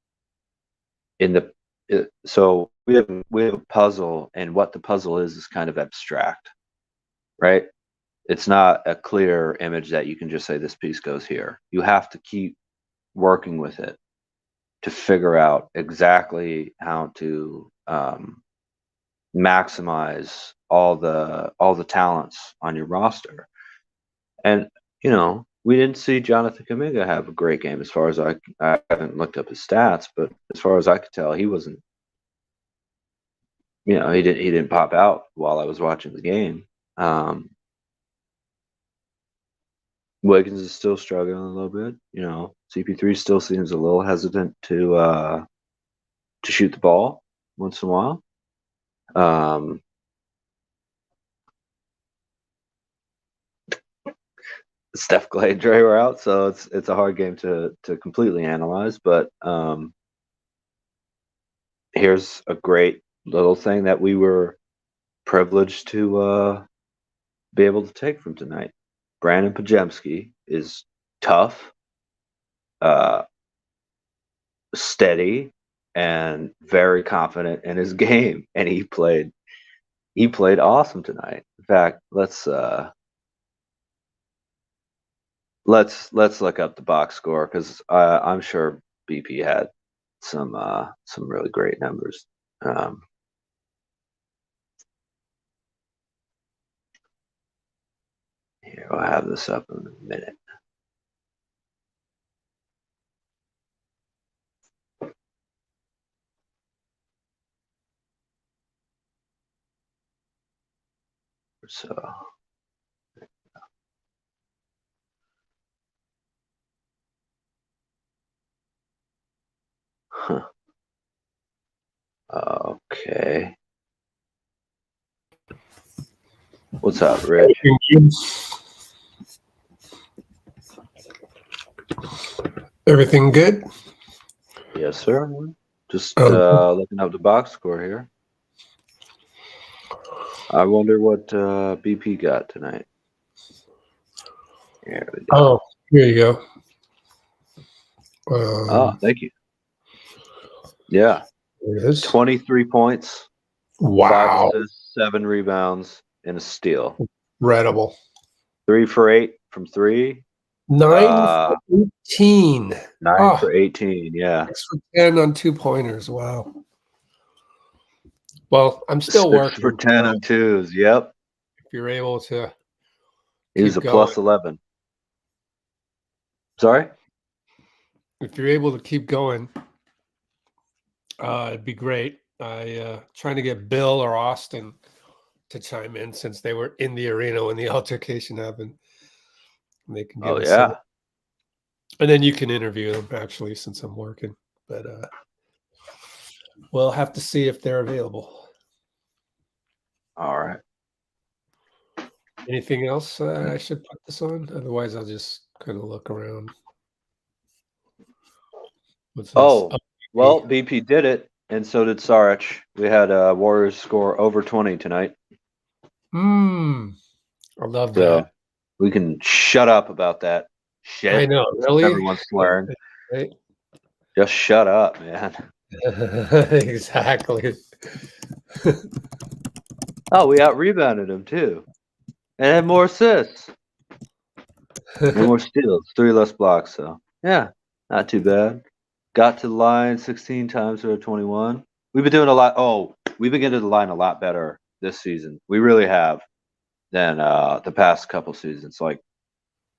So we have a puzzle, and what the puzzle is kind of abstract, right? It's not a clear image that you can just say this piece goes here. You have to keep working with it to figure out exactly how to maximize all the talents on your roster. And you know, we didn't see Jonathan Kuminga have a great game. As far as I haven't looked up his stats, but as far as I could tell, he wasn't. You know, he didn't pop out while I was watching the game. Wiggins is still struggling a little bit. You know, CP3 still seems a little hesitant to shoot the ball once in a while. Steph, Klay, and Dray were out, so it's a hard game to completely analyze. But here's a great little thing that we were privileged to be able to take from tonight. Brandon Pajemski is tough, steady, and very confident in his game, and he played awesome tonight. In fact, let's look up the box score, because I'm sure BP had some really great numbers. Here, I'll have this up in a minute. So, okay. What's up, Rich? Everything good? Yes, sir. Just looking up the box score here. I wonder what BP got tonight. Here we go. Oh, here you go. Thank you. Yeah. There it is. 23 points, Wow. 5 assists, 7 rebounds, and a steal. Incredible. 3 for 8 from 3. 9 for 18. 9 for 18, yeah. 6 for 10 on 2-pointers. Wow. Well, I'm still 6 working. for 10 on 2s, yep. If you're able to He's a keep plus going. 11. Sorry? If you're able to keep going, it'd be great. Trying to get Bill or Austin to chime in since they were in the arena when the altercation happened. And they can give us some. And then you can interview them actually since I'm working. But we'll have to see if they're available. All right. Anything else I should put this on? Otherwise, I'll just kind of look around. What's this? Well, BP did it, and so did Saric. We had Warriors score over 20 tonight. I love that. We can shut up about that shit. I know, really? Everyone's swearing. Right? Just shut up, man. Exactly. We out-rebounded him, too. And had more assists. And more steals. 3 less blocks, so. Yeah, not too bad. Got to the line 16 times out of 21. We've been doing a lot. We've been getting to the line a lot better this season. We really have than the past couple seasons. Like,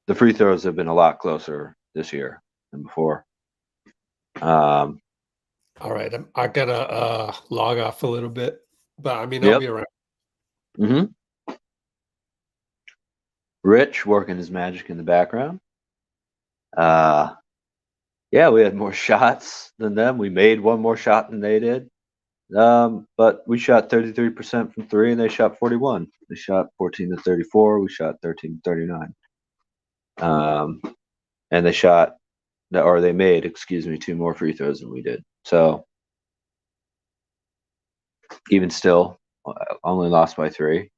the free throws have been a lot closer this year than before. All right. I got to log off a little bit. But, I mean, I'll be around. Mm-hmm. Rich working his magic in the background. Yeah, we had more shots than them. We made one more shot than they did. But we shot 33% from 3, and they shot 41. They shot 14 to 34. We shot 13 to 39. And they made 2 more free throws than we did. So even still, only lost by 3.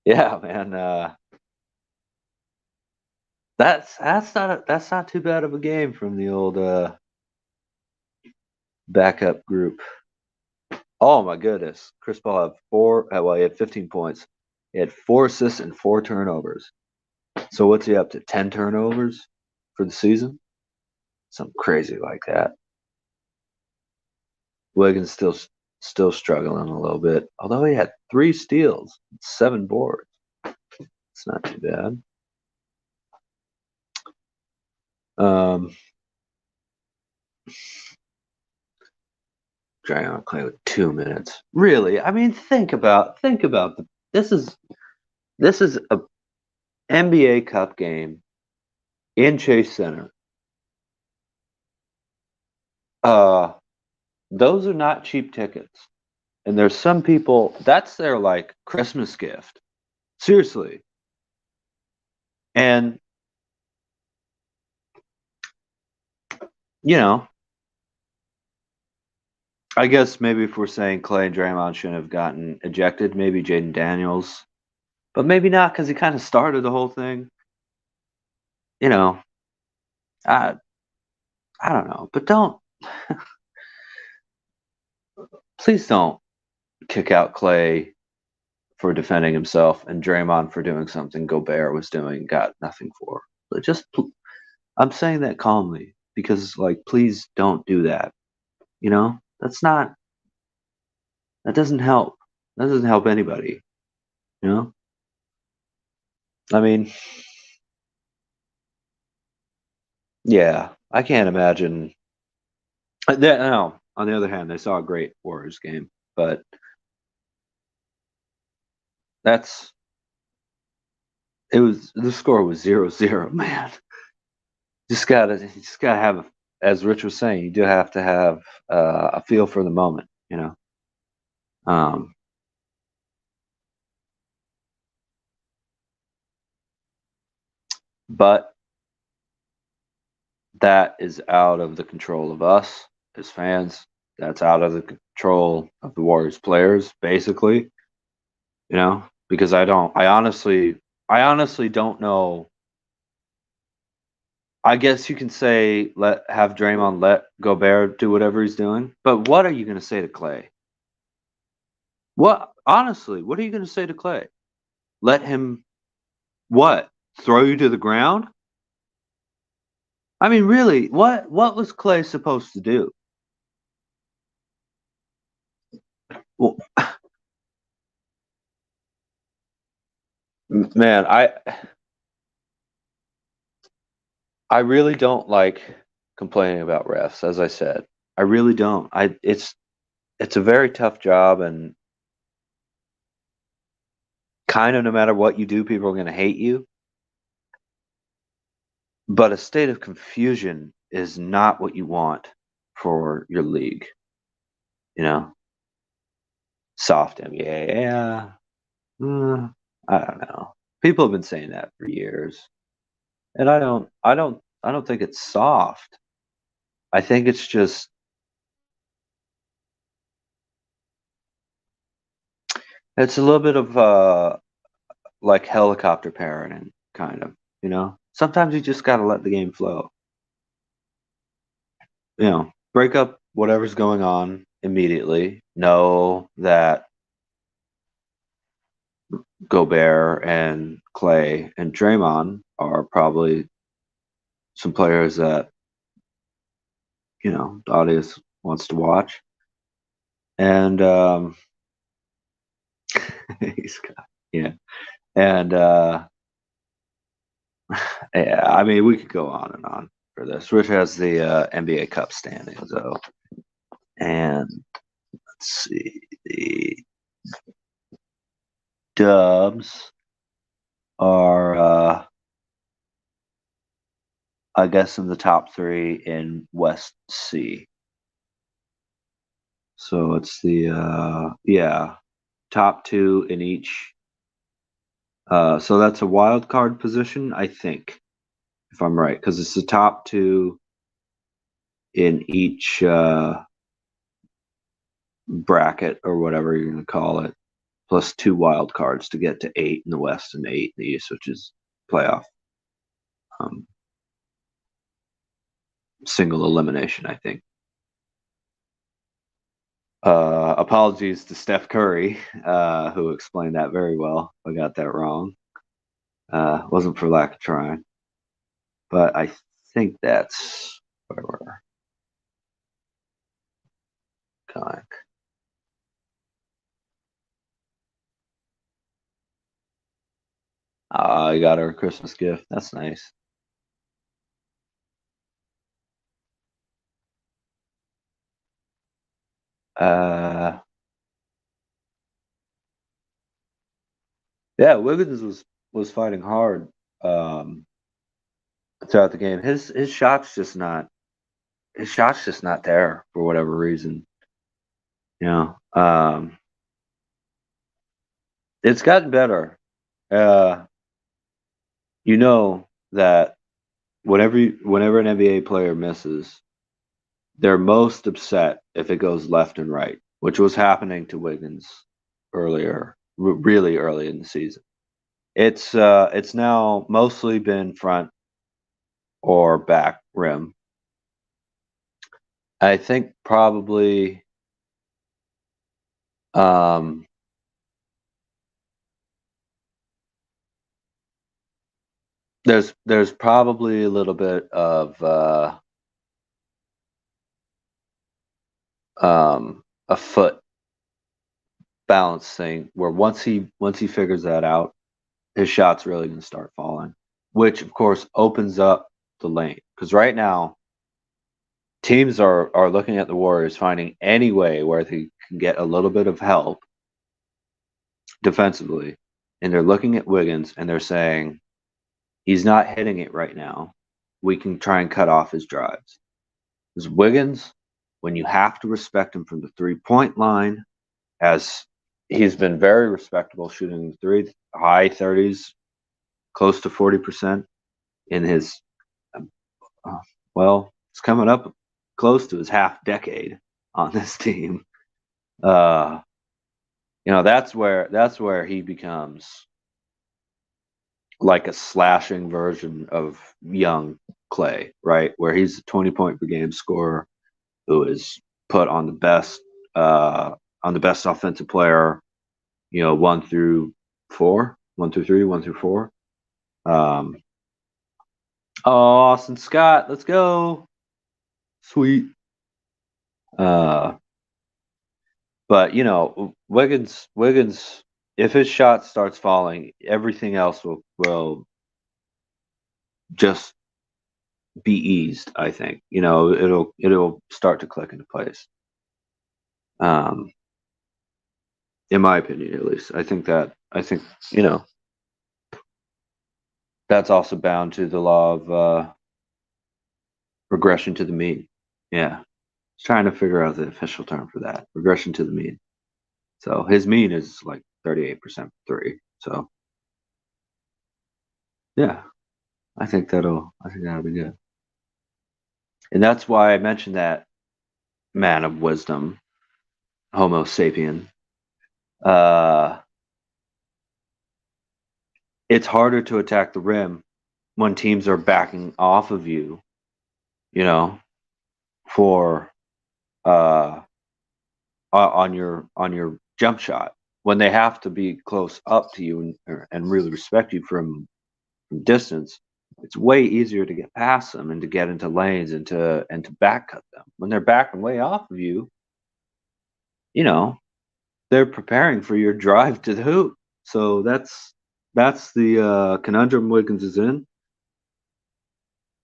Yeah, man. That's not too bad of a game from the old backup group. Oh my goodness, Chris Paul had he had 15 points. He had 4 assists and 4 turnovers. So what's he up to? 10 turnovers for the season? Something crazy like that. Wiggins still struggling a little bit, although he had 3 steals, 7 boards. It's not too bad. Dray on Klay with 2 minutes. Really? I mean, think about this is a NBA Cup game in Chase Center. Those are not cheap tickets. And there's some people that's their like Christmas gift. Seriously. And I guess maybe if we're saying Klay and Draymond shouldn't have gotten ejected, maybe Jaden Daniels, but maybe not because he kind of started the whole thing. I don't know, but please don't kick out Klay for defending himself and Draymond for doing something Gobert was doing, got nothing for. But I'm saying that calmly because, please don't do that. That doesn't help. That doesn't help anybody. I mean, yeah, I can't imagine. No, on the other hand, they saw a great Warriors game, but the score was 0-0, man. Just gotta have, as Rich was saying, you do have to have a feel for the moment, But that is out of the control of us as fans. That's out of the control of the Warriors players, basically. Because I honestly don't know I guess you can say have Draymond let Gobert do whatever he's doing. But what are you going to say to Klay? What honestly? What are you going to say to Klay? Let him what? Throw you to the ground? I mean, really, what was Klay supposed to do? Well, man, I really don't like complaining about refs, as I said. I really don't. It's a very tough job, and kind of no matter what you do, people are going to hate you. But a state of confusion is not what you want for your league. You know, soft NBA, yeah. I don't know. People have been saying that for years, and I don't think it's soft. I think it's just it's a little bit of like helicopter parenting, kind of. You know, sometimes you just got to let the game flow. You know, break up whatever's going on immediately. Know that Gobert and Klay and Draymond are probably some players that the audience wants to watch, and he's got and yeah, I mean we could go on and on for this. Rich has the NBA Cup standings though, and let's see the Dubs are I guess in the top 3 in West C. So it's the top 2 in each. So that's a wild card position, I think, if I'm right, because it's the top 2 in each bracket or whatever you're going to call it, plus 2 wild cards to get to 8 in the West and 8 in the East, which is playoff. Single elimination, I think. Apologies to Steph Curry, who explained that very well. I got that wrong. Wasn't for lack of trying. But I think that's where we're going. I got her a Christmas gift. That's nice. Yeah, Wiggins was fighting hard throughout the game. His shot's just not there for whatever reason. It's gotten better. You know that whenever an NBA player misses, they're most upset if it goes left and right, which was happening to Wiggins earlier, really early in the season. It's now mostly been front or back rim. I think probably there's probably a little bit of a foot balance thing where once he figures that out, his shot's really going to start falling, which of course opens up the lane, because right now teams are looking at the Warriors, finding any way where they can get a little bit of help defensively, and they're looking at Wiggins and they're saying, he's not hitting it right now. We can try and cut off his drives. Because Wiggins, when you have to respect him from the 3-point line, as he's been very respectable shooting the 3, high 30s, close to 40% in his, it's coming up close to his half decade on this team. That's where he becomes like a slashing version of young Klay, right? Where he's a 20-point per game scorer who is put on the best offensive player, 1 through 4, 1 through 3, 1 through 4. Austin Scott, let's go. Sweet. But Wiggins, if his shot starts falling, everything else will just be eased. I think it'll start to click into place. In my opinion, at least, I think that's also bound to the law of regression to the mean. Yeah, trying to figure out the official term for that. Regression to the mean. So his mean is like 38% for 3. So yeah, I think that'll be good. And that's why I mentioned that man of wisdom, Homo sapien. It's harder to attack the rim when teams are backing off of you, for on your jump shot, when they have to be close up to you and really respect you from distance. It's way easier to get past them and to get into lanes and to back cut them. When they're backing way off of you, they're preparing for your drive to the hoop. So that's the conundrum Wiggins is in.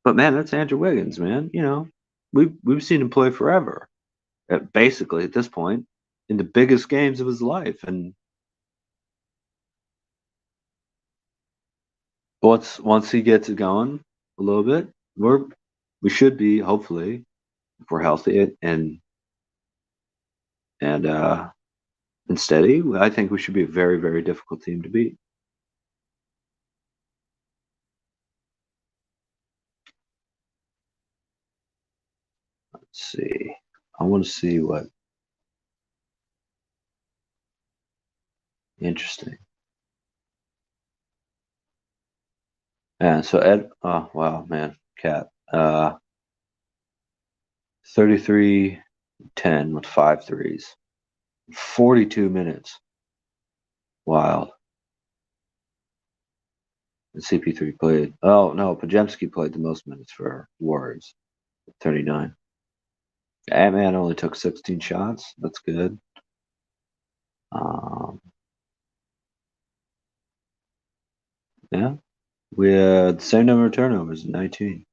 But man, that's Andrew Wiggins, man. We've seen him play forever, basically at this point, in the biggest games of his life. And once he gets it going a little bit, we should be, hopefully, if we're healthy and steady, I think we should be a very, very difficult team to beat. Let's see. I want to see what interesting. Yeah, so Ed, oh wow, man, Cat. 33-10 with 5 threes. 42 minutes. Wild. And CP3 played. Oh no, Pajemski played the most minutes for Warriors. 39. Ant-Man only took 16 shots. That's good. Yeah. We had the same number of turnovers, 19.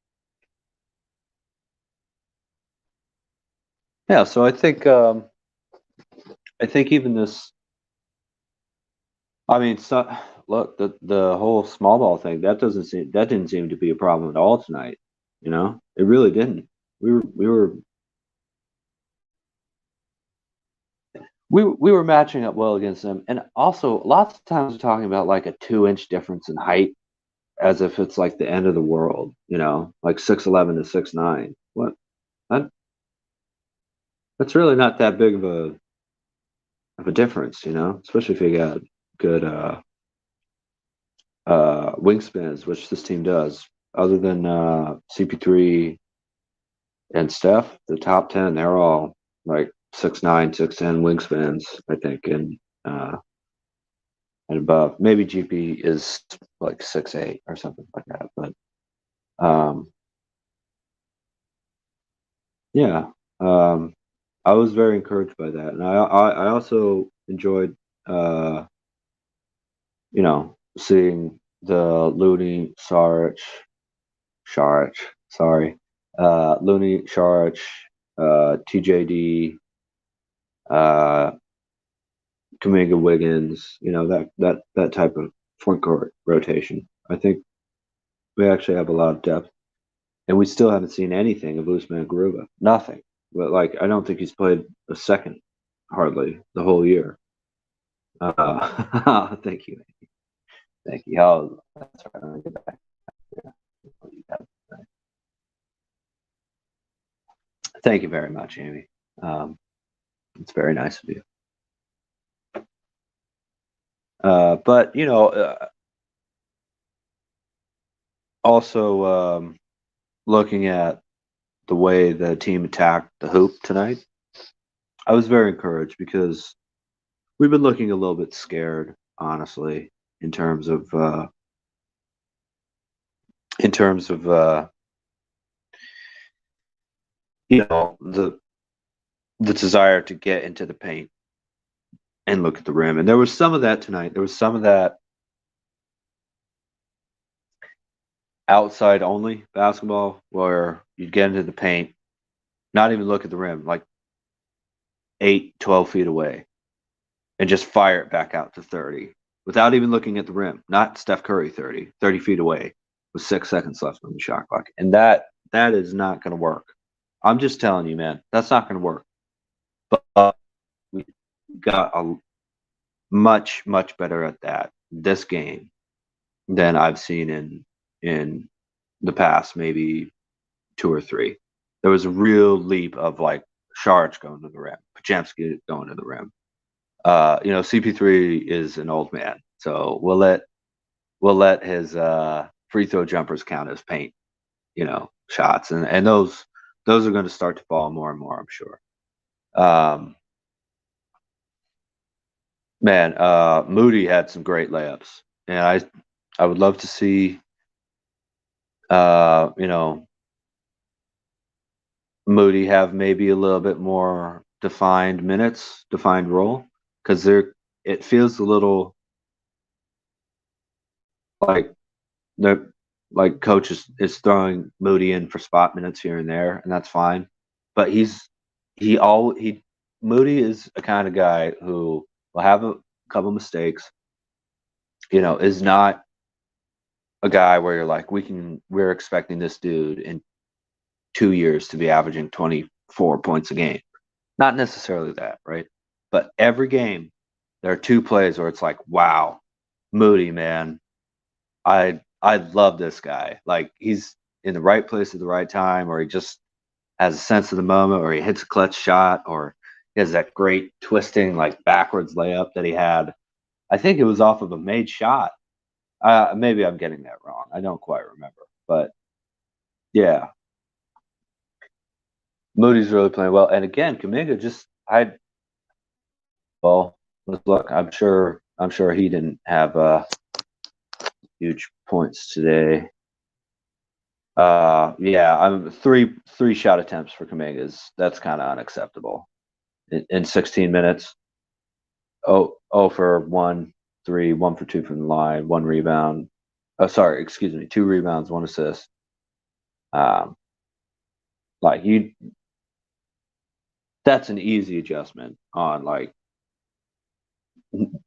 Yeah, so I think even this. I mean, look, the whole small ball thing that didn't seem to be a problem at all tonight. It really didn't. We were matching up well against them, and also lots of times we're talking about like a 2-inch difference in height, as if it's like the end of the world. Like 6'11" to 6'9". What? That's really not that big of a difference, especially if you got good wingspans, which this team does. Other than CP3 and Steph, the top 10, they're all like 6'9", 6'10" wingspans, I think, and above. Maybe GP is like 6'8" or something like that, but yeah. I was very encouraged by that, and I also enjoyed seeing the Looney Saric, Looney Saric, TJD, Kuminga Wiggins, that type of front court rotation. I think we actually have a lot of depth, and we still haven't seen anything of Usman Garuba. Nothing. But I don't think he's played a second, hardly, the whole year. Thank you. Oh, that's right. Let me get back. Yeah. Thank you very much, Amy. It's very nice of you. But, also, looking at the way the team attacked the hoop tonight, I was very encouraged because we've been looking a little bit scared, honestly, in terms of the desire to get into the paint and look at the rim. And there was some of that tonight. There was some of that outside only basketball where you'd get into the paint, not even look at the rim, like 12 feet away, and just fire it back out to 30 without even looking at the rim. Not Steph Curry 30 feet away with 6 seconds left on the shot clock. And that is not going to work. I'm just telling you, man, that's not going to work. But we got a much better at that this game than I've seen in the past maybe 2 or 3. There was a real leap of like Saric going to the rim, Pajemski going to the rim. CP3 is an old man, so we'll let his free throw jumpers count as paint, shots, and those are going to start to fall more and more, I'm sure. Moody had some great layups, and I would love to see, Moody have maybe a little bit more defined role, because it feels a little like coach is throwing Moody in for spot minutes here and there, and that's fine. But Moody is a kind of guy who will have a couple mistakes, is not a guy where you're like, we're expecting this dude in 2 years to be averaging 24 points a game. Not necessarily that, right? But every game, there are 2 plays where it's like, wow, Moody, man, I love this guy. Like, he's in the right place at the right time, or he just has a sense of the moment, or he hits a clutch shot, or he has that great twisting, like, backwards layup that he had. I think it was off of a made shot. Maybe I'm getting that wrong. I don't quite remember. But, yeah. Moody's really playing well. And again, Kuminga look, I'm sure he didn't have huge points today. I'm 3 shot attempts for Kuminga. That's kind of unacceptable. In 16 minutes. 0 for 1, 3, 1 for 2 from the line, 1 rebound. 2 rebounds, 1 assist. That's an easy adjustment on, like,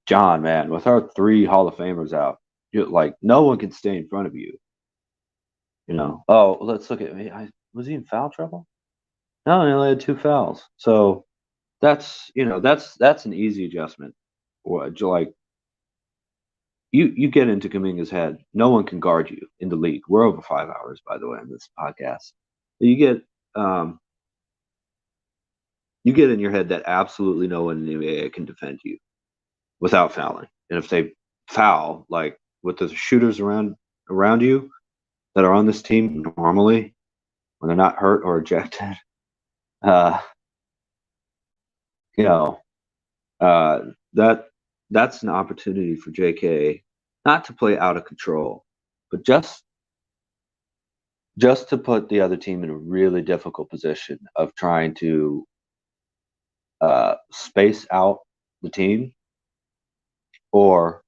John, man, with our 3 Hall of Famers out, no one can stay in front of you. Oh, let's look at me. Was he in foul trouble? No, he only had 2 fouls. So that's an easy adjustment. Like, you get into Kuminga's head. No one can guard you in the league. We're over 5 hours, by the way, on this podcast. You get in your head that absolutely no one in the NBA can defend you without fouling. And if they foul, like, with the shooters around you that are on this team normally, when they're not hurt or ejected, that's an opportunity for JK not to play out of control, but just to put the other team in a really difficult position of trying to space out the team, or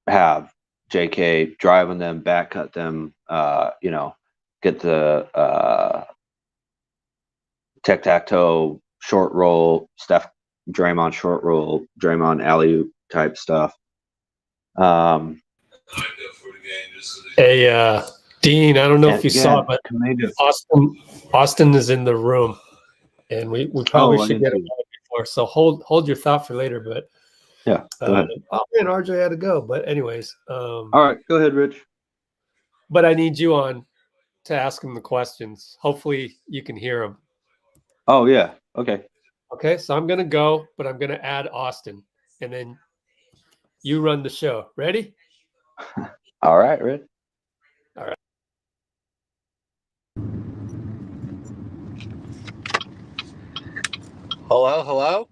have JK drive on them, back cut them, get the tic-tac-toe short roll, Steph Draymond short roll, Draymond alley-oop type stuff. Hey, Dean, I don't know if you saw it, but Austin is in the room, and we probably should get him on before. So hold your thought for later. But yeah, go ahead. Oh man, RJ had to go. But anyways, all right, go ahead, Rich. But I need you on to ask him the questions. Hopefully, you can hear him. Oh yeah, okay. Okay, so I'm gonna go, but I'm gonna add Austin, and then you run the show. Ready? All right, Rich. All right. Hello, hello.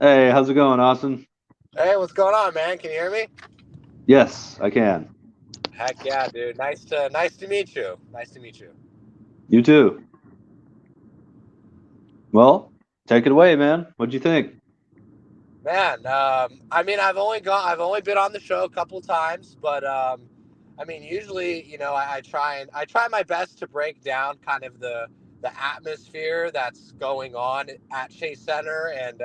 Hey, how's it going, Austin? Hey, what's going on, man? Can you hear me? Yes, I can. Heck yeah, dude. Nice to meet you. Nice to meet you. You too. Well, take it away, man. What'd you think? Man, I mean, I've only been on the show a couple times, but I mean, usually, I try my best to break down kind of the atmosphere that's going on at Chase Center, and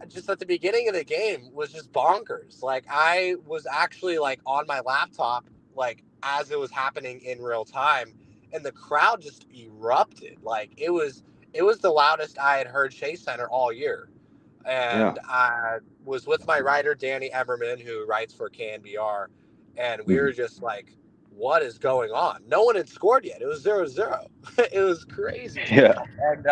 just at the beginning of the game was just bonkers. Like, I was actually like on my laptop, like as it was happening in real time, and the crowd just erupted. Like, it was the loudest I had heard Chase Center all year. Yeah. And I was with my writer Danny Everman, who writes for KNBR, and we were just like, "What is going on?" No one had scored yet. It was 0-0. It was crazy. Yeah. And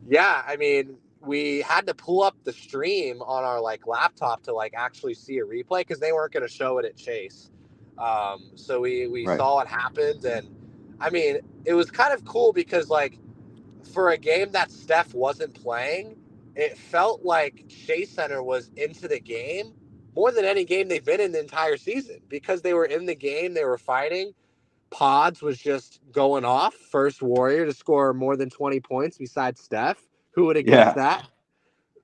yeah, I mean, we had to pull up the stream on our like laptop to like actually see a replay because they weren't going to show it at Chase. So we Right. saw what happened, and I mean, it was kind of cool because like for a game that Steph wasn't playing, it felt like Chase Center was into the game more than any game they've been in the entire season because they were in the game, they were fighting. Pods was just going off, first Warrior to score more than 20 points besides Steph. Who would have guessed that?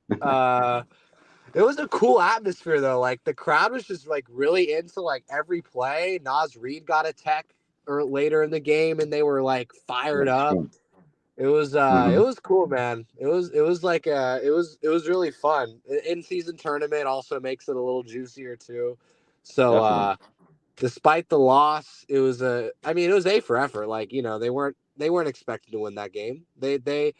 It was a cool atmosphere though. Like, the crowd was just like really into like every play. Naz Reid got a tech later in the game, and they were like fired up. It was it was cool, man. It was like it was really fun. In season tournament also makes it a little juicier too. So Definitely. despite the loss, it was it was A for effort. Like, they weren't expected to win that game. They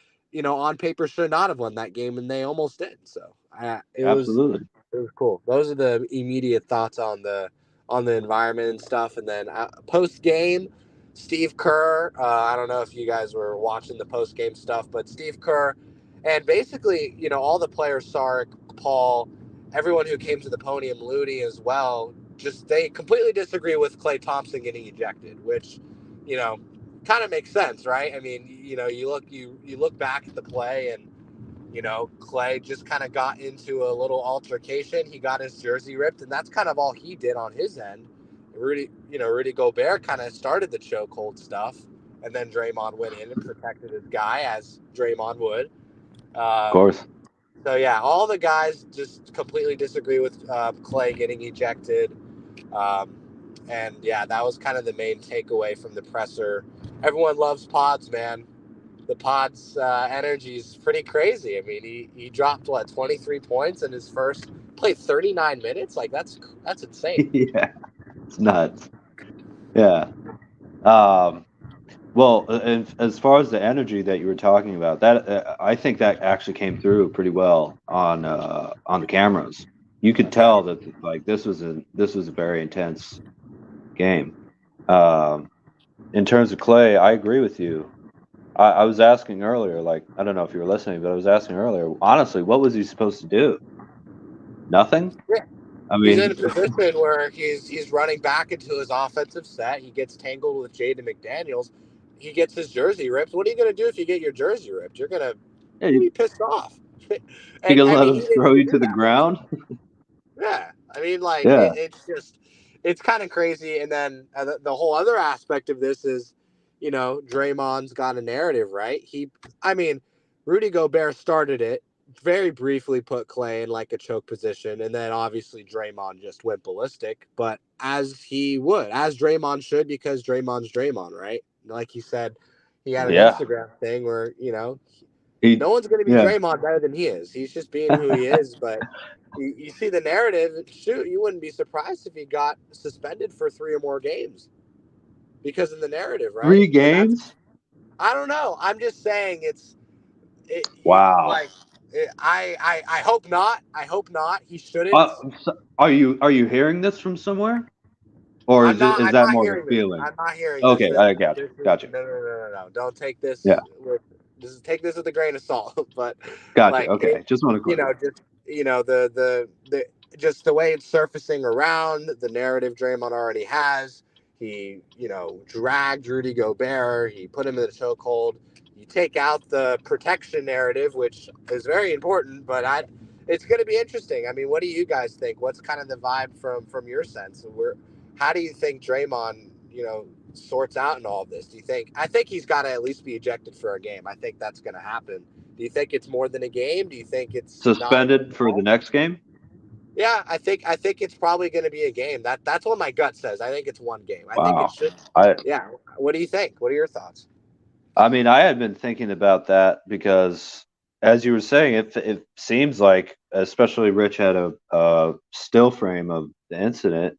on paper should not have won that game, and they almost did. So Absolutely. it was cool. Those are the immediate thoughts on the environment and stuff. And then post game, Steve Kerr. I don't know if you guys were watching the post game stuff, but Steve Kerr, and basically, all the players, Saric, Paul, everyone who came to the podium, Looney as well, just they completely disagree with Klay Thompson getting ejected, which, kind of makes sense, right? I mean, you look back at the play, and Klay just kind of got into a little altercation. He got his jersey ripped, and that's kind of all he did on his end. Rudy Gobert kind of started the chokehold stuff, and then Draymond went in and protected his guy, as Draymond would. Of course. So yeah, all the guys just completely disagree with Klay getting ejected. And yeah, that was kind of the main takeaway from the presser. Everyone loves Pods, man. The Pods energy is pretty crazy. I mean, he dropped 23 points in his first, played 39 minutes. Like, that's insane. Yeah, it's nuts. Yeah. Well, as far as the energy that you were talking about, that I think that actually came through pretty well on the cameras. You could tell that like this was a very intense game. In terms of Klay, I agree with you. I was asking earlier, like, I don't know if you were listening, but I was asking earlier, honestly, what was he supposed to do? Nothing? Yeah. I mean, He's in a position where he's running back into his offensive set. He gets tangled with Jaden McDaniels. He gets his jersey ripped. What are you going to do if you get your jersey ripped? You're going to be pissed off. you gonna let him throw you to the ground? Yeah. I mean, like, Yeah. it's kind of crazy. And then the whole other aspect of this is, Draymond's got a narrative, right? Rudy Gobert started it, very briefly put Klay in like a choke position, and then obviously Draymond just went ballistic, but as Draymond should, because Draymond's Draymond, right? Like he said, he had an Instagram thing where, no one's going to be Draymond better than he is. He's just being who he is, but you see the narrative, shoot, you wouldn't be surprised if he got suspended for 3 or more games because of the narrative, right? 3 games? I don't know. I'm just saying Wow. Like, I hope not. I hope not. He shouldn't. Are you hearing this from somewhere, or is that more of a feeling? I'm not hearing. Okay, this. I got you. Gotcha. No. Don't take this. Yeah. Take this with a grain of salt. But gotcha. like, okay, just want to clarify. the just the way it's surfacing around, the narrative Draymond already has. He, dragged Rudy Gobert. He put him in the chokehold. You take out the protection narrative, which is very important, but it's going to be interesting. I mean, what do you guys think? What's kind of the vibe from your sense? How do you think Draymond, sorts out in all of this? I think he's got to at least be ejected for a game. I think that's going to happen. Do you think it's more than a game? Do you think it's suspended for the next game? Yeah, I think it's probably going to be a game. That's what my gut says. I think it's one game. I think Wow. it should. Yeah. What do you think? What are your thoughts? I mean, I had been thinking about that because, as you were saying, it seems like, especially Rich had a still frame of the incident.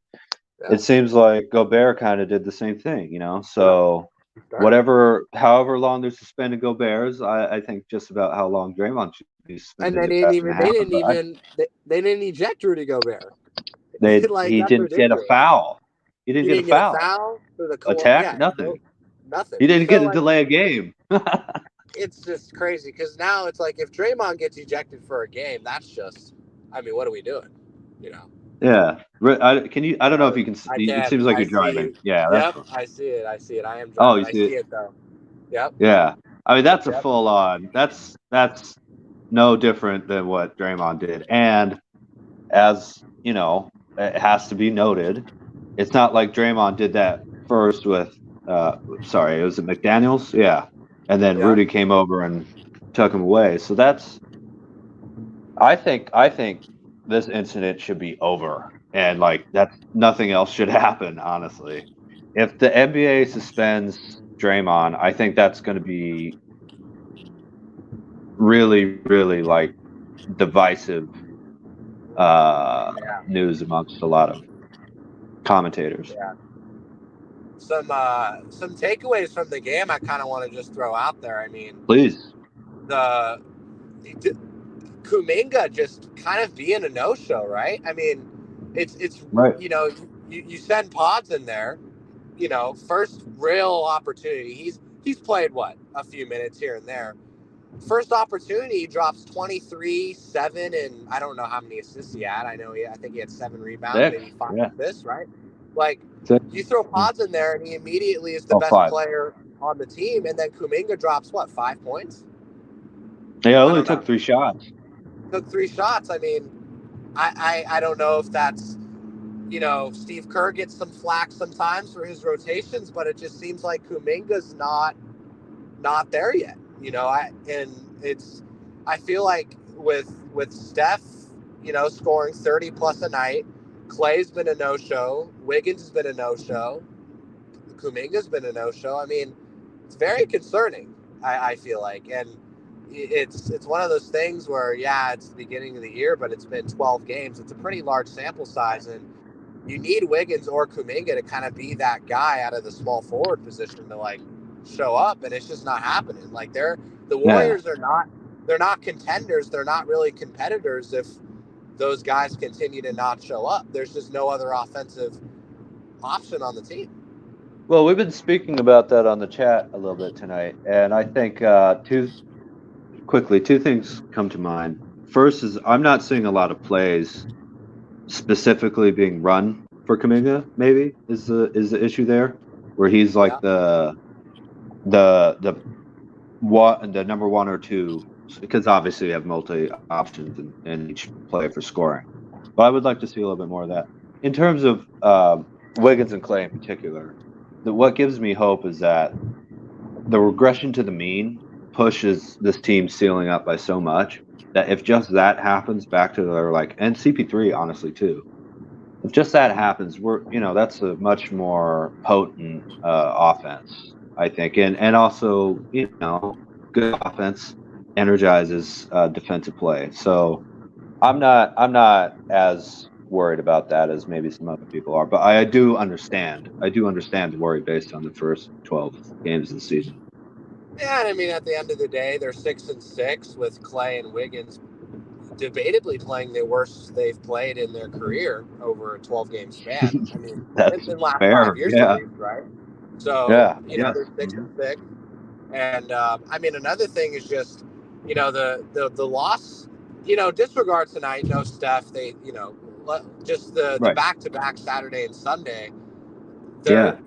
Yeah. It seems like Gobert kind of did the same thing, So however long they're suspended Gobert's, I think just about how long Draymond should be suspended. And they didn't eject Rudy Gobert. He didn't get a foul. He didn't get a foul. Attack, nothing. Nothing. He didn't get to delay a game. It's just crazy because now it's like if Draymond gets ejected for a game, that's just, what are we doing? Yeah. I don't know if you can see. It seems like you're driving. Yeah. Yep. I see it. I am driving. You see it though. Yep. Yeah. I mean, that's a full on. That's no different than what Draymond did. And as it has to be noted, it's not like Draymond did that first with. Was it McDaniels? Yeah. And then Rudy came over and took him away. So I think this incident should be over, and that's nothing else should happen, honestly. If the NBA suspends Draymond, I think that's going to be really, really divisive news amongst a lot of commentators. Yeah. Some takeaways from the game I kind of want to just throw out there. I mean, please. Kuminga just kind of being a no-show, right? I mean, it's right. You send Pods in there, first real opportunity. He's played a few minutes here and there. First opportunity, he drops 23, 7, and I don't know how many assists he had. I think he had 7 rebounds, maybe 5 assists, right? You throw Pods in there, and he immediately is the best 5 player on the team, and then Kuminga drops 5 points? Yeah, only took 3 shots. Took 3 shots. I mean, I don't know if that's, Steve Kerr gets some flack sometimes for his rotations, but it just seems like Kuminga's not there yet. I feel like with Steph, scoring 30 plus a night, Klay's been a no-show, Wiggins has been a no-show, Kuminga's been a no-show. I mean, it's very concerning, I feel like. And it's one of those things where, it's the beginning of the year, but it's been 12 games. It's a pretty large sample size, and you need Wiggins or Kuminga to kind of be that guy out of the small forward position to show up, and it's just not happening. The Warriors they're not contenders. They're not really competitors if those guys continue to not show up. There's just no other offensive option on the team. Well, we've been speaking about that on the chat a little bit tonight, and I think two things come to mind. First is I'm not seeing a lot of plays specifically being run for Kuminga. Maybe is the issue there, where he's the number 1 or 2, because obviously you have multi options in each play for scoring. But I would like to see a little bit more of that. In terms of Wiggins and Klay in particular, what gives me hope is that the regression to the mean pushes this team ceiling up by so much that if just that happens back to their and CP3 honestly too, if just that happens, that's a much more potent offense, I think, and also good offense energizes defensive play. So I'm not as worried about that as maybe some other people are, but I do understand the worry based on the first 12 games of the season. Yeah, and I mean, at the end of the day, they're 6-6 with Klay and Wiggins debatably playing the worst they've played in their career over a 12-game span. I mean, that's in the last fair. 5 years, Yeah. at least, right? So, yeah, they're 6-6. And, I mean, another thing is just, the loss, disregard tonight, no Steph, they, just the Right. back-to-back Saturday and Sunday, Yeah.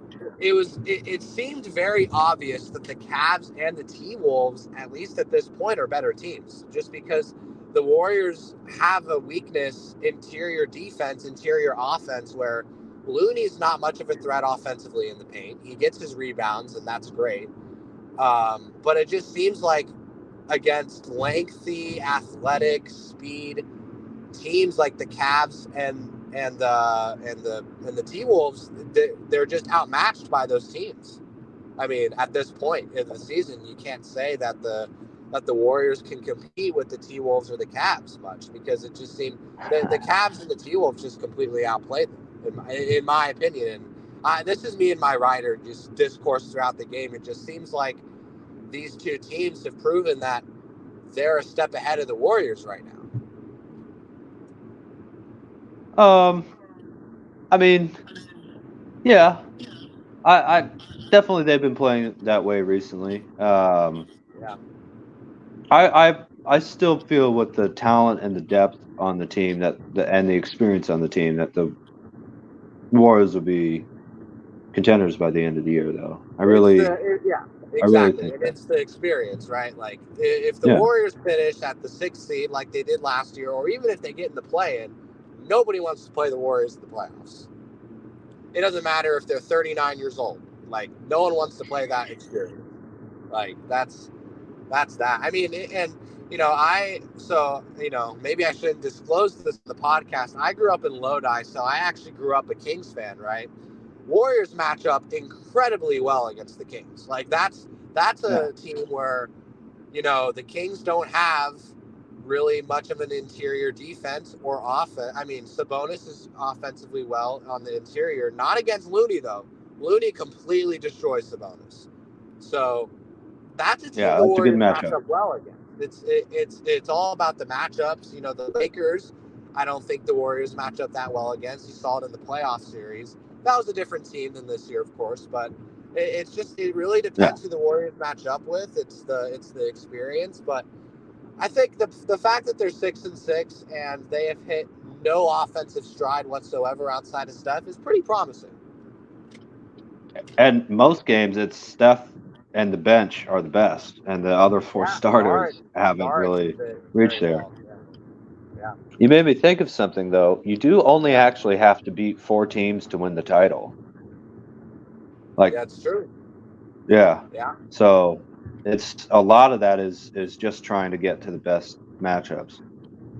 it seemed very obvious that the Cavs and the T-Wolves, at least at this point, are better teams, just because the Warriors have a weakness, interior defense, interior offense, where Looney's not much of a threat offensively in the paint. He gets his rebounds, and that's great. But it just seems like against lengthy, athletic, speed teams like the Cavs and the T-Wolves, they're just outmatched by those teams. I mean, at this point in the season, you can't say that the Warriors can compete with the T-Wolves or the Cavs much, because it just seemed the Cavs and the T-Wolves just completely outplayed them, in my opinion. And this is me and my writer just discourse throughout the game. It just seems like these two teams have proven that they're a step ahead of the Warriors right now. I mean, yeah, I definitely they've been playing that way recently. Yeah. I still feel with the talent and the depth on the team and the experience on the team that the Warriors will be contenders by the end of the year, though. I really Exactly. think It's the experience, right? Like, if the Warriors finish at the 6th seed like they did last year, or even if they get in the play-in, nobody wants to play the Warriors in the playoffs. It doesn't matter if they're 39 years old. Like, no one wants to play that experience. Like, that's that. I mean, and, maybe I shouldn't disclose this in the podcast. I grew up in Lodi, so I actually grew up a Kings fan, right? Warriors match up incredibly well against the Kings. Like, that's a team where, the Kings don't have really much of an interior defense or offense. I mean, Sabonis is offensively well on the interior, not against Looney though. Looney completely destroys Sabonis. So that's a team the Warriors match up well against. It's all about the matchups. The Lakers, I don't think the Warriors match up that well against. You saw it in the playoff series. That was a different team than this year, of course, but it really depends who the Warriors match up with. It's the experience, but I think the fact that they're 6-6 and they have hit no offensive stride whatsoever outside of Steph is pretty promising. And most games, it's Steph and the bench are the best, and the other four starters haven't really reached there. Well. Yeah. You made me think of something, though. You do only actually have to beat 4 teams to win the title. Like, that's true. Yeah. Yeah. So it's a lot of that is just trying to get to the best matchups.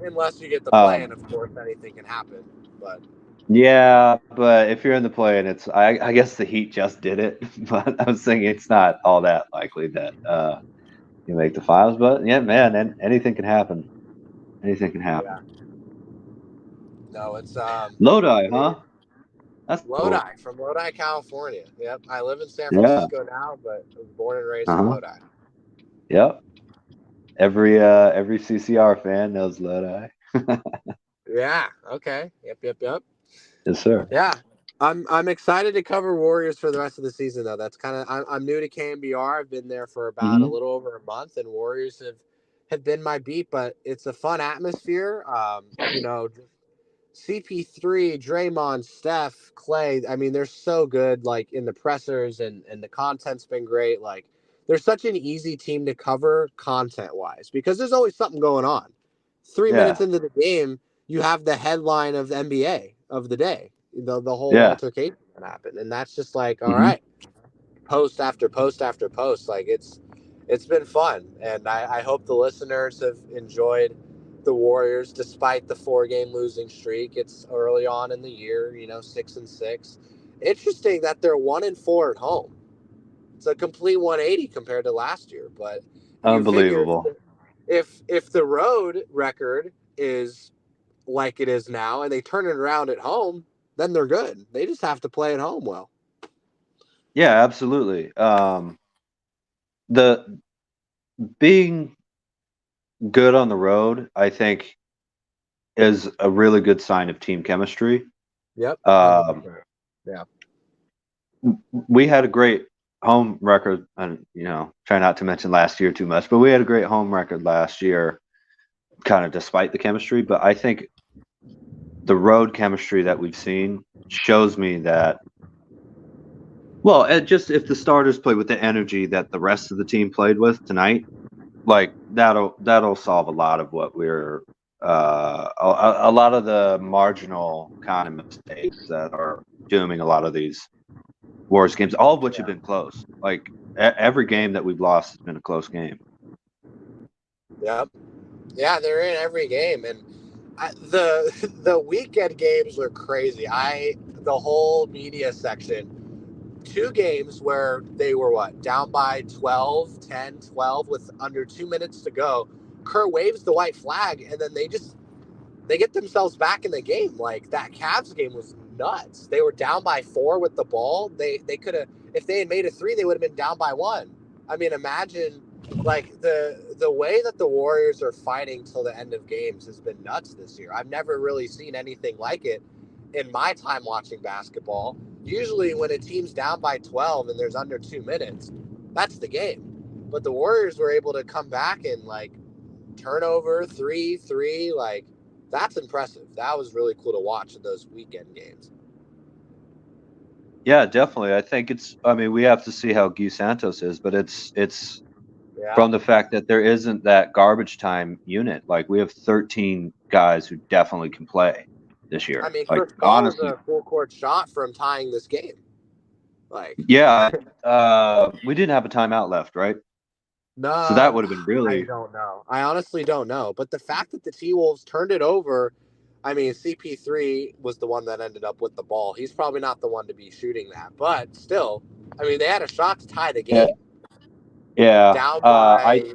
Unless you get the play-in, of course, anything can happen. But yeah, but if you're in the play-in, it's I guess the Heat just did it, but I was thinking it's not all that likely that you make the finals. But yeah, man, anything can happen. Anything can happen. Yeah. No, it's Lodi, huh? That's Lodi, cool. from Lodi, California. Yep, I live in San Francisco now, but I was born and raised in Lodi. Yep. Every CCR fan knows Lodi. Yeah. Okay. Yep. Yes, sir. Yeah. I'm excited to cover Warriors for the rest of the season, though. That's kind of I'm new to KNBR. I've been there for about a little over a month, and Warriors have been my beat. But it's a fun atmosphere. CP3, Draymond, Steph, Klay. I mean, they're so good. Like, in the pressers, and the content's been great. Like, they're such an easy team to cover content wise, because there's always something going on. 3 minutes into the game, you have the headline of the NBA of the day. The whole altercation that happened, and that's just like, all right, post after post after post. Like, it's been fun, and I hope the listeners have enjoyed the Warriors despite the 4-game losing streak. It's early on in the year, 6-6. Interesting that they're 1-4 at home. It's a complete 180 compared to last year, but unbelievable. If the road record is like it is now, and they turn it around at home, then they're good. They just have to play at home well. Yeah, absolutely. The being good on the road, I think, is a really good sign of team chemistry. Yep. Yeah. We had a great home record, and try not to mention last year too much, but we had a great home record last year, kind of despite the chemistry. But I think the road chemistry that we've seen shows me that. Well, just if the starters play with the energy that the rest of the team played with tonight, like that'll solve a lot of what we're a lot of the marginal kind of mistakes that are dooming a lot of these Warriors games, all of which have been close. Like every game that we've lost has been a close game. Yep. Yeah, they're in every game, and the weekend games were crazy. The whole media section, 2 games where they were down by 12, 10, 12 with under 2 minutes to go. Kerr waves the white flag, and then they get themselves back in the game. Like that Cavs game was nuts. They were down by 4 with the ball. They could have, if they had made a 3, they would have been down by 1. I mean, imagine like the way that the Warriors are fighting till the end of games has been nuts this year. I've never really seen anything like it in my time watching basketball. Usually when a team's down by 12 and there's under 2 minutes, that's the game. But the Warriors were able to come back and like turnover 3-3, like that's impressive. That was really cool to watch in those weekend games. Yeah, definitely. I think we have to see how Gui Santos is, but it's from the fact that there isn't that garbage time unit. Like we have 13 guys who definitely can play this year. I mean, like Chris Paul honestly, was a full court shot from tying this game. Like, yeah, we didn't have a timeout left, right? No, so that would have been really. I don't know. I honestly don't know. But the fact that the T-Wolves turned it over, I mean, CP3 was the one that ended up with the ball. He's probably not the one to be shooting that, but still, I mean, they had a shot to tie the game. Yeah. Down by,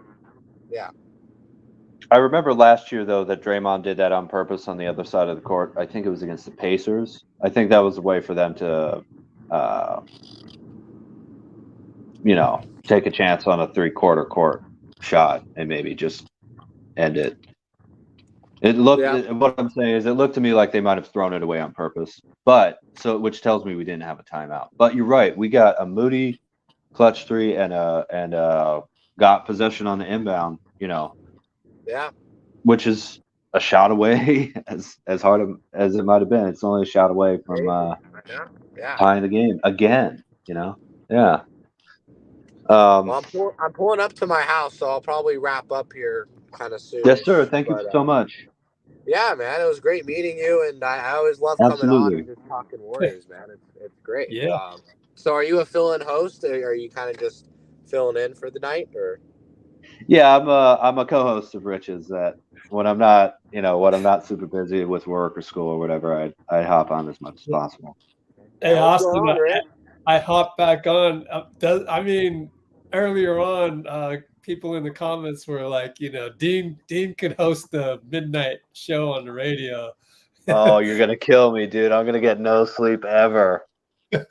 I remember last year though that Draymond did that on purpose on the other side of the court. I think it was against the Pacers. I think that was a way for them to, take a chance on a 3/4 court shot and maybe just end it. It looked. What I'm saying is, it looked to me like they might have thrown it away on purpose. Which tells me we didn't have a timeout. But you're right. We got a Moody clutch 3 and got possession on the inbound. Which is a shot away, as hard as it might have been. It's only a shot away from tying the game again. Yeah. Well, I'm pulling up to my house, so I'll probably wrap up here kind of soon. Yes, sir. Thank you so much. Yeah, man, it was great meeting you, and I always love coming on and just talking Warriors, man. It's great. Yeah. So, are you a fill-in host, or are you kind of just filling in for the night, or? Yeah, I'm a co-host of Rich's. That when I'm not, super busy with work or school or whatever, I hop on as much as possible. Hey, Austin, I hopped back on. Earlier on, people in the comments were like, Dean could host the midnight show on the radio. Oh, you're gonna kill me, dude! I'm gonna get no sleep ever.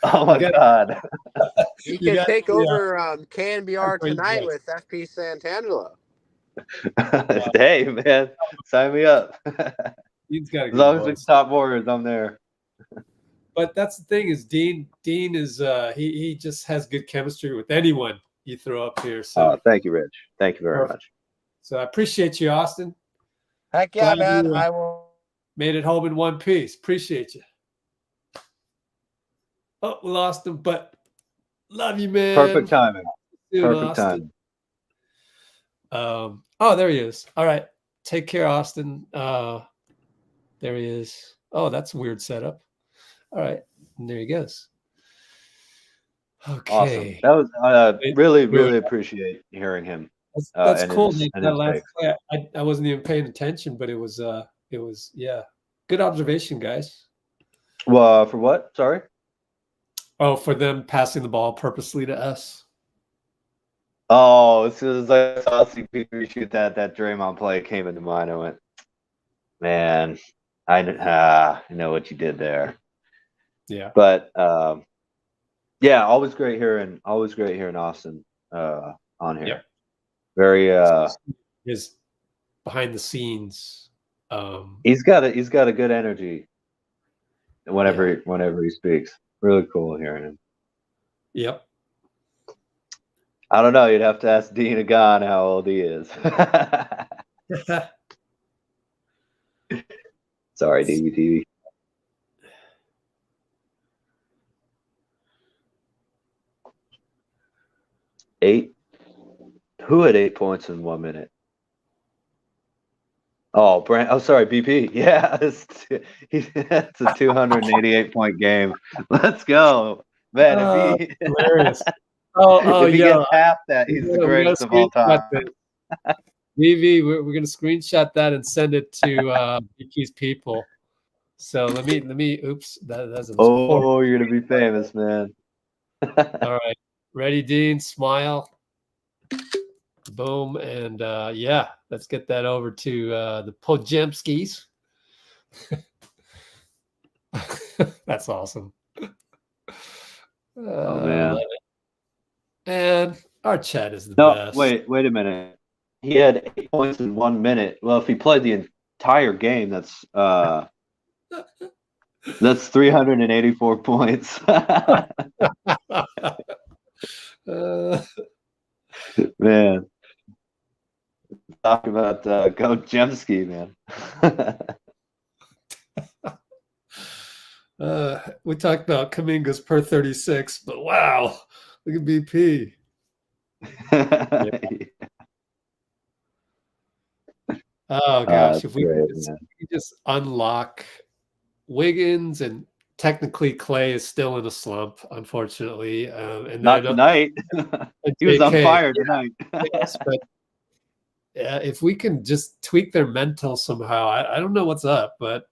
Oh my god! You can take over KNBR tonight with FP Santangelo. Hey, man, sign me up. As long as it's top Warriors, I'm there. But that's the thing is Dean is he just has good chemistry with anyone you throw up here. So thank you, Rich. Thank you very much. So I appreciate you, Austin. Heck yeah, man. I will. Made it home in one piece. Appreciate you. Oh, we lost him, but love you, man. Perfect timing. Perfect timing. Oh, there he is. All right. Take care, Austin. There he is. Oh, that's a weird setup. All right. And there he goes. Okay. Awesome. That was really appreciate hearing him. That's cool. That last play, I wasn't even paying attention, but it was good observation, guys. Well, for what? Sorry. Oh, for them passing the ball purposely to us. Oh, as soon as I saw CP3 shoot that Draymond play came into mind, I went, man, I know what you did there. Yeah. But always great hearing Austin on here. Yep. Very his behind the scenes. He's got a good energy whenever he speaks. Really cool hearing him. Yep. I don't know. You'd have to ask Dean Agon how old he is. Sorry, DVTV. 8. Who had 8 points in 1 minute? Oh, Brand. Oh, sorry, BP. Yeah, it's a 288-point game. Let's go, man. If he Hilarious. Oh, if he yeah. gets half that, he's the greatest of all time. VV, we're gonna screenshot that and send it to BP's people. So let me. Oops, that's a Oh, you're gonna be famous, man. All right, ready, Dean? Smile. Boom, and yeah, let's get that over to the Pojemskis. That's awesome. Oh man. And our chat is the No, best. wait a minute. He had 8 points in 1 minute. Well, if he played the entire game, that's 384 points. Man, talk about go Jemski, man. We talked about Kaminga's per 36, but wow, look at BP. Yeah. Oh gosh, if we could just unlock Wiggins, and technically Klay is still in a slump, unfortunately. And not tonight. He was on fire tonight. Yes, but yeah, if we can just tweak their mental somehow, I don't know what's up, but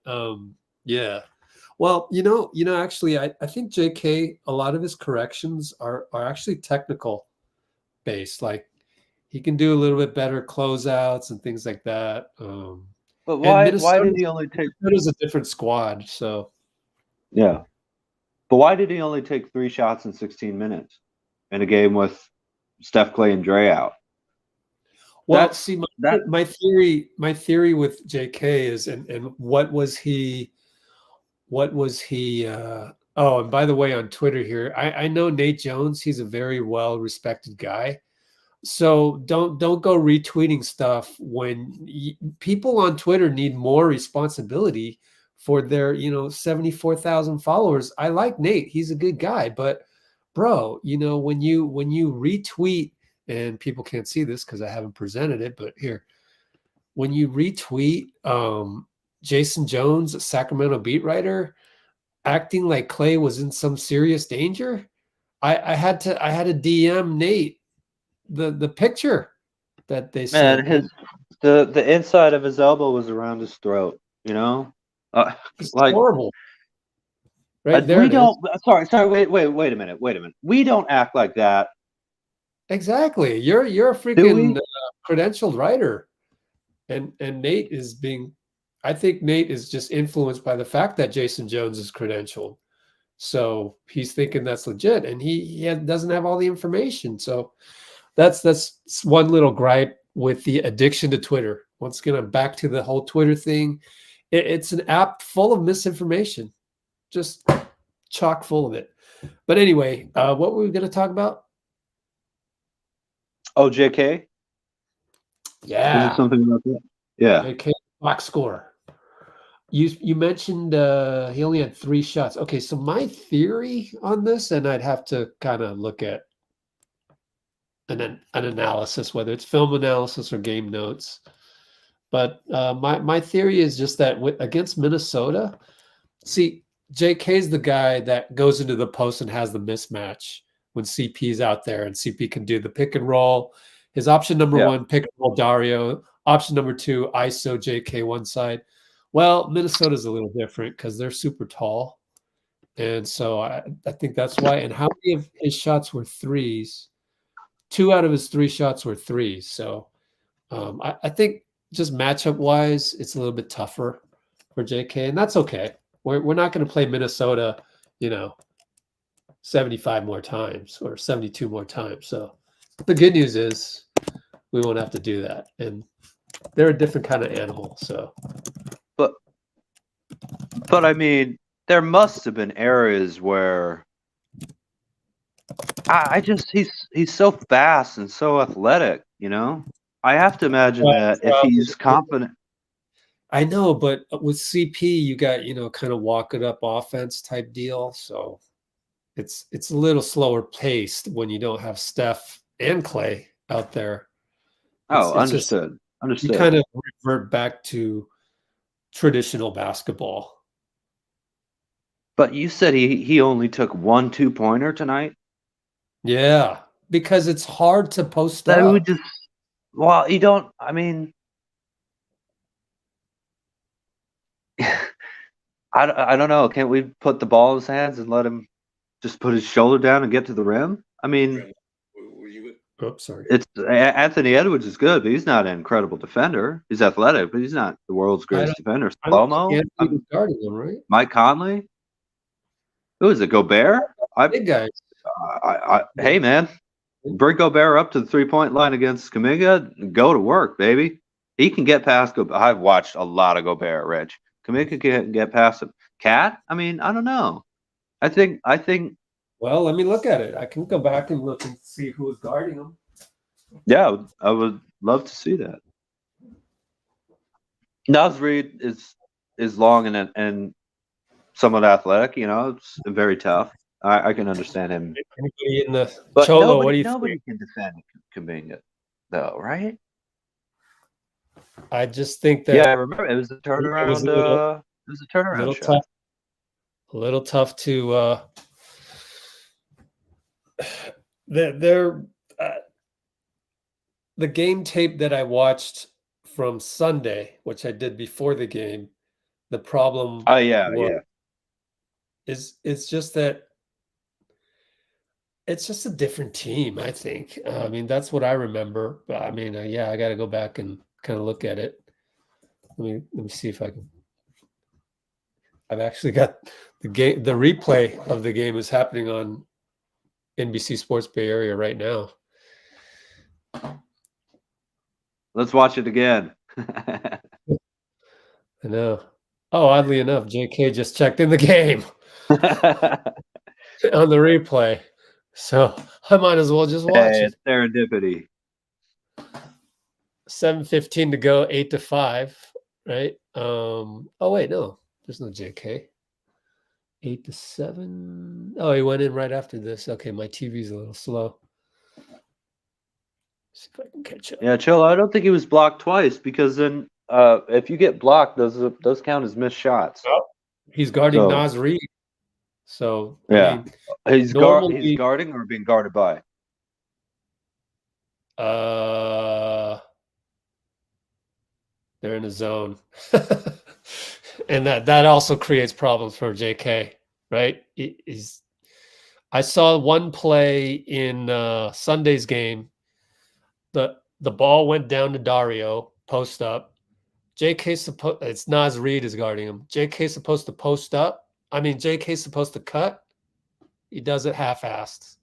yeah. Well, actually, I think JK, a lot of his corrections are actually technical based. Like he can do a little bit better closeouts and things like that. But why did he only take? Minnesota's a different squad, so yeah. But why did he only take 3 shots in 16 minutes in a game with Steph, Klay, and Dray out? Well, my theory with JK is, and what was he? Oh, and by the way, on Twitter here, I know Nate Jones. He's a very well respected guy. So don't go retweeting stuff when people on Twitter need more responsibility for their 74,000 followers. I like Nate; he's a good guy, but bro, when you retweet, and people can't see this because I haven't presented it, but here, when you retweet Jason Jones, a Sacramento beat writer, acting like Klay was in some serious danger, I had to DM Nate the picture that they sent. Man, the inside of his elbow was around his throat. It's like horrible. Right there. We don't. Sorry. Wait a minute. We don't act like that. Exactly. You're a freaking credentialed writer, and Nate is being. I think Nate is just influenced by the fact that Jason Jones is credentialed, so he's thinking that's legit, and he doesn't have all the information. So that's one little gripe with the addiction to Twitter. Once again, I'm back to the whole Twitter thing. It's an app full of misinformation, just chock full of it. But anyway, what were we going to talk about? Oh, JK? Yeah. Is it something about that? Yeah. JK box score. You mentioned he only had 3 shots. Okay, so my theory on this, and I'd have to kind of look at an analysis, whether it's film analysis or game notes. But my theory is just that against Minnesota, see, JK's the guy that goes into the post and has the mismatch when CP's out there, and CP can do the pick and roll. His option number 1, pick and roll Dario. Option number 2, ISO JK one side. Well, Minnesota's a little different because they're super tall. And so I think that's why. And how many of his shots were threes? 2 out of his 3 shots were threes. So I think just matchup wise, it's a little bit tougher for JK, and that's okay. We're not going to play Minnesota, 75 more times or 72 more times. So the good news is we won't have to do that, and they're a different kind of animal. So, but I mean, there must have been areas where he's so fast and so athletic. I have to imagine that if he's confident. I know, but with CP, you got, kind of walk it up offense type deal. So it's a little slower paced when you don't have Steph and Klay out there. Oh, It's just understood. you Understood. kind of revert back to traditional basketball. But you said he only took 1 2-pointer tonight? Yeah, because it's hard to post That up. would just well, you don't I mean I don't know. Can't we put the ball in his hands and let him just put his shoulder down and get to the rim? I mean, Oops, sorry. it's Anthony Edwards is good, but he's not an incredible defender. He's athletic, but he's not the world's greatest defender. I don't Slow-mo? think Anthony was guarding him, right? Mike Conley? Who is it? Gobert? Big guys. Hey, man, bring Gobert up to the 3-point line against Kuminga. Go to work, baby. He can get past Gobert. I've watched a lot of Gobert, Rich. Kuminga can get past him. Cat? I mean, I don't know. I think. Well, let me look at it. I can go back and look and see who was guarding him. Yeah, I would love to see that. Naz Reid is long and somewhat athletic. It's very tough. I can understand him. Anybody in the But Cholo? What do you nobody think? can defend Kuminga, though, right? I just think that Yeah, I remember it was a turnaround. It was a turnaround little shot. tough. A little tough to. The game tape that I watched from Sunday, which I did before the game, the problem. Oh yeah. It's just that. It's just a different team, I think. I mean, that's what I remember. But I mean, I got to go back and kind of look at it. Let me see if I can. I've actually got the replay of the game is happening on NBC Sports Bay Area right now. Let's watch it again. I know. Oh, oddly enough, JK just checked in the game on the replay. So I might as well just watch it. It's serendipity. 7:15 to go, 8-5, right? Oh wait, no, there's no JK. 8-7. Oh, he went in right after this. Okay, my TV's a little slow. See if I can catch up. Yeah, Cholo, I don't think he was blocked twice because then if you get blocked, those count as missed shots. Oh, he's guarding Naz Reid. So yeah, I mean, he's guarding or being guarded by. They're in a zone, and that also creates problems for JK, right? I saw one play in Sunday's game. The ball went down to Dario, post up. It's Naz Reid is guarding him. JK's supposed to post up. I mean, JK's supposed to cut. He does it half-assed.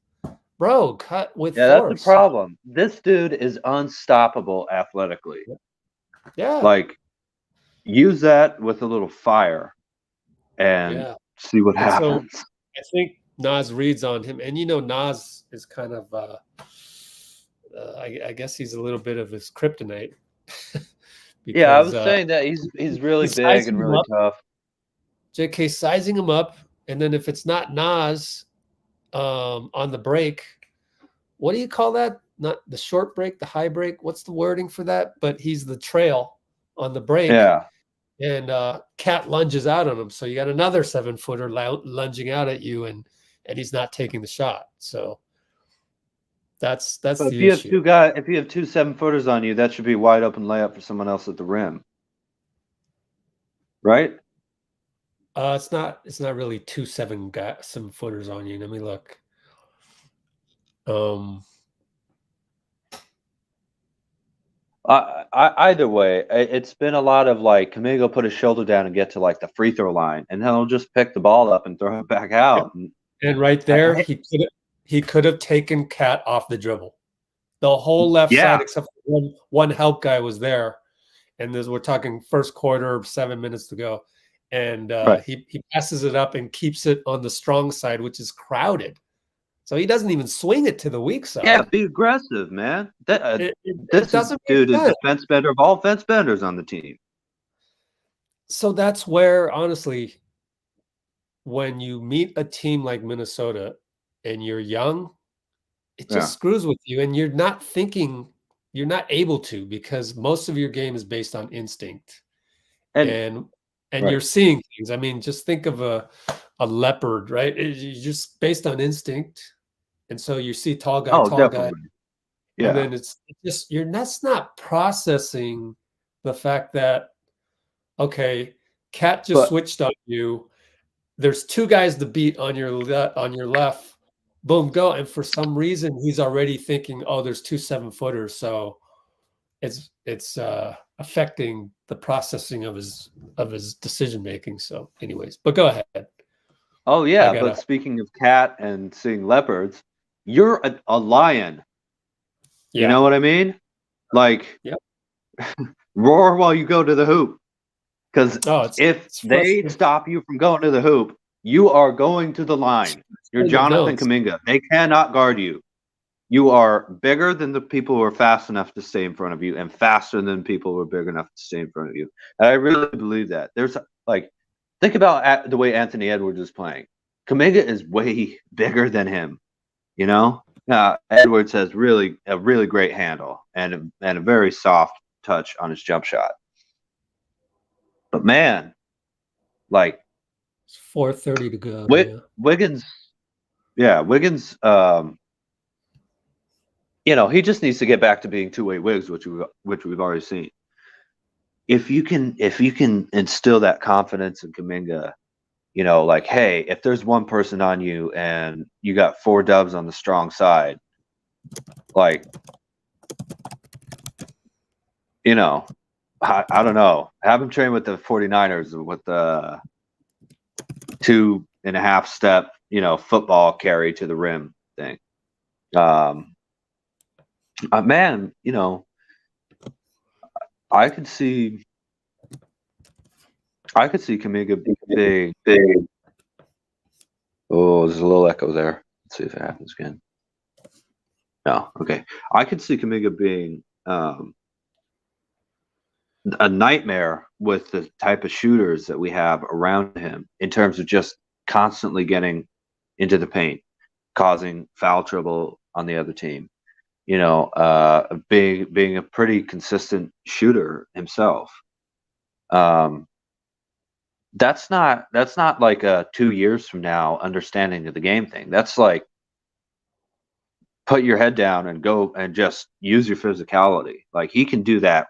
Bro, cut with force. That's the problem. This dude is unstoppable athletically. Yeah. Like, use that with a little fire and see what happens. So I think Naz Reid's on him. And, Naz is kind of, I guess he's a little bit of his kryptonite. Because, I was saying that he's really big and really tough. JK sizing him up, and then if it's not Naz on the break, what do you call that? Not the short break, the high break. What's the wording for that? But he's the trail on the break. Yeah. And Cat lunges out on him, so you got another 7-footer lunging out at you, and he's not taking the shot. So that's the issue. If you have two 7-footers on you, that should be a wide open layup for someone else at the rim, right? It's not really 2 7-footers on you. Let me look. Either way, it's been a lot of like Kuminga put his shoulder down and get to like the free throw line, and then he'll just pick the ball up and throw it back out. And right there, he could have taken Cat off the dribble. The whole left side, except for one help guy, was there. And we're talking first quarter, 7 minutes to go. And he passes it up and keeps it on the strong side, which is crowded. So he doesn't even swing it to the weak side. Yeah, be aggressive, man. This dude is the fence bender of all fence benders on the team. So that's where, honestly, when you meet a team like Minnesota and you're young, it just screws with you, and you're not able to, because most of your game is based on instinct. And right. you're seeing things. I mean, just think of a leopard, right? It's just based on instinct. And so you see tall guy, Definitely. Yeah. and then it's just that's not processing the fact that, okay, cat just switched on you. There's two guys to beat on your left. Boom, go. And for some reason, he's already thinking, oh, there's two 7-footers. So it's affecting the processing of his decision making. So, anyways, but go ahead. Oh yeah, but speaking of cat and seeing leopards, you're a lion. Yeah. You know what I mean? Like, roar while you go to the hoop. Because if they stop you from going to the hoop, you are going to the line. You're Jonathan Kuminga. They cannot guard you. You are bigger than the people who are fast enough to stay in front of you, and faster than people who are big enough to stay in front of you. And I really believe that. There's like, think about the way Anthony Edwards is playing. Kuminga is way bigger than him. You know, Edwards has a really great handle and a very soft touch on his jump shot. But man, like, it's 4:30 to go. Wiggins, Wiggins. You know, he just needs to get back to being two-way Wiggs, which we've already seen. If you can instill that confidence in Kuminga, you know, like, hey, if there's one person on you and you got 4 dubs on the strong side, like, you know, I don't know. Have him train with the 49ers with the 2.5 step, you know, football carry to the rim thing. Man, you know, I could see Kuminga being big. Oh, there's a little echo there. Let's see if it happens again. No, okay. I could see Kuminga being a nightmare with the type of shooters that we have around him, in terms of just constantly getting into the paint, causing foul trouble on the other team. You know, being a pretty consistent shooter himself. That's not like a 2 years from now understanding of the game thing. That's like, put your head down and go and just use your physicality. Like, he can do that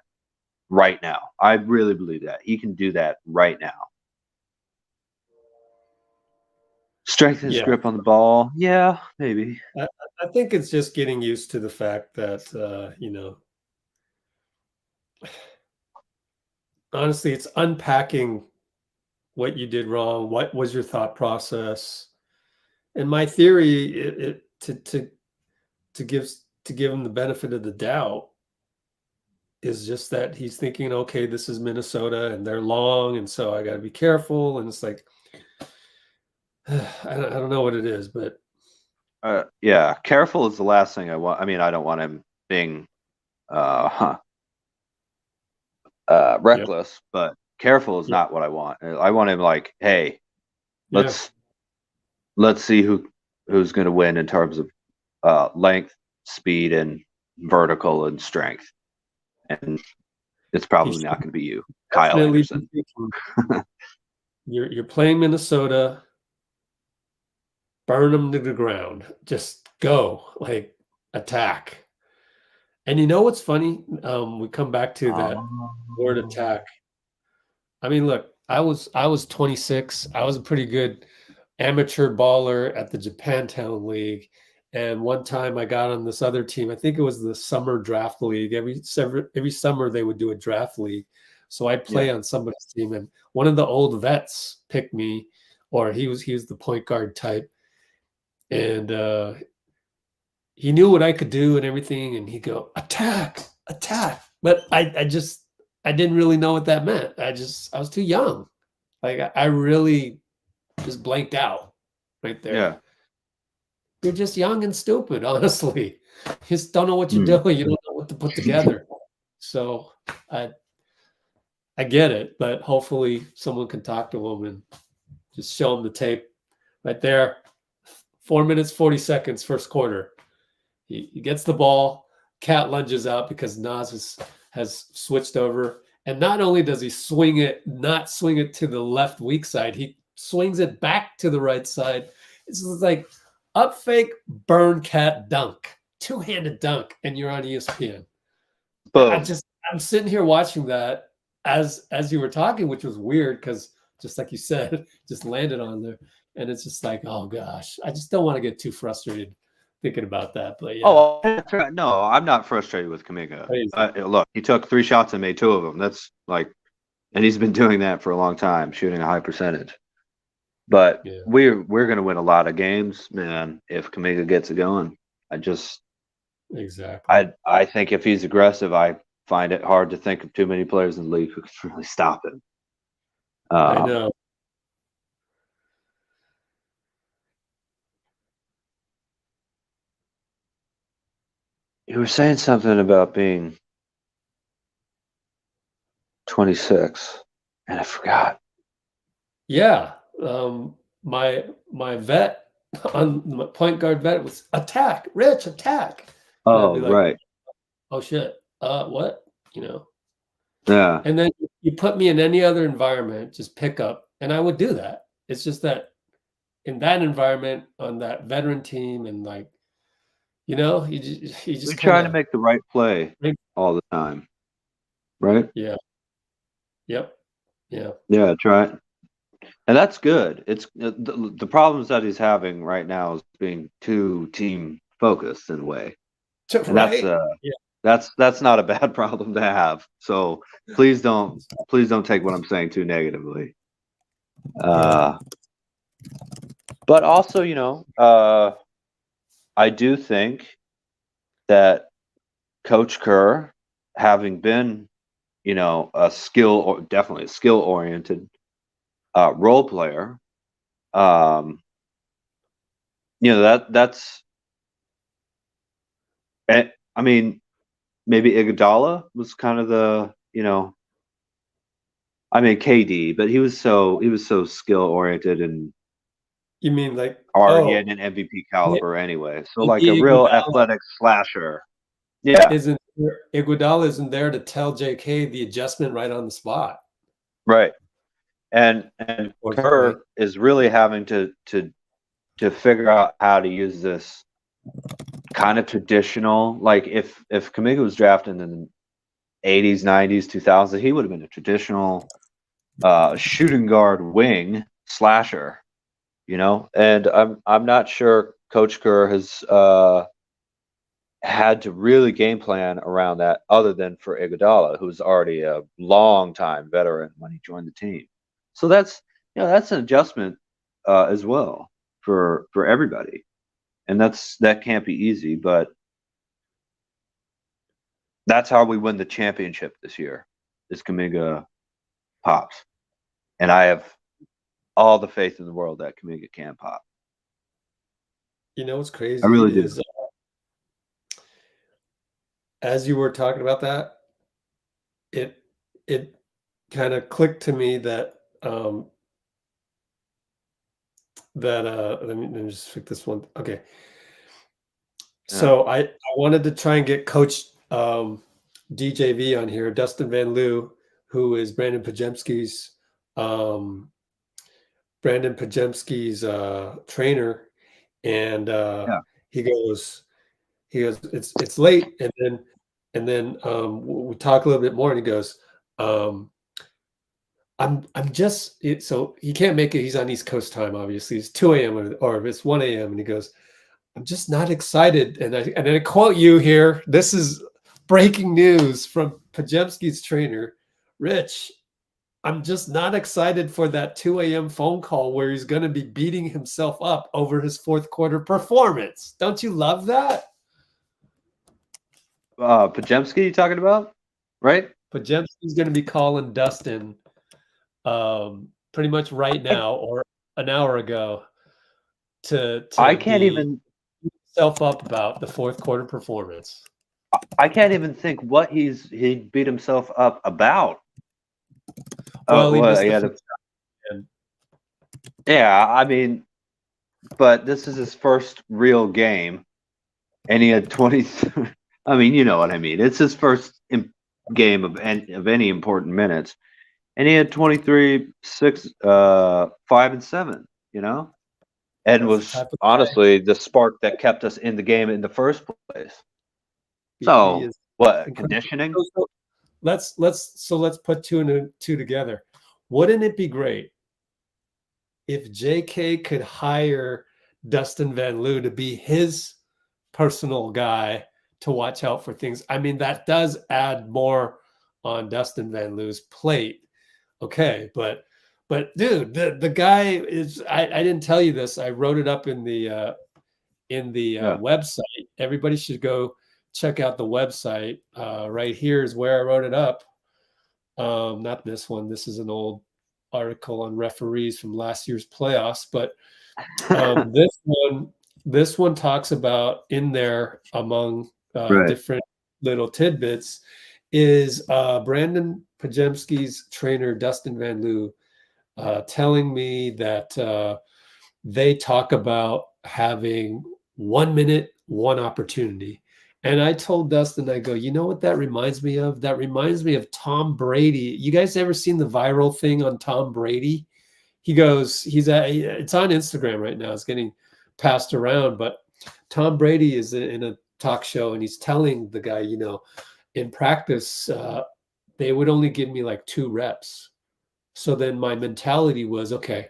right now. I really believe that he can do that right now. Strengthen his grip on the ball. Yeah, maybe. I think it's just getting used to the fact that, you know, honestly, it's unpacking what you did wrong. What was your thought process? And my theory, to give him the benefit of the doubt, is just that he's thinking, okay, this is Minnesota and they're long, and so I got to be careful. And it's like, I don't know what it is, but yeah, careful is the last thing I want. I mean, I don't want him being reckless, but careful is not what I want. I want him like, hey, let's see who's going to win in terms of length, speed, and vertical and strength. And it's probably not going to be you, Kyle Anderson. You're playing Minnesota. Burn them to the ground. Just go, like, attack. And you know what's funny? We come back to that word attack. I mean, look, I was 26. I was a pretty good amateur baller at the Japantown League. And one time I got on this other team. I think it was the summer draft league. Every summer they would do a draft league. So I'd play on somebody's team, and one of the old vets picked me, or he was the point guard type. And he knew what I could do and everything, and he'd go, attack. But I didn't really know what that meant. I was too young. Like, I really just blanked out right there. Yeah. You're just young and stupid, honestly. You just don't know what you're doing. You don't know what to put together. So I get it, but hopefully someone can talk to him and just show him the tape right there. 4 minutes, 40 seconds, first quarter. He gets the ball. Cat lunges out because Nas has switched over. And not only does he not swing it to the left weak side, he swings it back to the right side. It's like up fake, burn cat dunk, two-handed dunk, and you're on ESPN. Boom. I'm sitting here watching that as you were talking, which was weird because just like you said, just landed on there. And it's just like, oh gosh, I just don't want to get too frustrated thinking about that. But yeah. Oh, no, I'm not frustrated with Kuminga. Crazy. Look, he took 3 shots and made 2 of them. That's like, and he's been doing that for a long time, shooting a high percentage. But Yeah. we're going to win a lot of games, man, if Kuminga gets it going. Exactly. I think if he's aggressive, I find it hard to think of too many players in the league who can really stop him. I know. You were saying something about being 26, and I forgot. Yeah. My vet on my point guard vet was attack, Rich, attack. And I'd Oh, be like, right. oh shit. What? You know. Yeah. And then you put me in any other environment, just pick up, and I would do that. It's just that in that environment on that veteran team, and like, you know, you just We're trying to make the right play all the time, right? Yeah. Yep. Yeah. Yeah, try. And that's good. It's the problems that he's having right now is being too team focused in a way, and Right? that's not a bad problem to have. So please don't take what I'm saying too negatively. But also, you know, I do think that Coach Kerr, having been, you know, definitely a skill oriented role player, you know, that's. I mean, maybe Iguodala was kind of the, you know, I mean KD, but he was so skill oriented and You mean like already at an MVP caliber anyway. So like a Iguodala real athletic slasher. Yeah. Iguodala isn't there to tell JK the adjustment right on the spot. Right. And Kerr is really having to figure out how to use this kind of traditional, like if Kuminga was drafted in the 80s, 90s, 2000s, he would have been a traditional shooting guard wing slasher, you know. And I'm not sure Coach Kerr has had to really game plan around that, other than for Iguodala, who's already a long time veteran when he joined the team. So that's, you know, that's an adjustment as well for everybody, and that can't be easy, but that's how we win the championship this year. Is Kuminga pops, and I have all the faith in the world that Kuminga can pop. You know what's crazy? I really do. Is, as you were talking about that, it kind of clicked to me that let me just pick this one. Okay. So I wanted to try and get Coach DJV on here, Dustin Van Loo, who is Brandon Pajemski's trainer, and he goes, it's late, and then we talk a little bit more, and he goes, I'm just so he can't make it. He's on East Coast time, obviously. It's 2 a.m. or it's 1 a.m. and he goes, I'm just not excited. And I quote you here. This is breaking news from Pajemski's trainer, Rich. I'm just not excited for that 2 a.m. phone call where he's going to be beating himself up over his fourth quarter performance. Don't you love that? Pajemski, you talking about, right? Pajemski's going to be calling Dustin pretty much right now or an hour ago to I can't even beat himself up about the fourth quarter performance. I can't even think what he beat himself up about. Well, he missed yeah, the first round. yeah. I mean, but this is his first real game, and he had 20. I mean, you know what I mean. It's his first game of any important minutes, and he had 23, 6, 5, and 7. You know, and That's the was type of guy. honestly the spark that kept us in the game in the first place. He So is what incredible. conditioning? So let's put two and two together. Wouldn't it be great if JK could hire Dustin Van Loo to be his personal guy to watch out for things? I mean, that does add more on Dustin Van Loo's plate. Okay, but dude, the guy is I didn't tell you this. I wrote it up in the website. Everybody should go check out the website. Right here is where I wrote it up. Not this one. This is an old article on referees from last year's playoffs, but this one talks about in there among different little tidbits is Brandon Pajemski's trainer Dustin Van Loo telling me that they talk about having 1 minute, one opportunity. And I told Dustin, I go, you know what that reminds me of? That reminds me of Tom Brady. You guys ever seen the viral thing on Tom Brady? He goes, it's on Instagram right now. It's getting passed around, but Tom Brady is in a talk show and he's telling the guy, you know, in practice, they would only give me like 2 reps. So then my mentality was, okay,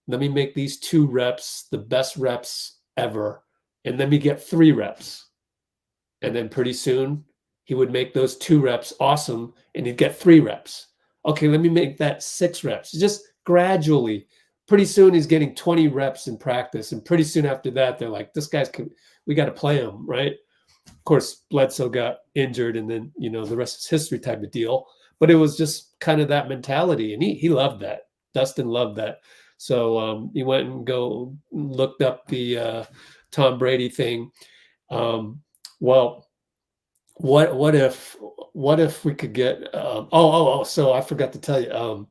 let me make these 2 reps the best reps ever. And let me get 3 reps. And then pretty soon he would make those 2 reps awesome and he'd get 3 reps. Okay, let me make that 6 reps. Just gradually. Pretty soon he's getting 20 reps in practice. And pretty soon after that, they're like, this guy's, we got to play him, right? Of course, Bledsoe got injured and then, you know, the rest is history type of deal. But it was just kind of that mentality. And he loved that. Dustin loved that. So he went and looked up the Tom Brady thing. Well, what if we could get so I forgot to tell you,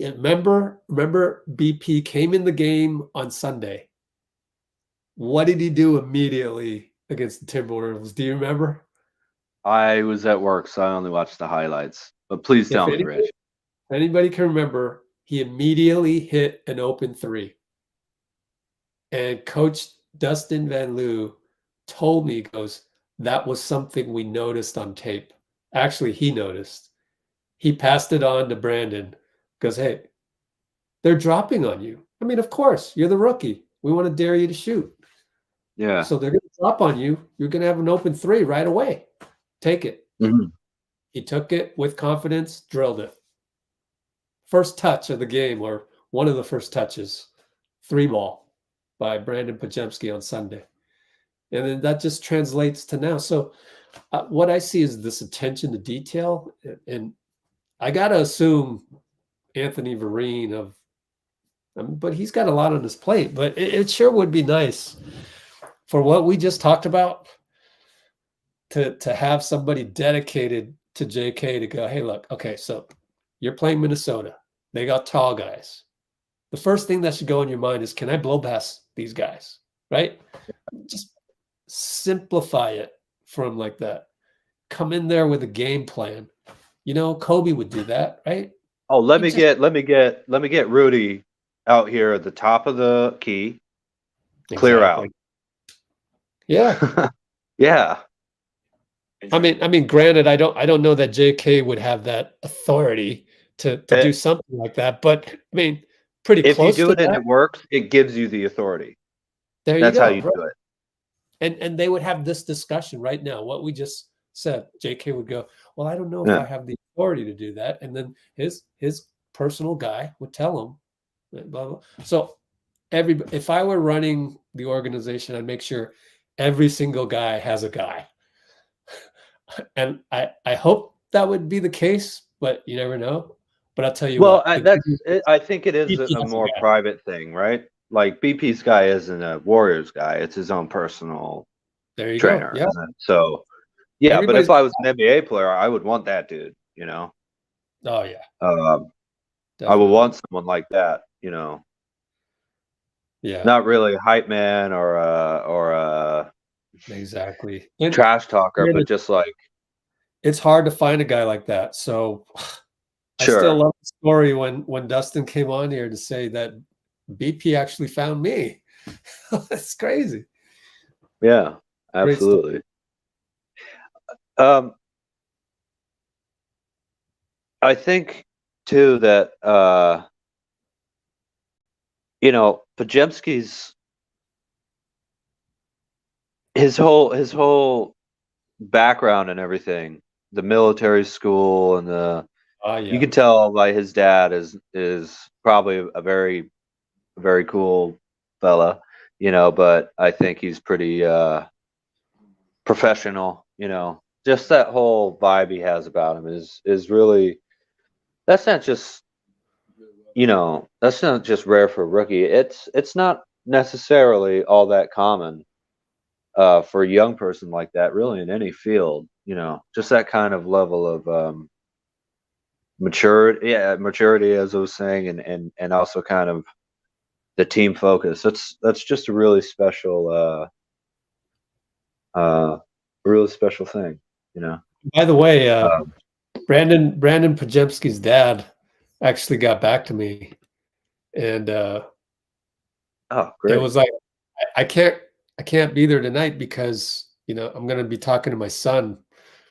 remember BP came in the game on Sunday. What did he do immediately against the Timberwolves? Do you remember? I was at work, so I only watched the highlights. But please tell me, Rich. If anybody can remember, he immediately hit an open 3. And Coach Dustin Van Loo told me, he goes, that was something we noticed on tape. Actually, he noticed. He passed it on to Brandon. Goes, hey, they're dropping on you. I mean, of course, you're the rookie. We want to dare you to shoot. Yeah. So they're going to drop on you. You're going to have an open 3 right away. Take it. Mm-hmm. He took it with confidence, drilled it. First touch of the game, or one of the first touches, 3-ball by Brandon Pajemski on Sunday. And then that just translates to now. So what I see is this attention to detail. And I got to assume Anthony Vereen but he's got a lot on his plate. But it sure would be nice for what we just talked about to have somebody dedicated to JK to go, hey, look, okay, so you're playing Minnesota. They got tall guys. The first thing that should go in your mind is, can I blow past these guys, right? Just simplify it from like that. Come in there with a game plan. You know, Kobe would do that, right? Oh, let me get Rudy out here at the top of the key. Clear out. Yeah. Yeah. I mean, granted, I don't know that JK would have that authority to do something like that, but I mean, pretty if close. If you do it and it works, it gives you the authority. That's how you do it. And they would have this discussion right now. What we just said, JK would go, well, I don't know if I have the authority to do that. And then his personal guy would tell him, blah, blah. So if I were running the organization, I'd make sure every single guy has a guy. And I hope that would be the case, but you never know. But I'll tell you what. I think it is a more private thing, right? Like BP's guy isn't a Warriors guy; it's his own personal trainer. Yeah. So, yeah. But if I was an NBA player, I would want that dude. You know. Oh yeah. I would want someone like that, you know. Yeah. Not really a hype man or a Exactly. trash talker, but just like it's hard to find a guy like that. So I still sure. love the story when Dustin came on here to say that BP actually found me. It's crazy. Yeah, absolutely. I think too that you know, Pajemski's his whole background and everything, the military school and the Yeah. you can tell by his dad is probably a very cool fella, you know, but I think he's pretty professional, you know. Just that whole vibe he has about him is really that's not just you know, that's not just rare for a rookie. It's not necessarily all that common for a young person like that, really in any field, you know, just that kind of level of maturity as I was saying, and also kind of the team focus. That's just a really special thing, you know. By the way, Brandon Pajemski's dad actually got back to me, and oh, great. It was like I can't be there tonight because you know I'm going to be talking to my son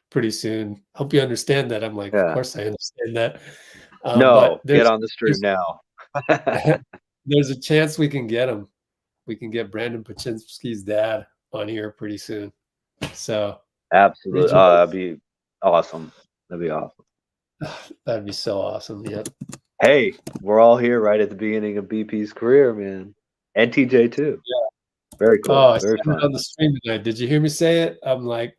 pretty soon. Hope you understand that. I'm like, Yeah. Of course I understand that. No, but get on the stream now. There's a chance we can get him. We can get Brandon Pajemski's dad on here pretty soon. So absolutely, that'd be awesome. That'd be awesome. That'd be so awesome. Yep. Hey, we're all here right at the beginning of BP's career, man, and TJ too. Yeah, very cool. Oh, I very said fun. it on the stream tonight. Did you hear me say it? I'm like,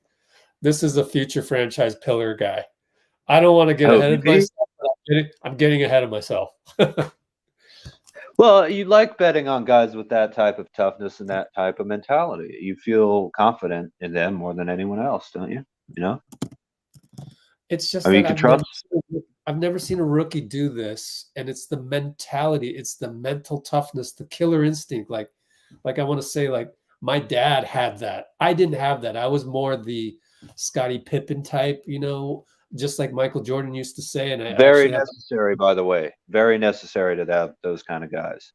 this is a future franchise pillar guy. I don't want to get ahead of myself, but I'm getting ahead of myself. Well, you like betting on guys with that type of toughness and that type of mentality. You feel confident in them more than anyone else, don't you? You know? It's just I mean, that you can trust. I've never seen a rookie do this, and it's the mentality, it's the mental toughness, the killer instinct. Like I want to say, like my dad had that. I didn't have that. I was more the Scottie Pippen type, you know, just like Michael Jordan used to say. And I Very necessary, by the way. Very necessary to have those kind of guys.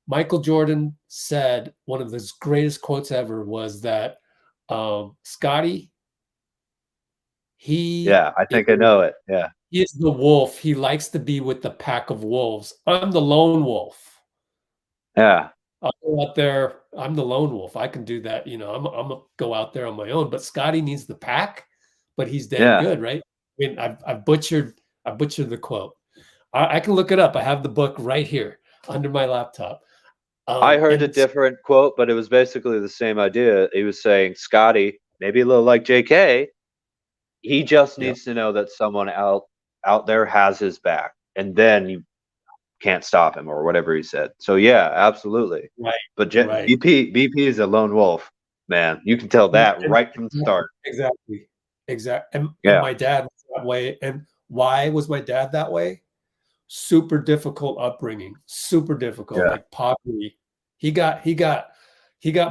Michael Jordan said one of his greatest quotes ever was that Scottie, yeah, I think I know it. Yeah. He is the wolf. He likes to be with the pack of wolves. I'm the lone wolf. Yeah. I'll go out there. I'm the lone wolf. I can do that. You know, I'm gonna go out there on my own. But Scottie needs the pack, but he's damn good, right? I mean, I've butchered the quote. I can look it up. I have the book right here under my laptop. I heard a different quote, but it was basically the same idea. He was saying Scottie, maybe a little like JK, he just needs to know that someone out there has his back, and then you can't stop him or whatever he said. So yeah, absolutely. Right. But BP is a lone wolf, man. You can tell that right from the start. Exactly. And my dad was that way. And why was my dad that way? Super difficult upbringing. Super difficult. Yeah. Like poverty. He got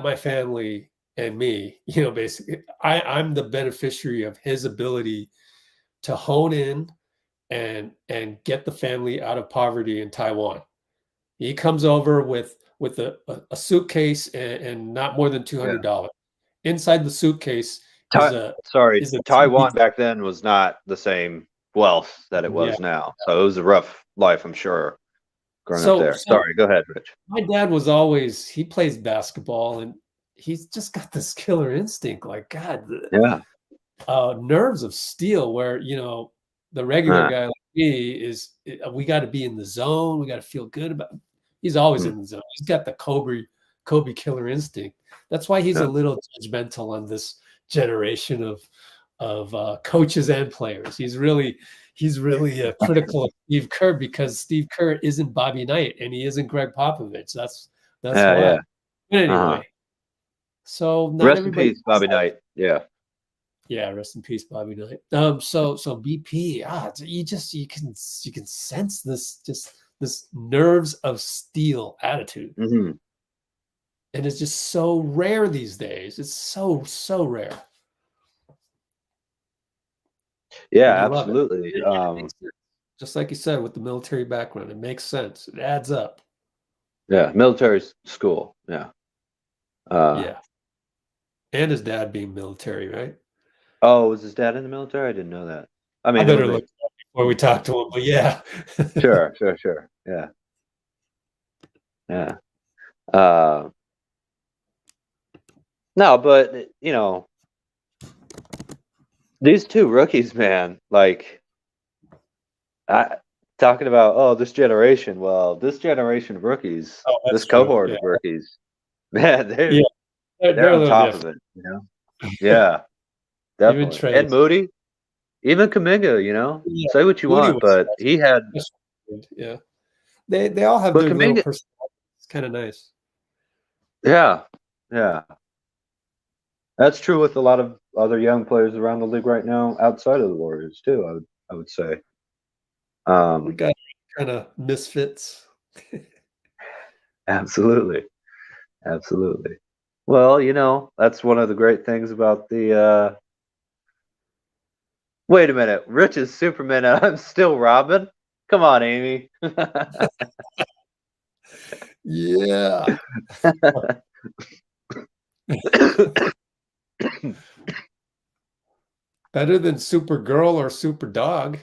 my family and me, you know, basically I'm the beneficiary of his ability to hone in and get the family out of poverty in Taiwan. He comes over with a suitcase and not more than $200. Inside the suitcase Taiwan back then was not the same wealth that it was now. So it was a rough life, I'm sure, growing up there. Sorry, go ahead, Rich. My dad he plays basketball and he's just got this killer instinct, like God. Nerves of steel where, you know, the regular guy like me we got to be in the zone. We got to feel good about it. He's always in the zone. He's got the Kobe killer instinct. That's why he's a little judgmental on this generation of coaches and players. He's really critical of Steve Kerr because Steve Kerr isn't Bobby Knight and he isn't Greg Popovich. That's why. But anyway, so not rest in everybody peace, Bobby Knight. Yeah. Yeah, rest in peace, Bobby Knight. So BP, you can sense this nerves of steel attitude. Mm-hmm. And it's just so rare these days. It's so rare. Yeah, And I love it. absolutely. It makes sense. Just like you said, with the military background, it makes sense. It adds up. Yeah, military school. Yeah. Yeah. And his dad being military, right? Oh, was his dad in the military? I didn't know that. I mean, I it better would look make- it up before we talk to him, but yeah. Sure. Yeah. Yeah. No, but these two rookies, man, like talking about this generation. Well, this generation of rookies, Oh, that's this true. cohort Yeah. of rookies, man, they're Yeah. They're a on little top different. of it, Yeah, Even definitely. Trey. And Moody, even Kuminga, Yeah. say what you Moody want, was but he had. Yeah. They all have But their little Kuminga, personalities. It's kind of nice. yeah. That's true with a lot of other young players around the league right now, outside of the Warriors too. I would say. We got kind of misfits. Absolutely. Well, that's one of the great things about the. Wait a minute, Rich is Superman. And I'm still Robin. Come on, Amy. Yeah. Better than Supergirl or Superdog.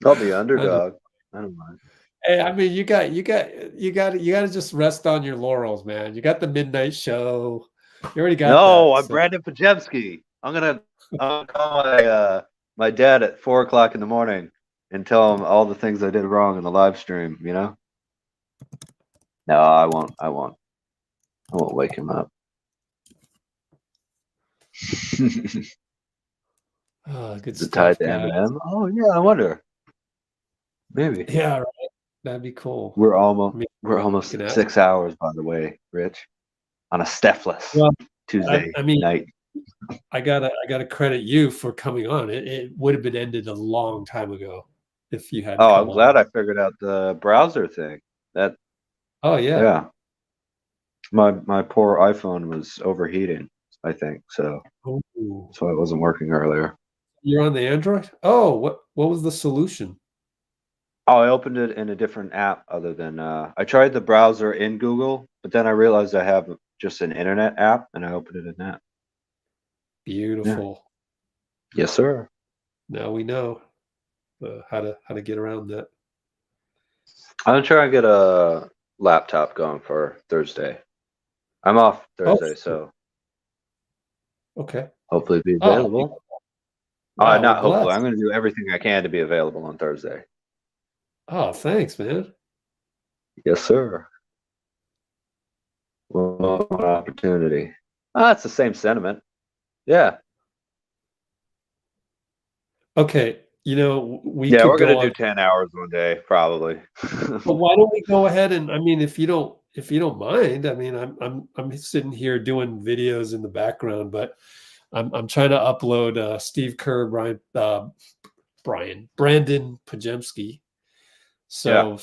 I'll be underdog. I don't mind. Hey, I mean, you got to just rest on your laurels, man. You got the midnight show. You already got No, that, I'm Brandon Pajemski. I'm gonna call my dad at 4:00 in the morning and tell him all the things I did wrong in the live stream. No, I won't. I won't wake him up. Oh, good Is it stuff, tied to guys. Eminem? Oh yeah, I wonder. Maybe. Yeah, right. That'd be cool. We're almost at 6 hours, by the way, Rich, on a Stephless Well, Tuesday I mean, night. I gotta credit you for coming on. It would have been ended a long time ago if you hadn't Oh, come I'm glad on. I figured out the browser thing. Oh yeah. Yeah. My poor iPhone was overheating, I think. So Ooh. that's why it wasn't working earlier. You're on the Android? Oh, what was the solution? Oh, I opened it in a different app other than I tried the browser in Google, but then I realized I have just an internet app and I opened it in that. Beautiful. Yeah. Yes, sir. Now we know how to get around that. I'm gonna try and get a laptop going for Thursday. I'm off Thursday, so okay. Hopefully be available. Wow, Not we're hopefully. blessed. I'm going to do everything I can to be available on Thursday. Oh, thanks, man. Yes, sir. Well, what opportunity. It's the same sentiment. Yeah. Okay. We're going to do 10 hours one day, probably. But why don't we go ahead and if you don't mind, I'm sitting here doing videos in the background, but I'm trying to upload Steve Kerr, Brandon Pajemski. So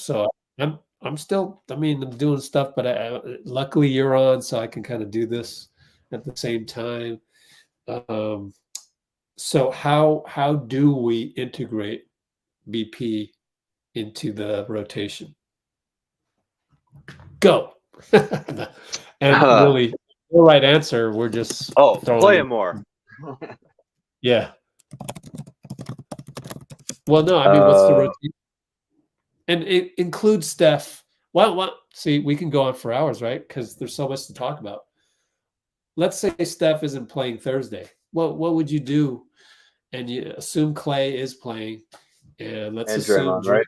I'm still I'm doing stuff, but luckily you're on, so I can kind of do this at the same time. So how do we integrate BP into the rotation? Go. And really, the right answer, we're just play him more. Yeah. Well, no, what's the rotation? And it includes Steph. Well, see, we can go on for hours, right? Because there's so much to talk about. Let's say Steph isn't playing Thursday. What would you do? And you assume Klay is playing, and let's assume Draymond, right?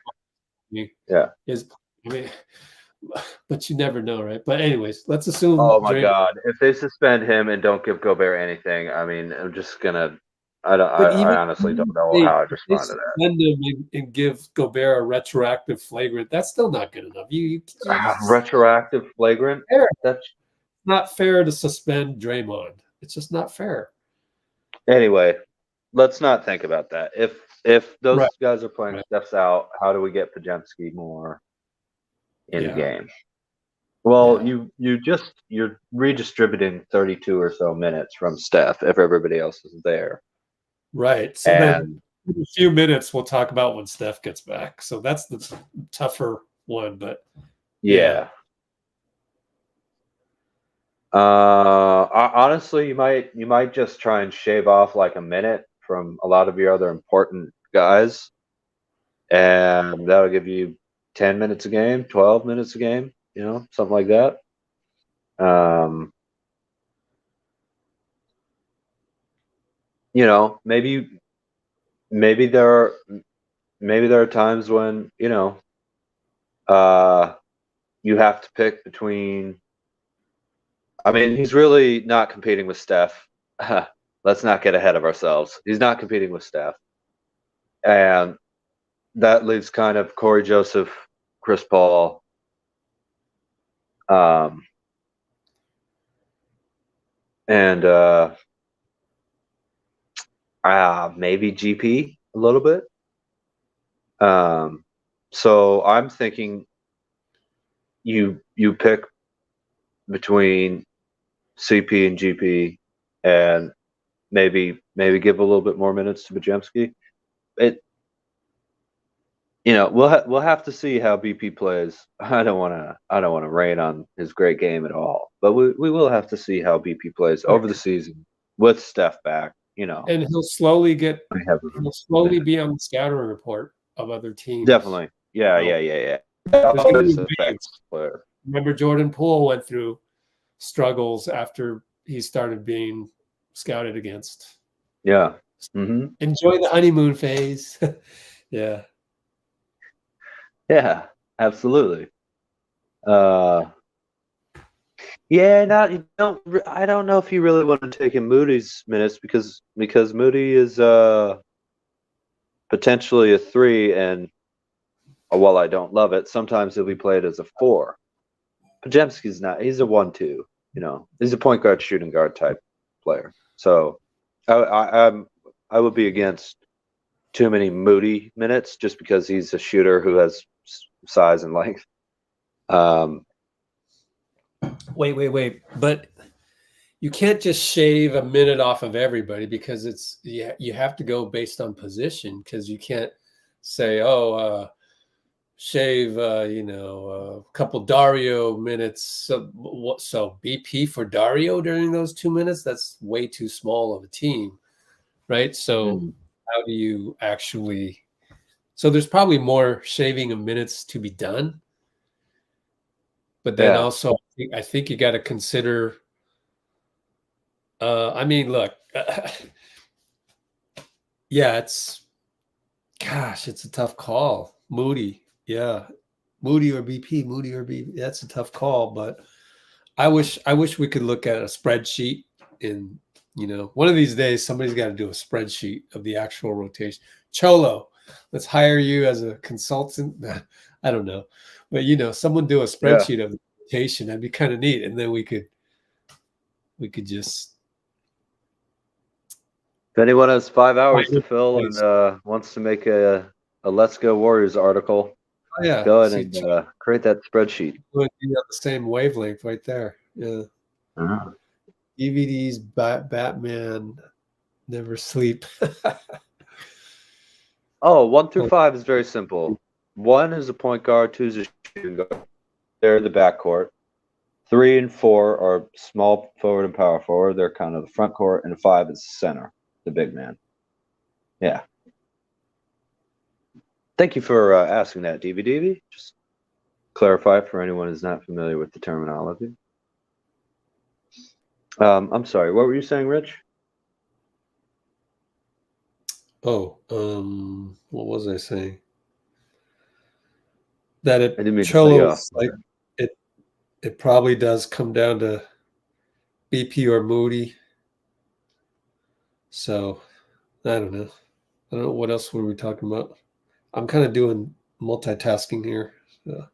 but you never know, right? But anyways, let's assume. Oh my God! If they suspend him and don't give Gobert anything, I'm just gonna. I honestly don't know how I'd respond to that. Suspend him and give Gobert a retroactive flagrant. That's still not good enough. Retroactive flagrant. That's not fair to suspend Draymond. It's just not fair. Anyway, let's not think about that. If those Right. guys are playing Steph's out, how do we get Pajemski more in the game? Well, you're redistributing 32 or so minutes from Steph if everybody else is there. Right. So then in a few minutes we'll talk about when Steph gets back. So that's the tougher one, but yeah. Honestly, you might just try and shave off like a minute from a lot of your other important guys, and that'll give you 10 minutes a game, 12 minutes a game, something like that. Maybe there are times when you have to pick between. I mean, he's really not competing with Steph. Let's not get ahead of ourselves. He's not competing with Steph. And that leaves kind of Corey Joseph, Chris Paul, and maybe GP a little bit. So I'm thinking you pick between CP and GP, and maybe give a little bit more minutes to Pajemski. We'll have to see how BP plays. I don't want to rain on his great game at all, but we will have to see how BP plays over the season with Steph back. And he'll slowly be on the scouting report of other teams. Definitely, yeah. Remember, Jordan Poole went through struggles after he started being scouted against. Yeah. Mm-hmm. Enjoy the honeymoon phase. Yeah. Yeah, absolutely. I don't know if you really want to take in Moody's minutes because Moody is potentially a 3, and while I don't love it, sometimes he'll be played as a 4. Pajemski's not. He's a 1-2. He's a point guard, shooting guard type player. So I would be against too many Moody minutes just because he's a shooter who has size and length. Wait. But you can't just shave a minute off of everybody because you have to go based on position, because you can't say, shave a couple Dario minutes. So BP for Dario during those 2 minutes, that's way too small of a team, right? So how do you actually? So there's probably more shaving of minutes to be done, but then also I think you got to consider. Look, it's a tough call. Moody or BP. That's a tough call, but I wish we could look at a spreadsheet. In one of these days, somebody's got to do a spreadsheet of the actual rotation. Cholo, let's hire you as a consultant. I don't know, but someone do a spreadsheet of the rotation. That'd be kind of neat, and then we could just. If anyone has 5 hours to fill and wants to make a Let's Go Warriors article, go ahead and create that spreadsheet. Would be on the same wavelength right there. Yeah. DVDs, Batman, Never Sleep. 1 through 5 is very simple. 1 is a point guard, 2 is a shooting guard. They're the backcourt. 3 and 4 are small forward and power forward. They're kind of the front court, and 5 is the center, the big man. Yeah. Thank you for asking that, DVD. Just clarify for anyone who's not familiar with the terminology. I'm sorry. What were you saying, Rich? What was I saying? That it probably does come down to BP or Moody. So I don't know. I don't know what else were we talking about. I'm kind of doing multitasking here. So.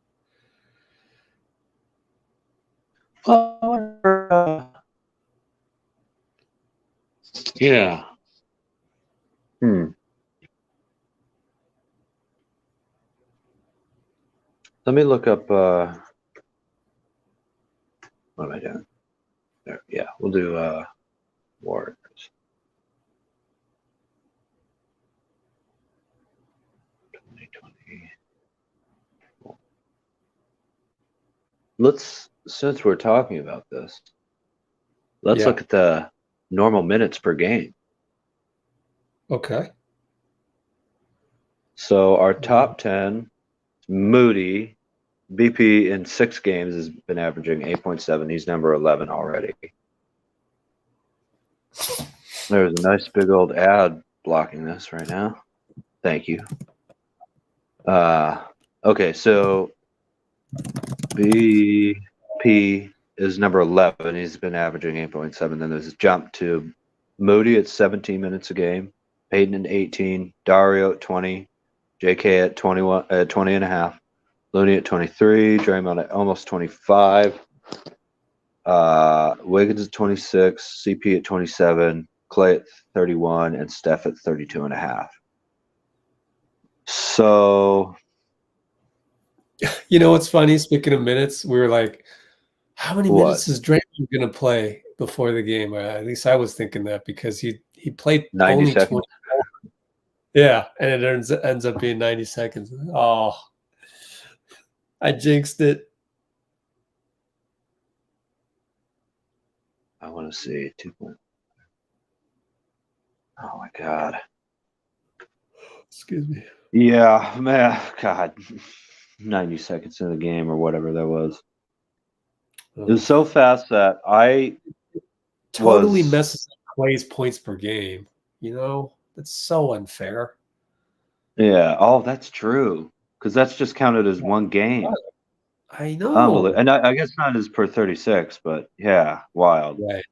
Yeah. Let me look up. What am I doing? There. Yeah, we'll do Warriors. Let's, since we're talking about this, let's look at the normal minutes per game. Okay. So our top 10, Moody, BP in 6 games has been averaging 8.7. He's number 11 already. There's a nice big old ad blocking this right now. Thank you. Okay, so BP is number 11. He's been averaging 8.7. Then there's a jump to Moody at 17 minutes a game, Peyton at 18, Dario at 20, JK at 21, 20 and a half, Looney at 23, Draymond at almost 25, Wiggins at 26, CP at 27, Klay at 31, and Steph at 32 and a half. So, you know what's funny? Speaking of minutes, we were like, how many minutes is Draymond going to play before the game? At least I was thinking that because he played 90 only seconds. 20. Yeah, and it ends up being 90 seconds. Oh, I jinxed it. I want to see 2 points. Oh my God. Excuse me. Yeah, man. God. 90 seconds in the game or whatever that was. It was so fast that I totally messes up Klay's points per game. You know, it's so unfair. Yeah. Oh, that's true. Because that's just counted as one game. I know. And I guess not as per 36, but yeah, wild. Right.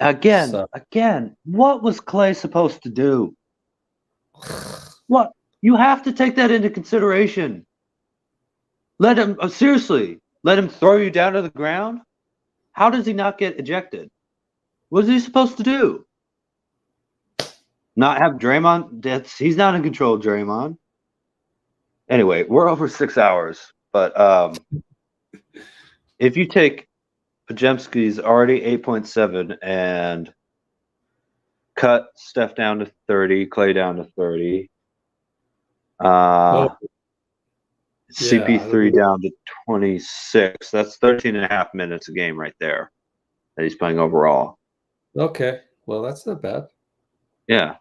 Again, what was Klay supposed to do? What? You have to take that into consideration. Let him, seriously, let him throw you down to the ground? How does he not get ejected? What is he supposed to do? Not have Draymond? He's not in control of Draymond. Anyway, we're over 6 hours. But if you take Pajemski's already 8.7 and cut Steph down to 30, Klay down to 30, CP3 down to 26. That's 13 and a half minutes a game right there that he's playing overall. Okay. Well, that's not bad. Yeah.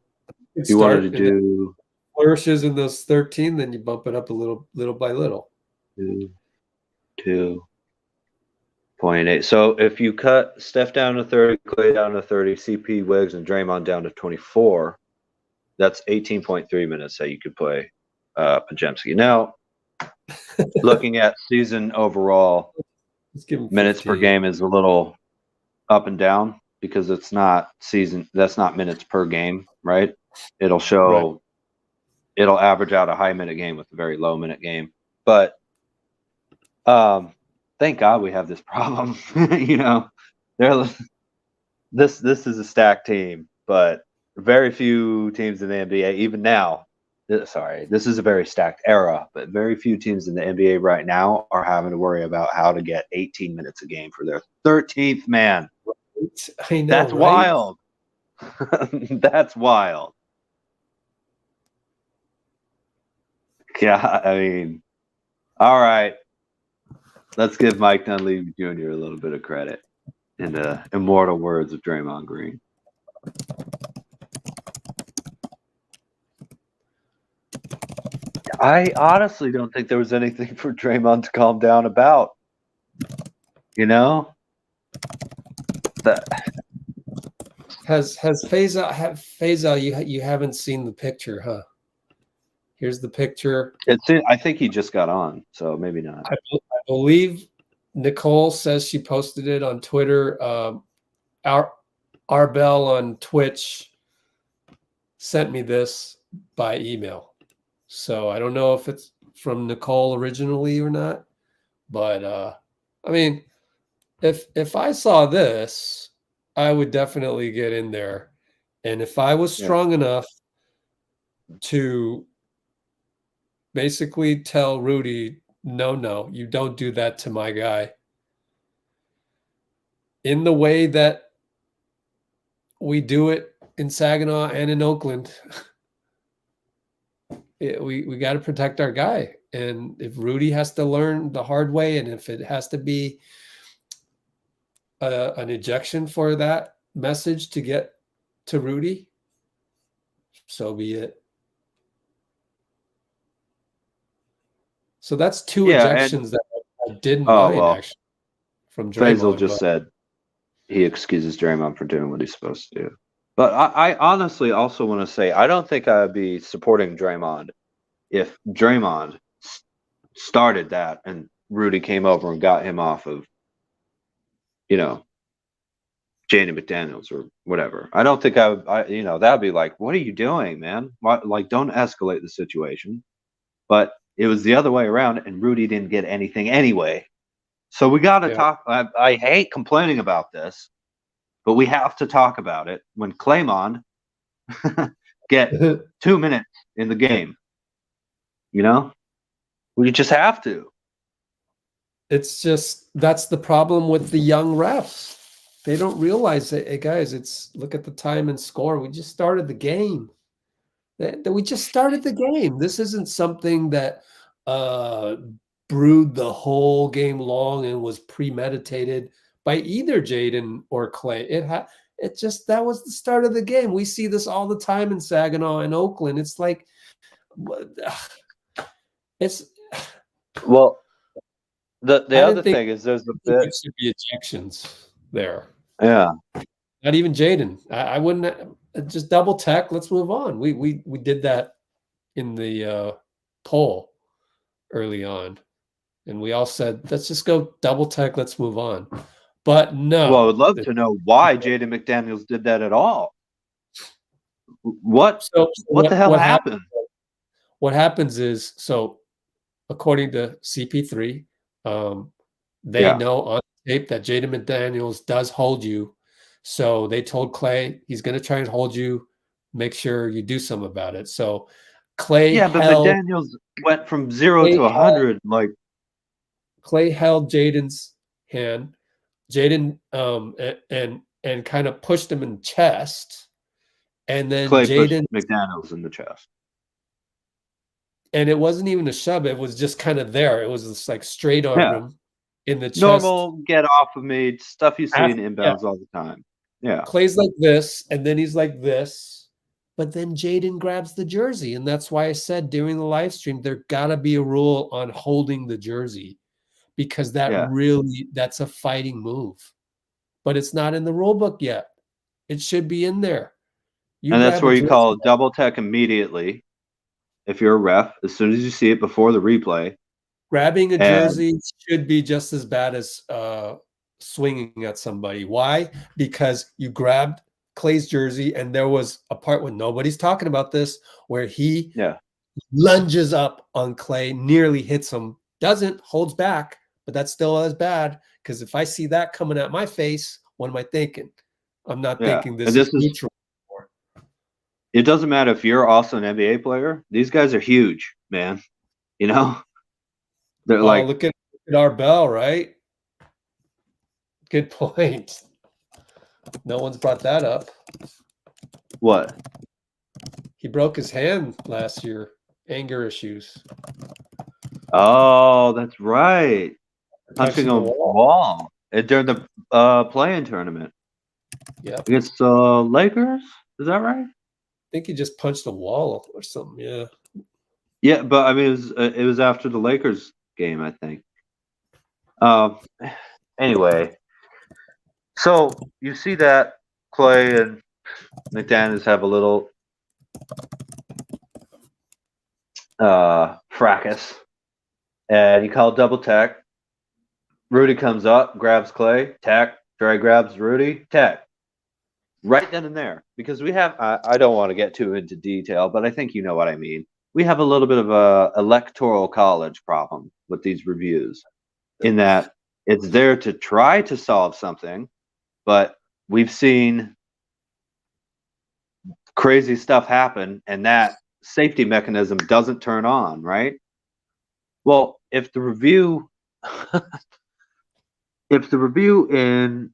If you wanted to do flourishes in those 13, then you bump it up a little by little. 2.8. So if you cut Steph down to 30, Klay down to 30, CP, Wiggs, and Draymond down to 24, that's 18.3 minutes that you could play Pajemski. Now, looking at season overall, minutes per game is a little up and down because it's not season. That's not minutes per game, right? It'll show, it'll average out a high minute game with a very low minute game. But thank God we have this problem. You know, this is a stacked team, but very few teams in the NBA, even now. Sorry, this is a very stacked era, but very few teams in the NBA right now are having to worry about how to get 18 minutes a game for their 13th man. I know, that's wild. That's wild. Yeah, I mean, all right. Let's give Mike Dunleavy Jr. a little bit of credit in the immortal words of Draymond Green. I honestly don't think there was anything for Draymond to calm down about. You know? Has Faisal, you haven't seen the picture, huh? Here's the picture. I think he just got on, so maybe not. I believe Nicole says she posted it on Twitter. Arbel on Twitch sent me this by email. So I don't know if it's from Nicole originally or not. But I mean, if I saw this I would definitely get in there. And if I was strong enough to basically tell Rudy, no, you don't do that to my guy. In the way that we do it in Saginaw and in Oakland, we got to protect our guy. And if Rudy has to learn the hard way, and if it has to be an ejection for that message to get to Rudy, so be it. So that's two ejections that I didn't mind, actually, from Draymond. Faisal just said he excuses Draymond for doing what he's supposed to do. But I honestly also want to say I don't think I would be supporting Draymond if Draymond started that and Rudy came over and got him off of, Jaden McDaniels or whatever. I don't think that'd be like, what are you doing, man? Like, don't escalate the situation. But it was the other way around, and Rudy didn't get anything anyway. So we got to talk. I hate complaining about this, but we have to talk about it when Claymon get 2 minutes in the game. We just have to. It's just, that's the problem with the young refs. They don't realize that, hey guys, look at the time and score. We just started the game. We just started the game. This isn't something that brewed the whole game long and was premeditated by either Jaden or Klay. That was the start of the game. We see this all the time in Saginaw and Oakland. It's like, well, the other thing is there's the bit should be ejections there. Yeah. Not even Jaden. I wouldn't just double tech. Let's move on. We did that in the poll early on, and we all said, let's just go double tech. Let's move on. But no. Well, I would love to know why Jaden McDaniels did that at all. What the hell happened? What happens is, so according to CP3, they know on tape that Jaden McDaniels does hold you. So they told Klay he's going to try and hold you. Make sure you do something about it. So Klay but McDaniels went from 0 to 100. Klay held Jaden's hand. Jaden and kind of pushed him in the chest. And then Klay Jaden pushed McDaniels in the chest. And it wasn't even a shove. It was just kind of there. It was just like straight arm him in the chest. Normal, get off of me, stuff you see in inbounds all the time. Yeah. Klay's like this, and then he's like this. But then Jaden grabs the jersey. And that's why I said during the live stream, there got to be a rule on holding the jersey, because that's a fighting move. But it's not in the rule book yet. It should be in there. And that's where you call double tech immediately. If you're a ref, as soon as you see it before the replay. Grabbing a jersey should be just as bad as swinging at somebody. Why? Because you grabbed Klay's jersey, and there was a part when nobody's talking about this, where he lunges up on Klay, nearly hits him, holds back, but that's still as bad, because if I see that coming at my face, what am I thinking? I'm not thinking this is neutral. It doesn't matter if you're also an NBA player. These guys are huge, man. They're like, look at our bell, right? Good point. No one's brought that up. What? He broke his hand last year. Anger issues. Oh, that's right. Punching a wall during the play-in tournament. Yeah. Against the Lakers. Is that right? I think he just punched a wall or something. Yeah. Yeah, but I mean, it was after the Lakers game, I think. Anyway, so you see that Klay and McDaniels have a little fracas, and you call double tech. Rudy comes up, grabs Klay, tech. Dray grabs Rudy, tech. Right then and there, because we have, I don't want to get too into detail, but I think you know what I mean. We have a little bit of a electoral college problem with these reviews, in that it's there to try to solve something, but we've seen crazy stuff happen, and that safety mechanism doesn't turn on, right? Well, if the review in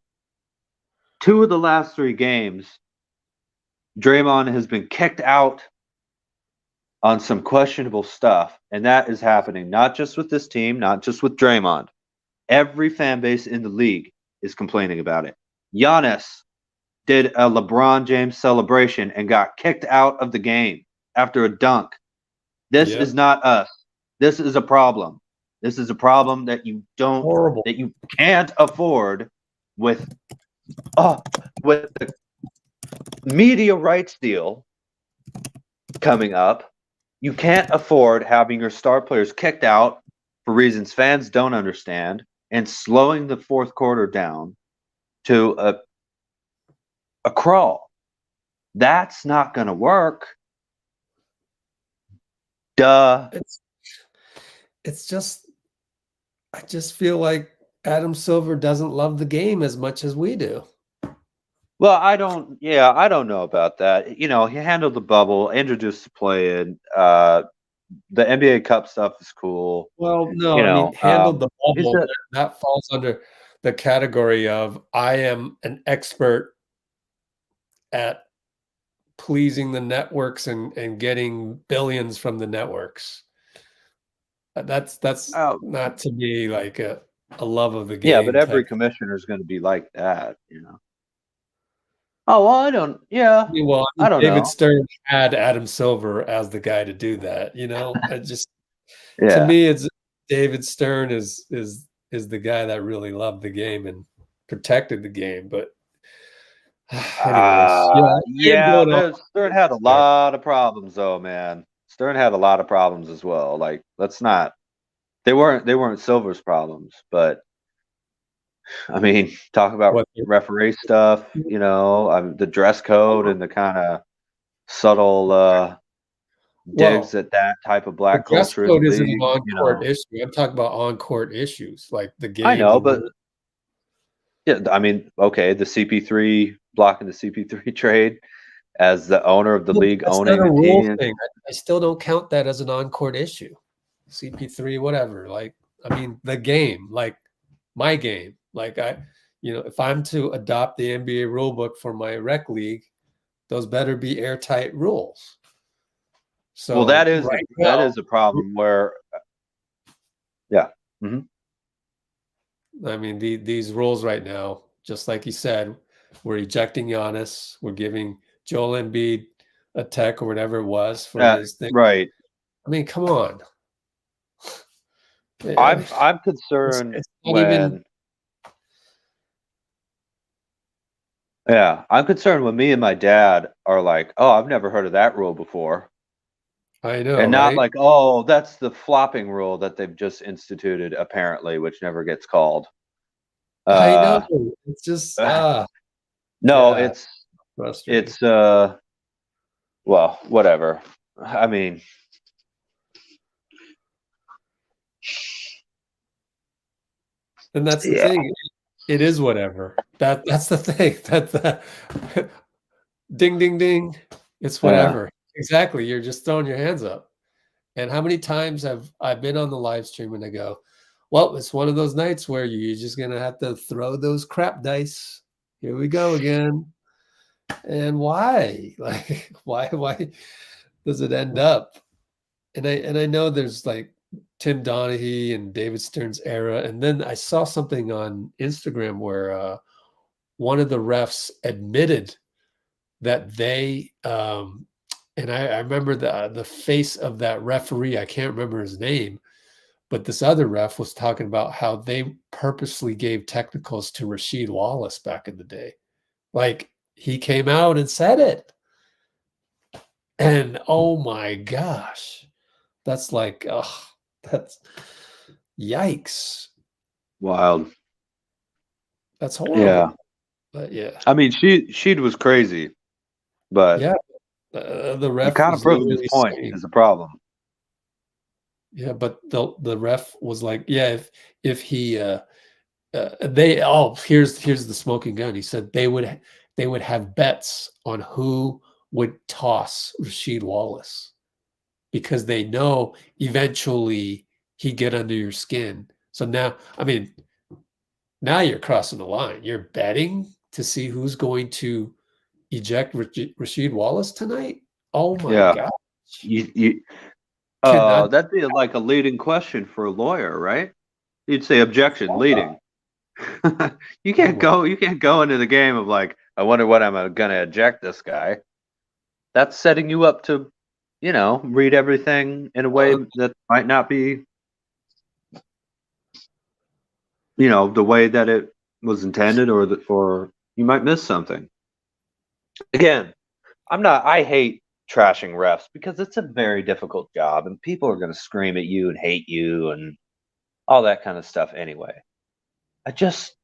2 of the last 3 games, Draymond has been kicked out on some questionable stuff, and that is happening not just with this team, not just with Draymond. Every fan base in the league is complaining about it. Giannis did a LeBron James celebration and got kicked out of the game after a dunk. This is not us. This is a problem. This is a problem that you can't afford with the media rights deal coming up. You can't afford having your star players kicked out for reasons fans don't understand and slowing the fourth quarter down to a crawl. That's not going to work. Duh. It's just, I just feel like Adam Silver doesn't love the game as much as we do. Well, I don't know about that. You know, he handled the bubble, introduced the play in. The NBA Cup stuff is cool. Well, no, I mean, handled the bubble. That falls under the category of I am an expert at pleasing the networks and getting billions from the networks. That's not to me like a love of the game. Yeah, but every commissioner is going to be like that, you know. Oh, well, I don't. Yeah. Well, I don't David know. Stern had Adam Silver as the guy to do that. You know, I just Yeah. to me, it's David Stern is the guy that really loved the game and protected the game. But anyways, Stern had a lot of problems, though, man. Stern had a lot of problems as well. Like, let's not. They weren't Silver's problems, but I mean, talk about referee stuff. You know, the dress code and the kind of subtle digs at that type of black dress culture. code isn't an on-court issue. I'm talking about on-court issues like the game. I know, but yeah, I mean, okay, the CP3 blocking the CP3 trade as the owner of the league owning the team. Thing. I still don't count that as an on-court issue. CP3, whatever. Like, I mean, the game, like my game. Like if I'm to adopt the NBA rule book for my rec league, those better be airtight rules. So well, that is a problem where, yeah. Mm-hmm. I mean, these rules right now, just like you said, we're ejecting Giannis, we're giving Joel Embiid a tech or whatever it was for his thing. Right. I mean, come on. I'm concerned I'm concerned when me and my dad are like, oh, I've never heard of that rule before. I know. And not like, oh, that's the flopping rule that they've just instituted, apparently, which never gets called. I know. It's just no, yeah, it's well, whatever. I mean, and that's the thing. It is whatever. That's the thing. That ding ding ding. It's whatever. Exactly. You're just throwing your hands up. And how many times have I been on the live stream and I go, well, it's one of those nights where you're just gonna have to throw those crap dice. Here we go again. And why? Like, why does it end up? And I know there's like Tim Donaghy and David Stern's era. And then I saw something on Instagram where one of the refs admitted that they and I remember the face of that referee. I can't remember his name, but this other ref was talking about how they purposely gave technicals to Rasheed Wallace back in the day. Like, he came out and said it. And oh my gosh, that's like, that's yikes. Wild. That's horrible. Yeah. But yeah. I mean, she was crazy, but yeah, the ref kind of proved his point is a problem. Yeah, but the ref was like, yeah, if he here's the smoking gun. He said they would have bets on who would toss Rasheed Wallace because they know eventually he'd get under your skin. So now, I mean, now you're crossing the line. You're betting to see who's going to eject Rasheed Wallace tonight. Oh my God! That'd be like a leading question for a lawyer, right? You'd say objection, leading. You can't go into the game of like, I wonder what I'm gonna eject this guy. That's setting you up to, read everything in a way that might not be, the way that it was intended, or you might miss something. Again, I hate trashing refs because it's a very difficult job and people are going to scream at you and hate you and all that kind of stuff anyway. I just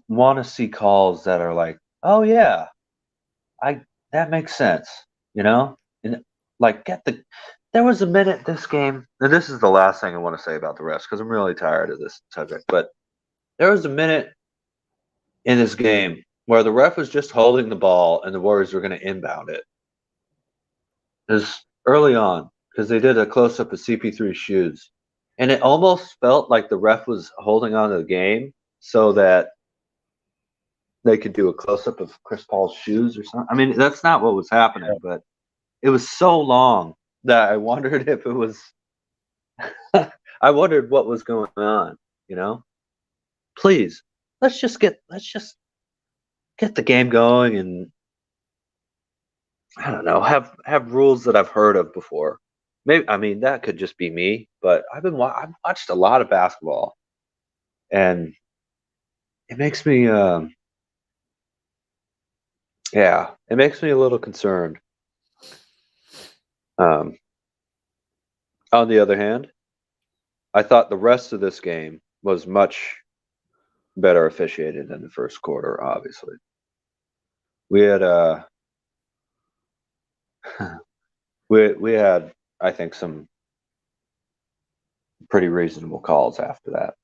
want to see calls that are like, oh yeah, that makes sense, and like there was a minute this game, and this is the last thing I want to say about the refs because I'm really tired of this subject, but there was a minute in this game where the ref was just holding the ball and the Warriors were going to inbound it. It was early on because they did a close-up of CP3's shoes. And it almost felt like the ref was holding on to the game so that they could do a close-up of Chris Paul's shoes or something. I mean, that's not what was happening, but it was so long that I wondered if it was I wondered what was going on, Please, let's just get the game going and I don't know, have rules that I've heard of before. Maybe, I mean, that could just be me, but I've watched a lot of basketball and it makes me it makes me a little concerned. On the other hand, I thought the rest of this game was much better officiated than the first quarter, obviously. We had we had, I think, some pretty reasonable calls after that,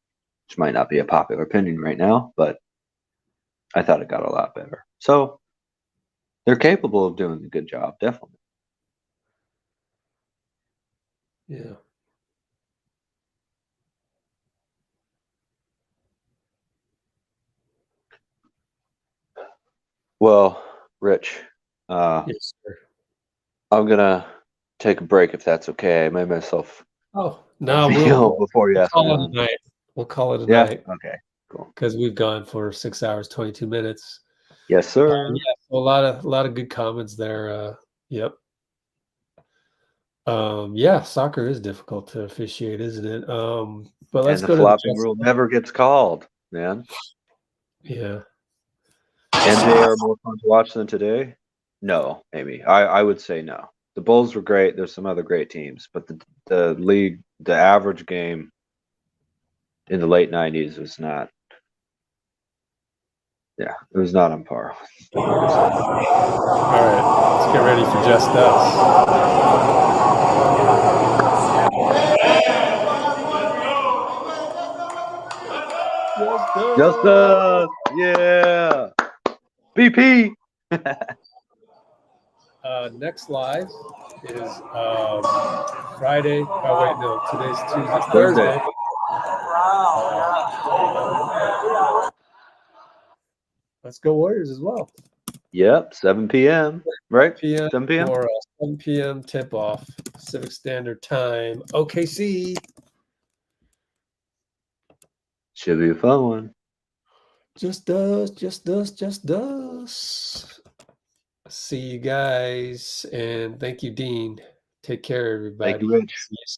which might not be a popular opinion right now, but I thought it got a lot better. So they're capable of doing a good job, definitely. Yeah. Well, Rich, Yes, sir. I'm gonna take a break if that's okay. I made myself no, before you we'll asked call me it on. a night. We'll call it a Yeah. night. Okay. Cool. Because we've gone for 6 hours, 22 minutes. Yes, sir. Yeah, a lot of good comments there. Yep. Yeah, soccer is difficult to officiate, isn't it? But let's and go the to the flopping rule never gets called, man. Yeah. NBA are more fun to watch than today? No, maybe. I would say no. The Bulls were great. There's some other great teams, but the league, the average game in the late 90s was not. Yeah, it was not on par. All right, let's get ready for Just Us. Just Us, yeah. BP. Next live is Friday. Oh wait, no, today's Tuesday. Thursday. Let's Go Warriors as well. Yep, 7 p.m. Right? 7 p.m. Or 7 p.m. tip off Pacific Standard Time. OKC. Should be a fun one. Just us. See you guys, and thank you, Dean. Take care, everybody. Thank you, Rich. See you soon.